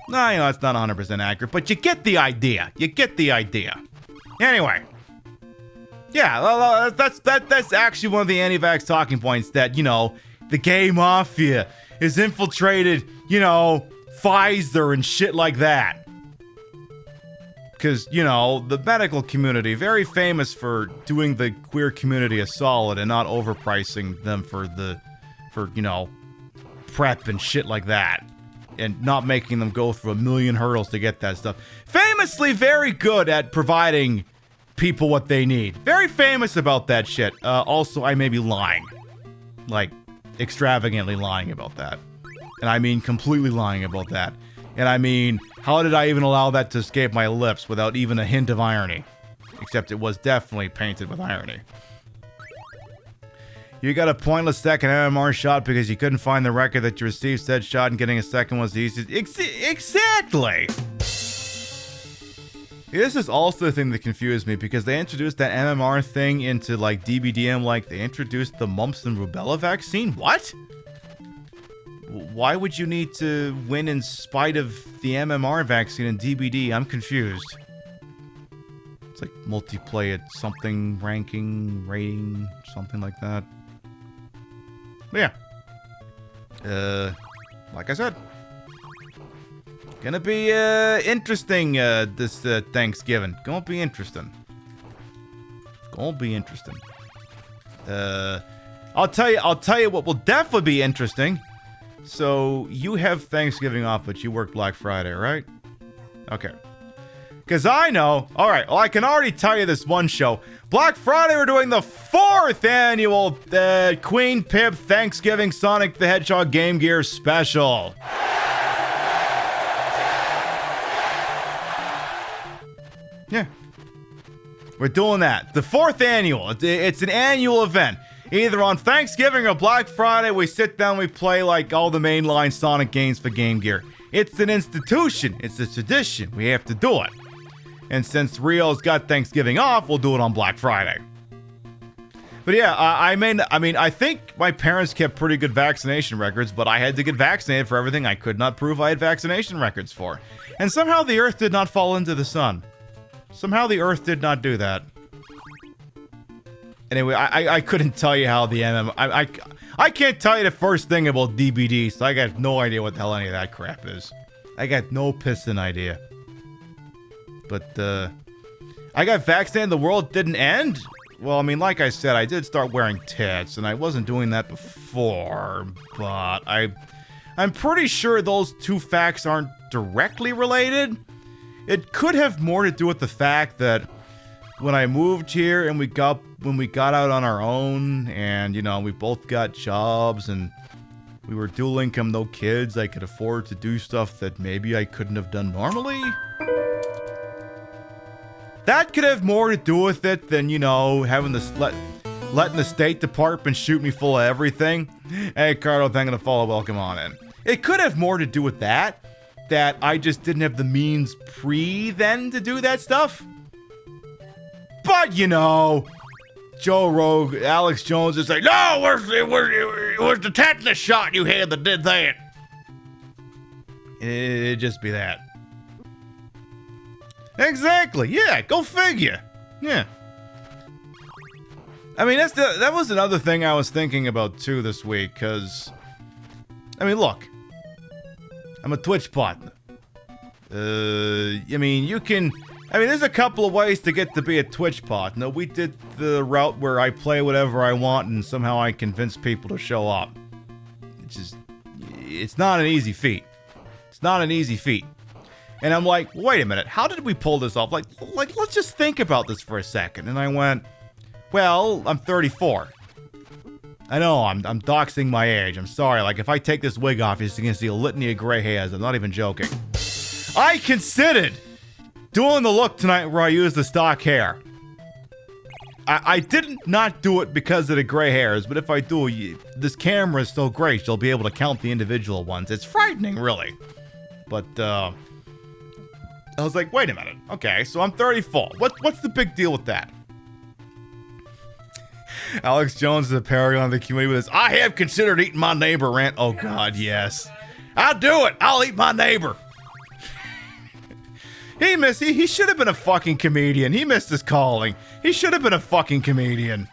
No, it's not 100% accurate, but you get the idea. Anyway. Yeah, that's actually one of the anti-vax talking points, that, the gay mafia is infiltrated, Pfizer and shit like that. Because, the medical community, very famous for doing the queer community a solid and not overpricing them for PrEP and shit like that. And not making them go through a million hurdles to get that stuff. Famously very good at providing people what they need. Very famous about that shit. Also, I may be lying. Like, extravagantly lying about that. And I mean completely lying about that. And I mean, how did I even allow that to escape my lips without even a hint of irony? Except it was definitely painted with irony. You got a pointless second MMR shot because you couldn't find the record that you received said shot, and getting a second was the easiest. Exactly! This is also the thing that confused me, because they introduced that MMR thing into, DBDM, they introduced the mumps and rubella vaccine? What? Why would you need to win in spite of the MMR vaccine in DBD? I'm confused. It's like multiplayer something ranking, rating, something like that. But yeah. Like I said. Gonna be interesting this Thanksgiving. Gonna be interesting. I'll tell you what will definitely be interesting. So you have Thanksgiving off, but you work Black Friday, right? Okay. Because I know. All right. Well, I can already tell you this one show. Black Friday, we're doing the 4th annual Queen Pip Thanksgiving Sonic the Hedgehog Game Gear special. Yeah. We're doing that. The 4th annual. It's an annual event. Either on Thanksgiving or Black Friday, we sit down, we play all the mainline Sonic games for Game Gear. It's an institution. It's a tradition. We have to do it. And since Rio's got Thanksgiving off, we'll do it on Black Friday. But yeah, I think my parents kept pretty good vaccination records, but I had to get vaccinated for everything I could not prove I had vaccination records for. And somehow the Earth did not fall into the sun. Somehow the Earth did not do that. Anyway, I couldn't tell you how the I can't tell you the first thing about DBD, so I got no idea what the hell any of that crap is. I got no piston idea. But, I got vaccinated, the world didn't end? Well, I mean, like I said, I did start wearing tits, and I wasn't doing that before, but I'm pretty sure those two facts aren't directly related. It could have more to do with the fact that when I moved here and when we got out on our own, and we both got jobs and we were dual income, no kids, I could afford to do stuff that maybe I couldn't have done normally. That could have more to do with it than, having letting the State Department shoot me full of everything. Hey, Carlo, thank you to follow. Welcome on in. It could have more to do with that I just didn't have the means then to do that stuff. But, Joe Rogue, Alex Jones is like, no, it was the tetanus shot you had that did that. It'd just be that. Exactly. Yeah, go figure. Yeah. I mean, that was another thing I was thinking about too this week, because look, I'm a Twitch partner. I mean, you can I mean, there's a couple of ways to get to be a Twitch bot. No, we did the route where I play whatever I want and somehow I convince people to show up. It's not an easy feat. It's not an easy feat. And I'm like, wait a minute, how did we pull this off? Like, let's just think about this for a second. And I went, well, I'm 34. I know, I'm doxing my age. I'm sorry. Like, if I take this wig off, you're just gonna see a litany of gray hairs. I'm not even joking. I considered doing the look tonight where I use the stock hair. I didn't not do it because of the gray hairs, but if I do, this camera is so great, you'll be able to count the individual ones. It's frightening, really. But, I was like, wait a minute. Okay, so I'm 34. What's the big deal with that? Alex Jones is a paragon of the community with his, I have considered eating my neighbor rant. Oh, God, yes. I'll do it. I'll eat my neighbor. He should have been a fucking comedian. He missed his calling. He should have been a fucking comedian.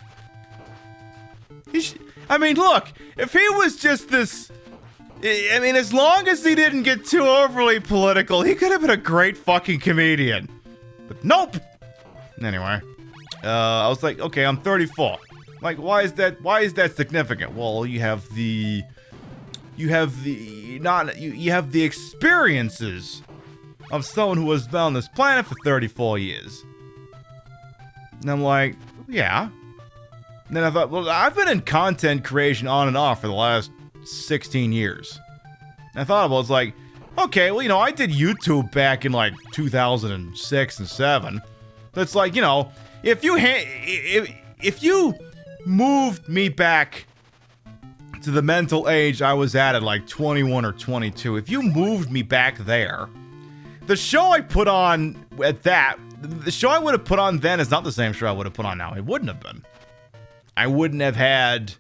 I mean, look, if he was just this... I mean, as long as he didn't get too overly political, he could have been a great fucking comedian. But nope! Anyway, I was like, okay, I'm 34. Like, why is that significant? Well, you have the experiences of someone who has been on this planet for 34 years. And I'm like, yeah. And then I thought, well, I've been in content creation on and off for the last 16 years. And I thought about it, was like, okay, well, you know, I did YouTube back in like 2006 and 7. That's like, you know, if you moved me back to the mental age I was at like 21 or 22, if you moved me back there, the show I put on at that, the show I would have put on then is not the same show I would have put on now. It wouldn't have been. I wouldn't have had,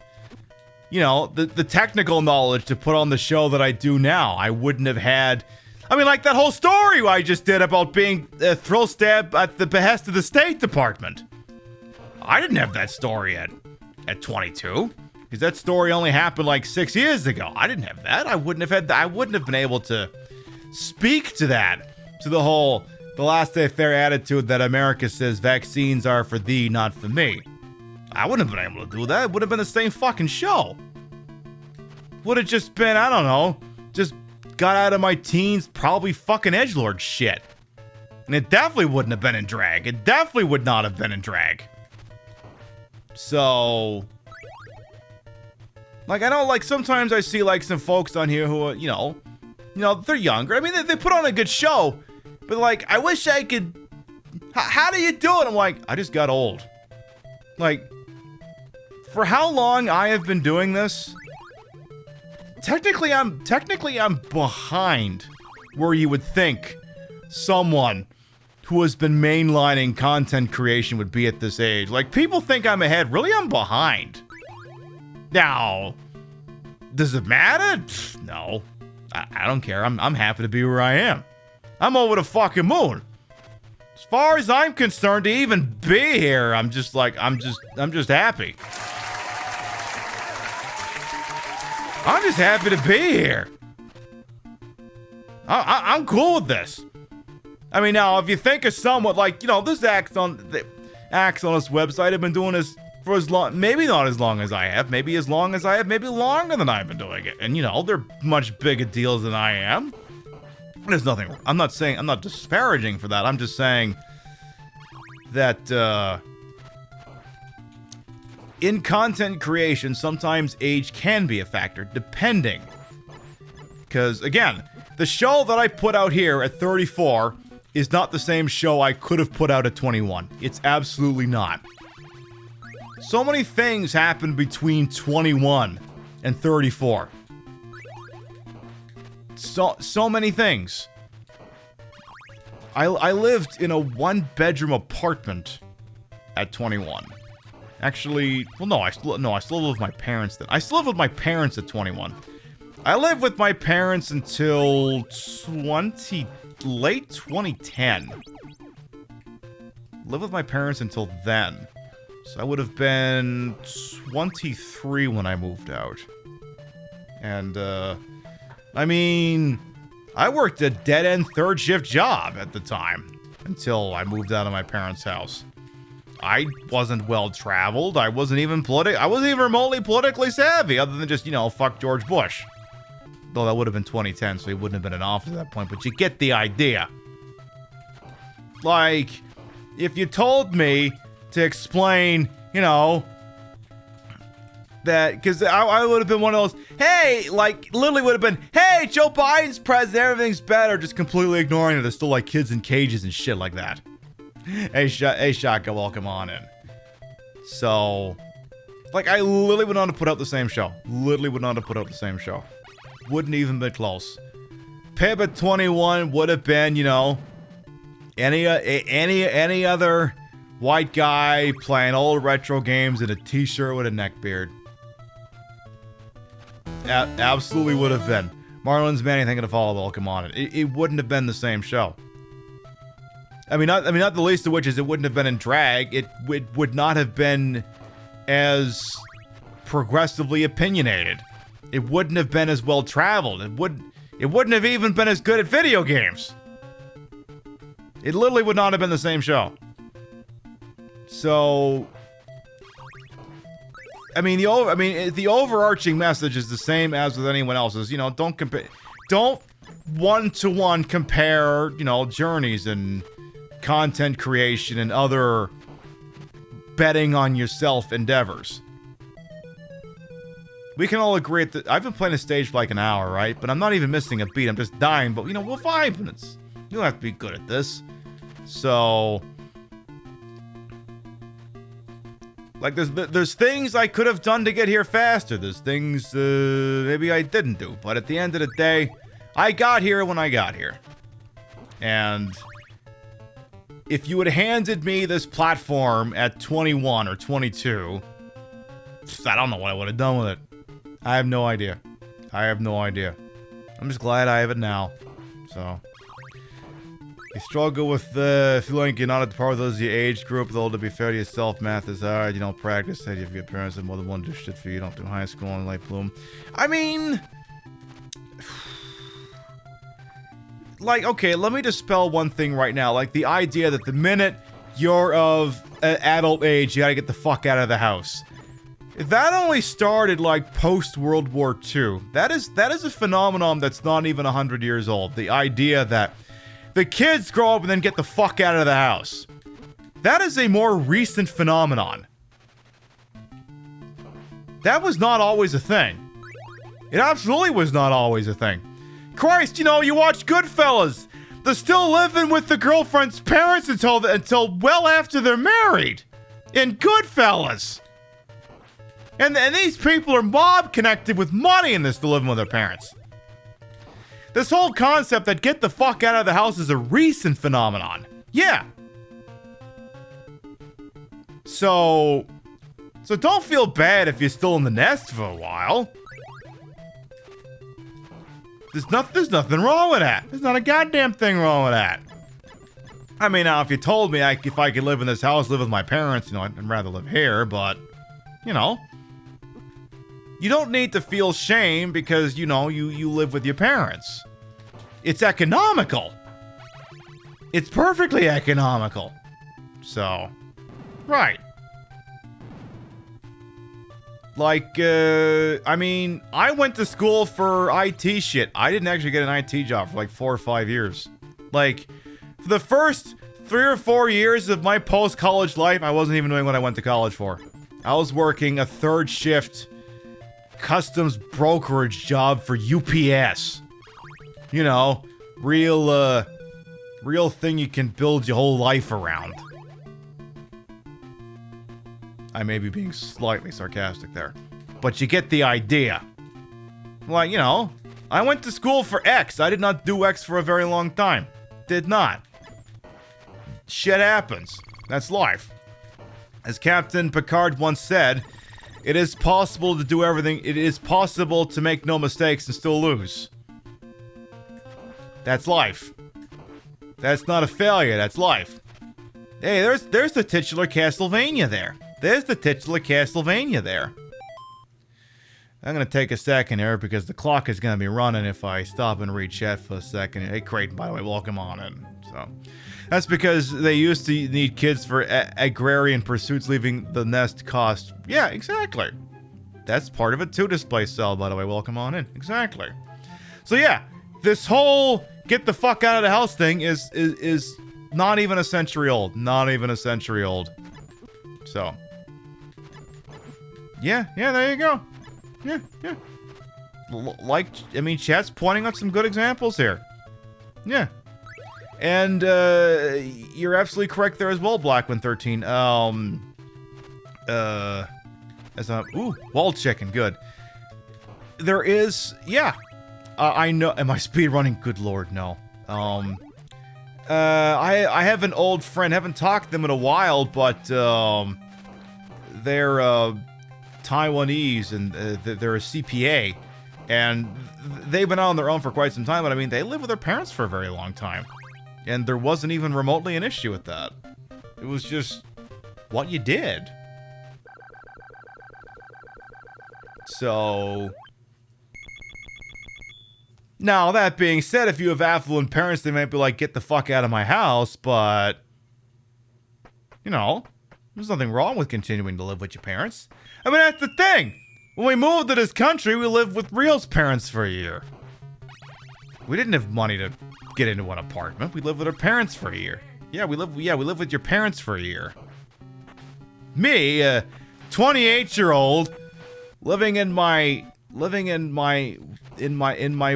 you know, the technical knowledge to put on the show that I do now. I wouldn't have had, I mean, like that whole story I just did about being thrill stabbed at the behest of the State Department. I didn't have that story at 22, because that story only happened like 6 years ago. I didn't have that. I wouldn't have been able to speak to that, to the whole, the laissez faire attitude that America says vaccines are for thee, not for me. I wouldn't have been able to do that. It would have been the same fucking show. Would have just been, I don't know, just got out of my teens, probably fucking edgelord shit. And it definitely wouldn't have been in drag. It definitely would not have been in drag. So, like, I know, like, sometimes I see, like, some folks on here who are, you know, they're younger. I mean, they put on a good show, but, like, I wish I could, how do you do it? I'm like, I just got old. Like, for how long I have been doing this, technically I'm behind where you would think someone who has been mainlining content creation would be at this age. Like, people think I'm ahead. Really, I'm behind. Now, does it matter? Pfft, no. I don't care. I'm happy to be where I am. I'm over the fucking moon. As far as I'm concerned, to even be here, I'm just happy. I'm just happy to be here. I'm cool with this. I mean, now, if you think of someone like, you know, this acts on this website have been doing this for as long, maybe not as long as I have, maybe as long as I have, maybe longer than I've been doing it. And, you know, they're much bigger deals than I am. There's nothing, I'm not disparaging for that. I'm just saying that, in content creation, sometimes age can be a factor, depending. Because, again, the show that I put out here at 34 is not the same show I could have put out at 21. It's absolutely not. So many things happen between 21 and 34. So many things. I lived in a one-bedroom apartment at 21. Actually, well, no, I still live with my parents then. I still live with my parents at 21. I lived with my parents until late 2010. Lived with my parents until then. So I would have been 23 when I moved out. And, I mean, I worked a dead-end third-shift job at the time. until I moved out of my parents' house. I wasn't well traveled. I wasn't even remotely politically savvy, other than just, fuck George Bush. Though that would have been 2010, so he wouldn't have been in office at that point. But you get the idea. Like, if you told me to explain, that, because I would have been one of those, hey, like, literally would have been, hey, Joe Biden's president, everything's better, just completely ignoring it. There's still, like, kids in cages and shit like that. Hey, Shaka, welcome on in. So, like, I literally would not have put out the same show. Literally would not have put out the same show. Wouldn't even be close. Pib at 21 would have been, any other white guy playing old retro games in a t-shirt with a neck beard. Absolutely would have been. Marlon's Manny thinking to follow, welcome on it. It wouldn't have been the same show. Not the least of which is it wouldn't have been in drag. It would not have been as progressively opinionated. It wouldn't have been as well traveled. It wouldn't have even been as good at video games. It literally would not have been the same show. So, the overarching message is the same as with anyone else's. Don't one-to-one compare, journeys and content creation and other betting on yourself endeavors. We can all agree that I've been playing a stage for like an hour, right? But I'm not even missing a beat. I'm just dying. But, we'll 5 minutes. You don't have to be good at this. So, like, there's things I could have done to get here faster. There's things maybe I didn't do. But at the end of the day, I got here when I got here. And if you had handed me this platform at 21 or 22, I don't know what I would have done with it. I have no idea. I'm just glad I have it now. So, you struggle with feeling like you're not at the part of those your age group, though. To be fair to yourself, math is hard. You don't practice. You have your parents and more than one do shit for you. You don't do high school and light bloom. Like, okay, let me dispel one thing right now. Like, the idea that the minute you're of adult age, you gotta get the fuck out of the house. That only started, like, post-World War II. That is a phenomenon that's not even 100 years old. The idea that the kids grow up and then get the fuck out of the house. That is a more recent phenomenon. That was not always a thing. It absolutely was not always a thing. Christ, you watch Goodfellas. They're still living with the girlfriend's parents until well after they're married. In Goodfellas. And these people are mob connected with money in this to living with their parents. This whole concept that get the fuck out of the house is a recent phenomenon. Yeah. So don't feel bad if you're still in the nest for a while. There's nothing wrong with that. There's not a goddamn thing wrong with that. Now, if you told me if I could live in this house, live with my parents, I'd rather live here, but, you don't need to feel shame because, you live with your parents. It's economical. It's perfectly economical. So, right. Like, I went to school for IT shit. I didn't actually get an IT job for like 4 or 5 years. Like, for the first 3 or 4 years of my post-college life, I wasn't even doing what I went to college for. I was working a third shift customs brokerage job for UPS. Real thing you can build your whole life around. I may be being slightly sarcastic there. But you get the idea. Like, I went to school for X. I did not do X for a very long time. Did not. Shit happens. That's life. As Captain Picard once said, it is possible to do everything. It is possible to make no mistakes and still lose. That's life. That's not a failure. That's life. Hey, there's the titular Castlevania there. There's the titular Castlevania there. I'm going to take a second here because the clock is going to be running if I stop and read chat for a second. Hey, Creighton, by the way, welcome on in. So, That's because they used to need kids for agrarian pursuits, leaving the nest cost. Yeah, exactly. That's part of it too, display cell, by the way. Welcome on in. Exactly. So yeah, this whole get the fuck out of the house thing is not even a century old. Not even a century old. So. Yeah, there you go. Yeah. I mean, chat's pointing out some good examples here. Yeah. And, you're absolutely correct there as well, Blackman13. Ooh, wall chicken, good. There is, yeah. I know, am I speedrunning? Good lord, no. I have an old friend, haven't talked to them in a while, but, they're, Taiwanese, and, they're a CPA. And they've been out on their own for quite some time, but I mean, they lived with their parents for a very long time. And there wasn't even remotely an issue with that. It was just what you did. So... Now, that being said, if you have affluent parents, they might be like, get the fuck out of my house, but... You know, there's nothing wrong with continuing to live with your parents. I mean, that's the thing! When we moved to this country, we lived with Real's parents for a year. We didn't have money to get into an apartment. We lived with our parents for a year. Yeah, we lived with your parents for a year. Me, a 28-year-old, living in my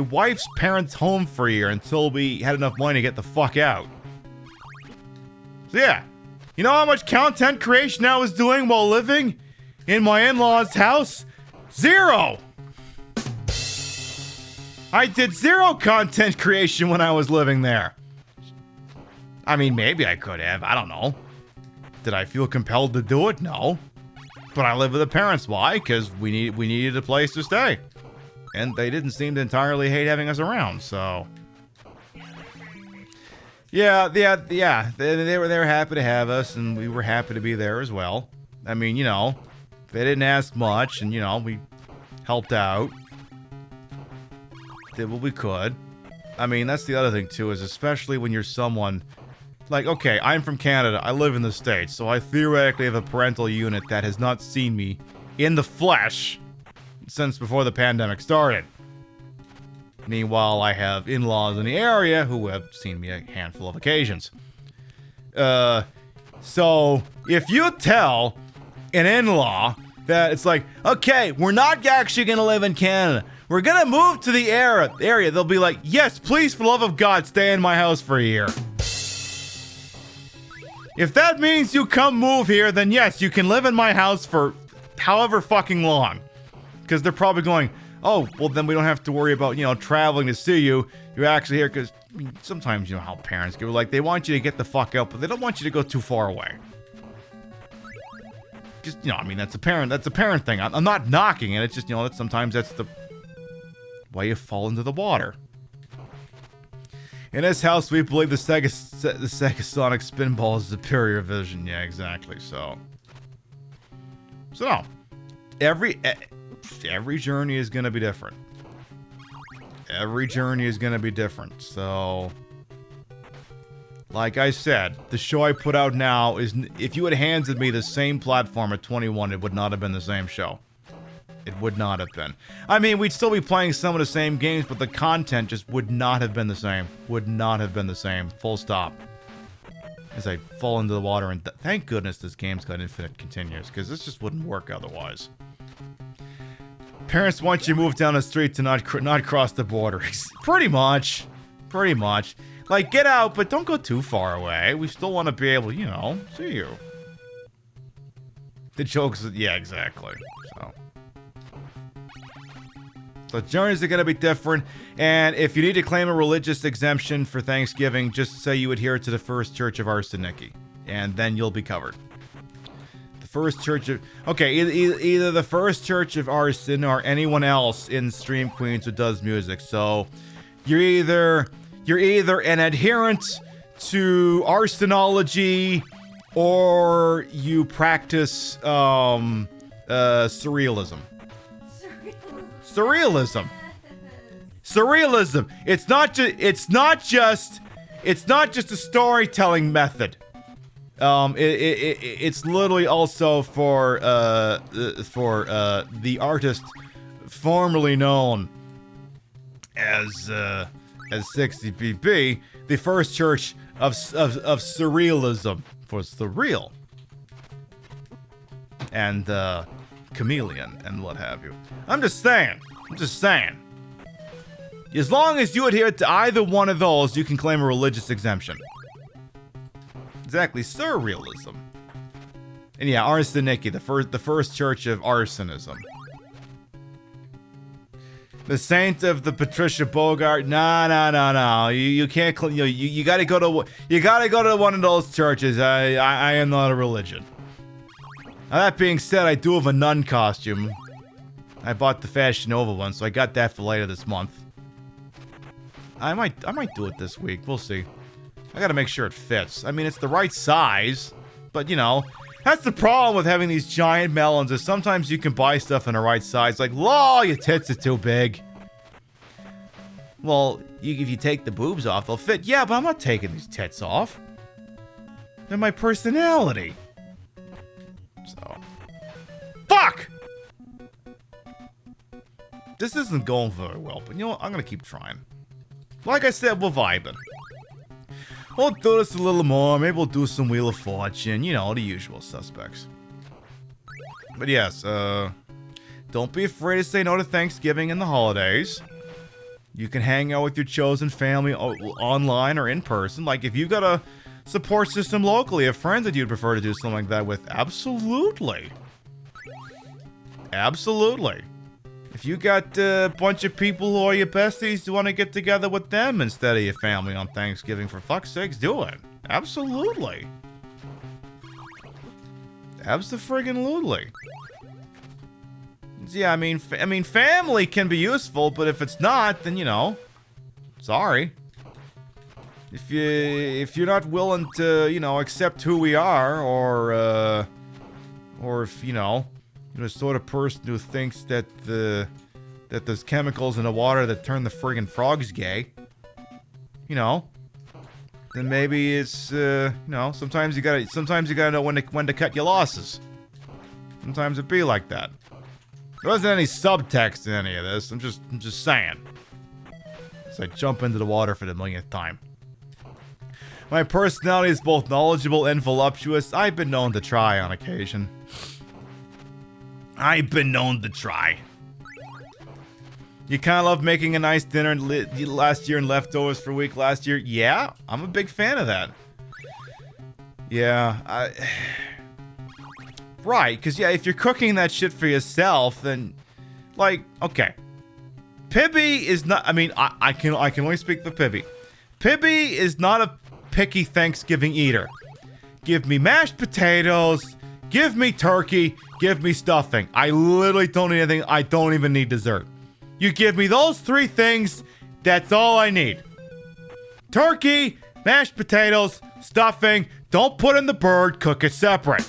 wife's parents' home for a year until we had enough money to get the fuck out. So yeah, you know how much content creation I was doing while living in my in-laws' house? 0! I did 0 content creation when I was living there. I mean, maybe I could have. I don't know. Did I feel compelled to do it? No. But I lived with the parents. Why? Because we needed a place to stay. And they didn't seem to entirely hate having us around, so... Yeah. They were happy to have us, and we were happy to be there as well. I mean, you know, they didn't ask much, and, you know, we helped out. Did what we could. I mean, that's the other thing, too, is especially when you're someone... Like, okay, I'm from Canada, I live in the States, so I theoretically have a parental unit that has not seen me in the flesh since before the pandemic started. Meanwhile, I have in-laws in the area who have seen me a handful of occasions. So, if you tell an in-law that it's like, okay, we're not actually gonna live in Canada, we're gonna move to the area, they'll be like, yes, please, for the love of God, stay in my house for a year. If that means you come move here, then yes, you can live in my house for however fucking long. Because they're probably going, oh, well then we don't have to worry about, you know, traveling to see you. You're actually here because, I mean, sometimes you know how parents go. Like, they want you to get the fuck out, but they don't want you to go too far away. Just, you know, I mean, that's a parent thing. I'm not knocking it. It's just, you know, sometimes that's the way you fall into the water. In this house, we believe the Sega Sonic Spinball is superior vision. Yeah, exactly. So no. Every journey is gonna be different. Every journey is gonna be different. So, like I said, the show I put out now is, if you had handed me the same platform at 21, it would not have been the same show. It would not have been. I mean, we'd still be playing some of the same games, but the content just would not have been the same. Would not have been the same. Full stop. As I fall into the water, and thank goodness this game's got infinite continues, because this just wouldn't work otherwise. Parents want you to move down the street to not cross the border. Pretty much. Pretty much. Like, get out, but don't go too far away. We still want to be able, you know, see you. The jokes, yeah, exactly. So journeys are going to be different, and if you need to claim a religious exemption for Thanksgiving, just say you adhere to the First Church of Arseniki, and then you'll be covered. The First Church of... Okay, either the First Church of Arson or anyone else in Stream Queens who does music. So you're either an adherent to arsonology, or you practice surrealism. Surrealism. It's not it's not just a storytelling method. It's literally also for the artist formerly known as 60pp, the first church of surrealism, for surreal and chameleon and what have you. I'm just saying. As long as you adhere to either one of those, you can claim a religious exemption. Exactly, surrealism. And yeah, Arseniki, the first church of arsonism. The saint of the Patricia Bogart. No. You can't. You gotta go to one of those churches. I am not a religion. Now that being said, I do have a nun costume. I bought the Fashion Nova one, so I got that for later this month. I might do it this week. We'll see. I gotta make sure it fits. I mean, it's the right size, but you know, that's the problem with having these giant melons is sometimes you can buy stuff in the right size. Like, lol, your tits are too big. Well, if you take the boobs off, they'll fit. Yeah, but I'm not taking these tits off. They're my personality. So, fuck! This isn't going very well, but you know what? I'm gonna keep trying. Like I said, we're vibing. We'll do this a little more. Maybe we'll do some Wheel of Fortune. You know, the usual suspects. But yes, don't be afraid to say no to Thanksgiving and the holidays. You can hang out with your chosen family online or in person. Like, if you got a support system locally, a friend that you'd prefer to do something like that with, absolutely. Absolutely. If you got a bunch of people who are your besties, you want to get together with them instead of your family on Thanksgiving, for fuck's sakes, do it. Absolutely. Abso-friggin-lutely. Yeah, I mean, family can be useful, but if it's not, then, you know, sorry. If you're not willing to, you know, accept who we are, or if, you know, you're the sort of person who thinks that there's chemicals in the water that turn the friggin' frogs gay, you know, then maybe it's, you know, sometimes you gotta know when to cut your losses. Sometimes it be like that. There wasn't any subtext in any of this. I'm just saying. As I jump into the water for the millionth time. My personality is both knowledgeable and voluptuous. I've been known to try on occasion. I've been known to try. You kind of love making a nice dinner last year and leftovers for a week last year. Yeah, I'm a big fan of that. Yeah, right, because yeah, if you're cooking that shit for yourself, then, like, okay. Pibby is not, I mean, I can only speak for Pibby. Pibby is not a picky Thanksgiving eater. Give me mashed potatoes, give me turkey, give me stuffing. I literally don't need anything. I don't even need dessert. You give me those three things, that's all I need. Turkey, mashed potatoes, stuffing. Don't put in the bird, cook it separate.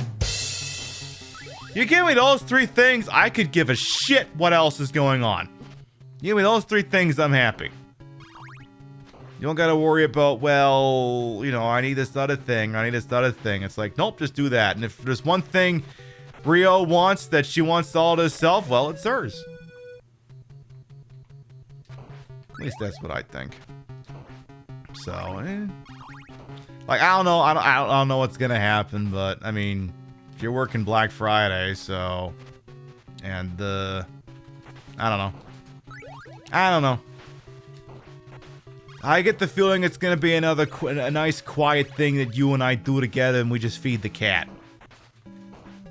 You give me those three things, I could give a shit what else is going on. You give me those three things, I'm happy. You don't gotta worry about, well, you know, I need this other thing, It's like, nope, just do that. And if there's one thing Rio wants that she wants all to herself, well, it's hers. At least that's what I think. So, like, I don't know. I don't know what's gonna happen, but I mean, if you're working Black Friday, so, and I don't know. I get the feeling it's gonna be a nice quiet thing that you and I do together, and we just feed the cat.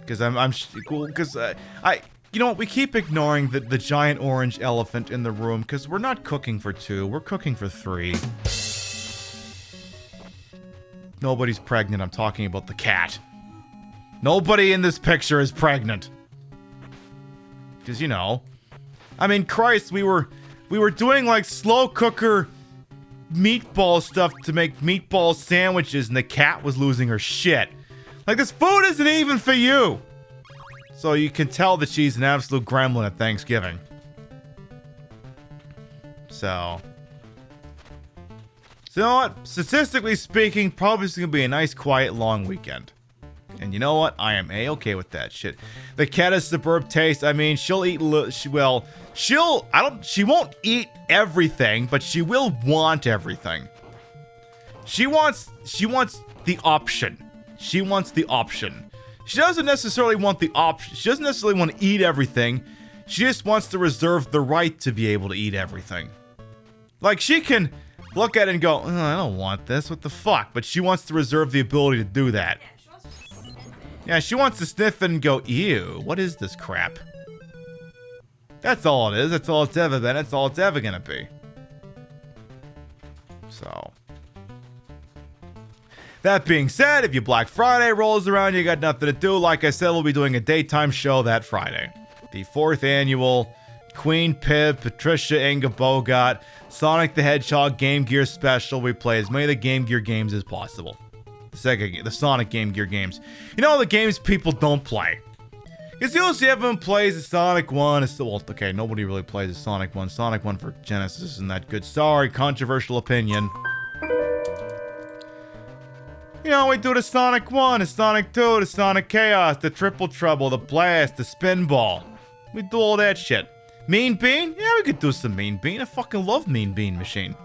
Because I'm cool. Because you know what? We keep ignoring the giant orange elephant in the room because we're not cooking for 2. We're cooking for 3. Nobody's pregnant. I'm talking about the cat. Nobody in this picture is pregnant. Because, you know, I mean, Christ, we were doing like slow cooker meatball stuff to make meatball sandwiches, and the cat was losing her shit. Like, this food isn't even for you. So you can tell that she's an absolute gremlin at Thanksgiving. So So you know what? Statistically speaking, probably it's gonna be a nice, quiet, long weekend. And you know what? I am a-okay with that shit. The cat has superb taste. I mean, she'll eat. She won't eat everything, but she will want everything. She wants the option. She wants the option. She doesn't necessarily want the option. She doesn't necessarily want to eat everything. She just wants to reserve the right to be able to eat everything. Like, she can look at it and go, oh, I don't want this. What the fuck? But she wants to reserve the ability to do that. Yeah, she wants to sniff it and go, ew, what is this crap? That's all it is. That's all it's ever been. That's all it's ever gonna be. So. That being said, if your Black Friday rolls around, you got nothing to do, like I said, we'll be doing a daytime show that Friday. The 4th annual Queen Pib, Patricia Inga Bogart, Sonic the Hedgehog Game Gear special. We play as many of the Game Gear games as possible. The Sonic Game Gear games. You know, the games people don't play. Because usually everyone plays the Sonic 1. It's still, well, okay, nobody really plays the Sonic 1. Sonic 1 for Genesis isn't that good. Sorry, controversial opinion. You know, we do the Sonic 1, the Sonic 2, the Sonic Chaos, the Triple Trouble, the Blast, the Spinball. We do all that shit. Mean Bean? Yeah, we could do some Mean Bean. I fucking love Mean Bean Machine.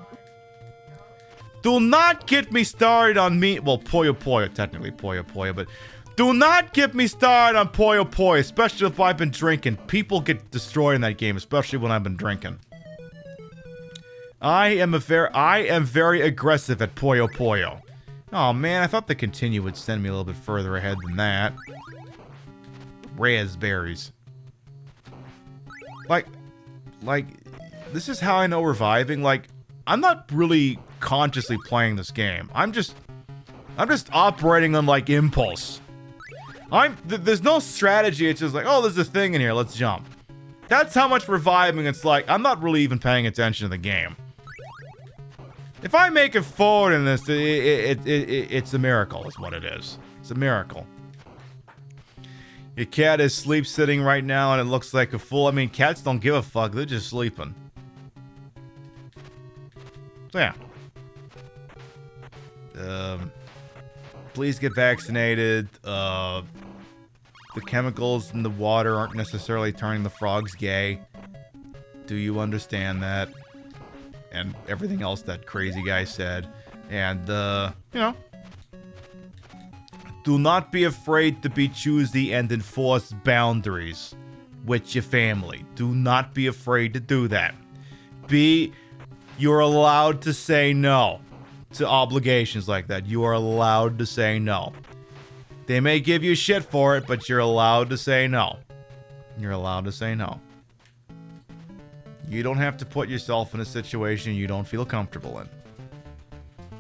Do not get me started on well, Puyo Puyo, technically Puyo Puyo, but do not get me started on Puyo Puyo, especially if I've been drinking. People get destroyed in that game, especially when I've been drinking. I am very aggressive at Puyo Puyo. Oh man, I thought the continue would send me a little bit further ahead than that. Raspberries. Like, this is how I know reviving. Like, I'm not really consciously playing this game. I'm just operating on like impulse. There's no strategy. It's just like, oh, there's a thing in here. Let's jump. That's how much reviving it's like. I'm not really even paying attention to the game. If I make it forward in this, it's a miracle, is what it is. It's a miracle. Your cat is sleep sitting right now, and it looks like a fool. I mean, cats don't give a fuck. They're just sleeping. So, yeah. Please get vaccinated. The chemicals in the water aren't necessarily turning the frogs gay. Do you understand that? And everything else that crazy guy said. And, you know. Do not be afraid to be choosy and enforce boundaries with your family. Do not be afraid to do that. You're allowed to say no to obligations like that. You are allowed to say no. They may give you shit for it, but you're allowed to say no. You're allowed to say no. You don't have to put yourself in a situation you don't feel comfortable in.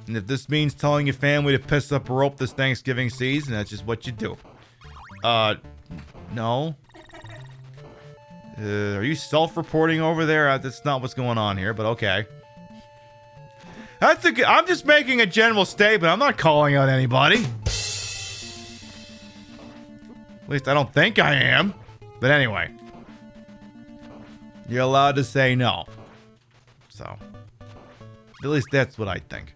And if this means telling your family to piss up a rope this Thanksgiving season, that's just what you do. No. Are you self-reporting over there? That's not what's going on here, but okay. I'm just making a general statement. I'm not calling out anybody. At least I don't think I am. But anyway. You're allowed to say no. So. At least that's what I think.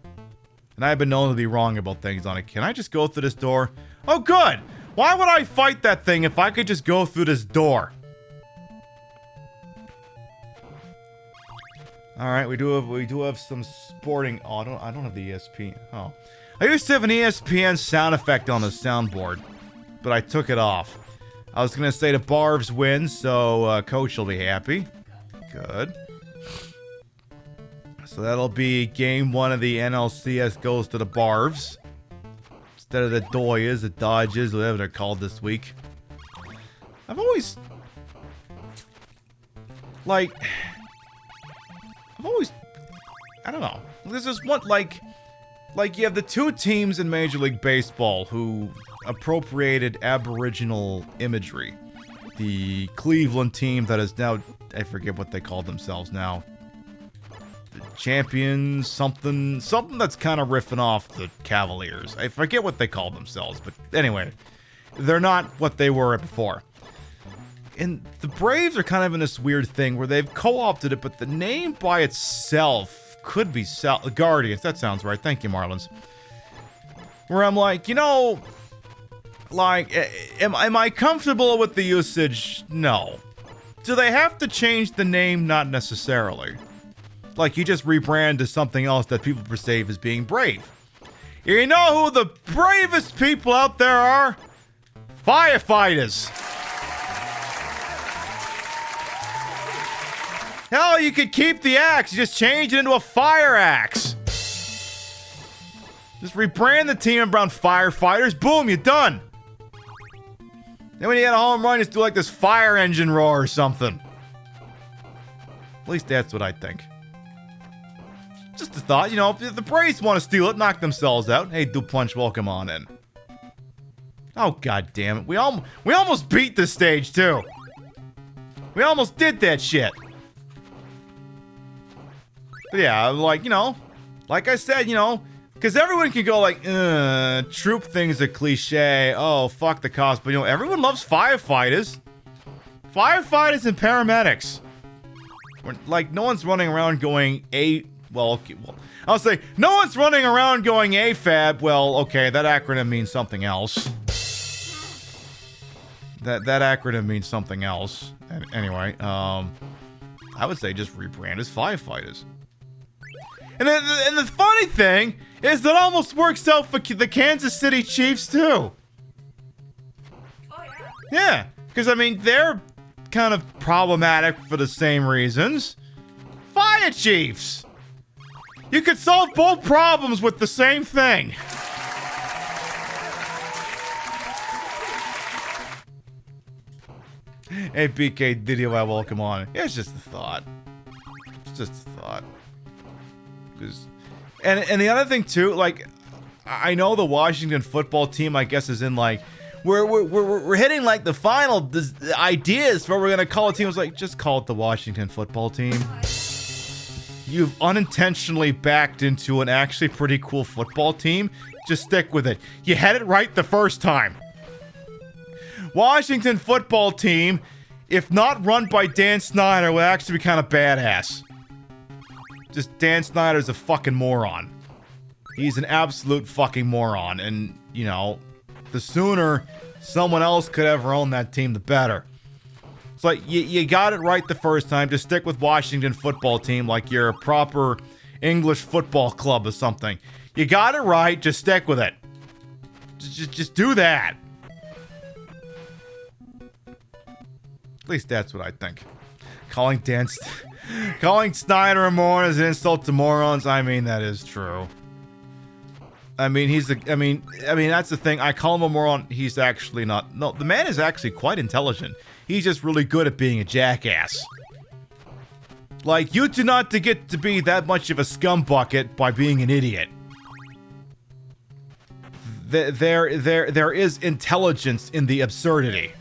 And I've been known to be wrong about things on it. Can I just go through this door? Oh, good. Why would I fight that thing if I could just go through this door? All right, we do have some sporting. Oh, I don't have the ESPN. Oh, I used to have an ESPN sound effect on the soundboard, but I took it off. I was gonna say the Barbs win, so Coach will be happy. Good. So that'll be game 1 of the NLCS goes to the Barbs. Instead of the Doyas, the Dodgers, whatever they're called this week. I've always... I don't know. This is what, like you have the two teams in Major League Baseball who appropriated Aboriginal imagery. The Cleveland team that is now... I forget what they call themselves now. Champions, something that's kind of riffing off the Cavaliers. I forget what they call themselves, but anyway, they're not what they were before. And the Braves are kind of in this weird thing where they've co-opted it, but the name by itself could be Guardians. That sounds right. Thank you, Marlins. Where I'm like, you know, like, am I comfortable with the usage? No. Do they have to change the name? Not necessarily. Like, you just rebrand to something else that people perceive as being brave. You know who the bravest people out there are? Firefighters. Hell, you could keep the axe. You just change it into a fire axe. Just rebrand the team around firefighters. Boom, you're done. Then when you get a home run, just do like this fire engine roar or something. At least that's what I think. Just a thought, you know, if the Braves want to steal it, knock themselves out. Hey, Dupunch, welcome on in. Oh, god damn it. We almost beat this stage, too. We almost did that shit. But yeah, like, you know, like I said, you know, because everyone can go like, troop thing's a cliche. Oh, fuck the cost. But, you know, everyone loves firefighters. Firefighters and paramedics. Like, no one's running around going, well, okay, well, I'll say, no one's running around going AFAB. Well, okay, that acronym means something else. That acronym means something else. Anyway, I would say just rebrand as firefighters. And the funny thing is that almost works out for the Kansas City Chiefs, too. Oh, yeah. Yeah, because, I mean, they're kind of problematic for the same reasons. Fire chiefs! You could solve both problems with the same thing. Hey, BK Diddy, I welcome on. Yeah, it's just a thought. It's just a thought. And the other thing too, like, I know the Washington football team, I guess, is in like we're hitting like the final ideas for what we're gonna call a team. It's like, just call it the Washington football team. You've unintentionally backed into an actually pretty cool football team. Just stick with it. You had it right the first time. Washington football team, if not run by Dan Snyder, would actually be kind of badass. Just Dan Snyder's a fucking moron. He's an absolute fucking moron. And, you know, the sooner someone else could ever own that team, the better. It's like, you got it right the first time. Just stick with Washington football team like you're a proper English football club or something. You got it right, just stick with it. Just do that. At least that's what I think. Calling Snyder a moron is an insult to morons. I mean, that is true. I mean, I mean, that's the thing. I call him a moron. He's actually not. No, the man is actually quite intelligent. He's just really good at being a jackass. Like, you do not get to be that much of a scumbucket by being an idiot. There is intelligence in the absurdity.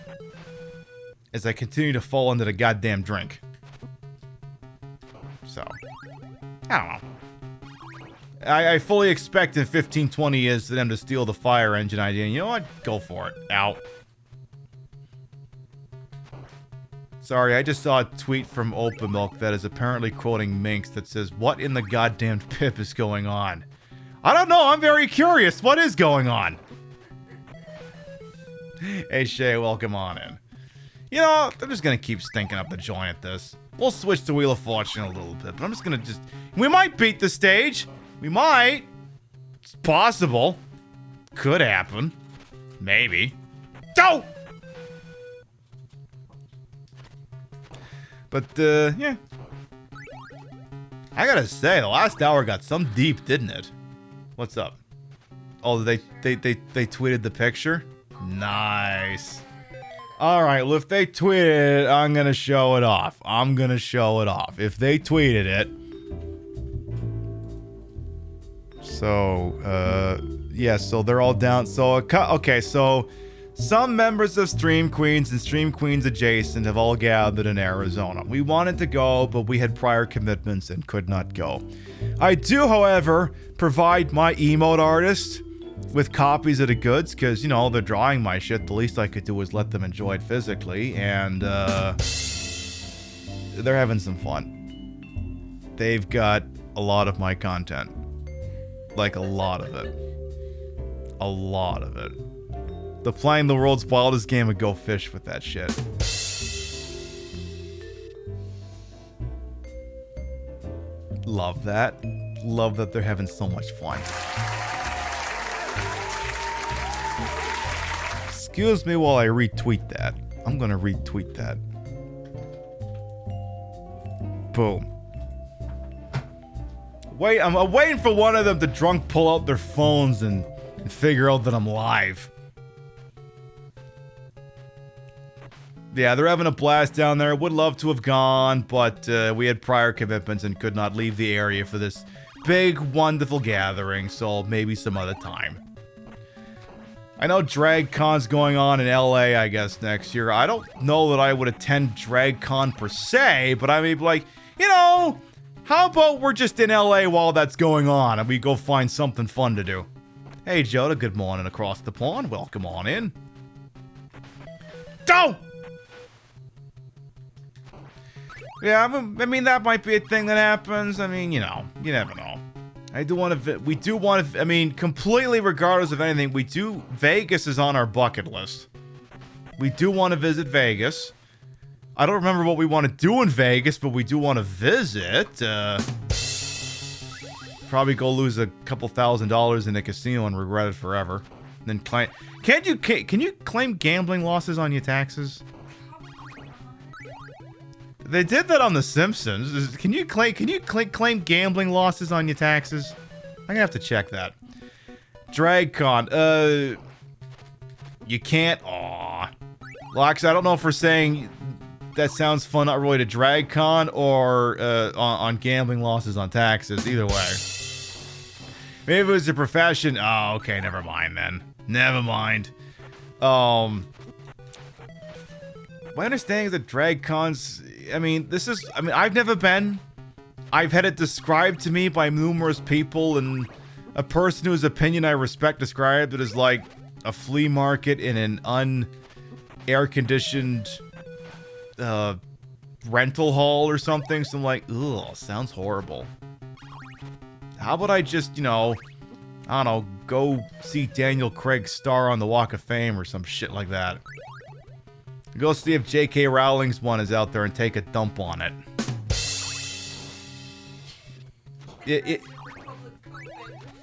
As I continue to fall into the goddamn drink. So, I don't know. I fully expect in 15, 20 years for them to steal the fire engine idea. And you know what? Go for it. Out. Sorry, I just saw a tweet from Open Milk that is apparently quoting Minx that says, "What in the goddamn pip is going on?" I don't know. I'm very curious. What is going on? Hey, Shay, welcome on in. You know, I'm just gonna keep stinking up the joint at this. We'll switch to Wheel of Fortune a little bit, but I'm just gonna we might beat the stage. We might. It's possible. Could happen. Maybe. Go! But, yeah. I gotta say, the last hour got some deep, didn't it? What's up? Oh, they tweeted the picture? Nice. Alright, well, if they tweeted it, I'm gonna show it off. If they tweeted it. So, yeah, so they're all down. So, okay, so some members of Stream Queens and Stream Queens adjacent have all gathered in Arizona. We wanted to go, but we had prior commitments and could not go. I do, however, provide my emote artist with copies of the goods, because, you know, they're drawing my shit. The least I could do is let them enjoy it physically, and they're having some fun. They've got a lot of my content. Like, a lot of it. A lot of it. The playing the world's wildest game would go fish with that shit. Love that. Love that they're having so much fun. Excuse me while I retweet that. I'm gonna retweet that. Boom. Wait, I'm waiting for one of them to drunk pull out their phones and figure out that I'm live. Yeah, they're having a blast down there. Would love to have gone, but we had prior commitments and could not leave the area for this big, wonderful gathering, so maybe some other time. I know DragCon's going on in LA, I guess, next year. I don't know that I would attend DragCon per se, but I mean, like, you know, how about we're just in LA while that's going on and we go find something fun to do? Hey, Joda, good morning across the pond. Welcome on in. Go! Yeah, I mean, that might be a thing that happens. I mean, you know, you never know. We do want to, I mean, completely regardless of anything, Vegas is on our bucket list. We do want to visit Vegas. I don't remember what we want to do in Vegas, but we do want to visit. Probably go lose a couple $1,000s in a casino and regret it forever. And then claim, can you claim gambling losses on your taxes? They did that on The Simpsons. Can you claim gambling losses on your taxes? I'm gonna have to check that. DragCon. You can't. Aw. Lox, I don't know if we're saying that sounds fun, not really to DragCon or on gambling losses on taxes. Either way. Maybe if it was a profession. Oh, okay. Never mind then. Never mind. My understanding is that DragCons. I mean, I've never been. I've had it described to me by numerous people, and a person whose opinion I respect described it as like a flea market in an un-air-conditioned rental hall or something. So I'm like, ugh, sounds horrible. How about I just, you know, I don't know, go see Daniel Craig star on the Walk of Fame or some shit like that. Go see if J.K. Rowling's one is out there and take a dump on it.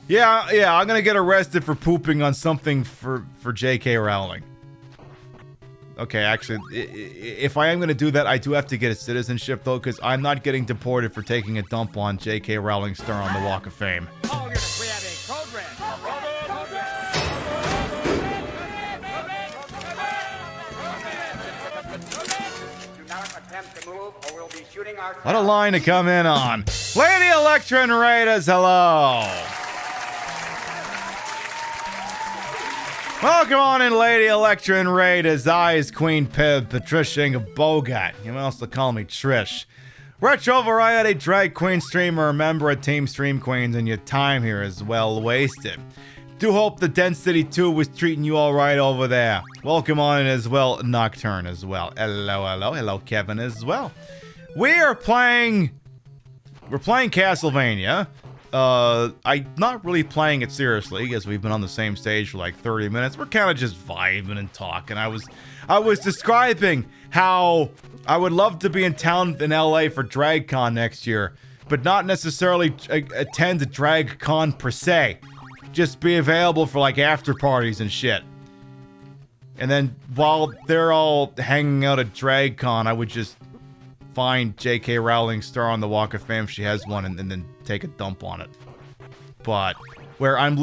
Yeah, I'm gonna get arrested for pooping on something for J.K. Rowling. Okay, actually, if I am gonna do that, I do have to get a citizenship though, because I'm not getting deported for taking a dump on J.K. Rowling's star on the Walk of Fame. Oh, we have a program. What a line to come in on. Lady Electra and Raiders, hello. Welcome on in, Lady Electra and Raiders. I is Queen Pib, Patricia Inga Bogart. You may also call me Trish. Retro Variety Drag Queen streamer, a member of Team Stream Queens, and your time here is well wasted. Do hope the Density 2 was treating you all right over there. Welcome on in as well, Nocturne as well. Hello, Kevin as well. We're playing Castlevania. I'm not really playing it seriously, because we've been on the same stage for like 30 minutes. We're kind of just vibing and talking. I was describing how I would love to be in town in LA for DragCon next year, but not necessarily attend a DragCon per se. Just be available for like after parties and shit. And then while they're all hanging out at DragCon, I would just find J.K. Rowling's star on the Walk of Fame if she has one, and then take a dump on it. But where I'm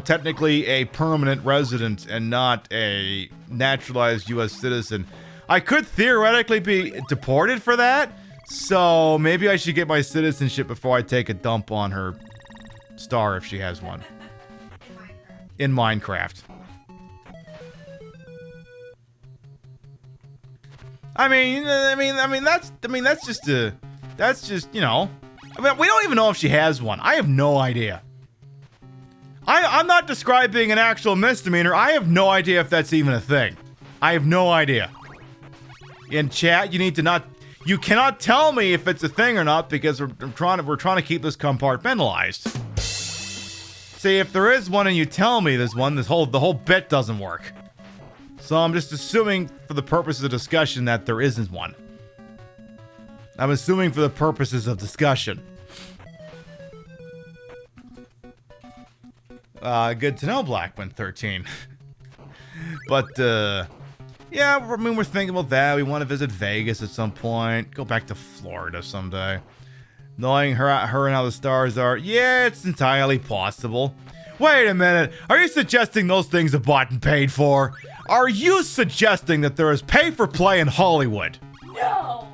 technically a permanent resident and not a naturalized U.S. citizen, I could theoretically be deported for that. So maybe I should get my citizenship before I take a dump on her star if she has one. In Minecraft. I mean that's just, you know, I mean, we don't even know if she has one. I have no idea. I'm not describing an actual misdemeanor. I have no idea if that's even a thing. I have no idea. In chat, you need to You cannot tell me if it's a thing or not because we're trying to keep this compartmentalized. See, if there is one and you tell me there's one, the whole bit doesn't work. So I'm just assuming for the purposes of discussion that there isn't one. I'm assuming for the purposes of discussion. Good to know, Blackman 13. But, yeah, I mean, we're thinking about that. We want to visit Vegas at some point. Go back to Florida someday. Knowing her and how the stars are, yeah, it's entirely possible. Wait a minute. Are you suggesting those things are bought and paid for? Are you suggesting that there is pay-for-play in Hollywood? No!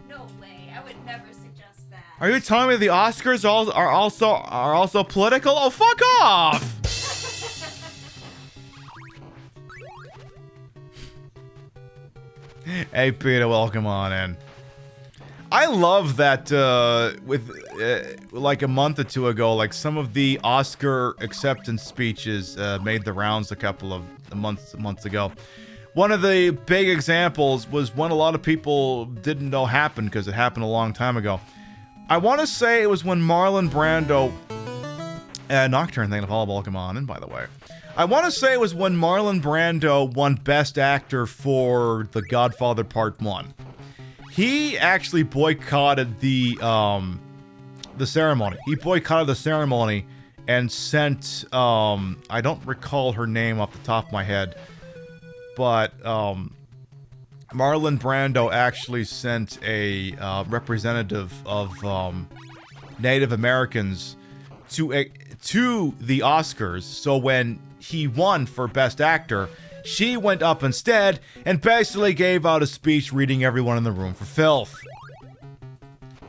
No way. I would never suggest that. Are you telling me the Oscars are also political? Oh, fuck off! Hey, Peter, welcome on in. I love that like a month or two ago, like some of the Oscar acceptance speeches made the rounds a couple of months ago. One of the big examples was one a lot of people didn't know happened because it happened a long time ago. I want to say it was when Marlon Brando... Nocturne, thank you for welcome on in, by the way. I want to say it was when Marlon Brando won Best Actor for The Godfather Part 1. He actually boycotted the ceremony. He boycotted the ceremony and sent, I don't recall her name off the top of my head, but Marlon Brando actually sent a representative of Native Americans to the Oscars. So when he won for Best Actor, she went up instead and basically gave out a speech reading everyone in the room for filth.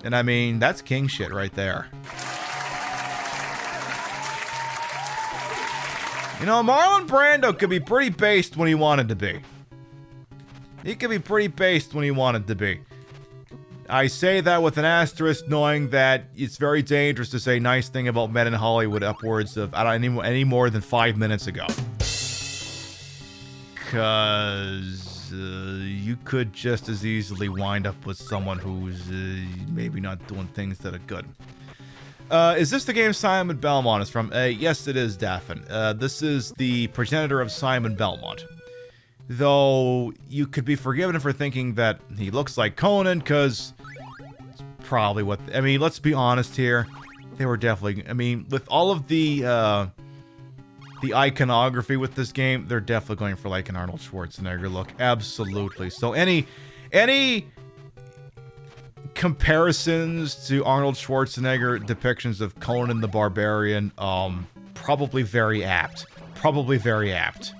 And I mean, that's king shit right there. You know, Marlon Brando could be pretty based when he wanted to be. He could be pretty based when he wanted to be. I say that with an asterisk, knowing that it's very dangerous to say nice thing about men in Hollywood upwards of any more than 5 minutes ago. Because you could just as easily wind up with someone who's maybe not doing things that are good. Is this the game Simon Belmont is from? Yes, it is, Daphne. This is the progenitor of Simon Belmont. Though you could be forgiven for thinking that he looks like Conan, because it's probably what... I mean, let's be honest here. They were definitely... I mean, with all of the iconography with this game, they're definitely going for like an Arnold Schwarzenegger look. Absolutely. So any comparisons to Arnold Schwarzenegger depictions of Conan the Barbarian, probably very apt. Probably very apt.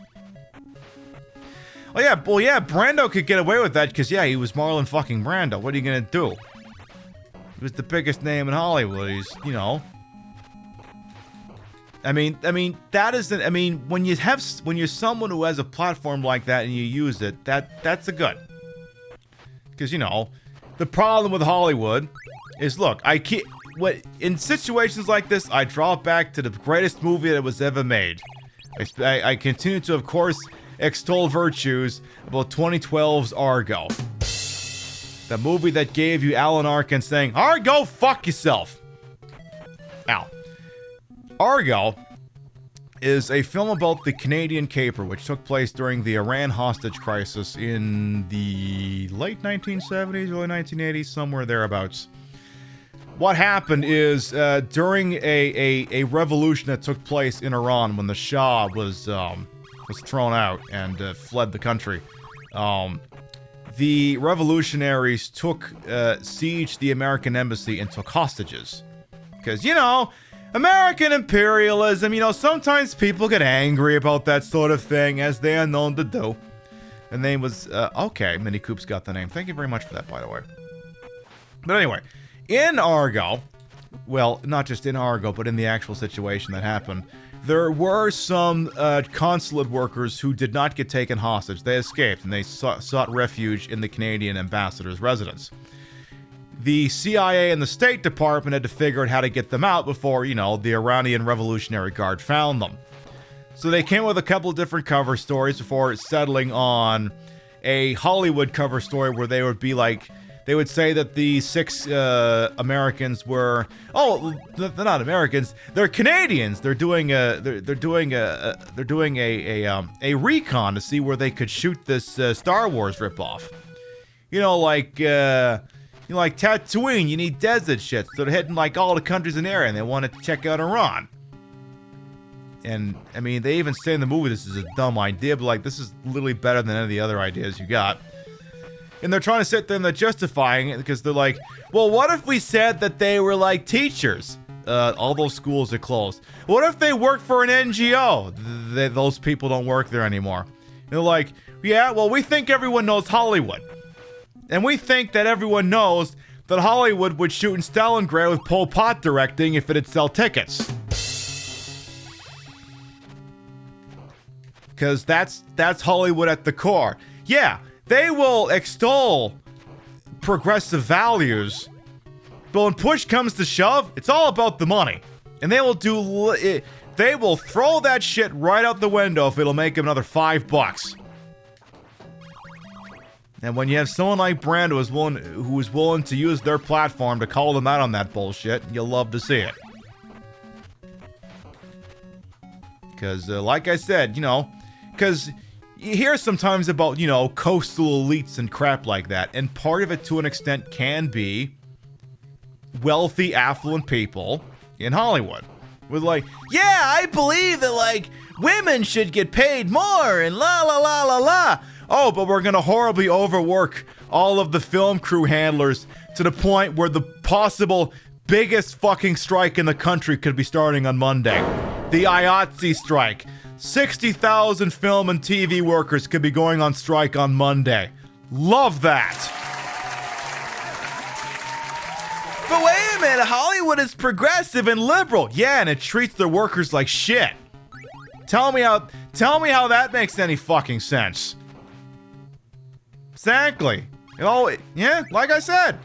Oh yeah, well yeah, Brando could get away with that because yeah, he was Marlon fucking Brando. What are you gonna do? He was the biggest name in Hollywood. He's, you know. I mean, that isn't. I mean, when you're someone who has a platform like that and you use it, that's a good. Because you know, the problem with Hollywood is, look, in situations like this, I draw back to the greatest movie that was ever made. I continue to, of course, extol virtues about 2012's Argo. The movie that gave you Alan Arkin saying, "Argo, fuck yourself." Ow. Argo is a film about the Canadian caper, which took place during the Iran hostage crisis in the late 1970s, early 1980s, somewhere thereabouts. What happened is, during a revolution that took place in Iran when the Shah was thrown out and fled the country, the revolutionaries took siege the American embassy and took hostages. Because, you know, American imperialism, you know, sometimes people get angry about that sort of thing, as they are known to do. The name was, okay, Mini Coop's got the name. Thank you very much for that, by the way. But anyway, in Argo, well, not just in Argo, but in the actual situation that happened, there were some consulate workers who did not get taken hostage. They escaped, and they sought refuge in the Canadian ambassador's residence. The CIA and the State Department had to figure out how to get them out before, you know, the Iranian Revolutionary Guard found them. So they came up with a couple of different cover stories before settling on a Hollywood cover story where they would they would say that the 6 Americans were, they're not Americans, they're Canadians. They're doing a recon to see where they could shoot this Star Wars ripoff. Like Tatooine, you need desert shit. So they're hitting like all the countries in the area, and they wanted to check out Iran. And I mean, they even say in the movie this is a dumb idea, but like, this is literally better than any of the other ideas you got. And they're trying to sit there and they're justifying it because they're like, well, what if we said that they were like teachers? All those schools are closed. What if they worked for an NGO? Those people don't work there anymore. And they're like, yeah, well, we think everyone knows Hollywood. And we think that everyone knows that Hollywood would shoot in Stalingrad with Pol Pot directing if it'd sell tickets. Because that's Hollywood at the core. Yeah, they will extol progressive values, but when push comes to shove, it's all about the money. And they will throw that shit right out the window if it'll make them another $5. And when you have someone like Brand who is willing to use their platform to call them out on that bullshit, you'll love to see it. Because, like I said, because you hear sometimes about, coastal elites and crap like that, and part of it to an extent can be wealthy, affluent people in Hollywood. With like, yeah, I believe that, like, women should get paid more and la la la la la. Oh, but we're gonna horribly overwork all of the film crew handlers to the point where the possible biggest fucking strike in the country could be starting on Monday. The IATSE strike. 60,000 film and TV workers could be going on strike on Monday. Love that. But wait a minute, Hollywood is progressive and liberal. Yeah, and it treats their workers like shit. Tell me how that makes any fucking sense. Exactly. Yeah, like I said.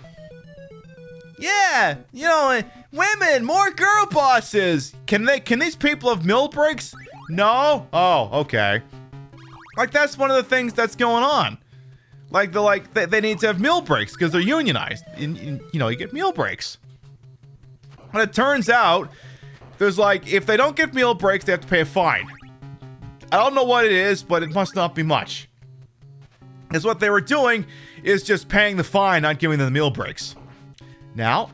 Yeah, women, more girl bosses. Can these people have meal breaks? No? Oh, okay. Like, that's one of the things that's going on. Like, they need to have meal breaks because they're unionized. You get meal breaks. But it turns out, there's like, if they don't get meal breaks, they have to pay a fine. I don't know what it is, but it must not be much. Because what they were doing is just paying the fine, not giving them the meal breaks. Now,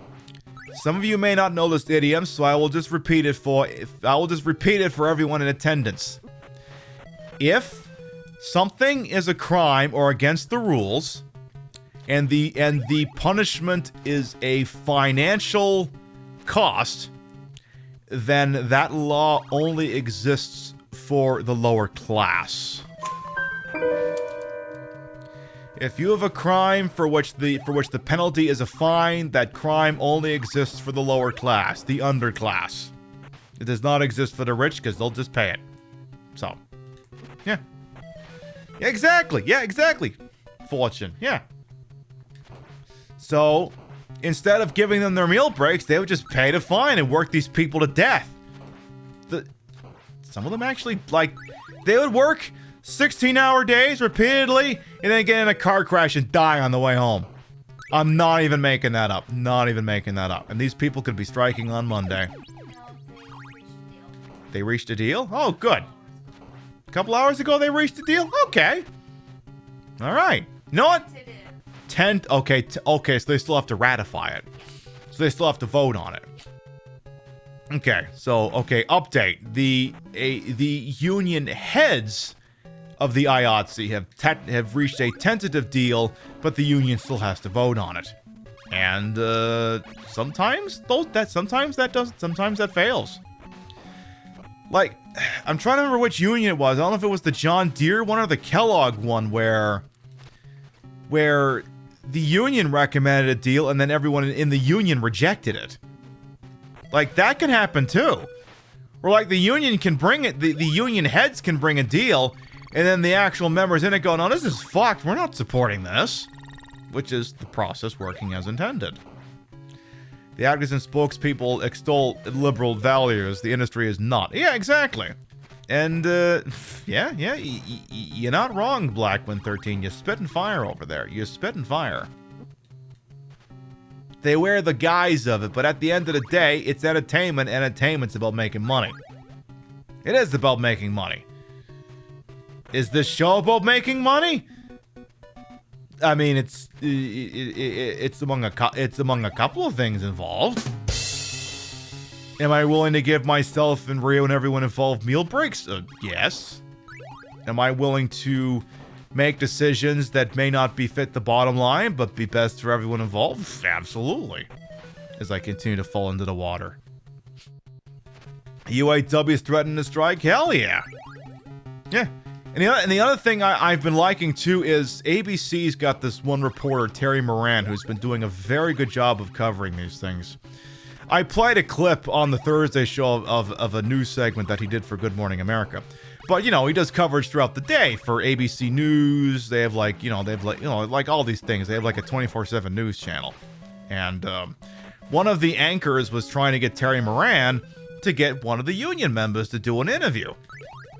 some of you may not know this idiom, so I will just repeat it for everyone in attendance. If something is a crime or against the rules, and the punishment is a financial cost, then that law only exists for the lower class. If you have a crime for which the penalty is a fine, that crime only exists for the lower class, the underclass. It does not exist for the rich because they'll just pay it. So, yeah. Exactly. Yeah, exactly. Fortune. Yeah. So, instead of giving them their meal breaks, they would just pay the fine and work these people to death. Some of them actually, like, they would work 16-hour days repeatedly and then get in a car crash and die on the way home. I'm not even making that up. Not even making that up. And these people could be striking on Monday. They reached a deal? Oh, good. A couple hours ago they reached a deal? Okay. All right. You know what? Okay, so they still have to ratify it. So they still have to vote on it. Okay, so, update. The union heads of the IATSE have reached a tentative deal, but the union still has to vote on it. And sometimes that fails. Like, I'm trying to remember which union it was. I don't know if it was the John Deere one or the Kellogg one where the union recommended a deal and then everyone in the union rejected it. Like, that can happen too. Where, like, the union can bring it, the union heads can bring a deal, and then the actual members in it go, no, this is fucked, we're not supporting this. Which is the process working as intended. The advocates and spokespeople extol liberal values, the industry is not. Yeah, exactly. And, yeah, you're not wrong, Blackman13. You spit and fire over there. You spit and fire. They wear the guise of it, but at the end of the day, it's entertainment. Entertainment's about making money. It is about making money. Is this show about making money? I mean, it's among a couple of things involved. Am I willing to give myself and Rio and everyone involved meal breaks? Yes. Am I willing to make decisions that may not be fit the bottom line, but be best for everyone involved? Absolutely. As I continue to fall into the water. UAW is threatening to strike? Hell yeah. Yeah. And the other thing I've been liking too is ABC's got this one reporter, Terry Moran, who's been doing a very good job of covering these things. I played a clip on the Thursday show of a news segment that he did for Good Morning America. But, you know, he does coverage throughout the day for ABC News. They have like all these things. They have like a 24/7 news channel. And one of the anchors was trying to get Terry Moran to get one of the union members to do an interview.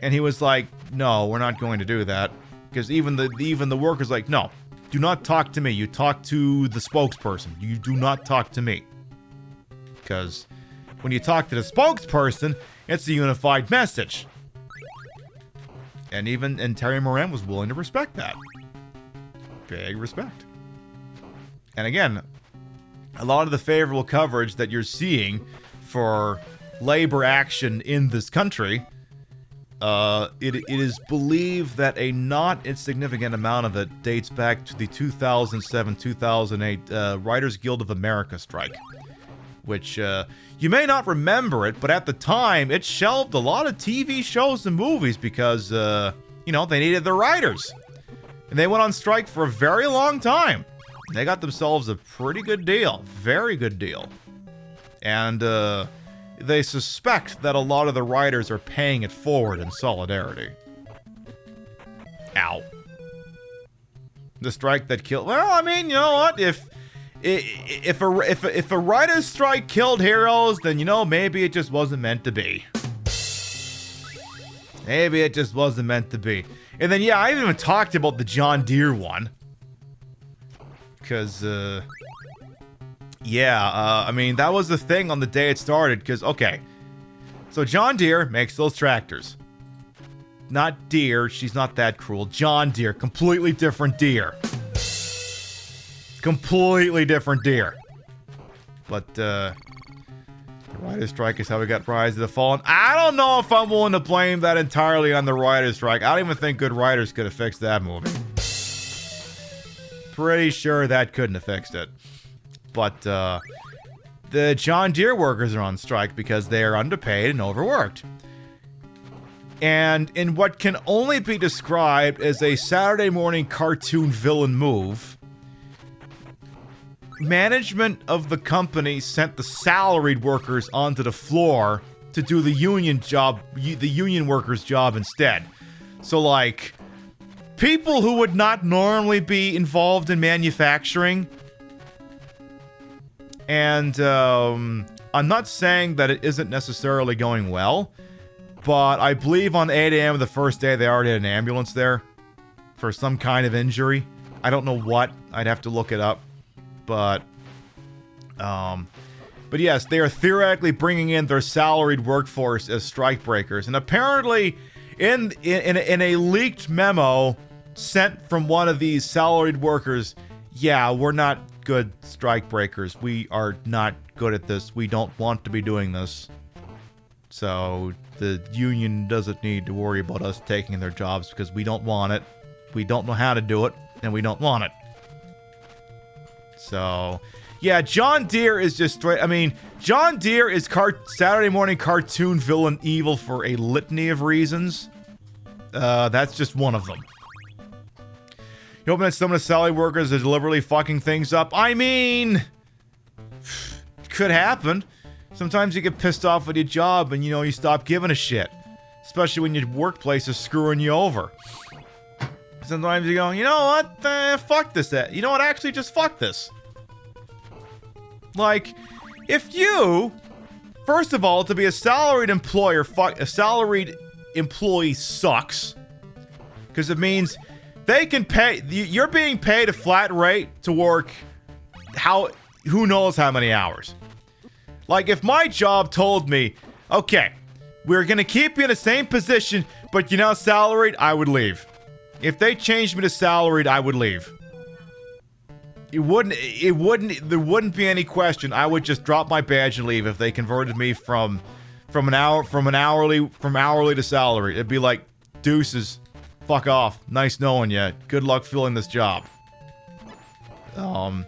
And he was like, no, we're not going to do that. Because even the workers like, no, do not talk to me. You talk to the spokesperson. You do not talk to me. Because when you talk to the spokesperson, it's a unified message. And Terry Moran was willing to respect that. Big respect. And again, a lot of the favorable coverage that you're seeing for labor action in this country, it is believed that a not insignificant amount of it dates back to the 2007-2008 Writers Guild of America strike. Which, you may not remember it, but at the time, it shelved a lot of TV shows and movies because, they needed their writers. And they went on strike for a very long time. They got themselves a pretty good deal. Very good deal. And, they suspect that a lot of the writers are paying it forward in solidarity. Ow. The strike that killed... Well, I mean, you know what? If a writer's strike killed heroes, then, maybe it just wasn't meant to be. Maybe it just wasn't meant to be. And then, yeah, I haven't even talked about the John Deere one. Because, I mean, that was the thing on the day it started. Because, okay, so John Deere makes those tractors. Not Deere, she's not that cruel. John Deere, completely different deer. Completely different deer. But, the writer's strike is how we got Rise of the Fallen. I don't know if I'm willing to blame that entirely on the writer's strike. I don't even think good writers could have fixed that movie. Pretty sure that couldn't have fixed it. But, the John Deere workers are on strike because they are underpaid and overworked. And in what can only be described as a Saturday morning cartoon villain move, management of the company sent the salaried workers onto the floor to do the union workers' job instead. So, like, people who would not normally be involved in manufacturing. And I'm not saying that it isn't necessarily going well, but I believe on 8 a.m. the first day they already had an ambulance there for some kind of injury. I don't know what. I'd have to look it up. But yes, they are theoretically bringing in their salaried workforce as strikebreakers. And apparently, in a leaked memo sent from one of these salaried workers, yeah, we're not good strikebreakers. We are not good at this. We don't want to be doing this. So the union doesn't need to worry about us taking their jobs because we don't want it. We don't know how to do it, and we don't want it. So, yeah, John Deere is just straight. I mean, John Deere is Saturday morning cartoon villain evil for a litany of reasons. That's just one of them. You hoping that some of the salary workers are deliberately fucking things up? I mean, could happen. Sometimes you get pissed off with your job and, you stop giving a shit. Especially when your workplace is screwing you over. Sometimes you go, you know what? Fuck this. You know what? Actually, just fuck this. Like, if you, first of all, to be a salaried employer, a salaried employee sucks. Because it means they can pay, you're being paid a flat rate to work who knows how many hours. Like, if my job told me, okay, we're going to keep you in the same position, but you're now salaried, I would leave. If they changed me to salaried, I would leave. There wouldn't be any question. I would just drop my badge and leave if they converted me from hourly to salary. It'd be like, deuces, fuck off. Nice knowing you. Good luck filling this job. I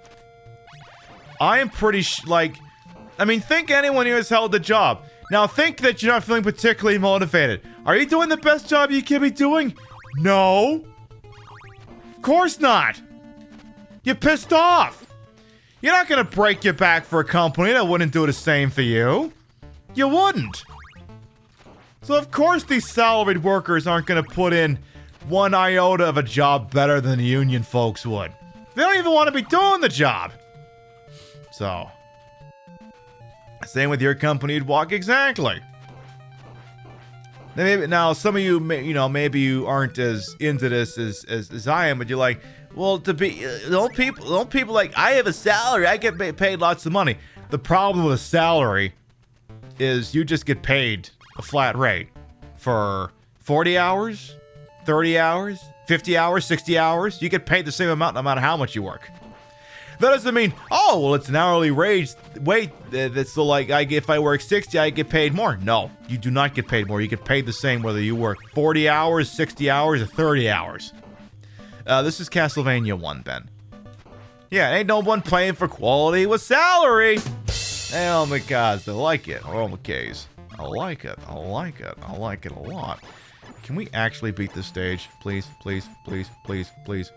am pretty think anyone here has held the job. Now think that you're not feeling particularly motivated. Are you doing the best job you can be doing? No. Of course not. You're pissed off. You're not gonna break your back for a company that wouldn't do the same for you. You wouldn't. So of course these salaried workers aren't gonna put in one iota of a job better than the union folks would. They don't even want to be doing the job. So, same with your company, you'd walk exactly. Now some of you, maybe you aren't as into this as I am, but you're like, well, don't people like, I have a salary, I get paid lots of money. The problem with a salary is you just get paid a flat rate for 40 hours, 30 hours, 50 hours, 60 hours. You get paid the same amount no matter how much you work. That doesn't mean, oh, well, it's an hourly wage. Wait, that's so like, if I work 60, I get paid more. No, you do not get paid more. You get paid the same whether you work 40 hours, 60 hours, or 30 hours. This is Castlevania 1, Ben. Yeah, ain't no one playing for quality with salary. Oh my God, I like it. Oh my case. I like it. I like it. I like it a lot. Can we actually beat this stage? Please, please, please, please, please.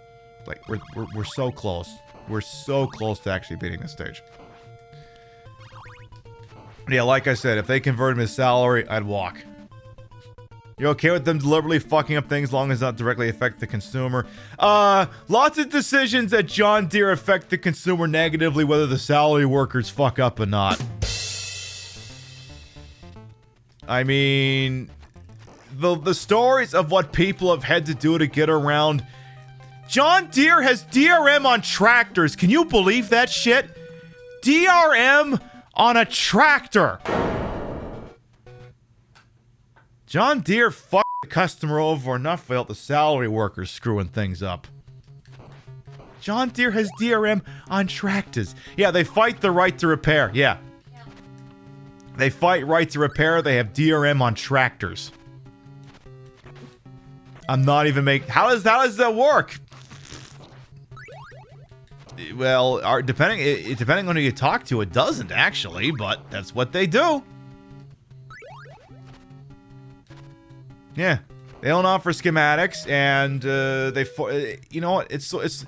Like, we're so close. We're so close to actually beating this stage. Yeah, like I said, if they converted me to salary, I'd walk. You okay with them deliberately fucking up things as long as it not directly affect the consumer? Lots of decisions at John Deere affect the consumer negatively, whether the salary workers fuck up or not. I mean, the stories of what people have had to do to get around. John Deere has DRM on tractors. Can you believe that shit? DRM on a tractor. John Deere fucked the customer over enough without the salary workers screwing things up. John Deere has DRM on tractors. Yeah, they fight the right to repair. Yeah. They fight right to repair. They have DRM on tractors. I'm not even making... How does that work? Well, depending on who you talk to, it doesn't actually, but that's what they do. Yeah, they don't offer schematics, and you know what? It's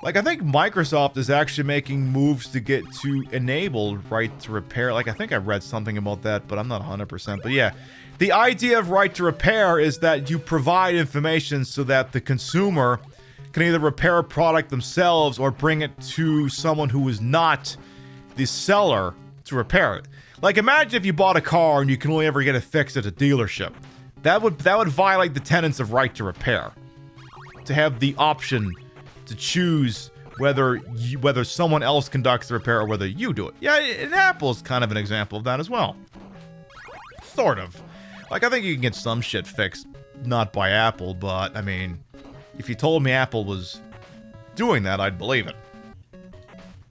like, I think Microsoft is actually making moves to enable right to repair. Like, I think I read something about that, but I'm not 100%. But yeah, the idea of right to repair is that you provide information so that the consumer can either repair a product themselves or bring it to someone who is not the seller to repair it. Like, imagine if you bought a car and you can only ever get it fixed at a dealership. That would violate the tenets of right to repair. To have the option to choose whether someone else conducts the repair or whether you do it. Yeah, and Apple's kind of an example of that as well. Sort of. Like, I think you can get some shit fixed, not by Apple, but, I mean, if you told me Apple was doing that, I'd believe it.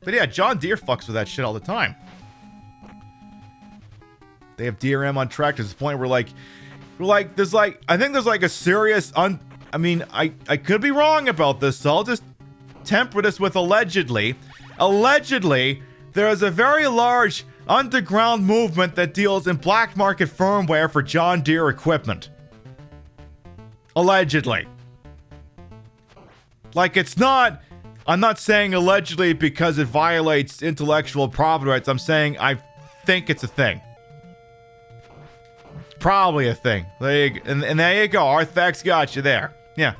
But yeah, John Deere fucks with that shit all the time. They have DRM on tractors to the point where, I think there's a serious I could be wrong about this, so I'll just temper this with allegedly. Allegedly, there is a very large underground movement that deals in black market firmware for John Deere equipment. Allegedly. Like, I'm not saying allegedly because it violates intellectual property rights. I'm saying I think it's a thing. Probably a thing. And there you go. Arthfax got you there. Yeah.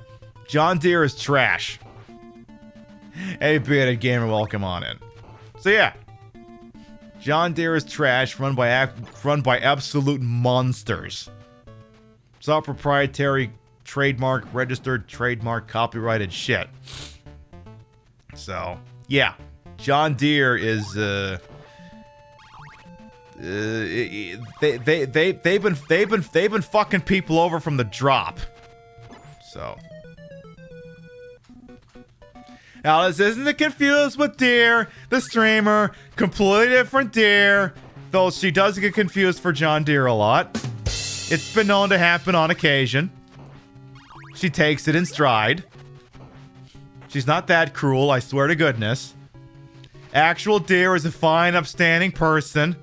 John Deere is trash. Hey, bearded gamer, welcome on in. So yeah. John Deere is trash, run by absolute monsters. It's all proprietary, trademark, registered, trademark, copyrighted shit. So, yeah. John Deere is they've been fucking people over from the drop. So now this isn't to confuse with Deere, the streamer, completely different Deere, though she does get confused for John Deere a lot. It's been known to happen on occasion. She takes it in stride. She's not that cruel, I swear to goodness. Actual Deere is a fine, upstanding person.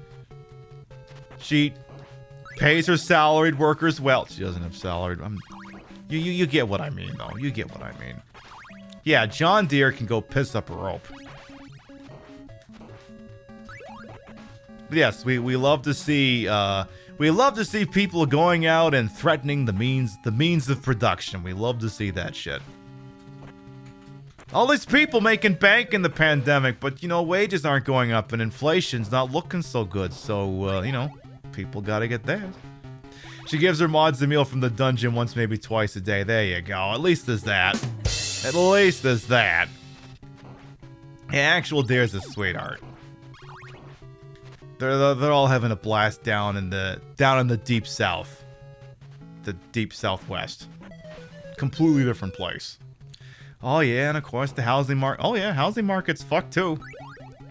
She pays her salaried workers well. She doesn't have salaried. You get what I mean, though. You get what I mean. Yeah, John Deere can go piss up a rope. But yes, we love to see people going out and threatening the means of production. We love to see that shit. All these people making bank in the pandemic, but wages aren't going up and inflation's not looking so good. So people gotta get theirs. She gives her mods a meal from the dungeon once, maybe twice a day. There you go. At least there's that. At least there's that. Yeah, actual Deere's a sweetheart. They're all having a blast down in the deep south, the deep southwest. Completely different place. Oh yeah, and of course the housing market. Oh yeah, housing market's fucked too.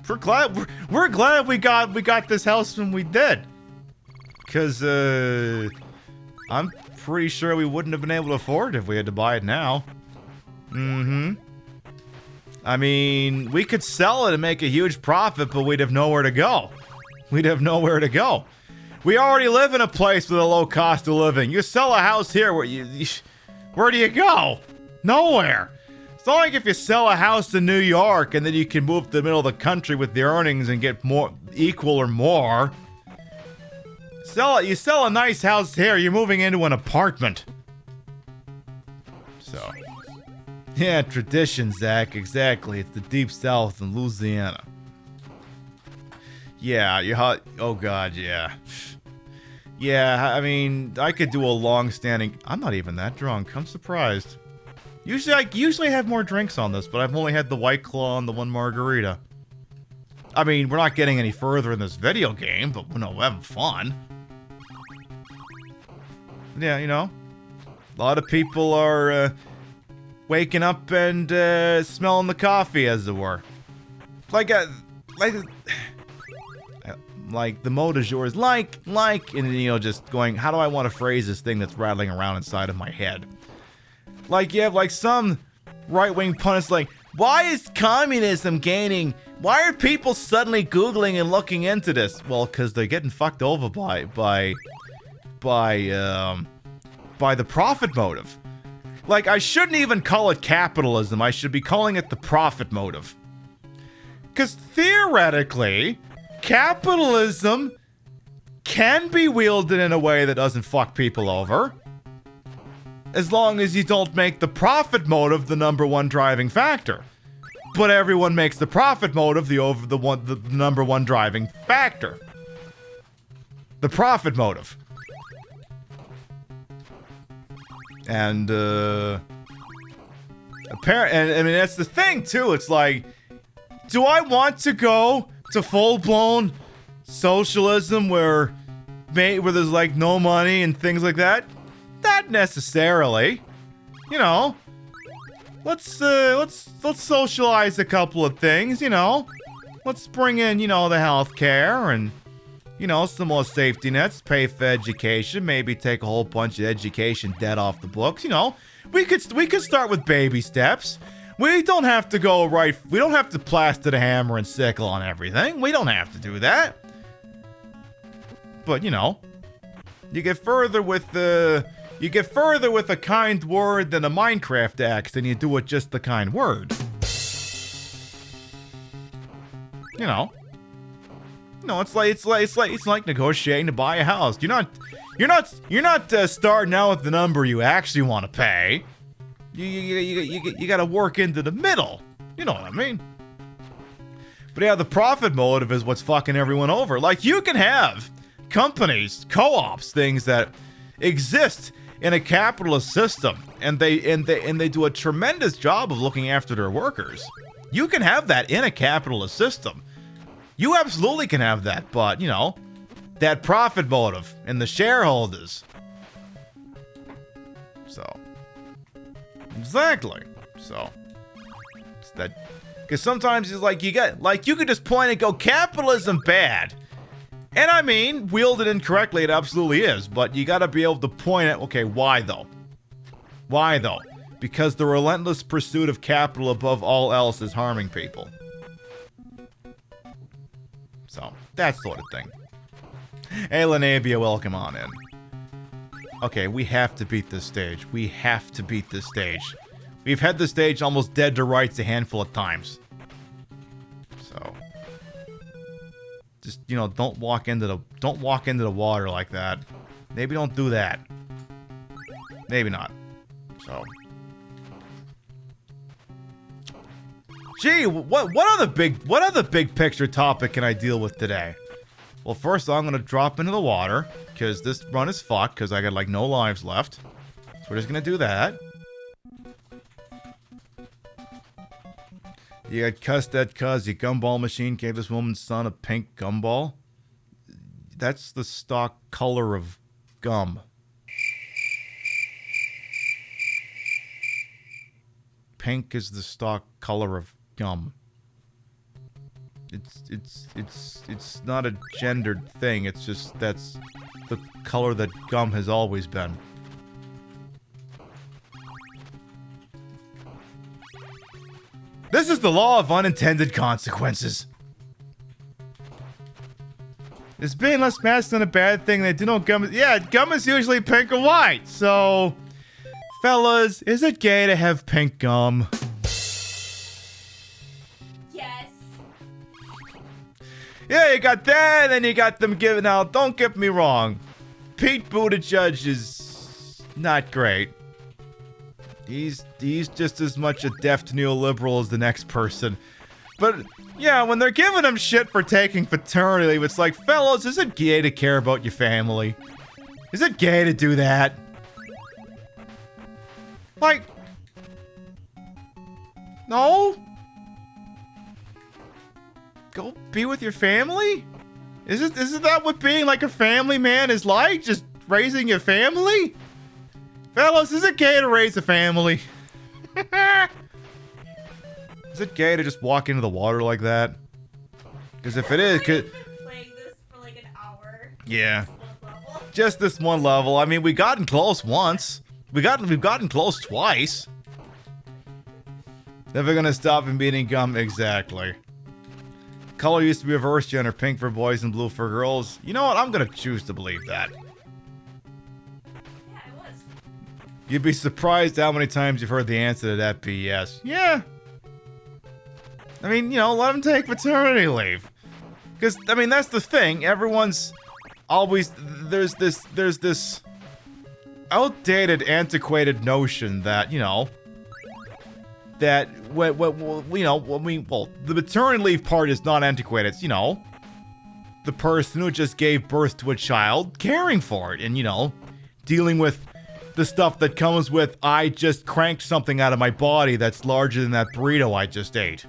We're glad we got this house when we did, cause I'm pretty sure we wouldn't have been able to afford it if we had to buy it now. I mean, we could sell it and make a huge profit, but we'd have nowhere to go. We'd have nowhere to go. We already live in a place with a low cost of living. You sell a house here, where do you go? Nowhere. It's not like if you sell a house in New York and then you can move to the middle of the country with the earnings and get more equal or more. You sell a nice house here, you're moving into an apartment. So, yeah, tradition, Zach, exactly. It's the deep south in Louisiana. Yeah, oh god, yeah. Yeah, I mean, I could do a long-standing... I'm not even that drunk, I'm surprised. Usually I have more drinks on this, but I've only had the White Claw and the one margarita. I mean, we're not getting any further in this video game, but we're having fun. Yeah, a lot of people are waking up and smelling the coffee, as it were. Like the mot du jour is like, and just going, how do I want to phrase this thing that's rattling around inside of my head? Like, you have, like, some right-wing pundits like, why is communism gaining? Why are people suddenly Googling and looking into this? Well, because they're getting fucked over by the profit motive. Like, I shouldn't even call it capitalism. I should be calling it the profit motive. Because theoretically, capitalism can be wielded in a way that doesn't fuck people over. As long as you don't make the profit motive the number one driving factor. But everyone makes the profit motive the number one driving factor. The profit motive. And apparently, I mean, that's the thing too. It's like, do I want to go to full-blown socialism where there's like no money and things like that? Not necessarily. Let's socialize a couple of things, Let's bring in, the healthcare and, some more safety nets, pay for education, maybe take a whole bunch of education debt off the books, We could start with baby steps. We don't have to we don't have to plaster the hammer and sickle on everything. We don't have to do that. But, you get further with a kind word than a Minecraft axe than you do with just the kind word. It's like negotiating to buy a house. You're not starting out with the number you actually want to pay. You got to work into the middle. You know what I mean? But yeah, the profit motive is what's fucking everyone over. Like, you can have companies, co-ops, things that exist in a capitalist system, and they do a tremendous job of looking after their workers. You can have that in a capitalist system. You absolutely can have that, but, you know, that profit motive and the shareholders. So, exactly. So, it's that, because sometimes it's like you could just point and go, capitalism bad. And I mean, wielded incorrectly, it absolutely is. But you got to be able to point at, okay, why though? Why though? Because the relentless pursuit of capital above all else is harming people. So, that sort of thing. Hey, Lanabia, welcome on in. Okay, we have to beat this stage. We have to beat this stage. We've had the stage almost dead to rights a handful of times. So, just, you know, don't walk into the water like that. Maybe don't do that. Maybe not. So, gee, what other big picture topic can I deal with today? Well, first I'm gonna drop into the water because this run is fucked because I got like no lives left. So we're just gonna do that. You got cussed at cuz your gumball machine gave this woman's son a pink gumball. That's the stock color of gum. Pink is the stock color of gum. It's not a gendered thing. It's just that's the color that gum has always been. This is the law of unintended consequences. Is being less masculine a bad thing? They do know gum. Yeah, gum is usually pink or white. So, fellas, is it gay to have pink gum? Yes. Yeah, you got that, and then you got them giving out. Don't get me wrong, Pete Buttigieg is not great. He's just as much a deft neoliberal as the next person. But yeah, when they're giving him shit for taking paternity leave, it's like, fellas, is it gay to care about your family? Is it gay to do that? Like, no? Go be with your family? Isn't that what being like a family man is like? Just raising your family? Fellas, is it gay to raise a family? Is it gay to just walk into the water like that? Because if it is, Playing this for like an hour. Yeah. Just this one level. I mean, we gotten close once. We've gotten close twice. Never gonna stop him beating gum. Exactly. Color used to be reverse gender, pink for boys and blue for girls. You know what? I'm gonna choose to believe that. Yeah, it was. You'd be surprised how many times you've heard the answer to that BS. Yeah. I mean, you know, let them take paternity leave. Because, I mean, that's the thing. Everyone's always... There's this outdated, antiquated notion that, you know... That, well, the maternity leave part is not antiquated. It's, you know... The person who just gave birth to a child, caring for it. And, you know, dealing with the stuff that comes with, I just cranked something out of my body that's larger than that burrito I just ate.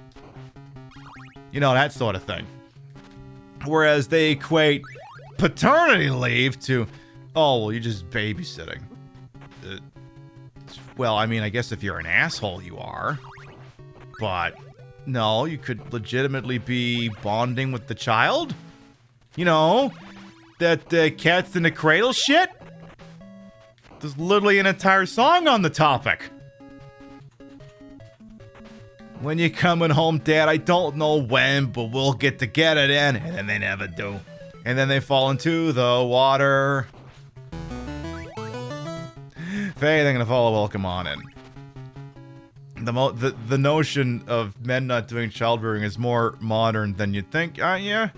You know, that sort of thing. Whereas they equate paternity leave to, oh, well, you're just babysitting. Well, I mean, I guess if you're an asshole, you are. But, no, you could legitimately be bonding with the child? You know, that cats in the cradle shit? There's literally an entire song on the topic. When you're coming home, Dad, I don't know when, but we'll get together then. And then they never do. And then they fall into the water. If anything to follow, welcome on in. The notion of men not doing childbearing is more modern than you'd think. Yeah.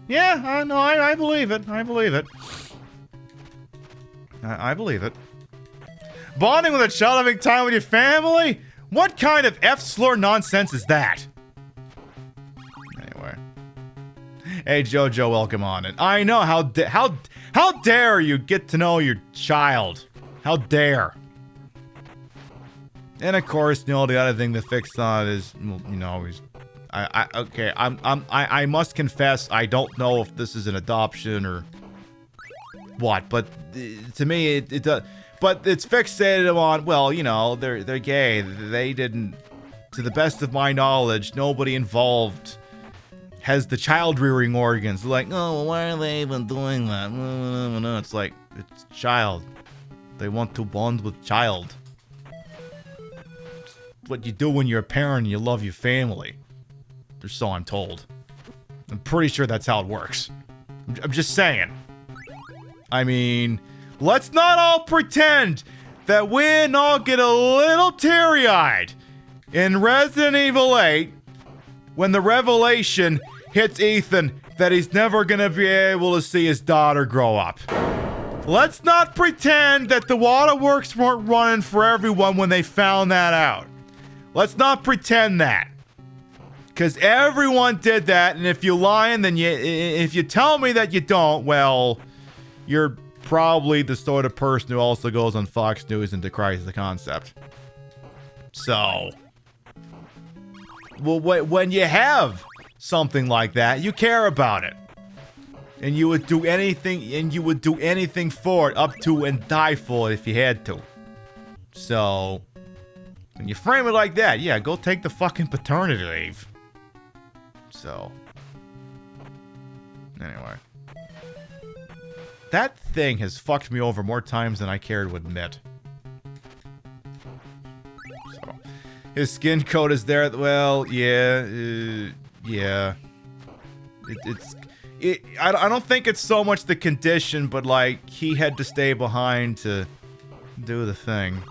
Yeah, no, I believe it. I believe it. I believe it. Bonding with a child, having time with your family? What kind of F-slur nonsense is that? Anyway. Hey, Jojo, welcome on in. I know, how dare you get to know your child? How dare? And of course, you know, the other thing to fix on is, well, you know, he's I must confess, I don't know if this is an adoption or what, but to me, it does. But it's fixated on, well, you know, they're gay. They didn't, to the best of my knowledge, nobody involved has the child rearing organs. They're like, oh, well, why are they even doing that? It's like, it's child. They want to bond with child. It's what you do when you're a parent and you love your family. Or so I'm told. I'm pretty sure that's how it works. I'm just saying. I mean, let's not all pretend that we didn't all get a little teary-eyed in Resident Evil 8 when the revelation hits Ethan that he's never gonna be able to see his daughter grow up. Let's not pretend that the waterworks weren't running for everyone when they found that out. Let's not pretend that. Because everyone did that, and if you're lying, then if you tell me that you don't, well, you're probably the sort of person who also goes on Fox News and decries the concept. So, well, when you have something like that, you care about it. And you would do anything for it, up to and die for it if you had to. So, when you frame it like that, yeah, go take the fucking paternity leave. So, anyway. That thing has fucked me over more times than I care to admit. So, his skin coat is there. Well, yeah, yeah. I don't think it's so much the condition, but like he had to stay behind to do the thing,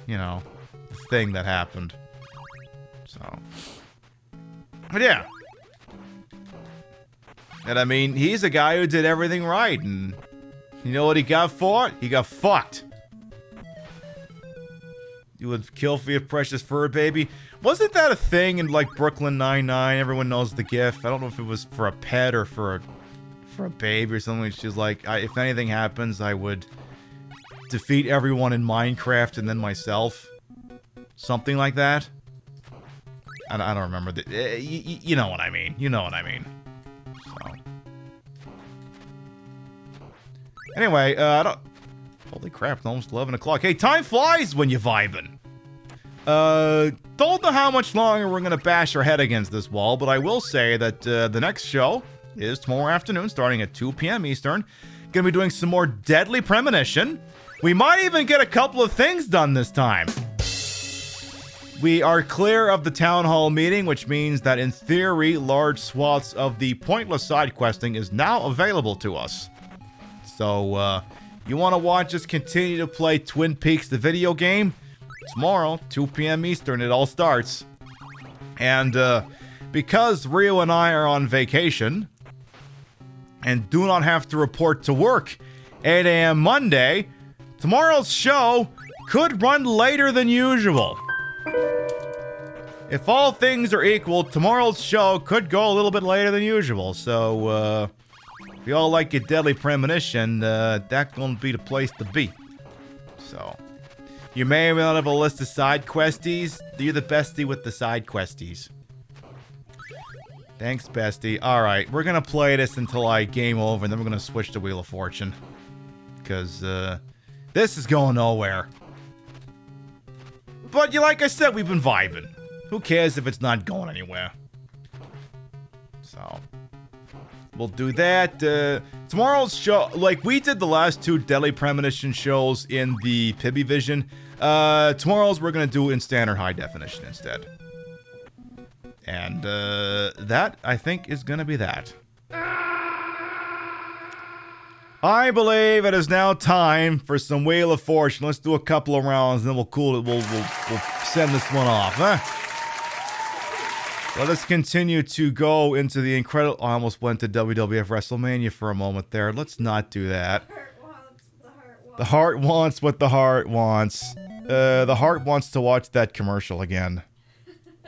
you know, the thing that happened. So, but yeah. And I mean, he's a guy who did everything right, and you know what he got for it? He got fucked. You would kill for your precious fur baby. Wasn't that a thing in like Brooklyn Nine-Nine? Everyone knows the gif. I don't know if it was for a pet or for a baby or something. She's like, if anything happens, I would defeat everyone in Minecraft and then myself. Something like that. I don't remember. You know what I mean. You know what I mean. So. Anyway, holy crap, it's almost 11 o'clock. Hey, time flies when you're vibing. Don't know how much longer we're gonna bash our head against this wall, but I will say that the next show is tomorrow afternoon, starting at 2 p.m. Eastern. Gonna be doing some more Deadly Premonition. We might even get a couple of things done this time. We are clear of the town hall meeting, which means that in theory, large swaths of the pointless side questing is now available to us. So, you want to watch us continue to play Twin Peaks, the video game? Tomorrow, 2 p.m. Eastern, it all starts. And, because Rio and I are on vacation, and do not have to report to work 8 a.m. Monday, tomorrow's show could run later than usual. If all things are equal, tomorrow's show could go a little bit later than usual. So, if you all like your Deadly Premonition, that's gonna be the place to be. So, you may or may not have a list of side questies. You're the bestie with the side questies. Thanks, bestie. Alright, we're gonna play this until I game over, and then we're gonna switch to Wheel of Fortune. Because, this is going nowhere. But, like I said, we've been vibing. Who cares if it's not going anywhere? So, we'll do that. Tomorrow's show, like we did the last two Deadly Premonition shows in the PiBcast. Tomorrow's we're going to do in standard high definition instead. And that, I think, is going to be that. I believe it is now time for some Wheel of Fortune. Let's do a couple of rounds, and then we'll cool it. We'll send this one off, huh? Let us continue to go into the incredible... I almost went to WWF WrestleMania for a moment there. Let's not do that. The heart wants what the heart wants. The heart wants to watch that commercial again.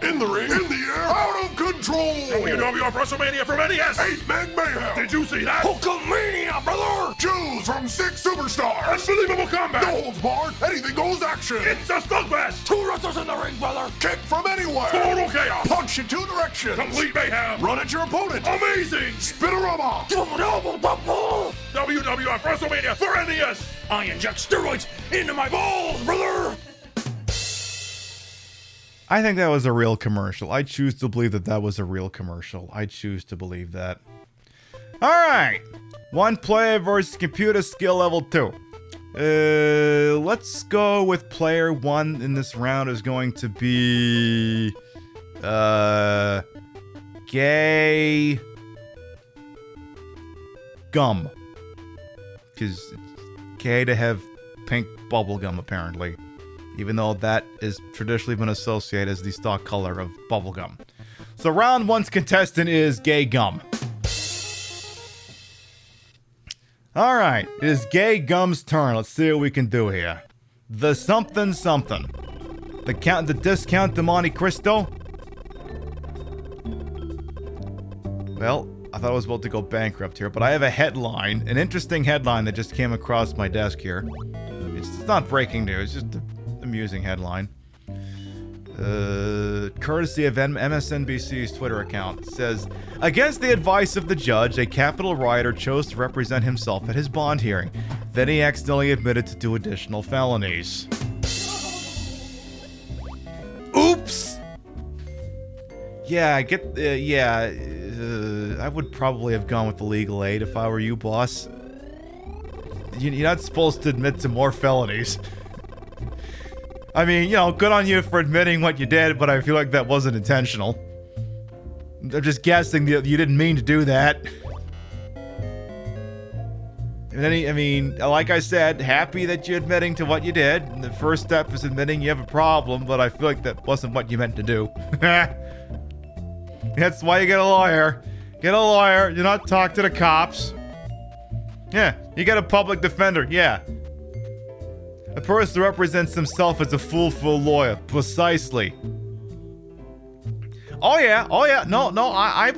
In the ring, in the air, out of control! WWF WrestleMania from NES! 8-Man Mayhem! Did you see that? Hulkamania, brother! Choose Choose from 6 superstars. Unbelievable combat. No holds barred. Anything goes action. It's a slugfest. 2 wrestlers in the ring, brother. Kick from anywhere. Total chaos. Punch in 2 directions. Complete mayhem. Run at your opponent. Amazing. Spinorama. WWF WrestleMania for NES. I inject steroids into my balls, brother. I think that was a real commercial. I choose to believe that that was a real commercial. I choose to believe that. All right. One player versus computer skill level 2. Let's go with player 1 in this round is going to be Gay Gum. Because it's gay to have pink bubblegum, apparently. Even though that is traditionally been associated as the stock color of bubblegum. So round 1's contestant is Gay Gum. Alright, it is Gay Gum's turn. Let's see what we can do here. The something something. The discount de Monte Cristo. Well, I thought I was about to go bankrupt here, but I have a headline, an interesting headline that just came across my desk here. It's not breaking news, just an amusing headline. Courtesy of MSNBC's Twitter account. It says, against the advice of the judge, a Capitol rioter chose to represent himself at his bond hearing. Then he accidentally admitted to 2 additional felonies. Oops! Yeah, I get, I would probably have gone with the legal aid if I were you, boss. You're not supposed to admit to more felonies. I mean, you know, good on you for admitting what you did, but I feel like that wasn't intentional. I'm just guessing that you didn't mean to do that. And then I mean, like I said, happy that you're admitting to what you did. And the first step is admitting you have a problem, but I feel like that wasn't what you meant to do. That's why you get a lawyer. Get a lawyer. Do not talk to the cops. Yeah, you get a public defender. Yeah. A person represents himself as a fool lawyer. Precisely. Oh yeah. No, I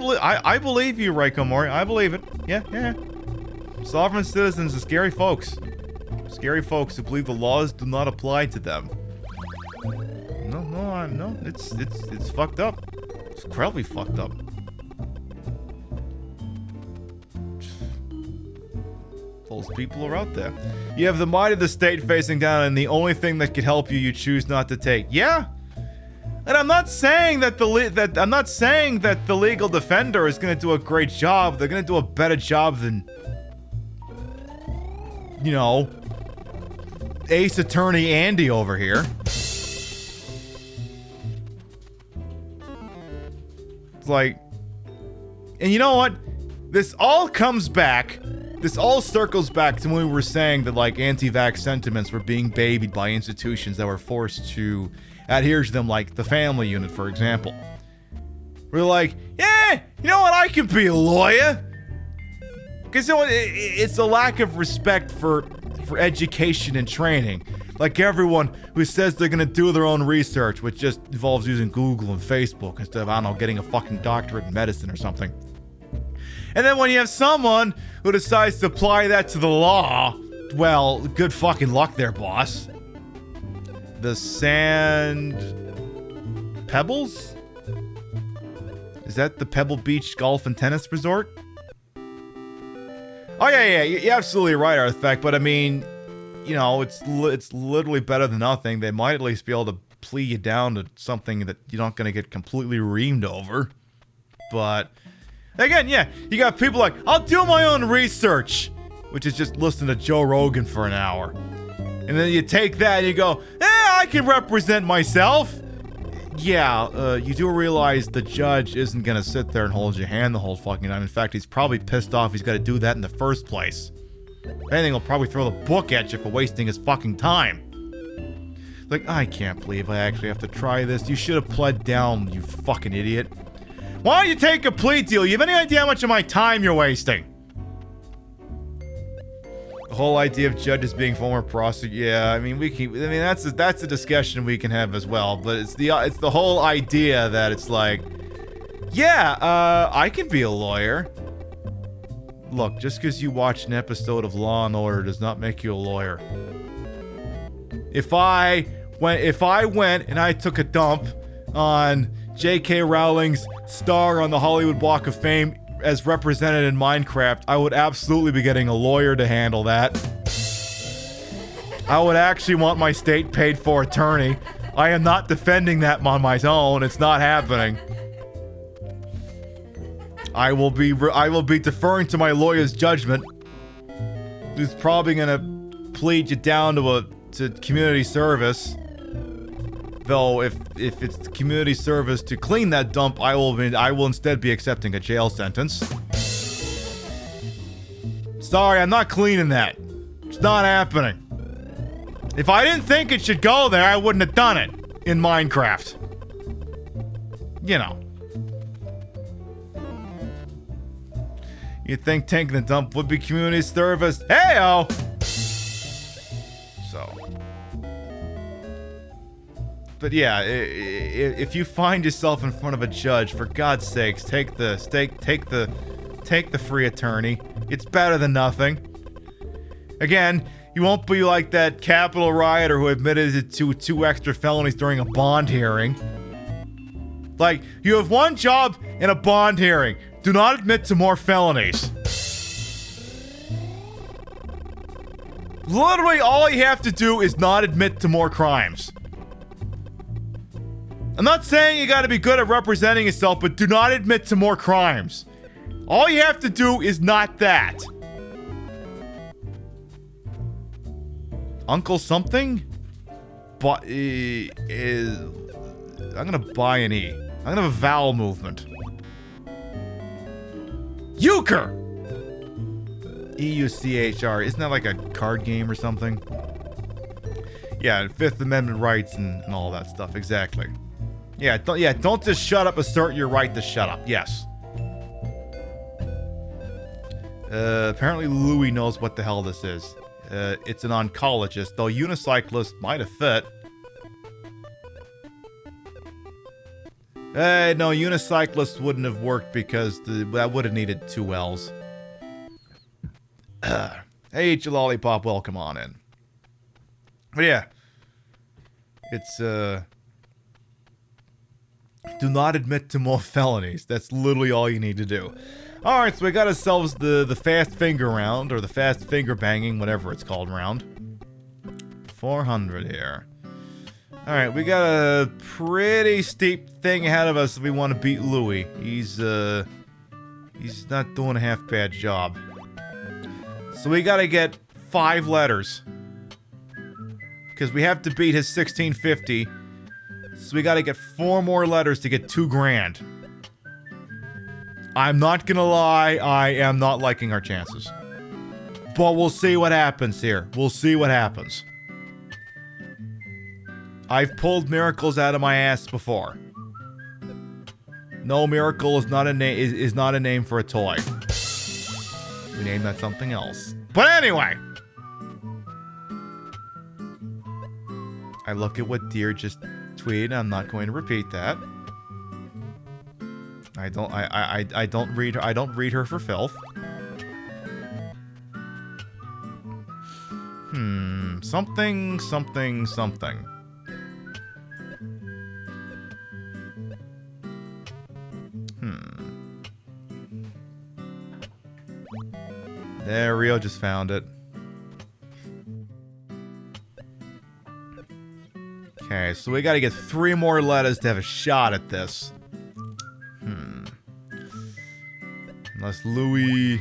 believe you, Reiko Mori. I believe it. Yeah. Sovereign citizens are scary folks. Scary folks who believe the laws do not apply to them. No, it's fucked up. It's incredibly fucked up. Those people are out there. You have the might of the state facing down, and the only thing that could help you, you choose not to take. Yeah, and I'm not saying that the legal defender is going to do a great job. They're going to do a better job than, you know, Ace Attorney Andy over here. It's like, and you know what? This all comes back. This all circles back to when we were saying that, like, anti-vax sentiments were being babied by institutions that were forced to adhere to them, like the family unit, for example. We're like, yeah, you know what? I can be a lawyer. Because, you know, it's a lack of respect for education and training. Like everyone who says they're going to do their own research, which just involves using Google and Facebook instead of, I don't know, getting a fucking doctorate in medicine or something. And then when you have someone who decides to apply that to the law, well, good fucking luck there, boss. The Sand Pebbles? Is that the Pebble Beach Golf and Tennis Resort? Oh yeah, you're absolutely right, Artifact, but I mean, you know, it's literally better than nothing. They might at least be able to plea you down to something that you're not going to get completely reamed over. But again, yeah, you got people like, I'll do my own research, which is just listening to Joe Rogan for an hour. And then you take that and you go, I can represent myself. Yeah, you do realize the judge isn't going to sit there and hold your hand the whole fucking time. In fact, he's probably pissed off he's got to do that in the first place. If anything, he'll probably throw the book at you for wasting his fucking time. Like, I can't believe I actually have to try this. You should have pled down, you fucking idiot. Why don't you take a plea deal? You have any idea how much of my time you're wasting? The whole idea of judges being former prosecutors. Yeah, I mean, that's a discussion we can have as well. But it's the whole idea that it's like, yeah, I can be a lawyer. Look, just because you watched an episode of Law and Order does not make you a lawyer. If I went and I took a dump on J.K. Rowling's star on the Hollywood Walk of Fame as represented in Minecraft, I would absolutely be getting a lawyer to handle that. I would actually want my state paid for attorney. I am not defending that on my own. It's not happening. I will be deferring to my lawyer's judgment. Who's probably gonna plead you down to community service. Though if it's community service to clean that dump, I will instead be accepting a jail sentence. Sorry, I'm not cleaning that. It's not happening. If I didn't think it should go there, I wouldn't have done it in Minecraft. You know. You think taking the dump would be community service? Hey-o! So. But yeah, if you find yourself in front of a judge, for God's sakes, take the free attorney. It's better than nothing. Again, you won't be like that Capitol rioter who admitted to 2 extra felonies during a bond hearing. Like, you have one job in a bond hearing. Do not admit to more felonies. Literally, all you have to do is not admit to more crimes. I'm not saying you gotta be good at representing yourself, but do not admit to more crimes. All you have to do is not that. Uncle something? But is I'm gonna buy an E. I'm gonna have a vowel movement. Euchre! EUCHR. Isn't that like a card game or something? Yeah, Fifth Amendment rights and all that stuff. Exactly. Yeah, don't just shut up. Assert your right to shut up. Yes. Apparently Louis knows what the hell this is. It's an oncologist, though unicyclist might have fit. No, unicyclist wouldn't have worked because that would have needed 2 L's. Hey, eat your lollipop, welcome on in. But yeah, it's, do not admit to more felonies. That's literally all you need to do. Alright, so we got ourselves the fast finger round, or the fast finger banging, whatever it's called round. 400 here. Alright, we got a pretty steep thing ahead of us if we want to beat Louis. He's not doing a half-bad job. So we gotta get 5 letters. Because we have to beat his 1650. So we gotta get 4 more letters to get 2 grand. I'm not gonna lie, I am not liking our chances. But we'll see what happens here. We'll see what happens. I've pulled miracles out of my ass before. No, miracle is not a name for a toy. We named that something else. But anyway! I look at what Deer just tweeted. I'm not going to repeat that. I don't read her. I don't read her for filth. Something. There, Rio just found it. Okay, so we gotta get 3 more letters to have a shot at this. Unless Louis...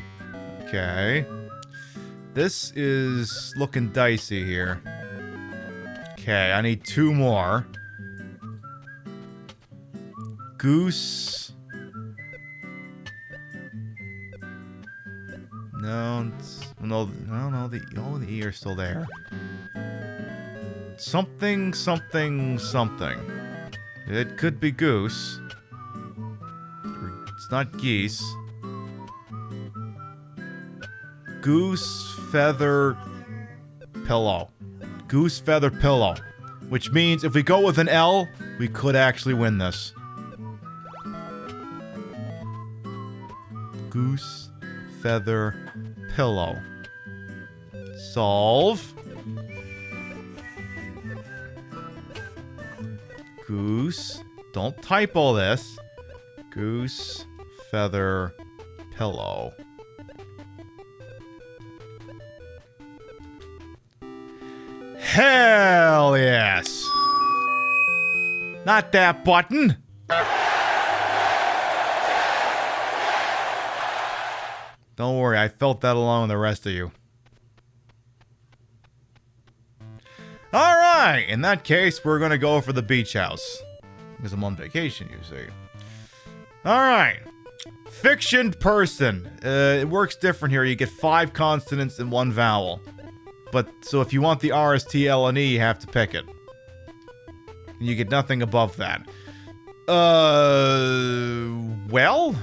Okay. This is looking dicey here. Okay, I need 2 more. Goose... No, no, the E are still there. Something. It could be goose. It's not geese. Goose feather pillow. Goose feather pillow. Which means if we go with an L, we could actually win this. Goose feather pillow. Solve. Goose. Don't typo this. Goose, feather, pillow. Hell yes! Not that button! Don't worry, I felt that along with the rest of you. Alright, in that case, we're gonna go for the beach house. Because I'm on vacation, you see. Alright. Fictioned person. It works different here. You get 5 consonants and 1 vowel. But, so if you want the R, S, T, L, and E, you have to pick it. And you get nothing above that. Well?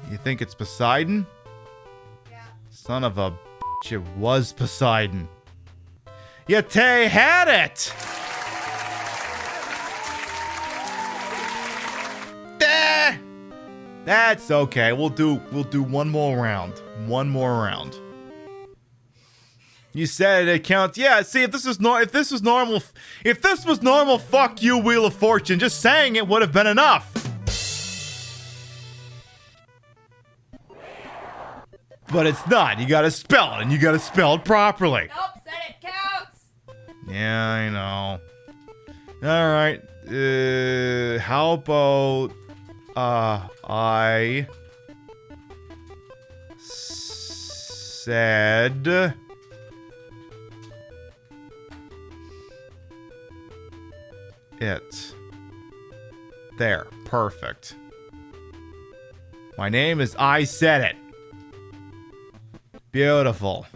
You think it's Poseidon? Yeah. Son of a bitch, it was Poseidon. You had it! That's okay. We'll do one more round. One more round. You said it counts. Yeah, see, if this was normal, fuck you, Wheel of Fortune. Just saying it would have been enough. But it's not. You gotta spell it, and you gotta spell it properly. Nope, said it counts. Yeah, I know. Alright. How about... I... said... it. There. Perfect. My name is I Said It. Beautiful.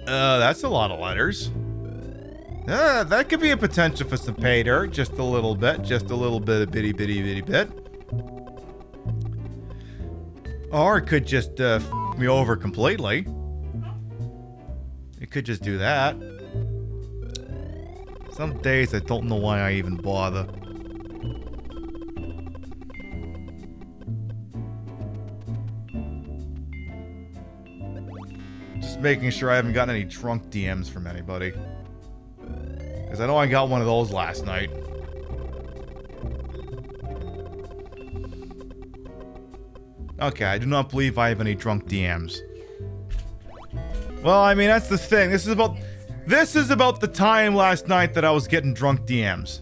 That's a lot of letters. That could be a potential for some pay dirt. Just a little bit. Just a little bit of bitty bit. Or it could just f me over completely. It could just do that. Some days I don't know why I even bother. Just making sure I haven't gotten any drunk DMs from anybody. Because I know I got one of those last night. Okay, I do not believe I have any drunk DMs. Well, I mean, that's the thing. This is about the time last night that I was getting drunk DMs.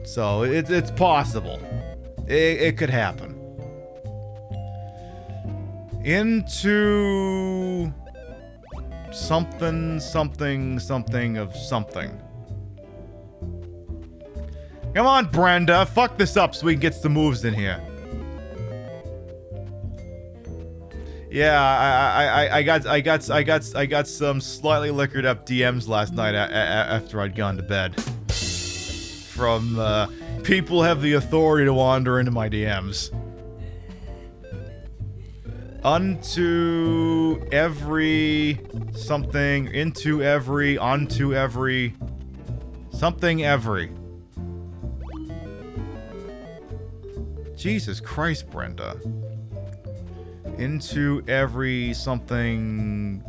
So, it's possible. It could happen. Into... something of something. Come on, Brenda. Fuck this up so we can get some moves in here. Yeah, I got some slightly liquored up DMs last night after I'd gone to bed. From people have the authority to wander into my DMs. Unto every something, into every, onto every, something every. Jesus Christ, Brenda. Into every something...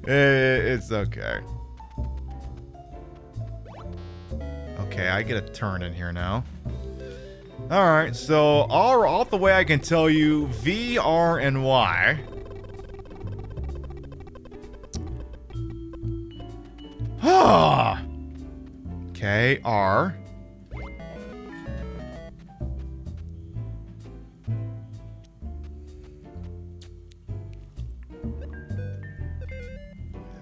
It's okay. Okay, I get a turn in here now. Alright, so all the way I can tell you, V, R, and Y Okay, R.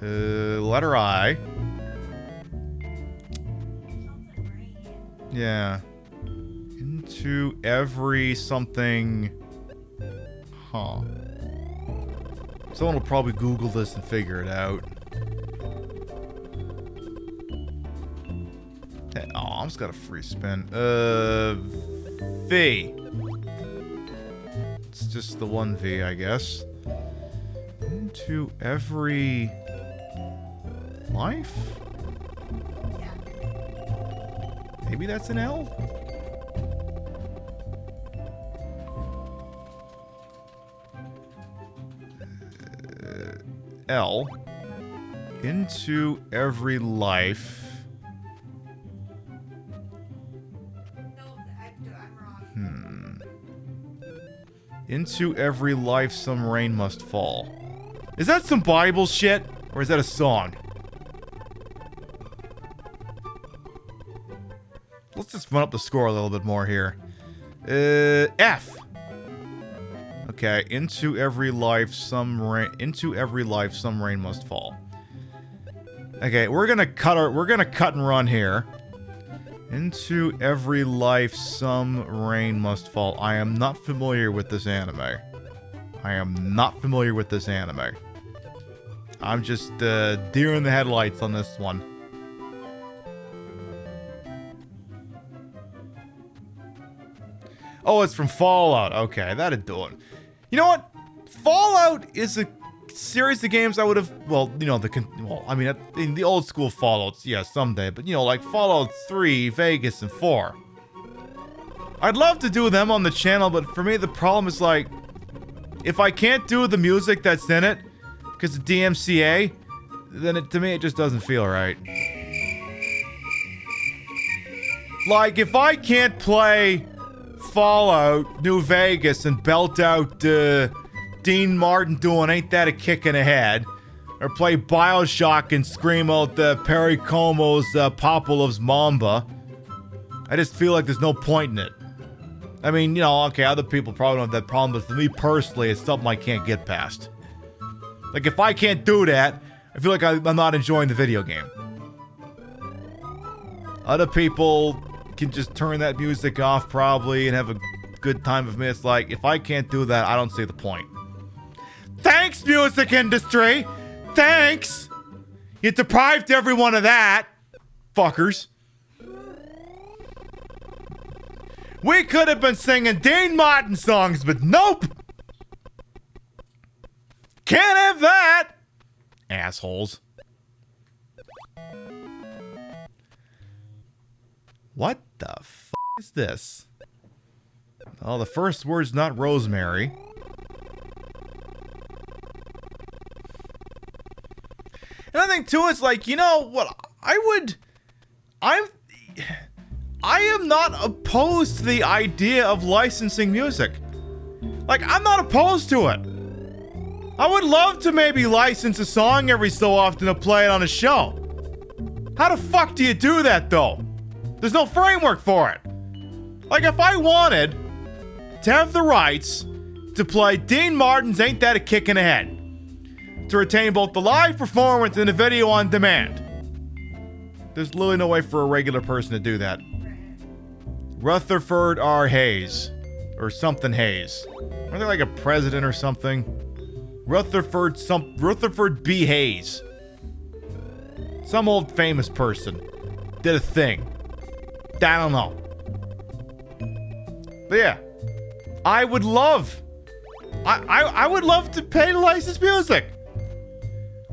Letter I. Yeah. Into every something. Huh. Someone will probably Google this and figure it out. Hey, oh, I just got a free spin. V. It's just the one V, I guess. Into every life? Maybe that's an L? L. Into every life. Into every life some rain must fall. Is that some Bible shit? Or is that a song? Let's just run up the score a little bit more here. F. Okay, into every life some rain must fall. Okay, we're gonna cut and run here. Into every life some rain must fall. I am not familiar with this anime. I'm just deer in the headlights on this one. Oh, it's from Fallout. Okay, that'd do it. You know what? Fallout is a series of games I would have, well, you know, in the old school Fallouts, yeah, someday, but you know, like Fallout 3, Vegas, and 4. I'd love to do them on the channel, but for me, the problem is like, if I can't do the music that's in it, because of DMCA, then to me, it just doesn't feel right. Like, if I can't play Fallout New Vegas and belt out Dean Martin doing Ain't That a Kick in the Head, or play Bioshock and scream out Perry Como's Papa Loves Mamba, I just feel like there's no point in it. I mean, you know, okay, other people probably don't have that problem, but for me personally, it's something I can't get past. Like, if I can't do that, I feel like I'm not enjoying the video game. Other people can just turn that music off probably and have a good time with me. It's like, if I can't do that, I don't see the point. Thanks, music industry! Thanks! You deprived everyone of that, fuckers. We could have been singing Dean Martin songs, but nope! Can't have that! Assholes. What the f*** is this? Oh, the first word's not Rosemary. And I think too, it's like, you know what, I am not opposed to the idea of licensing music. Like, I'm not opposed to it. I would love to maybe license a song every so often to play it on a show. How the fuck do you do that, though? There's no framework for it. Like, if I wanted to have the rights to play Dean Martin's Ain't That a Kick in the Head, to retain both the live performance and the video on demand, there's literally no way for a regular person to do that. Rutherford R. Hayes. Or something Hayes. Are they like a president or something? Rutherford B. Hayes. Some old famous person did a thing. I don't know. But yeah. I would love to pay to license music.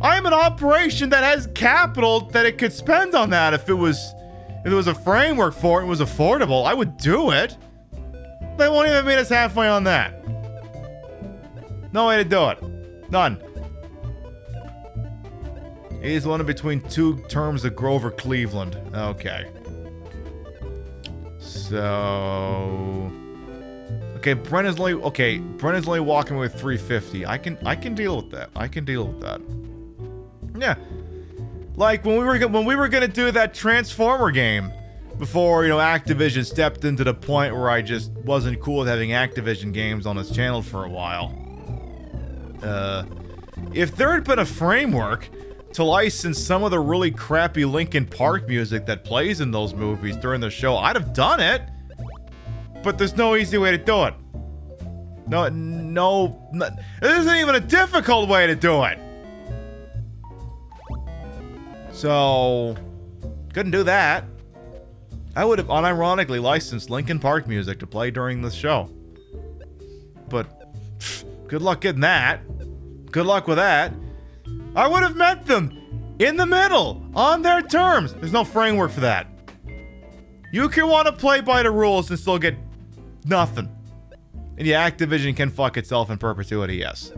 I'm an operation that has capital that it could spend on that if there was a framework for it and was affordable. I would do it. They won't even meet us halfway on that. No way to do it. None. He's one in between two terms of Grover Cleveland. Okay. So, Brennan's only walking with 350. I can deal with that. Yeah. Like when we were gonna do that Transformer game before, you know, Activision stepped into the point where I just wasn't cool with having Activision games on its channel for a while. If there had been a framework to license some of the really crappy Linkin Park music that plays in those movies during the show, I'd have done it. But there's no easy way to do it. No, there isn't even a difficult way to do it. So, couldn't do that. I would have unironically licensed Linkin Park music to play during the show. But, good luck getting that. Good luck with that. I would have met them in the middle, on their terms. There's no framework for that. You can want to play by the rules and still get nothing. And yeah, Activision can fuck itself in perpetuity, yes.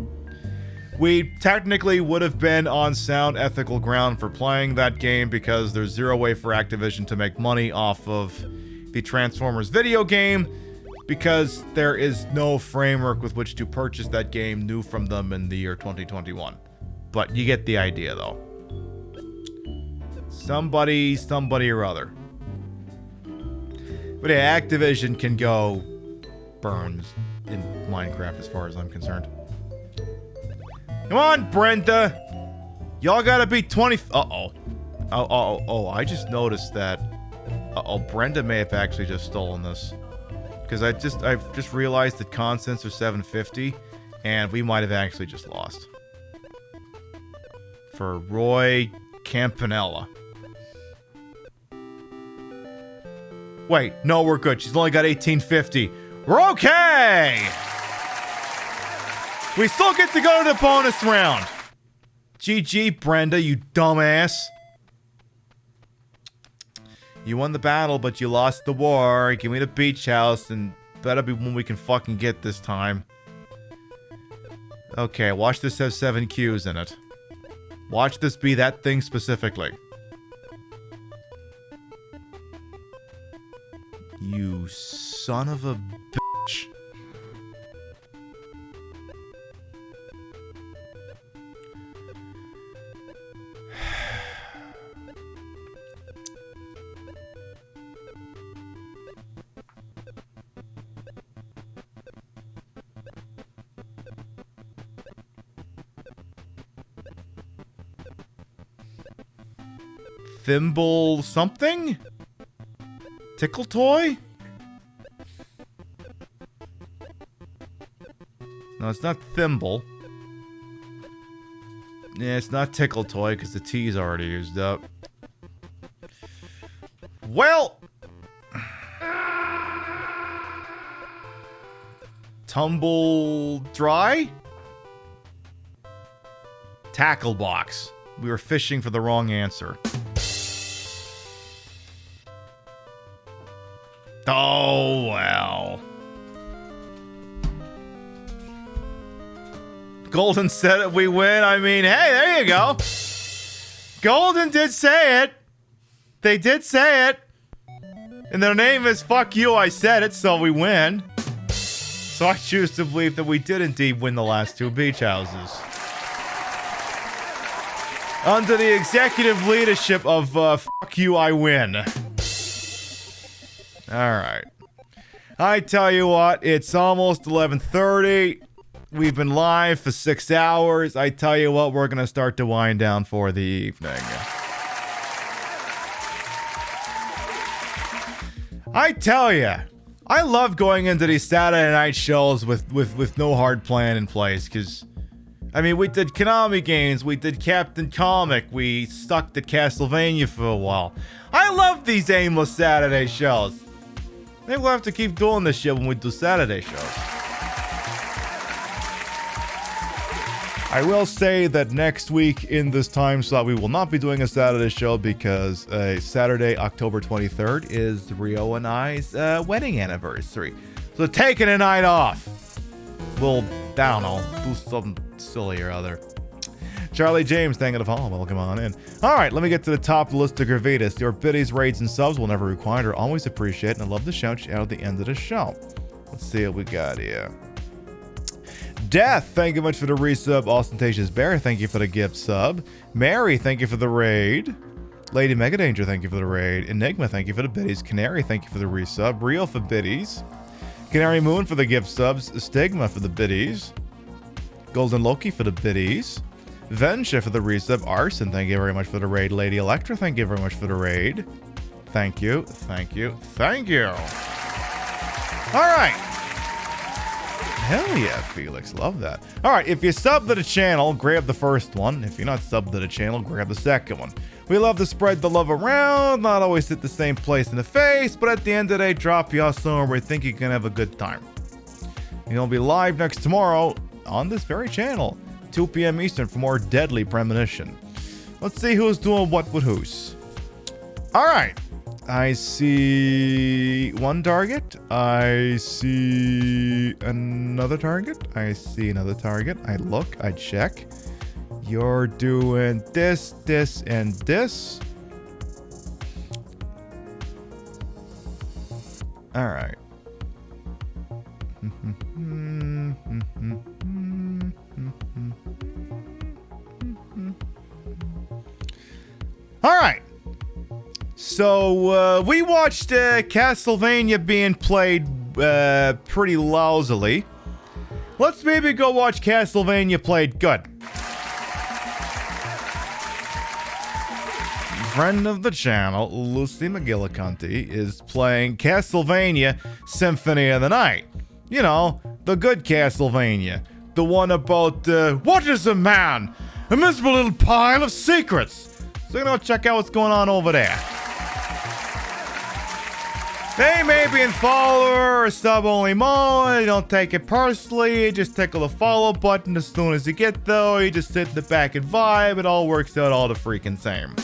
We technically would have been on sound ethical ground for playing that game because there's zero way for Activision to make money off of the Transformers video game because there is no framework with which to purchase that game new from them in the year 2021. But you get the idea, though. Somebody or other. But yeah, Activision can go burns in Minecraft as far as I'm concerned. Come on, Brenda. Y'all gotta be 20. Uh-oh. Oh, I just noticed that. Uh-oh, Brenda may have actually just stolen this. Because I've just realized that constants are 750, and we might have actually just lost. For Roy Campanella. Wait, no, we're good. She's only got 1850. We're okay! We still get to go to the bonus round. GG, Brenda, you dumbass. You won the battle, but you lost the war. Give me the beach house, and better be one we can fucking get this time. Okay, watch this have 7 Qs in it. Watch this be that thing specifically. You son of a bitch. Thimble something? Tickle toy? No, it's not thimble. Yeah, it's not tickle toy because the T's already used up. Well, tumble dry? Tackle box. We were fishing for the wrong answer. Oh, well. Golden said it, we win. I mean, hey, there you go. Golden did say it. They did say it. And their name is Fuck You, I said it, so we win. So I choose to believe that we did indeed win the last 2 beach houses. Under the executive leadership of Fuck You, I win. Alright. I tell you what, it's almost 11:30. We've been live for 6 hours. I tell you what, we're going to start to wind down for the evening. I tell you, I love going into these Saturday night shows with no hard plan in place, because, I mean, we did Konami games, we did Captain Comic, we stuck to Castlevania for a while. I love these aimless Saturday shows. Maybe we'll have to keep doing this shit when we do Saturday shows. I will say that next week in this time slot, we will not be doing a Saturday show because Saturday, October 23rd is Rio and I's wedding anniversary. So taking a night off. We'll, I don't know, do something silly or other. Charlie James, thank you for follow. Welcome on in. All right, let me get to the top of the list of Gravitas. Your biddies, raids, and subs will never required are always appreciated, and I love to shout you out at the end of the show. Let's see what we got here. Death, thank you much for the resub. Ostentatious Bear, thank you for the gift sub. Mary, thank you for the raid. Lady Mega Danger, thank you for the raid. Enigma, thank you for the biddies. Canary, thank you for the resub. Real for biddies. Canary Moon for the gift subs. Stigma for the biddies. Golden Loki for the biddies. Vensha for the resub. Arson, thank you very much for the raid. Lady Electra, thank you very much for the raid. Thank you, thank you, thank you. All right. Hell yeah, Felix. Love that. All right, if you sub to the channel, grab the first one. If you're not subbed to the channel, grab the second one. We love to spread the love around, not always hit the same place in the face, but at the end of the day, drop y'all somewhere where you think you can have a good time. You'll be live next tomorrow on this very channel, 2 p.m. Eastern for more Deadly Premonition. Let's see who's doing what with who's. All right. I see one target. I see another target. I see another target. I look. I check. You're doing this, this, and this. All right. All right. So, we watched Castlevania being played pretty lousily. Let's maybe go watch Castlevania played good. Friend of the channel, Lucy McGillicuddy, is playing Castlevania Symphony of the Night. You know, the good Castlevania. The one about, what is a man? A miserable little pile of secrets. So we're gonna go check out what's going on over there. They may be in follower or sub-only mode. Don't take it personally. Just tickle the follow button as soon as you get there. You just sit in the back and vibe. It all works out all the freaking same.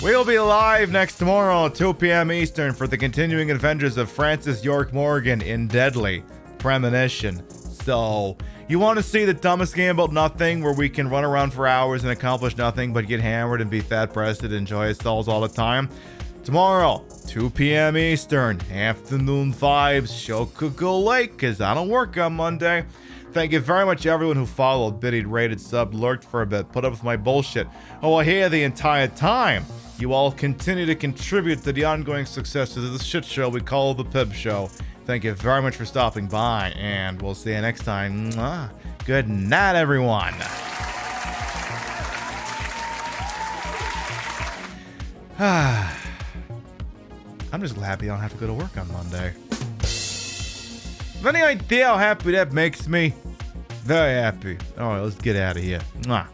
We'll be live next tomorrow at 2 p.m. Eastern for the continuing adventures of Francis York Morgan in Deadly Premonition. So, you want to see the dumbest game about nothing where we can run around for hours and accomplish nothing but get hammered and be fat-breasted and enjoy ourselves all the time? Tomorrow, 2 p.m. Eastern, afternoon vibes, show could go late because I don't work on Monday. Thank you very much everyone who followed, biddied, rated, subbed, lurked for a bit, put up with my bullshit. Oh, here the entire time. You all continue to contribute to the ongoing success of this shit show we call the Pib Show. Thank you very much for stopping by, and we'll see you next time. Mwah. Good night, everyone. I'm just happy I don't have to go to work on Monday. Have any idea how happy that makes me? Very happy. All right, let's get out of here. Mwah.